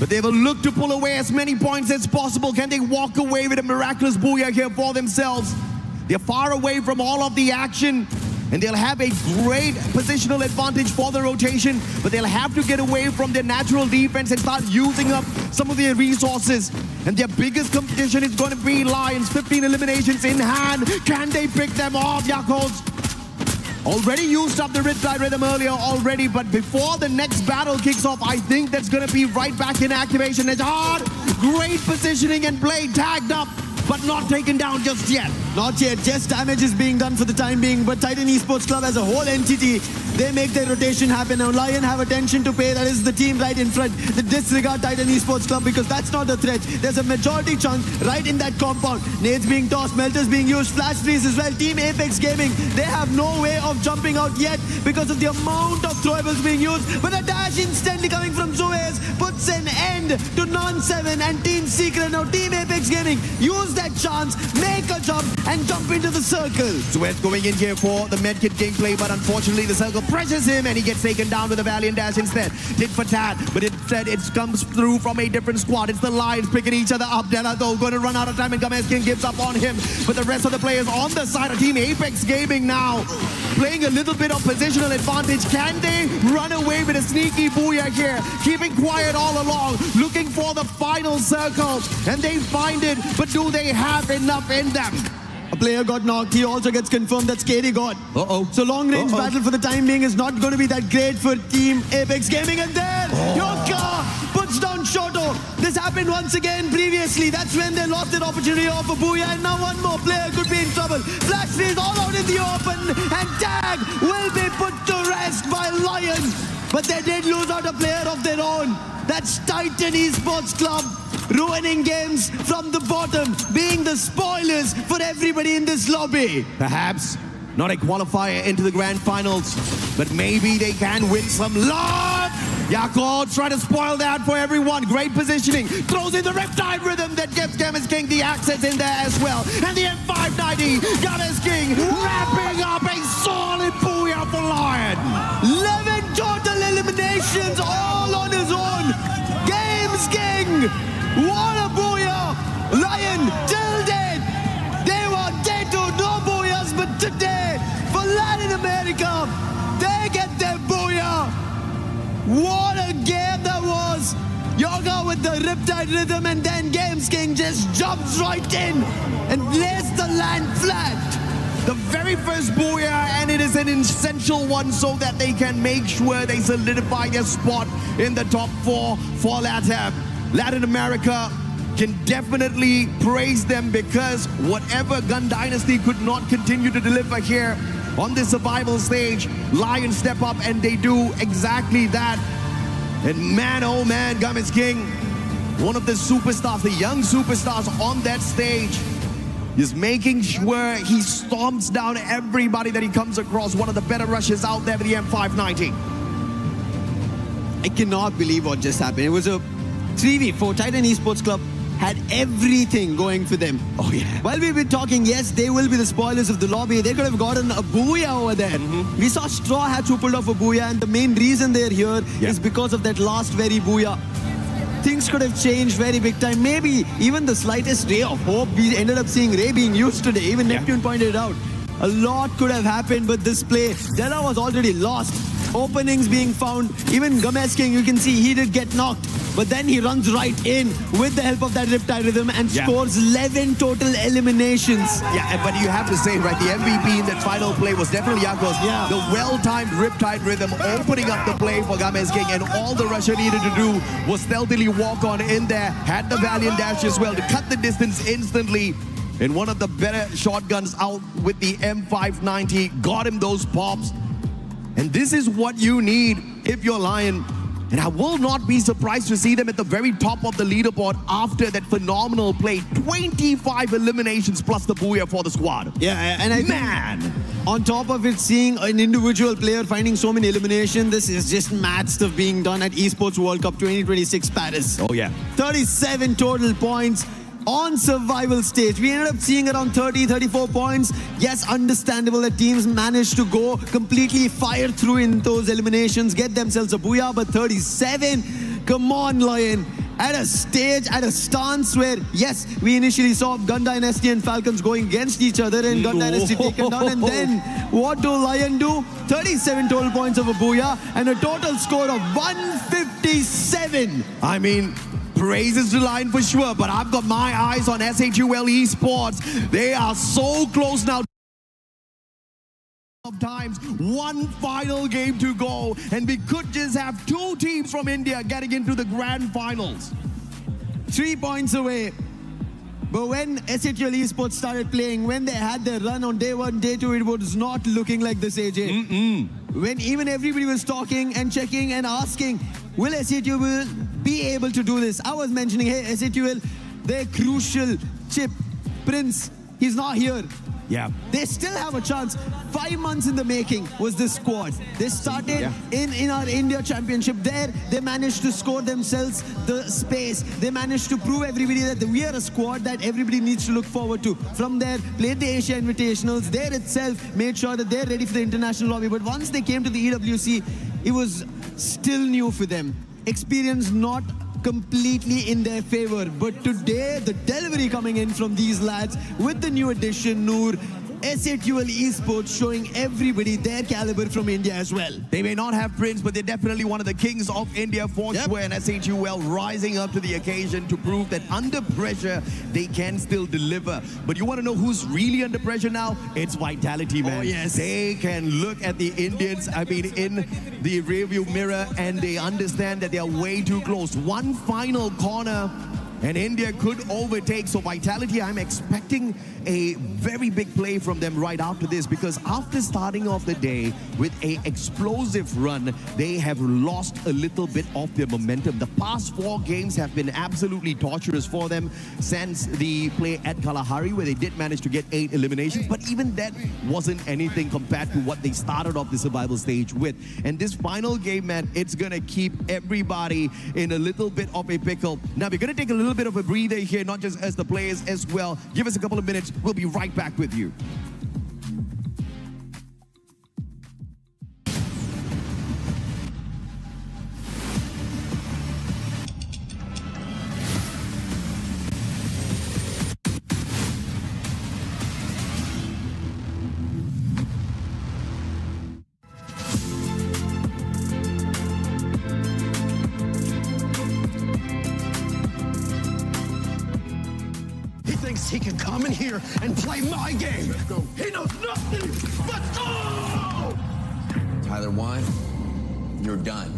But they will look to pull away as many points as possible. Can they walk away with a miraculous booyah here for themselves? They're far away from all of the action, and they'll have a great positional advantage for the rotation, but they'll have to get away from their natural defense and start using up some of their resources. And their biggest competition is going to be Lions. 15 eliminations in hand. Can they pick them off, Yakult? Already used up the Riptide Rhythm earlier already, but before the next battle kicks off, I think that's going to be right back in activation. It's hard. Great positioning and play, tagged up, but not taken down just yet. Not yet. Just damage is being done for the time being, but Titan Esports Club as a whole entity, they make their rotation happen. Now Lion have attention to pay. That is the team right in front. They disregard Titan Esports Club because that's not the threat. There's a majority chunk right in that compound. Nades being tossed, melters being used, flash freeze as well. Team Apex Gaming, they have no way of jumping out yet because of the amount of throwables being used. But a dash instantly coming from Zuez puts an end to Non7 and Team Secret. Now Team Apex Gaming use that chance, make a jump and jump into the circle. Zuez going in here for the medkit gameplay, but unfortunately the circle pressures him and he gets taken down with a Valiant Dash instead. Did for Tad, but instead it comes through from a different squad. It's the Lions picking each other up. Delato going to run out of time and Gameskin gives up on him. But the rest of the players on the side of Team Apex Gaming now playing a little bit of positional advantage. Can they run away with a sneaky booyah here? Keeping quiet all along, looking for the final circle, and they find it, but do they have enough in them? A player got knocked. He also gets confirmed that Skady got. So long-range battle for the time being is not going to be that great for Team Apex Gaming. And then Yoka puts down Shoto. This happened once again previously. That's when they lost their opportunity of a booyah. And now one more player could be in trouble. Flash freeze all out in the open. And Tag will be put to rest by Lion. But they did lose out a player of their own. That's Titan Esports Club, ruining games from the bottom, being the spoilers for everybody in this lobby. Perhaps not a qualifier into the grand finals, but maybe they can win some love. Yako trying to spoil that for everyone. Great positioning. Throws in the Riptide rhythm that gives Gamis King the access in there as well. And the M590, Gamis King wrapping up a solid booyah for Lion. 11 total eliminations all on his own. Games King. What a booyah! Lion till dead. They were day two, no booyahs, but today for Latin America, they get their booyah. What a game that was! Yoga with the Riptide rhythm, and then Games King just jumps right in and lays the land flat. The very first booyah, and it is an essential one so that they can make sure they solidify their spot in the top 4 for LATAM. Latin America can definitely praise them, because whatever Gun Dynasty could not continue to deliver here on this survival stage, Lions step up and they do exactly that. And man, oh man, Gamis King, one of the superstars, the young superstars on that stage, is making sure he stomps down everybody that he comes across. One of the better rushes out there with the M590. I cannot believe what just happened. It was a 3v4. Titan Esports Club had everything going for them. Oh yeah. While we've been talking, yes, they will be the spoilers of the lobby. They could have gotten a booyah over there. We saw Straw Hats who pulled off a booyah, and the main reason they're here is because of that last very booyah. Things could have changed very big time. Maybe even the slightest ray of hope. We ended up seeing Ray being used today. Even Neptune pointed out. A lot could have happened, but this play, Della was already lost. Openings being found. Even Games King, you can see he did get knocked. But then he runs right in with the help of that Riptide rhythm and scores 11 total eliminations. Yeah, but you have to say, right, the MVP in that final play was definitely Yakos. The well-timed Riptide rhythm opening up the play for Games King, and all the Russia needed to do was stealthily walk on in there, had the Valiant dash as well to cut the distance instantly. And one of the better shotguns out with the M590 got him those pops. And this is what you need if you're Lion. And I will not be surprised to see them at the very top of the leaderboard after that phenomenal play. 25 eliminations plus the booyah for the squad. Yeah, and I think on top of it, seeing an individual player finding so many eliminations, this is just mad stuff being done at Esports World Cup 2026 Paris. Oh yeah. 37 total points on survival stage. We ended up seeing around 30-34 points. Yes, understandable that teams managed to go completely fire through in those eliminations, get themselves a booyah, but 37, come on Lion. At a stage, at a stance where, yes, we initially saw Gun Dynasty and Falcons going against each other and Gun Dynasty taken down, and then what do Lion do? 37 total points of a booyah and a total score of 157. I mean, praises to Lion for sure, but I've got my eyes on S8UL Esports. They are so close now. Of times, one final game to go, and we could just have 2 teams from India getting into the grand finals. 3 points away. But when S8UL Esports started playing, when they had their run on day 1, day 2, it was not looking like this, AJ. When even everybody was talking and checking and asking, will S8UL be able to do this? I was mentioning, hey, S8UL, their crucial chip, Prince, he's not here. Yeah. They still have a chance. 5 months in the making was this squad. They started in our India Championship. There, they managed to score themselves the space. They managed to prove everybody that we are a squad that everybody needs to look forward to. From there, played the Asia Invitationals. There itself made sure that they're ready for the international lobby. But once they came to the EWC, it was still new for them. Experience not completely in their favor. But today, the delivery coming in from these lads with the new addition, Noor, S8UL Esports showing everybody their caliber from India as well. They may not have Prince, but they're definitely one of the kings of India for sure. And S8UL rising up to the occasion to prove that under pressure, they can still deliver. But you want to know who's really under pressure now? It's Vitality, man. Oh, yes. They can look at the Indians, in the rearview mirror, and they understand that they are way too close. One final corner, and India could overtake. So Vitality, I'm expecting a very big play from them right after this, because after starting off the day with an explosive run, they have lost a little bit of their momentum. The past 4 games have been absolutely torturous for them since the play at Kalahari, where they did manage to get 8 eliminations, but even that wasn't anything compared to what they started off the survival stage with. And this final game, man, it's gonna keep everybody in a little bit of a pickle. Now we're gonna take a little bit of a breather here, not just as the players as well. Give us a couple of minutes. We'll be right back with you. He can come in here and play my game. He knows nothing but go! Tyler Wine, you're done.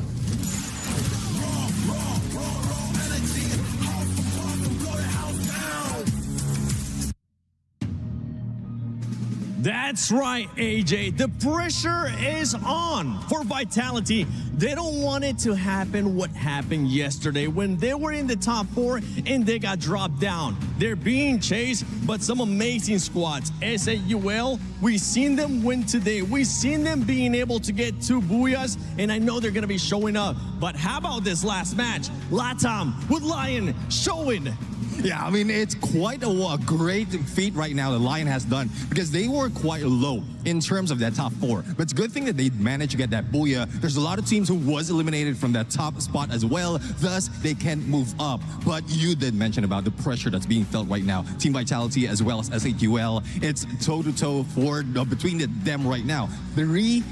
That's right, AJ. The pressure is on for Vitality. They don't want it to happen what happened yesterday when they were in the top 4 and they got dropped down. They're being chased, but some amazing squads. S8UL, we've seen them win today. We've seen them being able to get 2 booyahs, and I know they're going to be showing up. But how about this last match? Latam with Lion showing. Yeah, I mean, it's quite a great feat right now that Lion has done, because they were quite low in terms of that top 4. But it's a good thing that they managed to get that booyah. There's a lot of teams who was eliminated from that top spot as well, thus they can move up. But you did mention about the pressure that's being felt right now. Team Vitality as well as S8UL, it's toe-to-toe for between them right now. 3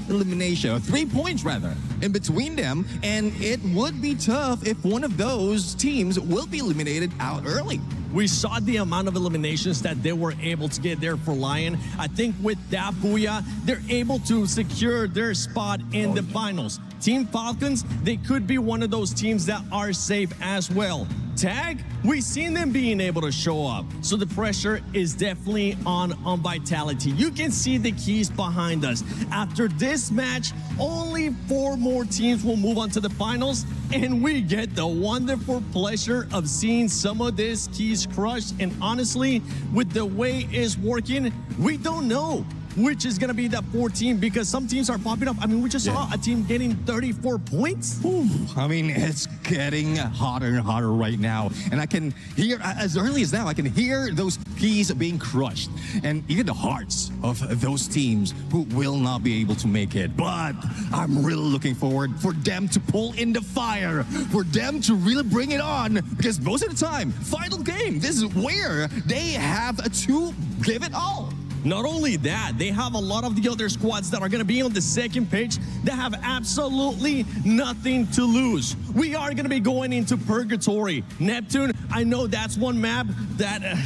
points rather, in between them, and it would be tough if one of those teams will be eliminated out early. We saw the amount of eliminations that they were able to get there for Lion. I think with that booyah, they're able to secure their spot in the finals. Team Falcons, they could be one of those teams that are safe as well. Tag, we've seen them being able to show up. So the pressure is definitely on Vitality. You can see the keys behind us. After this match, only 4 more teams will move on to the finals, and we get the wonderful pleasure of seeing some of these keys crushed. And honestly, with the way it's working, we don't know which is going to be that 4 team, because some teams are popping up. I mean, we just saw a team getting 34 points. Ooh, I mean, it's getting hotter and hotter right now. And I can hear, as early as now, I can hear those keys being crushed. And even the hearts of those teams who will not be able to make it. But I'm really looking forward for them to pull in the fire, for them to really bring it on. Because most of the time, final game, this is where they have to give it all. Not only that, they have a lot of the other squads that are going to be on the second page that have absolutely nothing to lose. We are going to be going into Purgatory. Neptune, I know that's one map that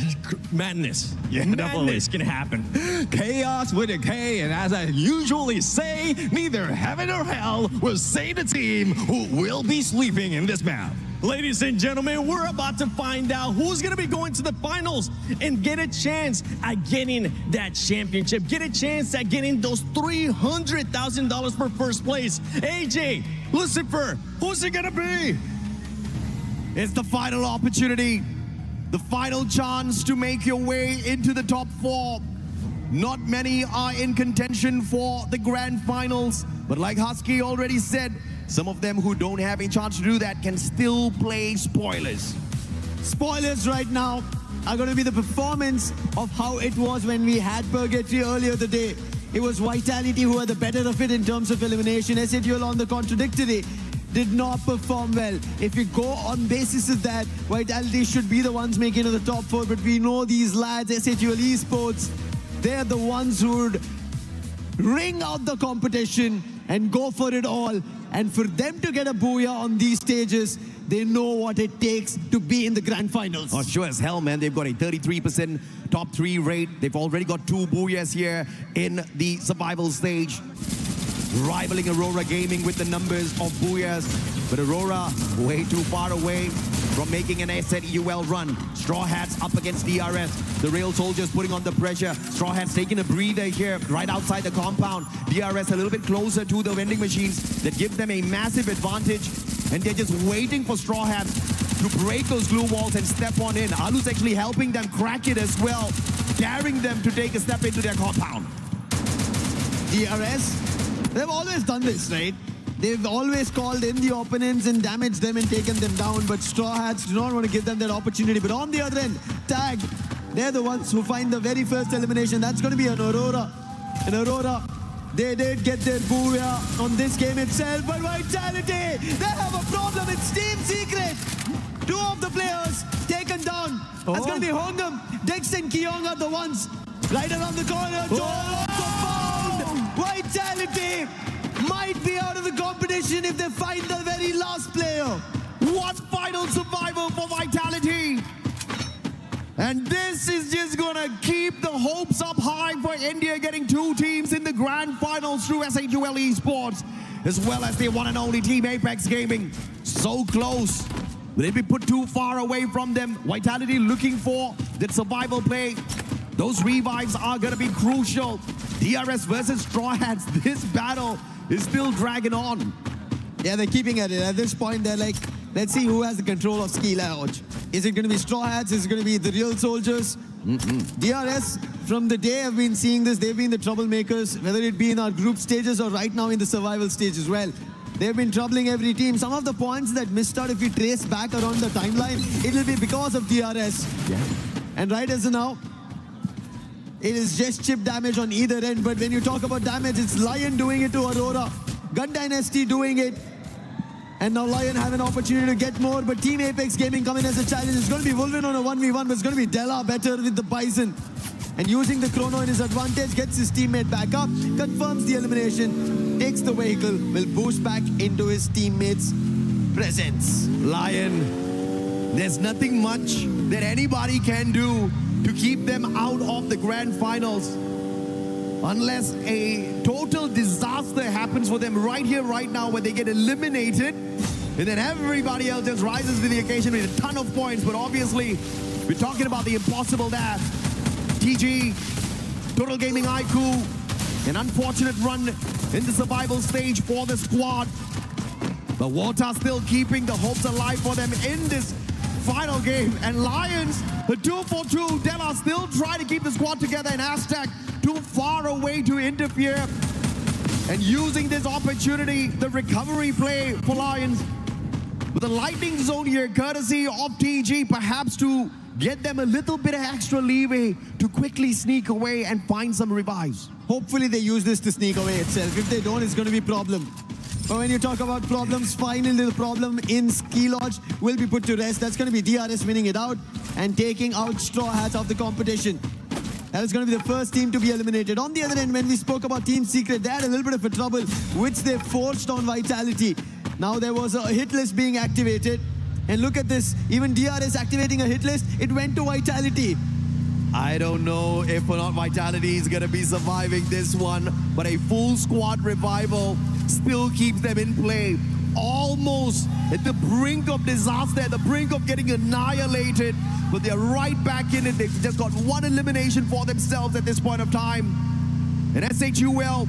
madness. Yeah, madness can happen. Chaos with a K, and as I usually say, neither heaven or hell will save the team who will be sleeping in this map. Ladies and gentlemen, we're about to find out who's going to be going to the finals and get a chance at getting that championship, get a chance at getting those $300,000 for first place. AJ, Lucifer, who's it going to be? It's the final opportunity, the final chance to make your way into the top 4. Not many are in contention for the grand finals, but like Husky already said, some of them who don't have a chance to do that can still play spoilers. Spoilers right now are going to be the performance of how it was when we had Purgatory earlier today. It was Vitality who had the better of it in terms of elimination. S8UL on the contradictory did not perform well. If you go on basis of that, Vitality should be the ones making it to the top 4, but we know these lads, S8UL Esports, they're the ones who would ring out the competition and go for it all. And for them to get a booyah on these stages, they know what it takes to be in the grand finals. Oh, sure as hell, man. They've got a 33% top 3 rate. They've already got 2 booyahs here in the survival stage, rivaling Aurora Gaming with the numbers of booyahs. But Aurora way too far away from making an S8UL run. Straw Hats up against DRS. The Rail Soldiers putting on the pressure. Straw Hats taking a breather here right outside the compound. DRS a little bit closer to the vending machines. That gives them a massive advantage. And they're just waiting for Straw Hats to break those glue walls and step on in. Alu's actually helping them crack it as well, daring them to take a step into their compound. DRS, they've always done this, right? They've always called in the opponents and damaged them and taken them down, but Straw Hats do not want to give them that opportunity. But on the other end, Tag, they're the ones who find the very first elimination. That's going to be an Aurora. An Aurora, they did get their booyah on this game itself, but Vitality, they have a problem. It's Team Secret. 2 of the players taken down. That's going to be Hongam. Dex and Keong are the ones right around the corner. Vitality might be out of the competition if they find the very last player. One final survival for Vitality. And this is just gonna keep the hopes up high for India getting 2 teams in the grand finals through S8UL Esports, as well as the one and only team Apex Gaming. So close. Will it be put too far away from them? Vitality looking for that survival play. Those revives are gonna be crucial. DRS versus Straw Hats. This battle is still dragging on. Yeah, they're keeping at it. At this point, they're like, let's see who has the control of Ski Lodge. Is it going to be Straw Hats? Is it going to be the Real Soldiers? DRS, from the day I've been seeing this, they've been the troublemakers, whether it be in our group stages or right now in the survival stage as well. They've been troubling every team. Some of the points that missed out, if you trace back around the timeline, it'll be because of DRS. Yeah. And right as of now, it is just chip damage on either end. But when you talk about damage, it's Lion doing it to Aurora. Gun Dynasty doing it. And now Lion have an opportunity to get more. But Team Apex Gaming coming as a challenge. It's going to be Wolverine on a 1v1, but it's going to be Della better with the Bison. And using the chrono in his advantage, gets his teammate back up, confirms the elimination, takes the vehicle, will boost back into his teammates' presence. Lion, there's nothing much that anybody can do to keep them out of the grand finals unless a total disaster happens for them right here, right now, where they get eliminated, and then everybody else just rises to the occasion with a ton of points. But obviously, we're talking about the impossible there. TG, Total Gaming IQ, an unfortunate run in the survival stage for the squad. But Water still keeping the hopes alive for them in this final game. And Lions, the 2-for-2, Della still trying to keep the squad together, and Aztec too far away to interfere. And using this opportunity, the recovery play for Lions with a lightning zone here, courtesy of TG, perhaps to get them a little bit of extra leeway to quickly sneak away and find some revives. Hopefully they use this to sneak away itself. If they don't, it's going to be a problem. But when you talk about problems, finally the problem in Ski Lodge will be put to rest. That's going to be DRS winning it out and taking out Straw Hats of the competition. That is going to be the first team to be eliminated. On the other end, when we spoke about Team Secret, they had a little bit of a trouble, which they forced on Vitality. Now there was a hit list being activated. And look at this, even DRS activating a hit list, it went to Vitality. I don't know if or not Vitality is going to be surviving this one, but a full squad revival still keeps them in play. Almost at the brink of disaster, at the brink of getting annihilated, but they're right back in it. They've just got one elimination for themselves at this point of time. And S8UL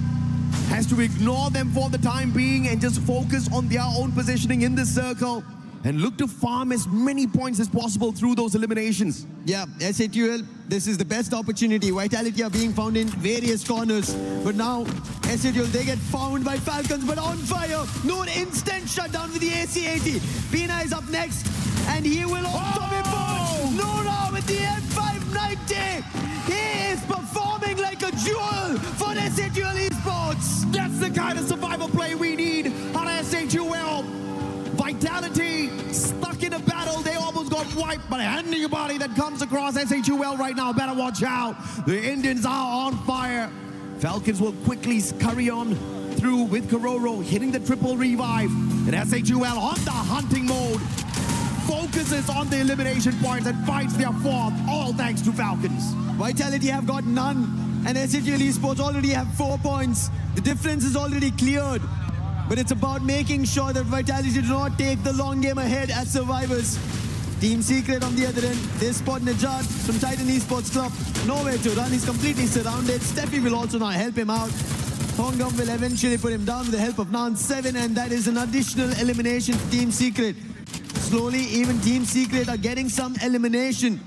has to ignore them for the time being and just focus on their own positioning in this circle and look to farm as many points as possible through those eliminations. Yeah, S8UL, this is the best opportunity. Vitality are being found in various corners. But now, S8UL, they get found by Falcons, but on fire. Noor instant shutdown with the AC-80. Pina is up next, and he will also be pushed. Noora with the M590. He is performing like a jewel for S8UL Esports. That's the kind of survival play we need on S8UL. Vitality stuck in a battle. They almost got wiped snipe, but anybody that comes across S8UL right now better watch out. The Indians are on fire. Falcons will quickly scurry on through with Kororo hitting the triple revive. And S8UL on the hunting mode focuses on the elimination points and fights their fourth, all thanks to Falcons. Vitality have got none, and S8UL Esports already have 4 points. The difference is already cleared, but it's about making sure that Vitality do not take the long game ahead as survivors. Team Secret on the other end, they spot Najat from Titan Esports Club. Nowhere to run, he's completely surrounded. Steffi will also now help him out. Hongam will eventually put him down with the help of Nan7, and that is an additional elimination for Team Secret. Slowly, even Team Secret are getting some elimination.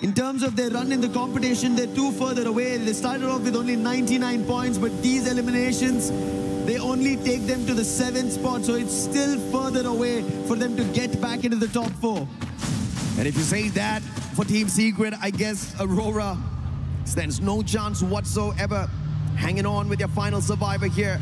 In terms of their run in the competition, they're too further away. They started off with only 99 points, but these eliminations, they only take them to the 7th spot, so it's still further away for them to get back into the top 4. And if you say that for Team Secret, I guess Aurora stands no chance whatsoever. Hanging on with their final survivor here.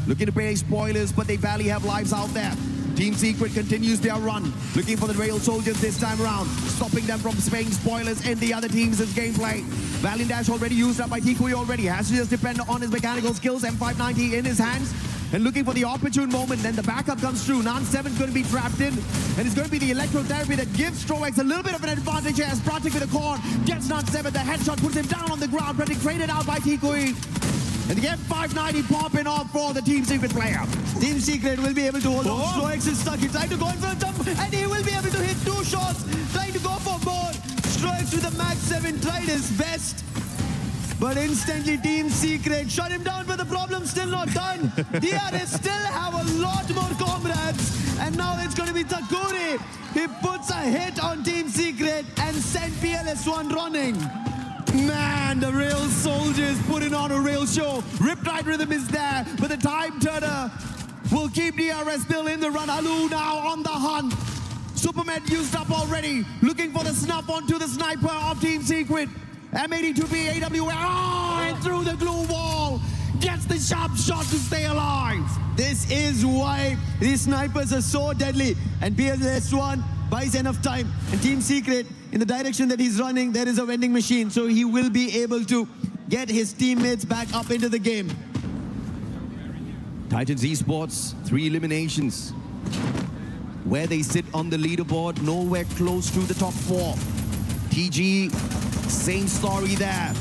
Looking to play spoilers, but they barely have lives out there. Team Secret continues their run, looking for the Rail Soldiers this time around, stopping them from spraying spoilers in the other team's gameplay. Valiant Dash already used up by Tikui already, has to just depend on his mechanical skills, M590 in his hands, and looking for the opportune moment. Then the backup comes through. Nan7 going to be trapped in, and it's going to be the electrotherapy that gives Stroex a little bit of an advantage here as Pratik with a core gets Nan7. The headshot puts him down on the ground. Pratik traded out by Tikui. And the M590 popping off for the Team Secret player. Team Secret will be able to hold on. Stroex is stuck. He tried to go in for a jump, and he will be able to hit 2 shots. Trying to go for more. Stroex with the Max 7 tried his best. But instantly Team Secret shut him down, but the problem's still not done. DRS still have a lot more comrades. And now it's going to be Takuri. He puts a hit on Team Secret and sent PLS1 running. Man, the Rail Soldiers putting on a real show. Riptide Rhythm is there, but the Time Turner will keep DRS still in the run. Alu now on the hunt. Superman used up already, looking for the snuff onto the sniper of Team Secret. M82B AWL, and through the glue wall, gets the sharp shot to stay alive. This is why these snipers are so deadly, and PLS1 buys enough time, and Team Secret, in the direction that he's running, there is a vending machine, so he will be able to get his teammates back up into the game. Titans Esports, 3 eliminations. Where they sit on the leaderboard, nowhere close to the top 4. TG, same story there.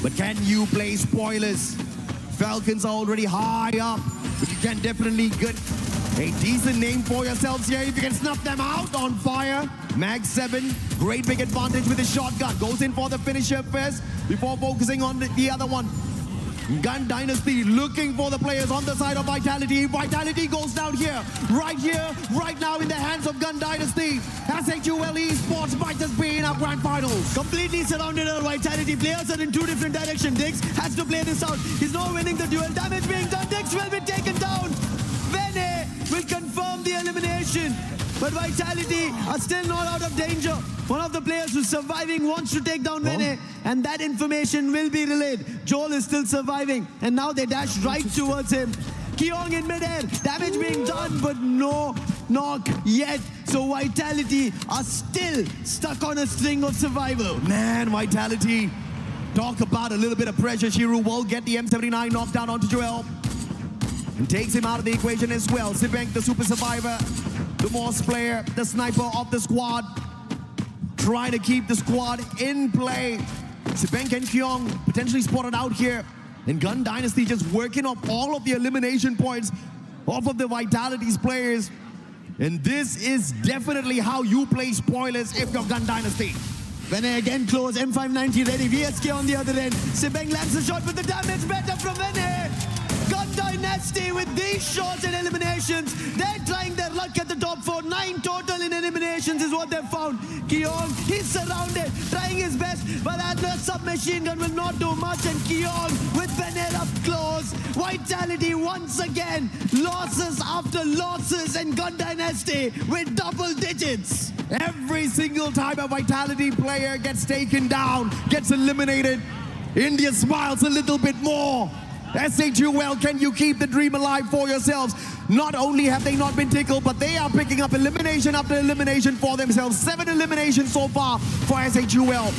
But can you play spoilers? Falcons are already high up, but you can definitely get a decent name for yourselves here if you can snuff them out on fire. Mag 7, great big advantage with his shotgun. Goes in for the finisher first before focusing on the other one. Gun Dynasty looking for the players on the side of Vitality. Vitality goes down here, right now in the hands of Gun Dynasty. S8UL Esports might just be in our grand finals. Completely surrounded are Vitality. Players are in 2 different directions. Dix has to play this out. He's not winning the duel. Damage being done. Dix will be taken down. Vene will confirm the elimination. But Vitality are still not out of danger. One of the players who's surviving wants to take down Vene, and that information will be relayed. Joel is still surviving, and now they dash right towards him. Keong in midair, damage being done, but no knock yet. So Vitality are still stuck on a string of survival. Man, Vitality, talk about a little bit of pressure. Shiru will get the M79 knockdown onto Joel and takes him out of the equation as well. Sibank, the super survivor, the Morse player, the sniper of the squad, trying to keep the squad in play. Sibank and Keong potentially spotted out here. And Gun Dynasty just working off all of the elimination points off of the Vitality's players. And this is definitely how you play spoilers if you're Gun Dynasty. Vene again close, M590 ready, VSK on the other end. Sibank lands a shot, but the damage better from Vene. Gun Dynasty with these shots and eliminations. They're trying their luck at the top 4. 9 total in eliminations is what they've found. Keong, he's surrounded, trying his best, but that submachine gun will not do much. And Keong with Vene up close. Vitality once again, losses after losses, and Gun Dynasty with double digits. Every single time a Vitality player gets taken down, gets eliminated, India smiles a little bit more. S8UL, can you keep the dream alive for yourselves? Not only have they not been tickled, but they are picking up elimination after elimination for themselves. 7 eliminations so far for S8UL.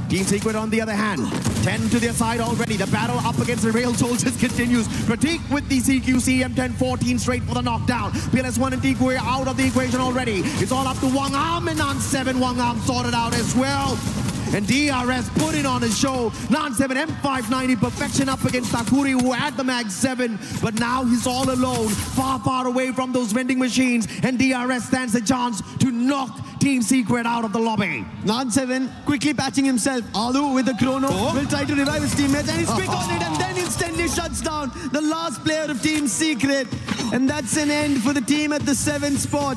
Team Secret, on the other hand, 10 to their side already. The battle up against the Rail Soldiers continues. Pratik with the CQC M10-14 straight for the knockdown. PLS1 and Tikwe out of the equation already. It's all up to Wang Am, and Nan7 Wang Am sorted out as well. And DRS putting on a show. Nan7 M590 perfection up against Takuri, who had the Mag 7, but now he's all alone, far away from those vending machines, and DRS stands a chance to knock Team Secret out of the lobby. Nan7 quickly patching himself. Alu with the chrono will try to revive his teammates, and he's quick on it, and then instantly shuts down the last player of Team Secret. And that's an end for the team at the 7th spot.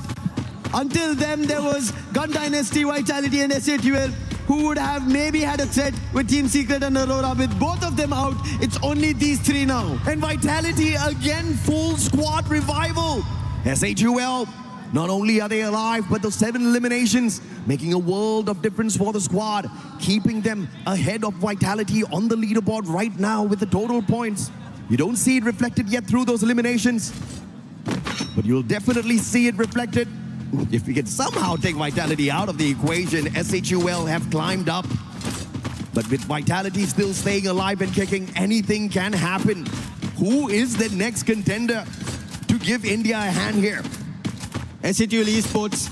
Until then, there was Gun Dynasty, Vitality, and S8UL, who would have maybe had a threat with Team Secret and Aurora. With both of them out, it's only these 3 now. And Vitality again, full squad revival. S8UL, not only are they alive, but those 7 eliminations making a world of difference for the squad, keeping them ahead of Vitality on the leaderboard right now with the total points. You don't see it reflected yet through those eliminations, but you'll definitely see it reflected if we can somehow take Vitality out of the equation. S8UL have climbed up, but with Vitality still staying alive and kicking, anything can happen. Who is the next contender to give India a hand here? S8UL Esports,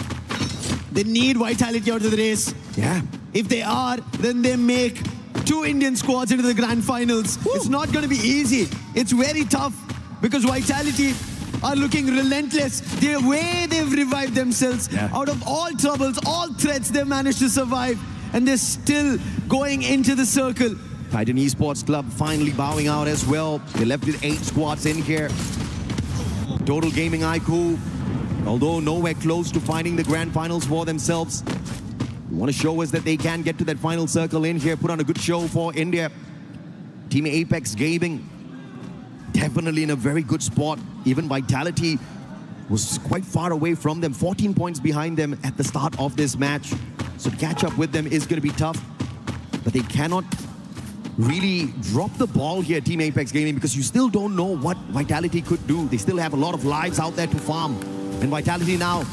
they need Vitality out of the race. Yeah. If they are, then they make 2 Indian squads into the grand finals. Woo. It's not going to be easy. It's very tough because Vitality are looking relentless. The way they've revived themselves out of all troubles, all threats, they've managed to survive, and they're still going into the circle. Titan Esports Club finally bowing out as well. They left with 8 squads in here. Total Gaming IQ, although nowhere close to finding the grand finals for themselves, want to show us that they can get to that final circle in here, put on a good show for India. Team Apex Gaming, definitely in a very good spot. Even Vitality was quite far away from them, 14 points behind them at the start of this match. So to catch up with them is going to be tough, but they cannot really drop the ball here, Team Apex Gaming, because you still don't know what Vitality could do. They still have a lot of lives out there to farm. And Vitality now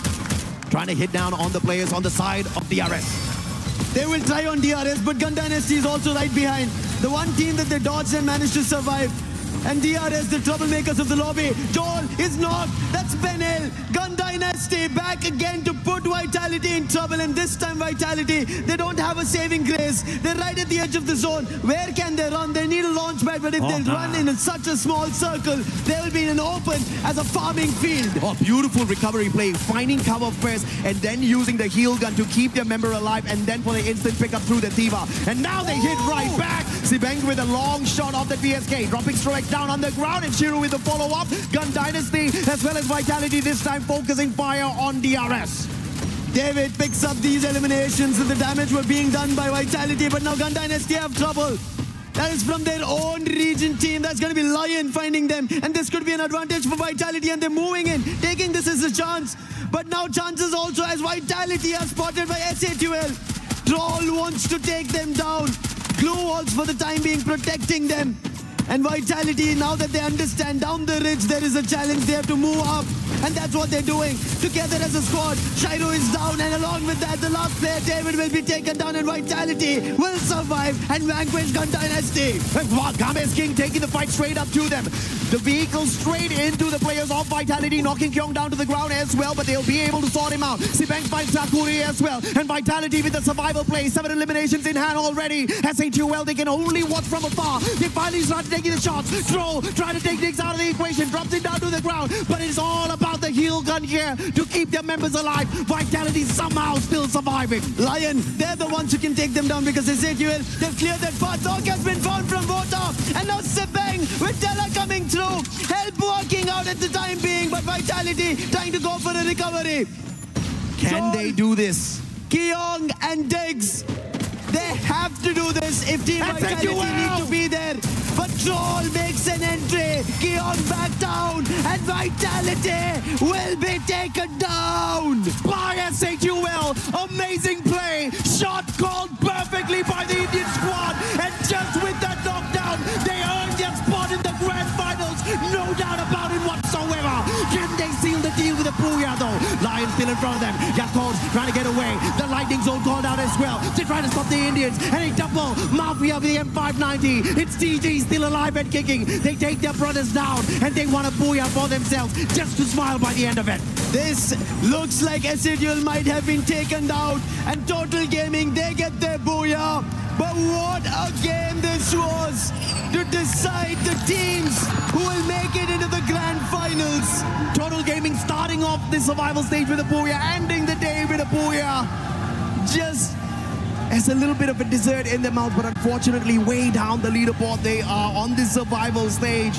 trying to hit down on the players on the side of DRS. They will try on DRS, but Gun Dynasty is also right behind. The one team that they dodged and managed to survive. And DRS, the troublemakers of the lobby. Joel is knocked. That's Benel. Gun Dynasty back again to put Vitality in trouble. And this time Vitality, they don't have a saving grace. They're right at the edge of the zone. Where can they run? They need a launch pad, but if they run in such a small circle, they will be in an open as a farming field. Oh, beautiful recovery play. Finding cover first and then using the heal gun to keep their member alive, and then for the instant pickup through the Thiva. And now they hit right back. Sibeng with a long shot off the PSK. Dropping Stroek down on the ground, and Shiru with the follow-up. Gun Dynasty as well as Vitality this time focusing fire on DRS. David picks up these eliminations, and the damage were being done by Vitality, but now Gun Dynasty have trouble. That is from their own region team. That's going to be Lion finding them, and this could be an advantage for Vitality, and they're moving in, taking this as a chance. But now chances also as Vitality are spotted by S8UL. Troll wants to take them down. Glue walls for the time being protecting them. And Vitality, now that they understand down the ridge there is a challenge, they have to move up. And that's what they're doing. Together as a squad, Shiro is down, and along with that, the last player, David, will be taken down, and Vitality will survive and vanquish Gun Dynasty. And Games King taking the fight straight up to them. The vehicle straight into the players of Vitality, knocking Kyung down to the ground as well, but they'll be able to sort him out. Sibeng finds Takuri as well. And Vitality with the survival play, 7 eliminations in hand already. S8UL, they can only watch from afar. They finally start taking the shots. Troll trying to take Nix out of the equation, drops it down to the ground, but it's all about the heal gun here to keep their members alive. Vitality somehow still surviving. Lion, they're the ones who can take them down because S8UL, they've cleared that path. Dog has been found from Vota, and now Sibeng with Della coming through. Help working out at the time being, but Vitality trying to go for a recovery. Can they do this? Kyung and Diggs, they have to do this if Team Vitality need to be there. But Troll makes an entry. Kyung back down, and Vitality will be taken down by S8UL. Amazing play. Shot called perfectly by the Indian squad. And just with that knockdown, they earned their spot in the grand front of them. Yakov trying to get away. The lightning zone called out as well. They try to stop the Indians. And a double Mafia with the M590. It's TG still alive and kicking. They take their brothers down and they want a booyah for themselves just to smile by the end of it. This looks like S8UL might have been taken out, and Total Gaming, they get their booyah. But what a game this was to decide the teams who will make it into the grand finals. Total Gaming starting off the survival stage with a booyah, ending the day with a booyah. Just as a little bit of a dessert in their mouth, but unfortunately way down the leaderboard they are on the survival stage.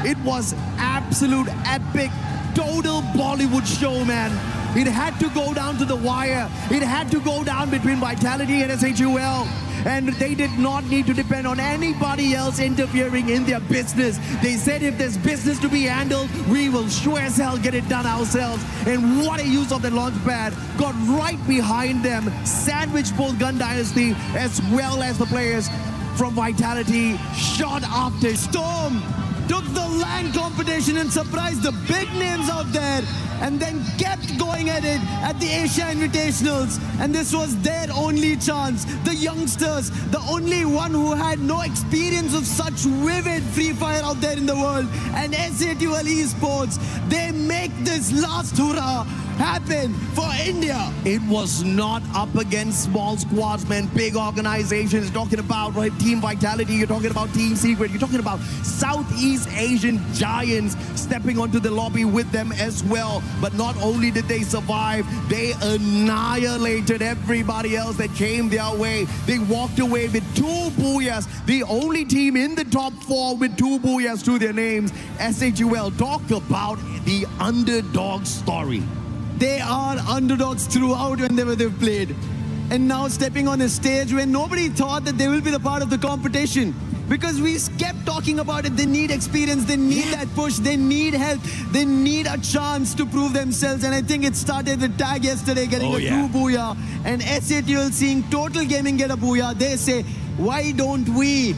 It was absolute epic, total Bollywood show, man. It had to go down to the wire. It had to go down between Vitality and S8UL. And they did not need to depend on anybody else interfering in their business. They said if there's business to be handled, we will sure as hell get it done ourselves. And what a use of the launch pad. Got right behind them, sandwiched both Gun Dynasty as well as the players from Vitality. Shot after Storm took the LAN competition and surprised the big names out there, and then kept going at it at the Asia Invitationals. And this was their only chance. The youngsters, the only one who had no experience of such vivid Free Fire out there in the world. And S8UL Esports, they make this last hurrah happen for India. It was not up against small squads, man. Big organizations. You're talking about Team Vitality. You're talking about Team Secret. You're talking about Southeast Asian giants stepping onto the lobby with them as well. But not only did they survive, they annihilated everybody else that came their way. They walked away with 2 booyahs. The only team in the top 4 with 2 booyahs to their names. S8UL. Talk about the underdog story. They are underdogs throughout whenever they've played. And now stepping on a stage where nobody thought that they will be the part of the competition. Because we kept talking about it. They need experience. They need that push. They need help. They need a chance to prove themselves. And I think it started with Tag yesterday getting a 2 booyah. And S8UL seeing Total Gaming get a booyah. They say, why don't we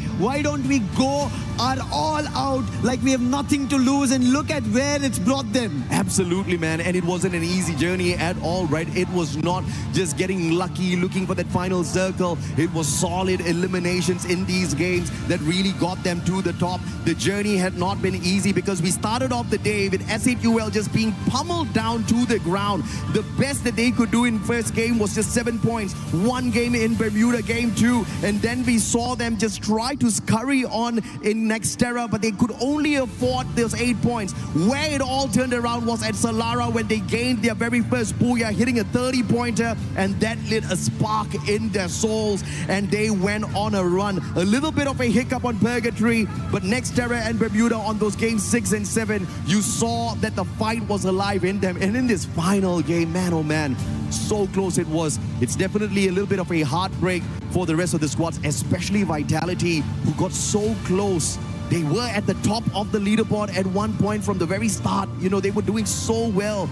go our all out like we have nothing to lose, and look at where it's brought them. Absolutely, man. And it wasn't an easy journey at all, right? It was not just getting lucky, looking for that final circle. It was solid eliminations in these games that really got them to the top. The journey had not been easy because we started off the day with S8UL just being pummeled down to the ground. The best that they could do in first game was just 7 points. 1 game in Bermuda, game 2. And then we saw them just try to scurry on in Nextera, but they could only afford those 8 points. Where it all turned around was at Solara when they gained their very first booyah, hitting a 30-pointer, and that lit a spark in their souls, and they went on a run. A little bit of a hiccup on Purgatory, but Nextera and Bermuda on those games 6 and 7, you saw that the fight was alive in them. And in this final game, man, oh man, so close it was. It's definitely a little bit of a heartbreak for the rest of the squads, especially Vitality, who got so close. They were at the top of the leaderboard at one point from the very start. You know, they were doing so well.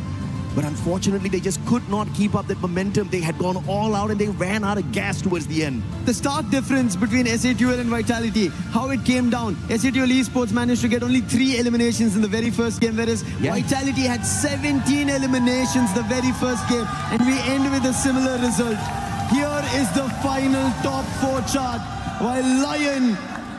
But unfortunately, they just could not keep up that momentum. They had gone all out and they ran out of gas towards the end. The stark difference between S8UL and Vitality, how it came down. S8UL Esports managed to get only 3 eliminations in the very first game, whereas Vitality had 17 eliminations the very first game. And we end with a similar result. Here is the final top 4 chart. While Lion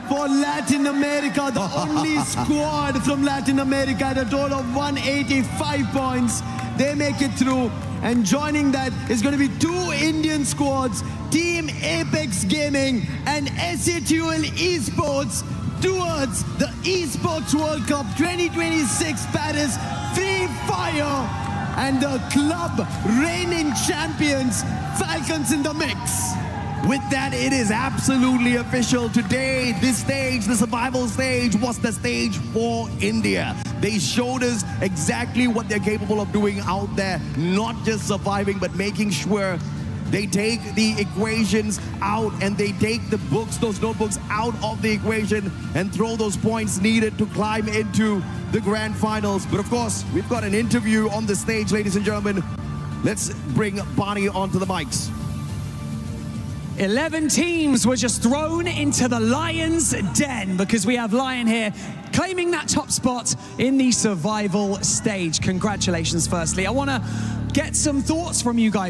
for Latin America, the only squad from Latin America at a total of 185 points. They make it through, and joining that is going to be 2 Indian squads, Team Apex Gaming and S8UL Esports, towards the Esports World Cup 2026 Paris Free Fire, and the club reigning champions, Falcons in the mix. With that, it is absolutely official. Today, this stage, the survival stage, was the stage for India. They showed us exactly what they're capable of doing out there, not just surviving, but making sure they take the equations out and they take the books, those notebooks out of the equation and throw those points needed to climb into the grand finals. But of course, we've got an interview on the stage, ladies and gentlemen. Let's bring Barney onto the mics. 11 teams were just thrown into the Lion's Den because we have Lion here claiming that top spot in the survival stage. Congratulations, firstly. I want to get some thoughts from you guys.